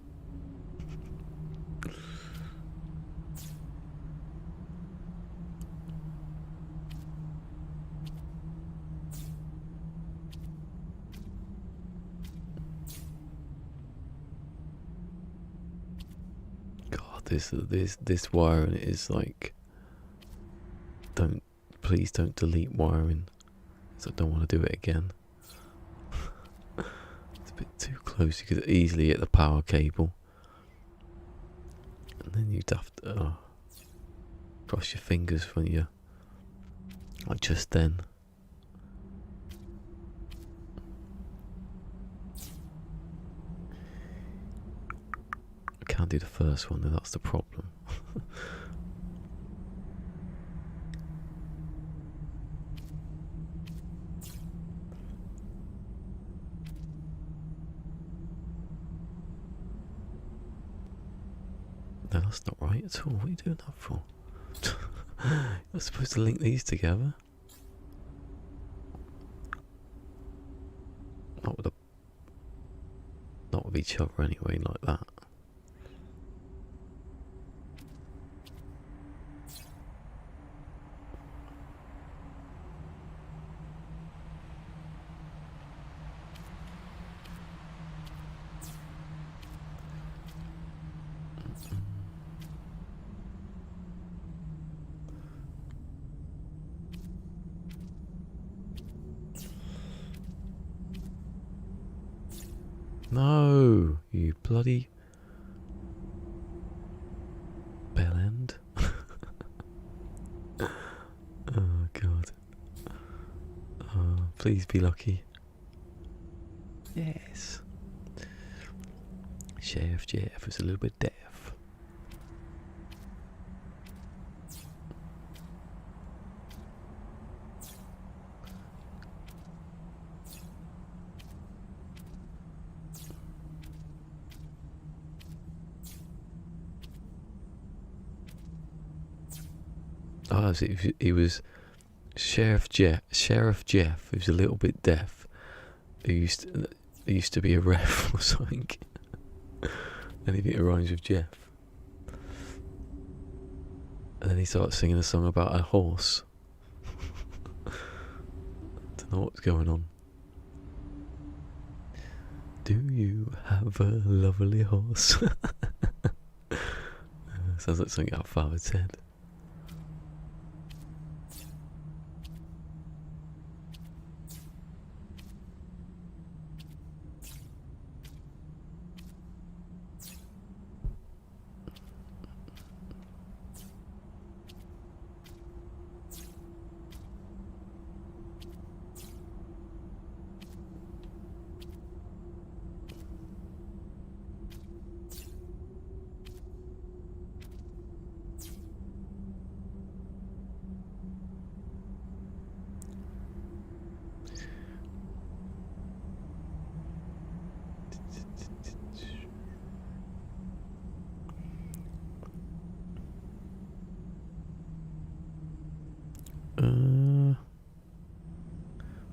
[SPEAKER 1] God, this wiring is like, please don't delete wiring, because I don't want to do it again. It's a bit too close. You could easily hit the power cable, and then you'd have to cross your fingers when you, like just then. I can't do the first one, though, that's the problem. No, that's not right at all. What are you doing that for? You're supposed to link these together. Not with each other anyway, like that. No, you bloody bellend. Oh God. Oh, please be lucky. Yes. Sheriff Jeff was a little bit deaf. Oh, he was Sheriff Jeff, who's a little bit deaf, who used to be a ref or something. Anything that rhymes with Jeff. And then he starts singing a song about a horse. Don't know what's going on. Do you have a lovely horse? Sounds like something our father said.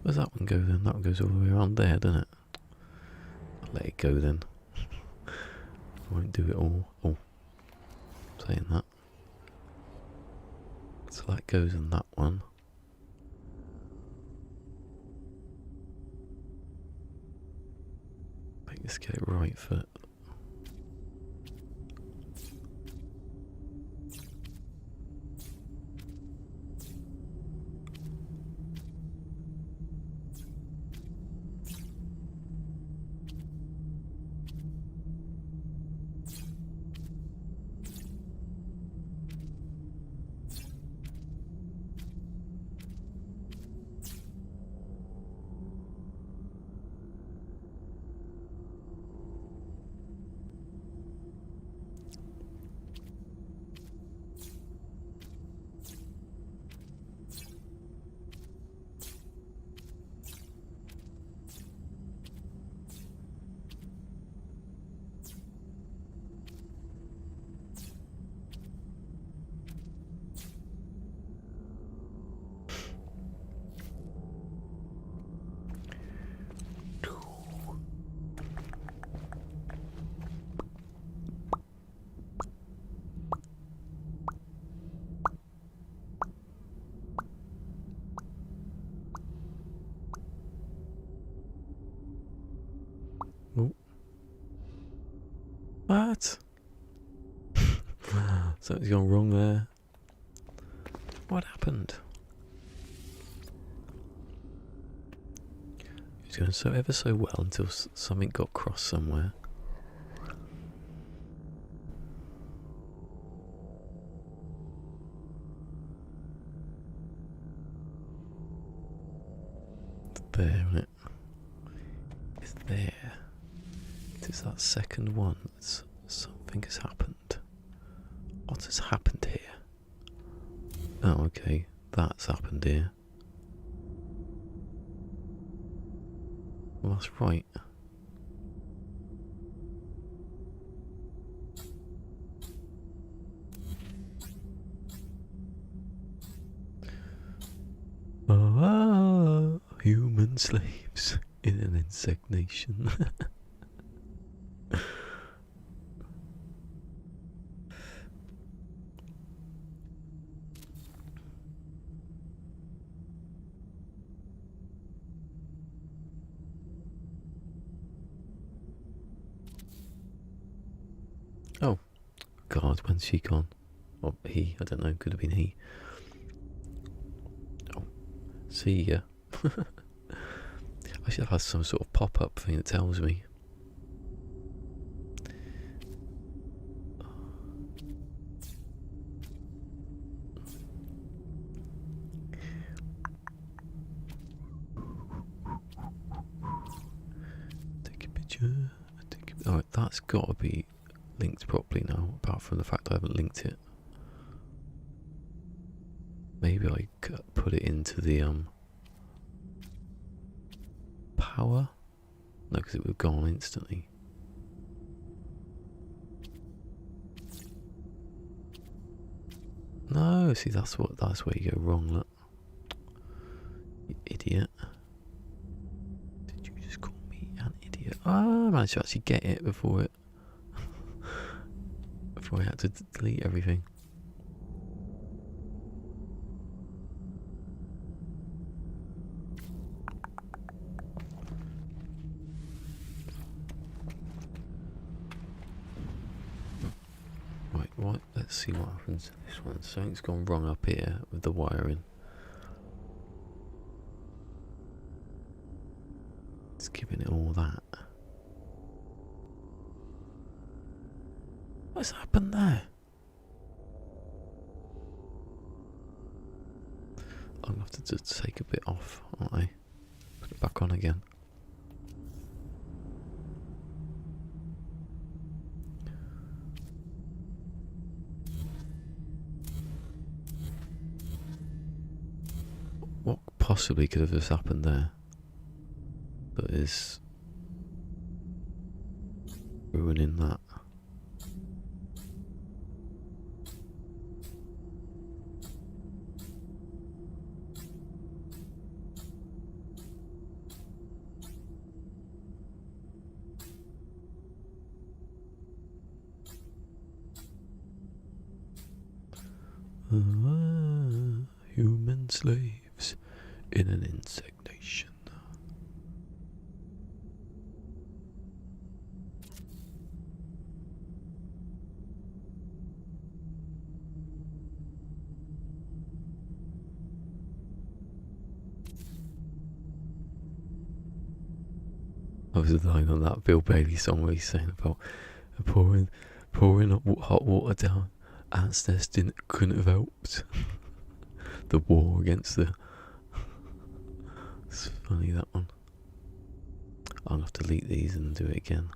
[SPEAKER 1] Where's that one go then? That one goes all the way around there, doesn't it? let it go then. Won't do it all. Oh, saying that. So that goes in that one. Let's get it right foot. Oh. What? Something's gone wrong there. What happened? It was going so ever so well until something got crossed somewhere. It's there, isn't it? It's there. It's that second one. Something has happened. What has happened here? Oh, okay. That's happened here. Well, that's right. Human slaves in an insect nation. Oh, God, when's she gone? Or he, I don't know, could have been he. Oh, see ya. I should have had some sort of pop-up thing that tells me. Take a picture. Alright, that's got to be linked properly now, apart from the fact I haven't linked it. Maybe I could put it into the power? No, because it would have gone instantly. No, see that's where you go wrong, look. You idiot. Did you just call me an idiot? Ah, I managed to actually get it before before I had to delete everything. Right, what? Let's see what happens to this one. Something's gone wrong up here with the wiring. It's giving it all that. What's happened there? I'm going to have to just take a bit off, aren't I? Put it back on again. What possibly could have just happened there that is ruining that? Human slaves in an insect nation. I was lying on that Bill Bailey song where he's saying about pouring hot water down. Ants nest couldn't have helped. The war against the. It's funny, that one. I'll have to delete these and do it again.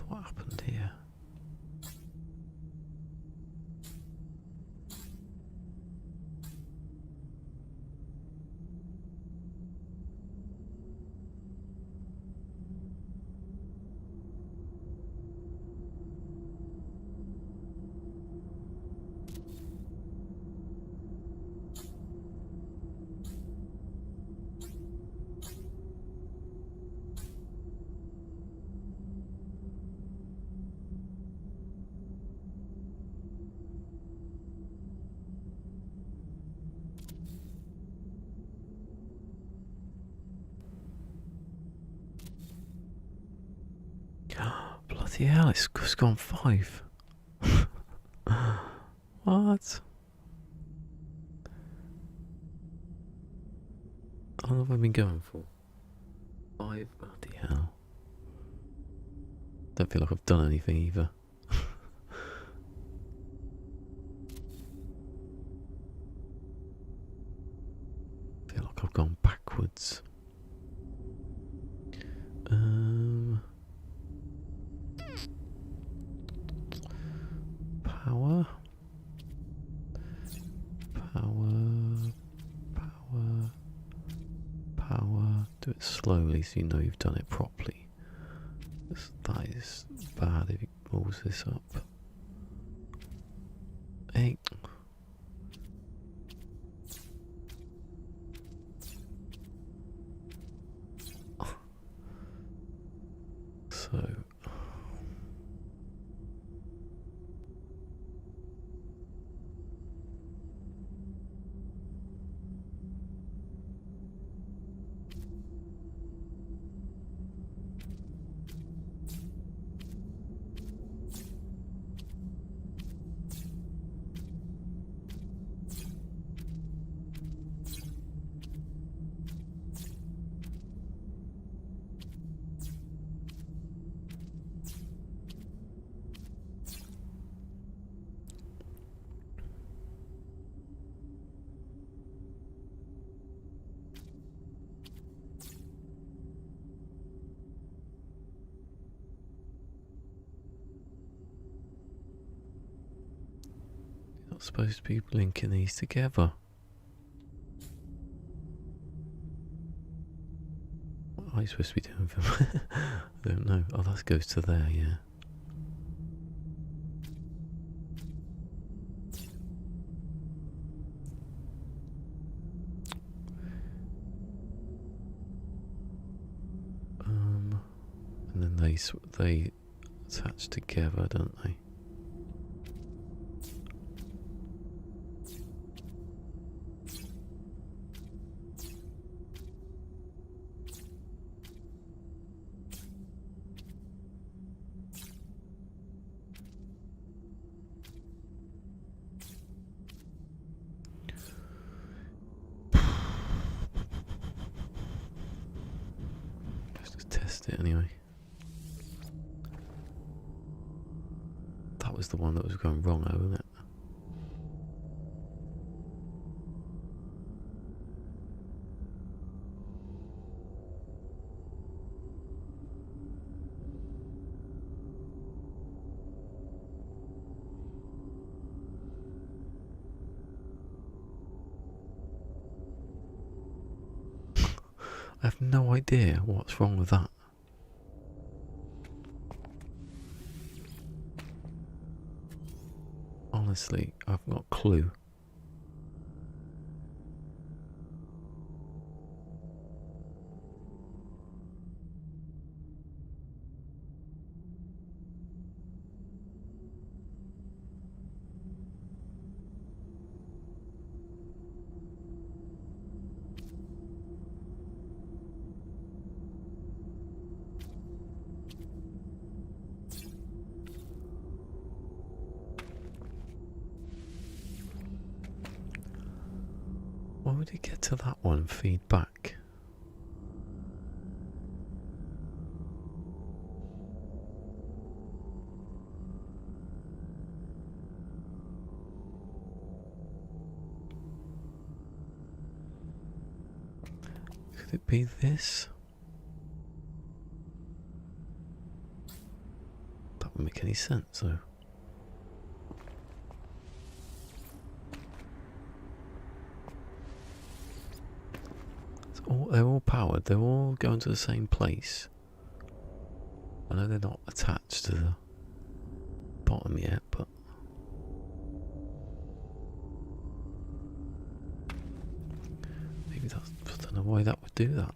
[SPEAKER 1] What happened here? Bloody hell, it's gone 5. What? How long have I been going for? 5? Bloody hell. Don't feel like I've done anything either. Feel like I've gone backwards. Power. Do it slowly so you know you've done it properly. That is bad if he balls this up. Hey. So. Not supposed to be linking these together. What are you supposed to be doing for me? I don't know. Oh, that goes to there, yeah. And then they attach together, don't they? Test it anyway. That was the one that was going wrong, though, wasn't it? I have no idea what's wrong with that. Honestly, I've got a clue. would it get to that one and feed back? Could it be this? That wouldn't make any sense though. They're all powered, they're all going to the same place. I know they're not attached to the bottom yet, but maybe that's, I don't know why that would do that.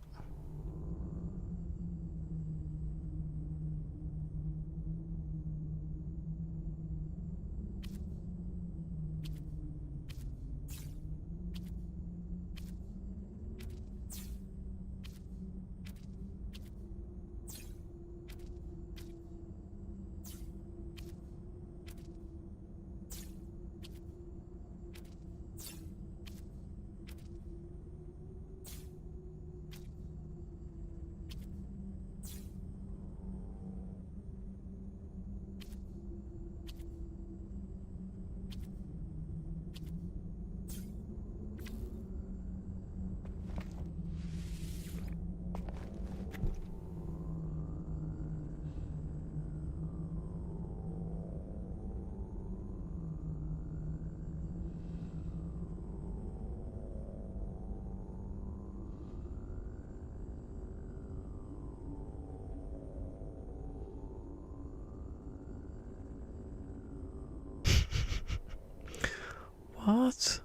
[SPEAKER 1] What?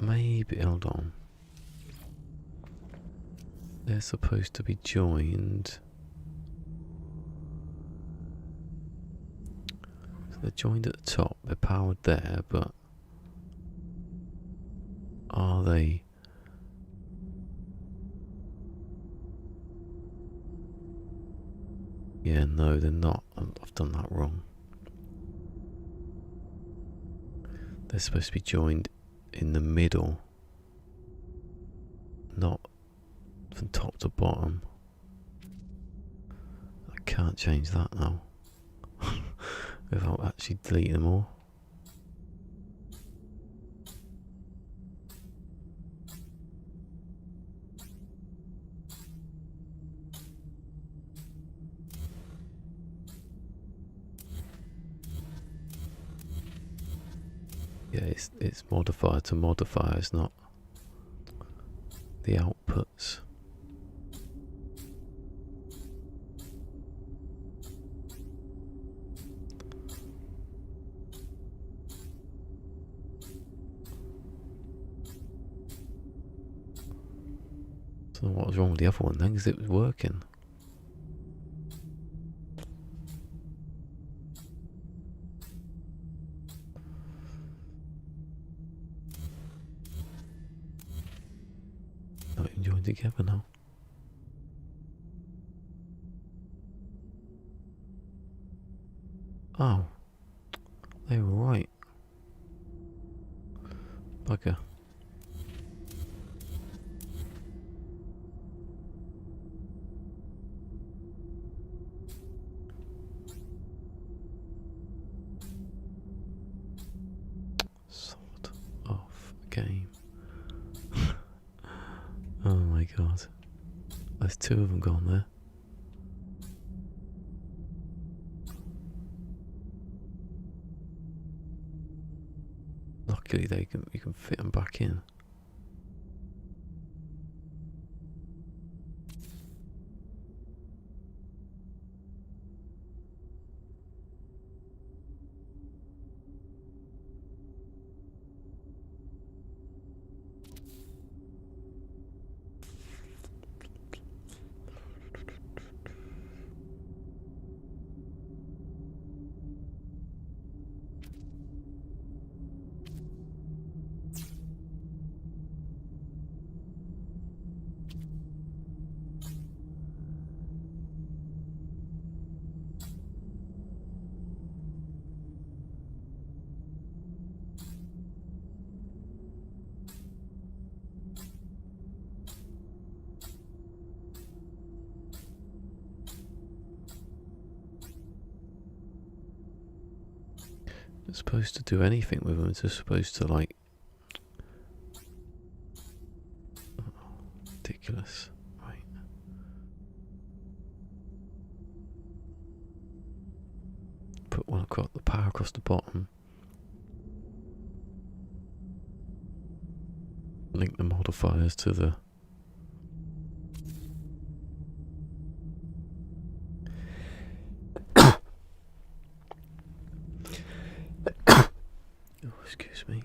[SPEAKER 1] Maybe, hold on. They're supposed to be joined. So they're joined at the top, they're powered there, but are they? Yeah, no, they're not. I've done that wrong. They're supposed to be joined in the middle, not from top to bottom. I can't change that now without actually deleting them all. Yeah, it's modifier to modifier, it's not the outputs. So what was wrong with the other one then, because it was working. Not even joined together now. Oh, they were right. Bugger. Sort of game. Oh my god. There's two of them gone there. Luckily you can fit them back in. It's supposed to do anything with them. It's just supposed to, like... Ridiculous. Right. Put one across the power across the bottom. Link the modifiers to the... Oh, excuse me.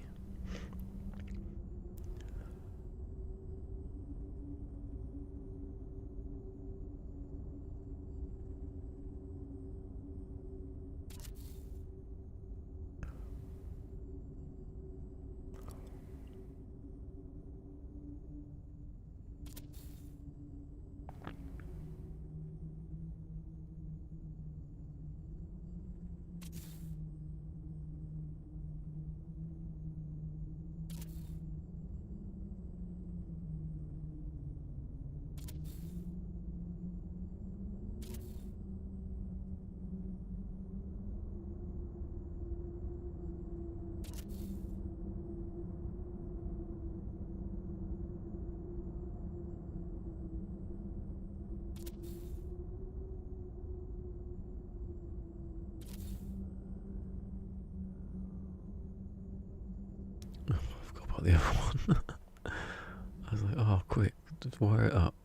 [SPEAKER 1] The other one. I was like, oh, quick, just wire it up.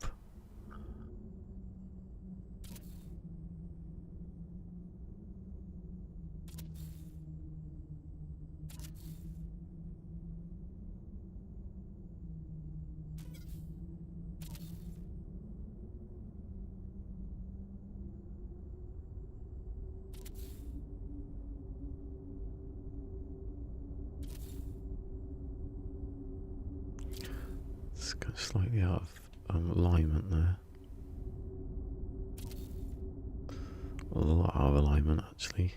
[SPEAKER 1] It's kind of slightly out of alignment there. A lot out of alignment, actually.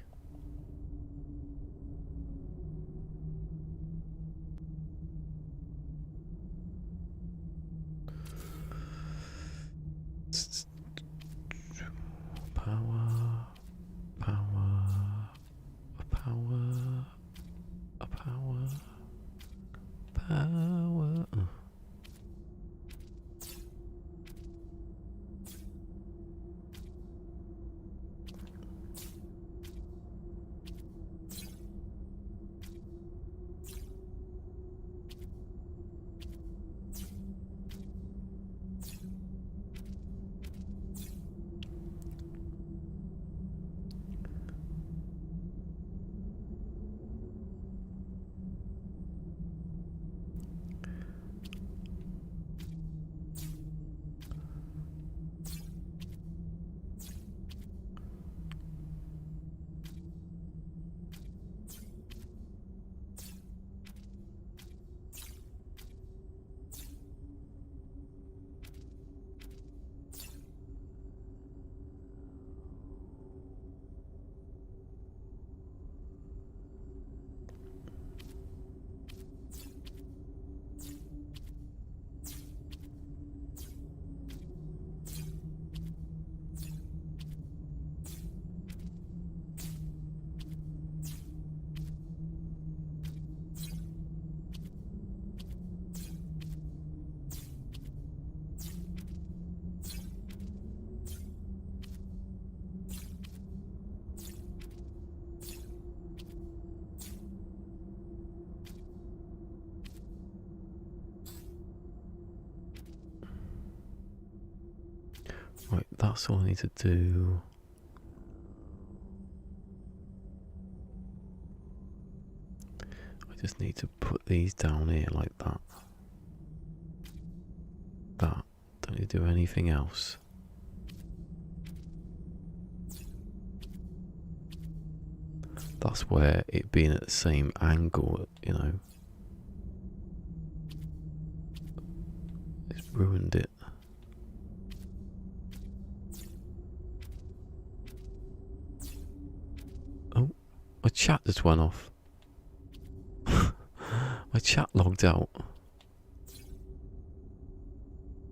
[SPEAKER 1] Power, power, a power, a power, power. Right, that's all I need to do. I just need to put these down here like that. That. Don't need to do anything else. That's where it being at the same angle, you know, it's ruined it. My chat just went off. My chat logged out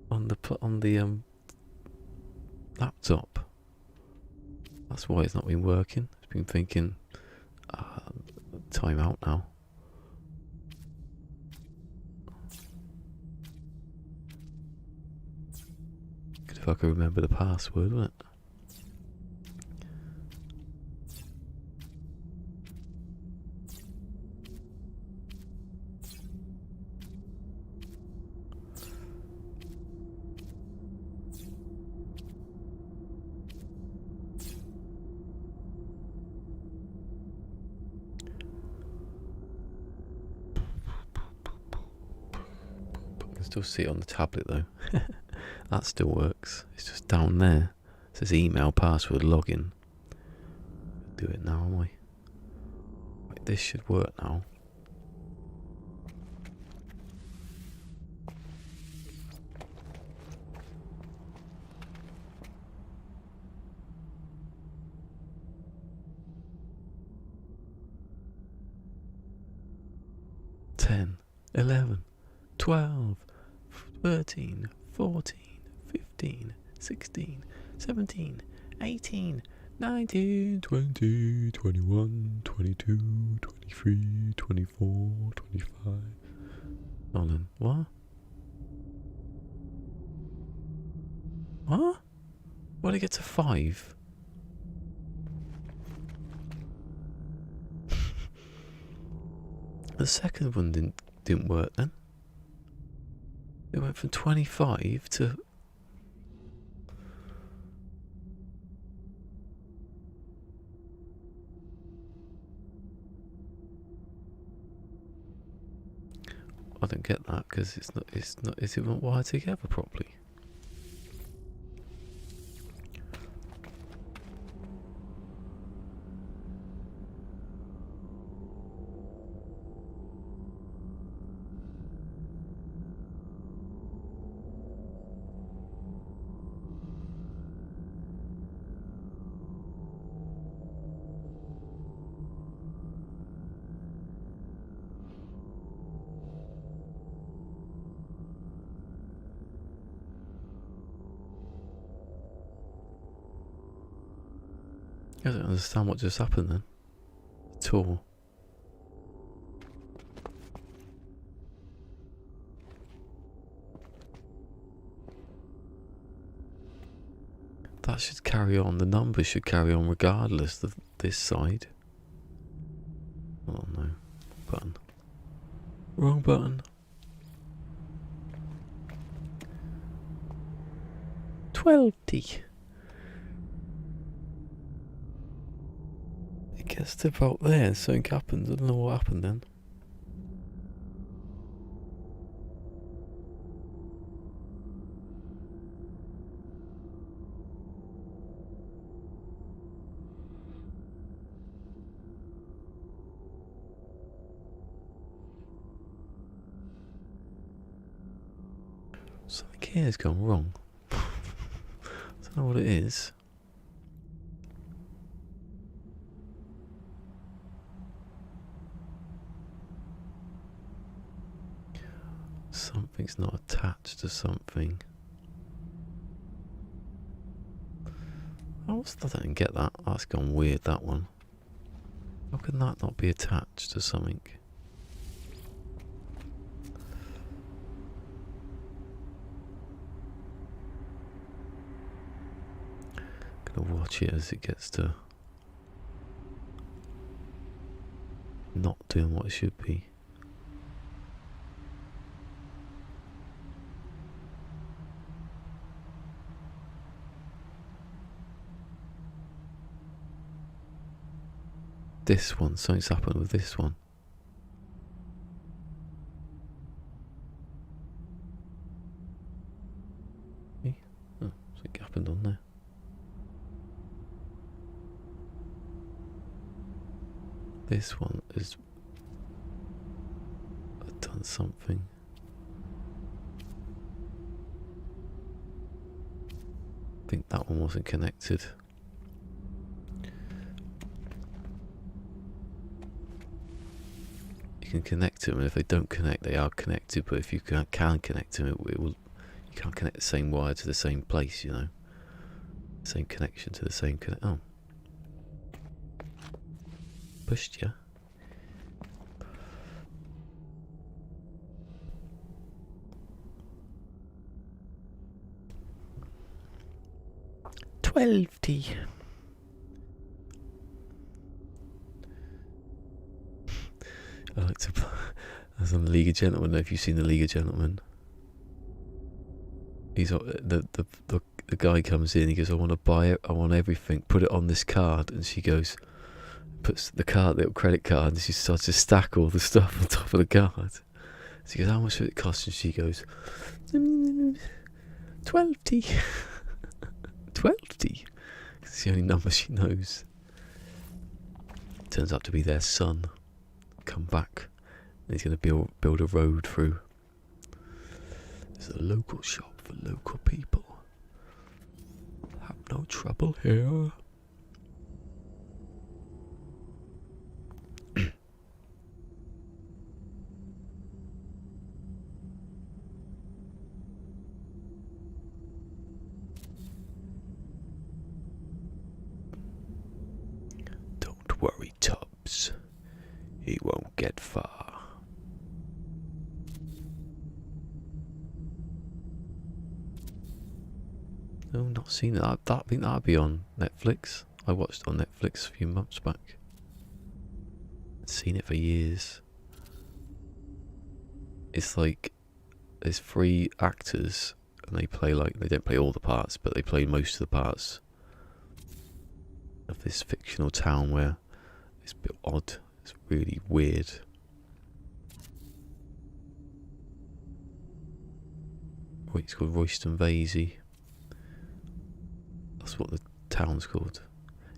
[SPEAKER 1] on the laptop. That's why it's not been working. It's been thinking time out now. Good if I could remember the password, wouldn't it? Still see it on the tablet though. That still works. It's just down there. It says email, password, login. Do it now, am I? Wait, this should work now. Ten, 11, 12, 13, 14, 15, 16, 17, 18, 19, 20, 21, 22, 23, 24, 25. Hold on, what? What? Why did it get to 5? The second one didn't work then. It went from 25 to... I don't get that because it's not, is it not wired together properly? I don't understand what just happened then. At all. That should carry on. The numbers should carry on regardless of this side. Oh no. Button. Wrong button. 12D. Gets to about there, something happened. I don't know what happened then. Something here has gone wrong. I don't know what it is. Something's not attached to something. I didn't get that. That's gone weird, that one. How can that not be attached to something? Gonna watch it as it gets to not doing what it should be. This one, something's happened with this one. Oh, something happened on there. This one has done something. I think that one wasn't connected. You can connect them, and if they don't connect, they are connected. But if you can connect them, it will. You can't connect the same wire to the same place, you know. Same connection to the same connect. Oh, pushed you. 12T. I like to. As on the League of Gentlemen. I don't know if you've seen the League of Gentlemen. He's the guy comes in. He goes, "I want to buy it. I want everything. Put it on this card." And she goes, puts the card, little credit card, and she starts to stack all the stuff on top of the card. So he goes, "How much would it cost?" And she goes, 12T. 12T. It's the only number she knows. Turns out to be their son. Come back. And he's going to build a road through. There's a local shop for local people. Have no trouble here. Don't worry, Tubbs. He won't get far. No, not seen that. I think that'd be on Netflix. I watched it on Netflix a few months back. I'd seen it for years. It's like there's 3 actors and they play they don't play all the parts, but they play most of the parts of this fictional town where it's a bit odd. It's really weird. Wait, it's called Royston Vasey. That's what the town's called.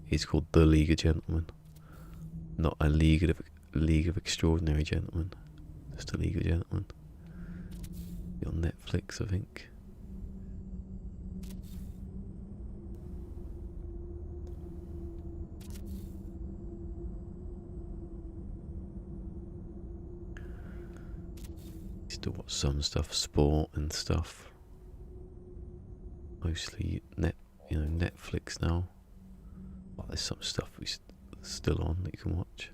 [SPEAKER 1] It's called the League of Gentlemen, not a League of Extraordinary Gentlemen. Just a League of Gentlemen. On Netflix, I think. Used to watch some stuff, sport and stuff. Mostly Netflix now. Well, there's some stuff still on that you can watch.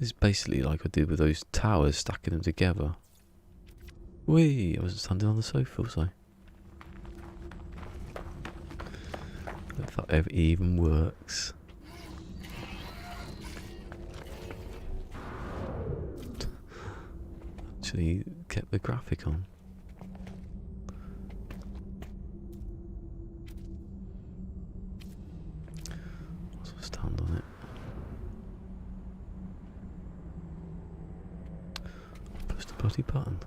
[SPEAKER 1] This is basically like I did with those towers, stacking them together. Whee! I wasn't standing on the sofa, was I? If that ever even works. Actually kept the graphic on. I'll stand on it. Push the bloody button.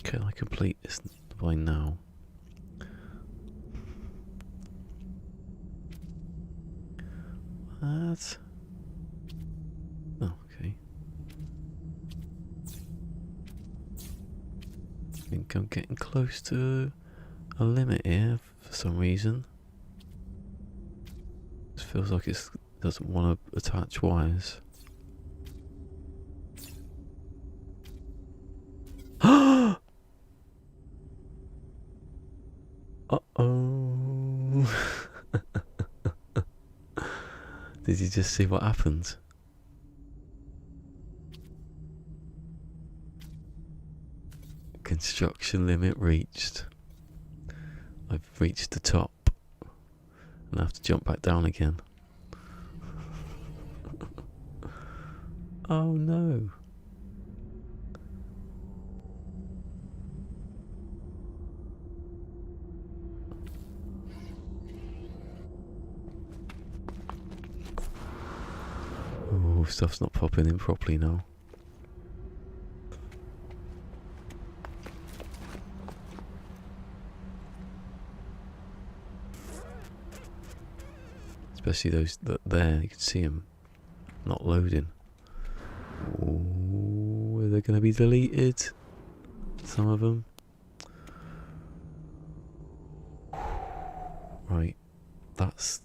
[SPEAKER 1] Can I complete this by now? What? Oh, okay. I think I'm getting close to a limit here for some reason. It feels like it doesn't want to attach wires. Uh-oh. Did you just see what happened? Construction limit reached. I've reached the top. And I have to jump back down again. Oh no. Oh, stuff's not popping in properly now. Especially those that there, you can see them not loading. Oh, are they going to be deleted? Some of them. Right, that's...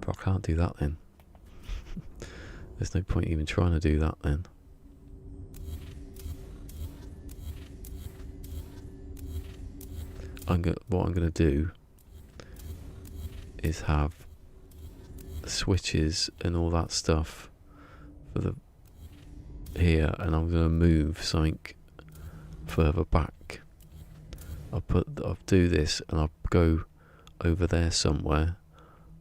[SPEAKER 1] But I can't do that then. There's no point even trying to do that then. What I'm going to do is have switches and all that stuff for the here, and I'm going to move something further back. I'll do this and I'll go over there somewhere,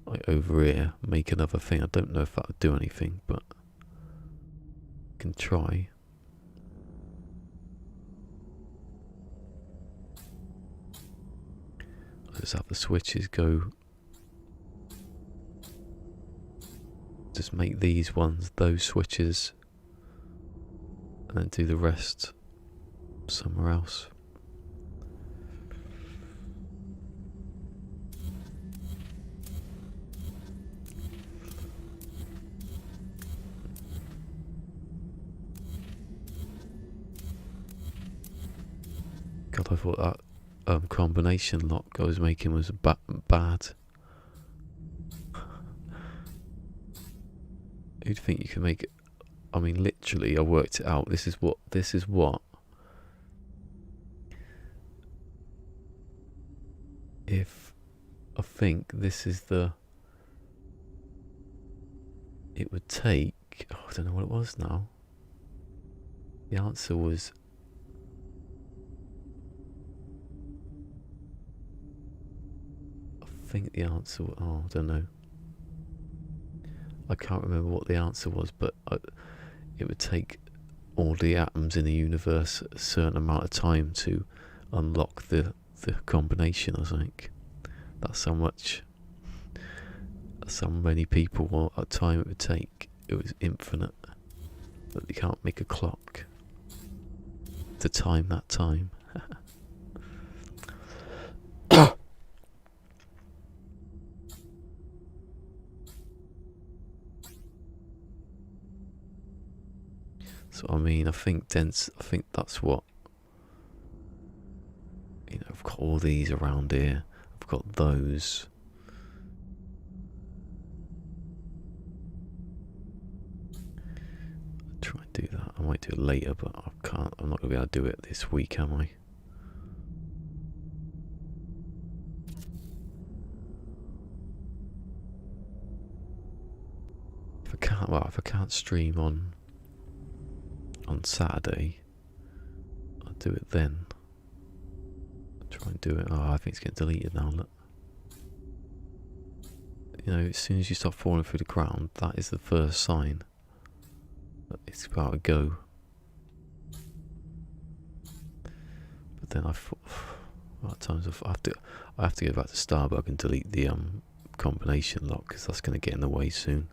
[SPEAKER 1] like over here, make another thing. I don't know if that would do anything, but I can try. Just have the switches go. Just make these ones those switches, and then do the rest somewhere else. God, I thought that combination lock I was making was bad. You'd think you could make it. I mean, literally, I worked it out. This is what. If I think this is the. It would take. Oh, I don't know what it was now. The answer was. I think the answer. Oh, I don't know. I can't remember what the answer was, but it would take all the atoms in the universe a certain amount of time to unlock the combination, I think. That's how much. That's how many people or a time it would take. It was infinite. But you can't make a clock to time that time. So I mean, I think that's what. You know, I've got all these around here. I've got those. I'll try and do that. I might do it later, but I can't. I'm not gonna be able to do it this week, am I? If I can't stream on Saturday, I'll do it then. I'll try and do it. Oh, I think it's getting deleted now, look. You know, as soon as you start falling through the ground, that is the first sign that it's about to go. But then I thought, at times I have to go back to Starbug and delete the combination lock, because that's going to get in the way soon.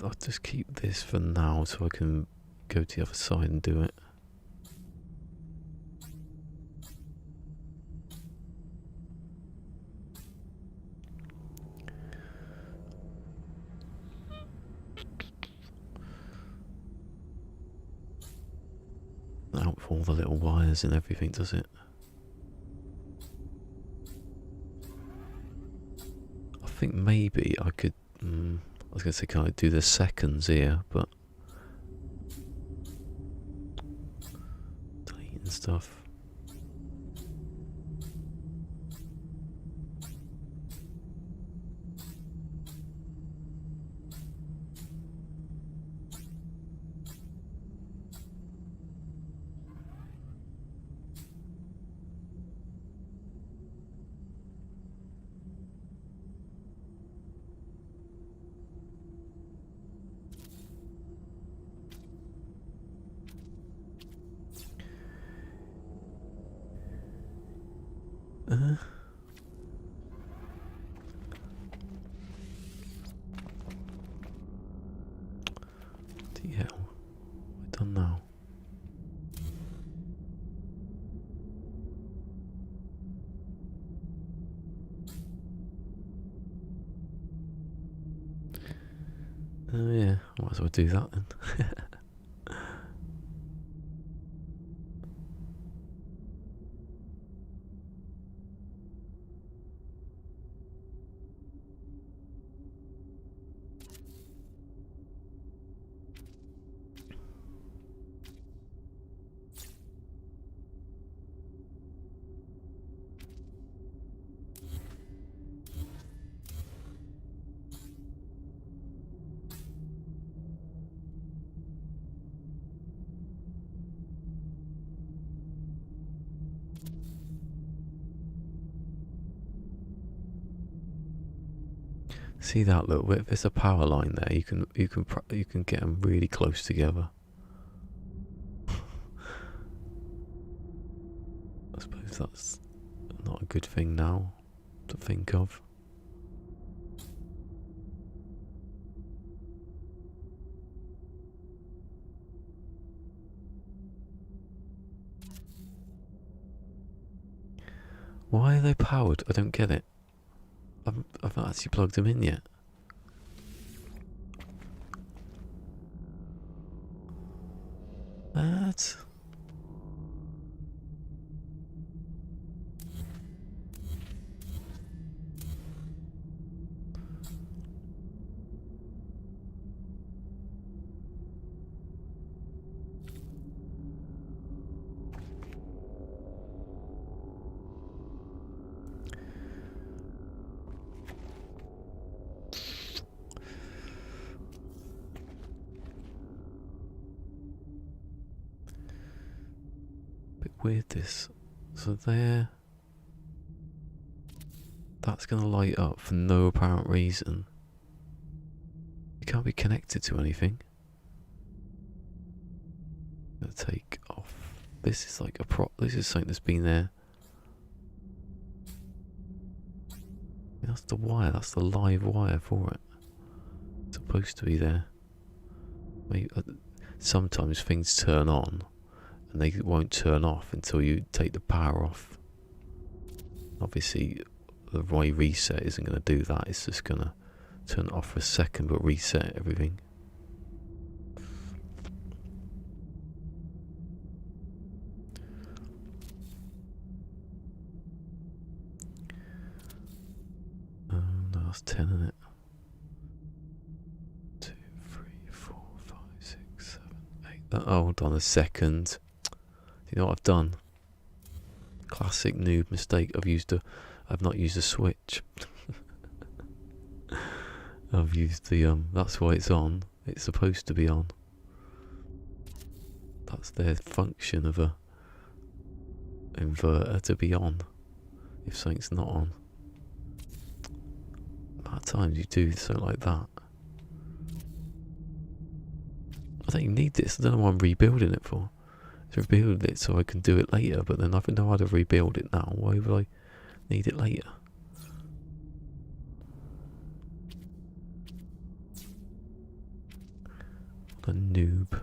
[SPEAKER 1] I'll just keep this for now so I can go to the other side and do it. Out for all the little wires and everything, does it? I think maybe I could. I was going to say, can I do the seconds here? But deleting stuff. What the hell? What have I done now? Oh yeah, I might as well do that then. See that? Look, if there's a power line there, you can get them really close together. I suppose that's not a good thing now to think of. Why are they powered? I don't get it. I've not actually plugged them in yet. What? Weird this. So there. That's going to light up for no apparent reason. It can't be connected to anything. I'm going to take off. This is like a prop. This is something that's been there. That's the wire. That's the live wire for it. It's supposed to be there. Maybe, sometimes things turn on. And they won't turn off until you take the power off. Obviously, the right reset isn't going to do that. It's just going to turn it off for a second, but reset everything. No, that's 10, isn't it? 2, 3, 4, 5, 6, 7, 8. Oh, hold on a second. You know what I've done? Classic noob mistake. I've not used a switch. I've used the that's why it's on. It's supposed to be on. That's their function of a inverter, to be on if something's not on. At times you do something like that. I don't even need this. I don't know what I'm rebuilding it for. To rebuild it so I can do it later, but then I don't know how to rebuild it now. Why would I need it later? a noob.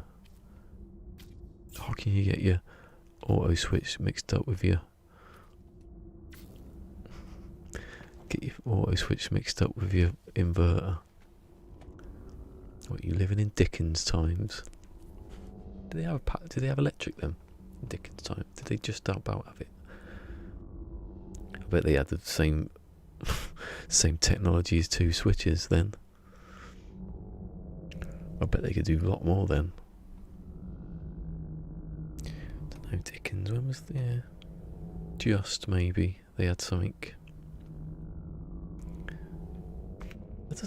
[SPEAKER 1] How can you get your auto switch mixed up with your... Get your auto switch mixed up with your inverter? What, you living in Dickens times? Do they have electric then? In Dickens time? Did they just about have it? I bet they had the same same technology as 2 switches then. I bet they could do a lot more then. Don't know, Dickens, when was there? Just maybe they had something.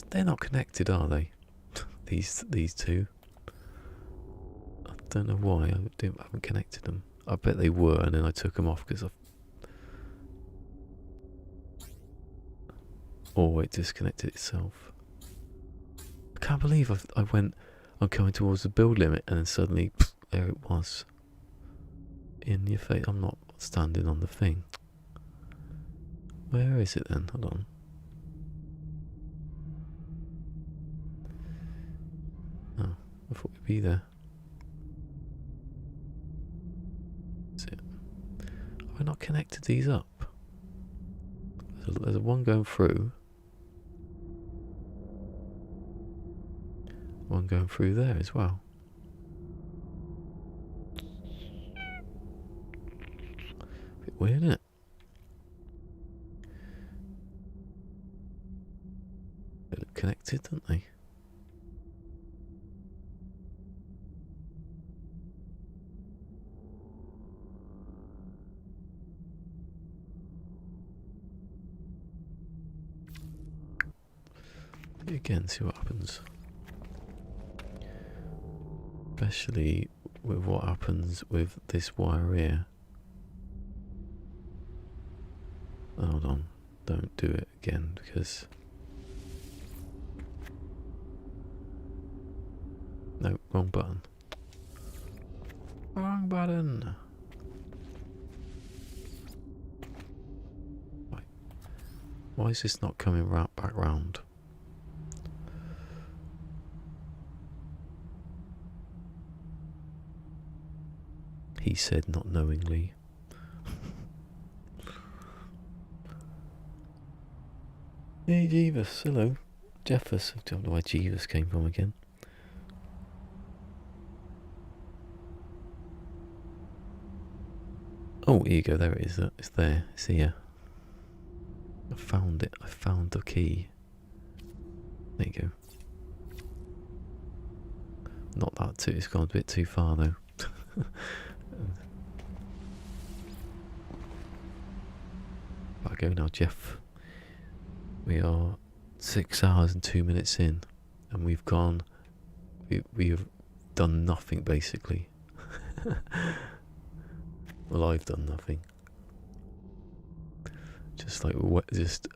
[SPEAKER 1] They're not connected, are they? these two. I don't know why I haven't connected them. I bet they were, and then I took them off because I... Or it disconnected itself. I can't believe I'm coming towards the build limit, and then suddenly, pff, there it was. In your face. I'm not standing on the thing. Where is it then? Hold on. Oh, I thought we'd be there. That's it. Have I not connected these up? There's a one going through. One going through there as well. Bit weird, isn't it? They look connected, don't they? Again, see what happens. Especially with what happens with this wire here. Hold on, don't do it again because... No, wrong button. Wrong button! Right. Why is this not coming back round? He said not knowingly. Hey Jeeves, hello. Jeffers, I don't know where Jeeves came from again. Oh, here you go, there it is. It's there, it's here. I found it, I found the key. There you go. Not that too, it's gone a bit too far though. Back go now, Jeff. We are 6 hours and 2 minutes in, and we've gone. We have done nothing basically. Well, I've done nothing. Just like just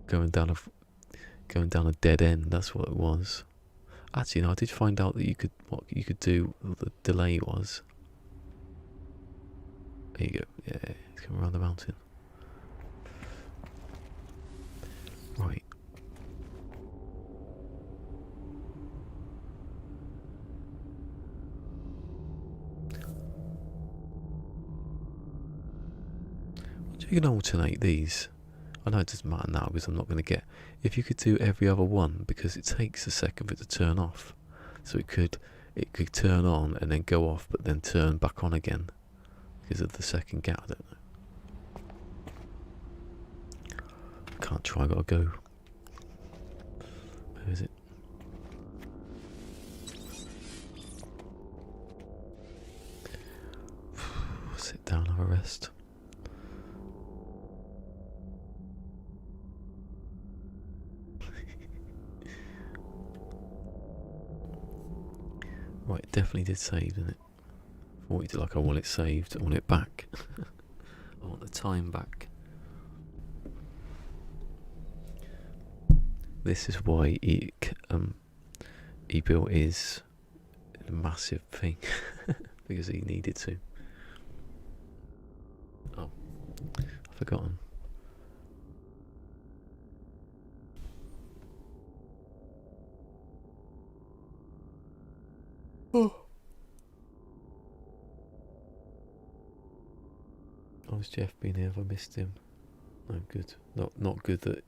[SPEAKER 1] going down a dead end. That's what it was. Actually, no, I did find out that what you could do. The delay was. There you go. Yeah, it's coming around the mountain. Right. You can alternate these. I know it doesn't matter now because I'm not going to get... If you could do every other one, because it takes a second for it to turn off. So it could turn on and then go off, but then turn back on again. Because of the second gap, I don't know. I can't try, I gotta go. Where is it? Sit down, have a rest. Right, it definitely did save, didn't it? I want it like I want it saved, I want it back. I want the time back. This is why he built his massive thing. Because he needed to. Oh, I've forgotten. How's Jeff been here? Have I missed him? No, good. Not good that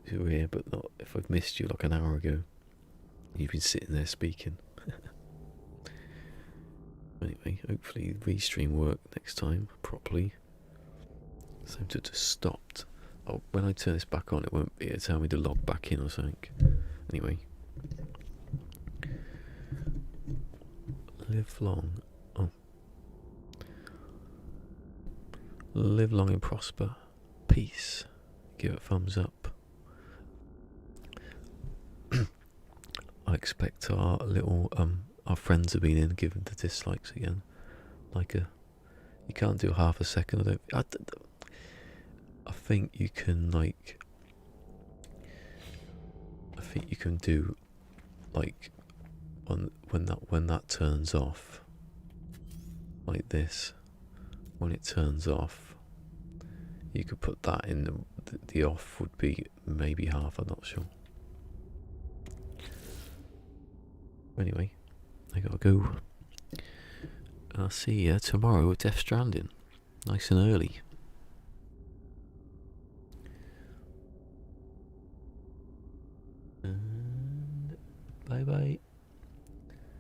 [SPEAKER 1] you're here, but not if I've missed you like an hour ago. You've been sitting there speaking. Anyway, hopefully the restream worked next time properly. Seemed to have just stopped. Oh, when I turn this back on, it'll tell me to log back in or something. Anyway. Live long. Oh. Live long and prosper. Peace. Give it a thumbs up. I expect our little our friends have been in giving the dislikes again. Like you can't do half a second. I think you can I think you can do like when that turns off, like this. When it turns off, you could put that in. The off would be maybe half. I'm not sure. Anyway, I gotta go. I'll see you tomorrow with Death Stranding, nice and early. And bye bye.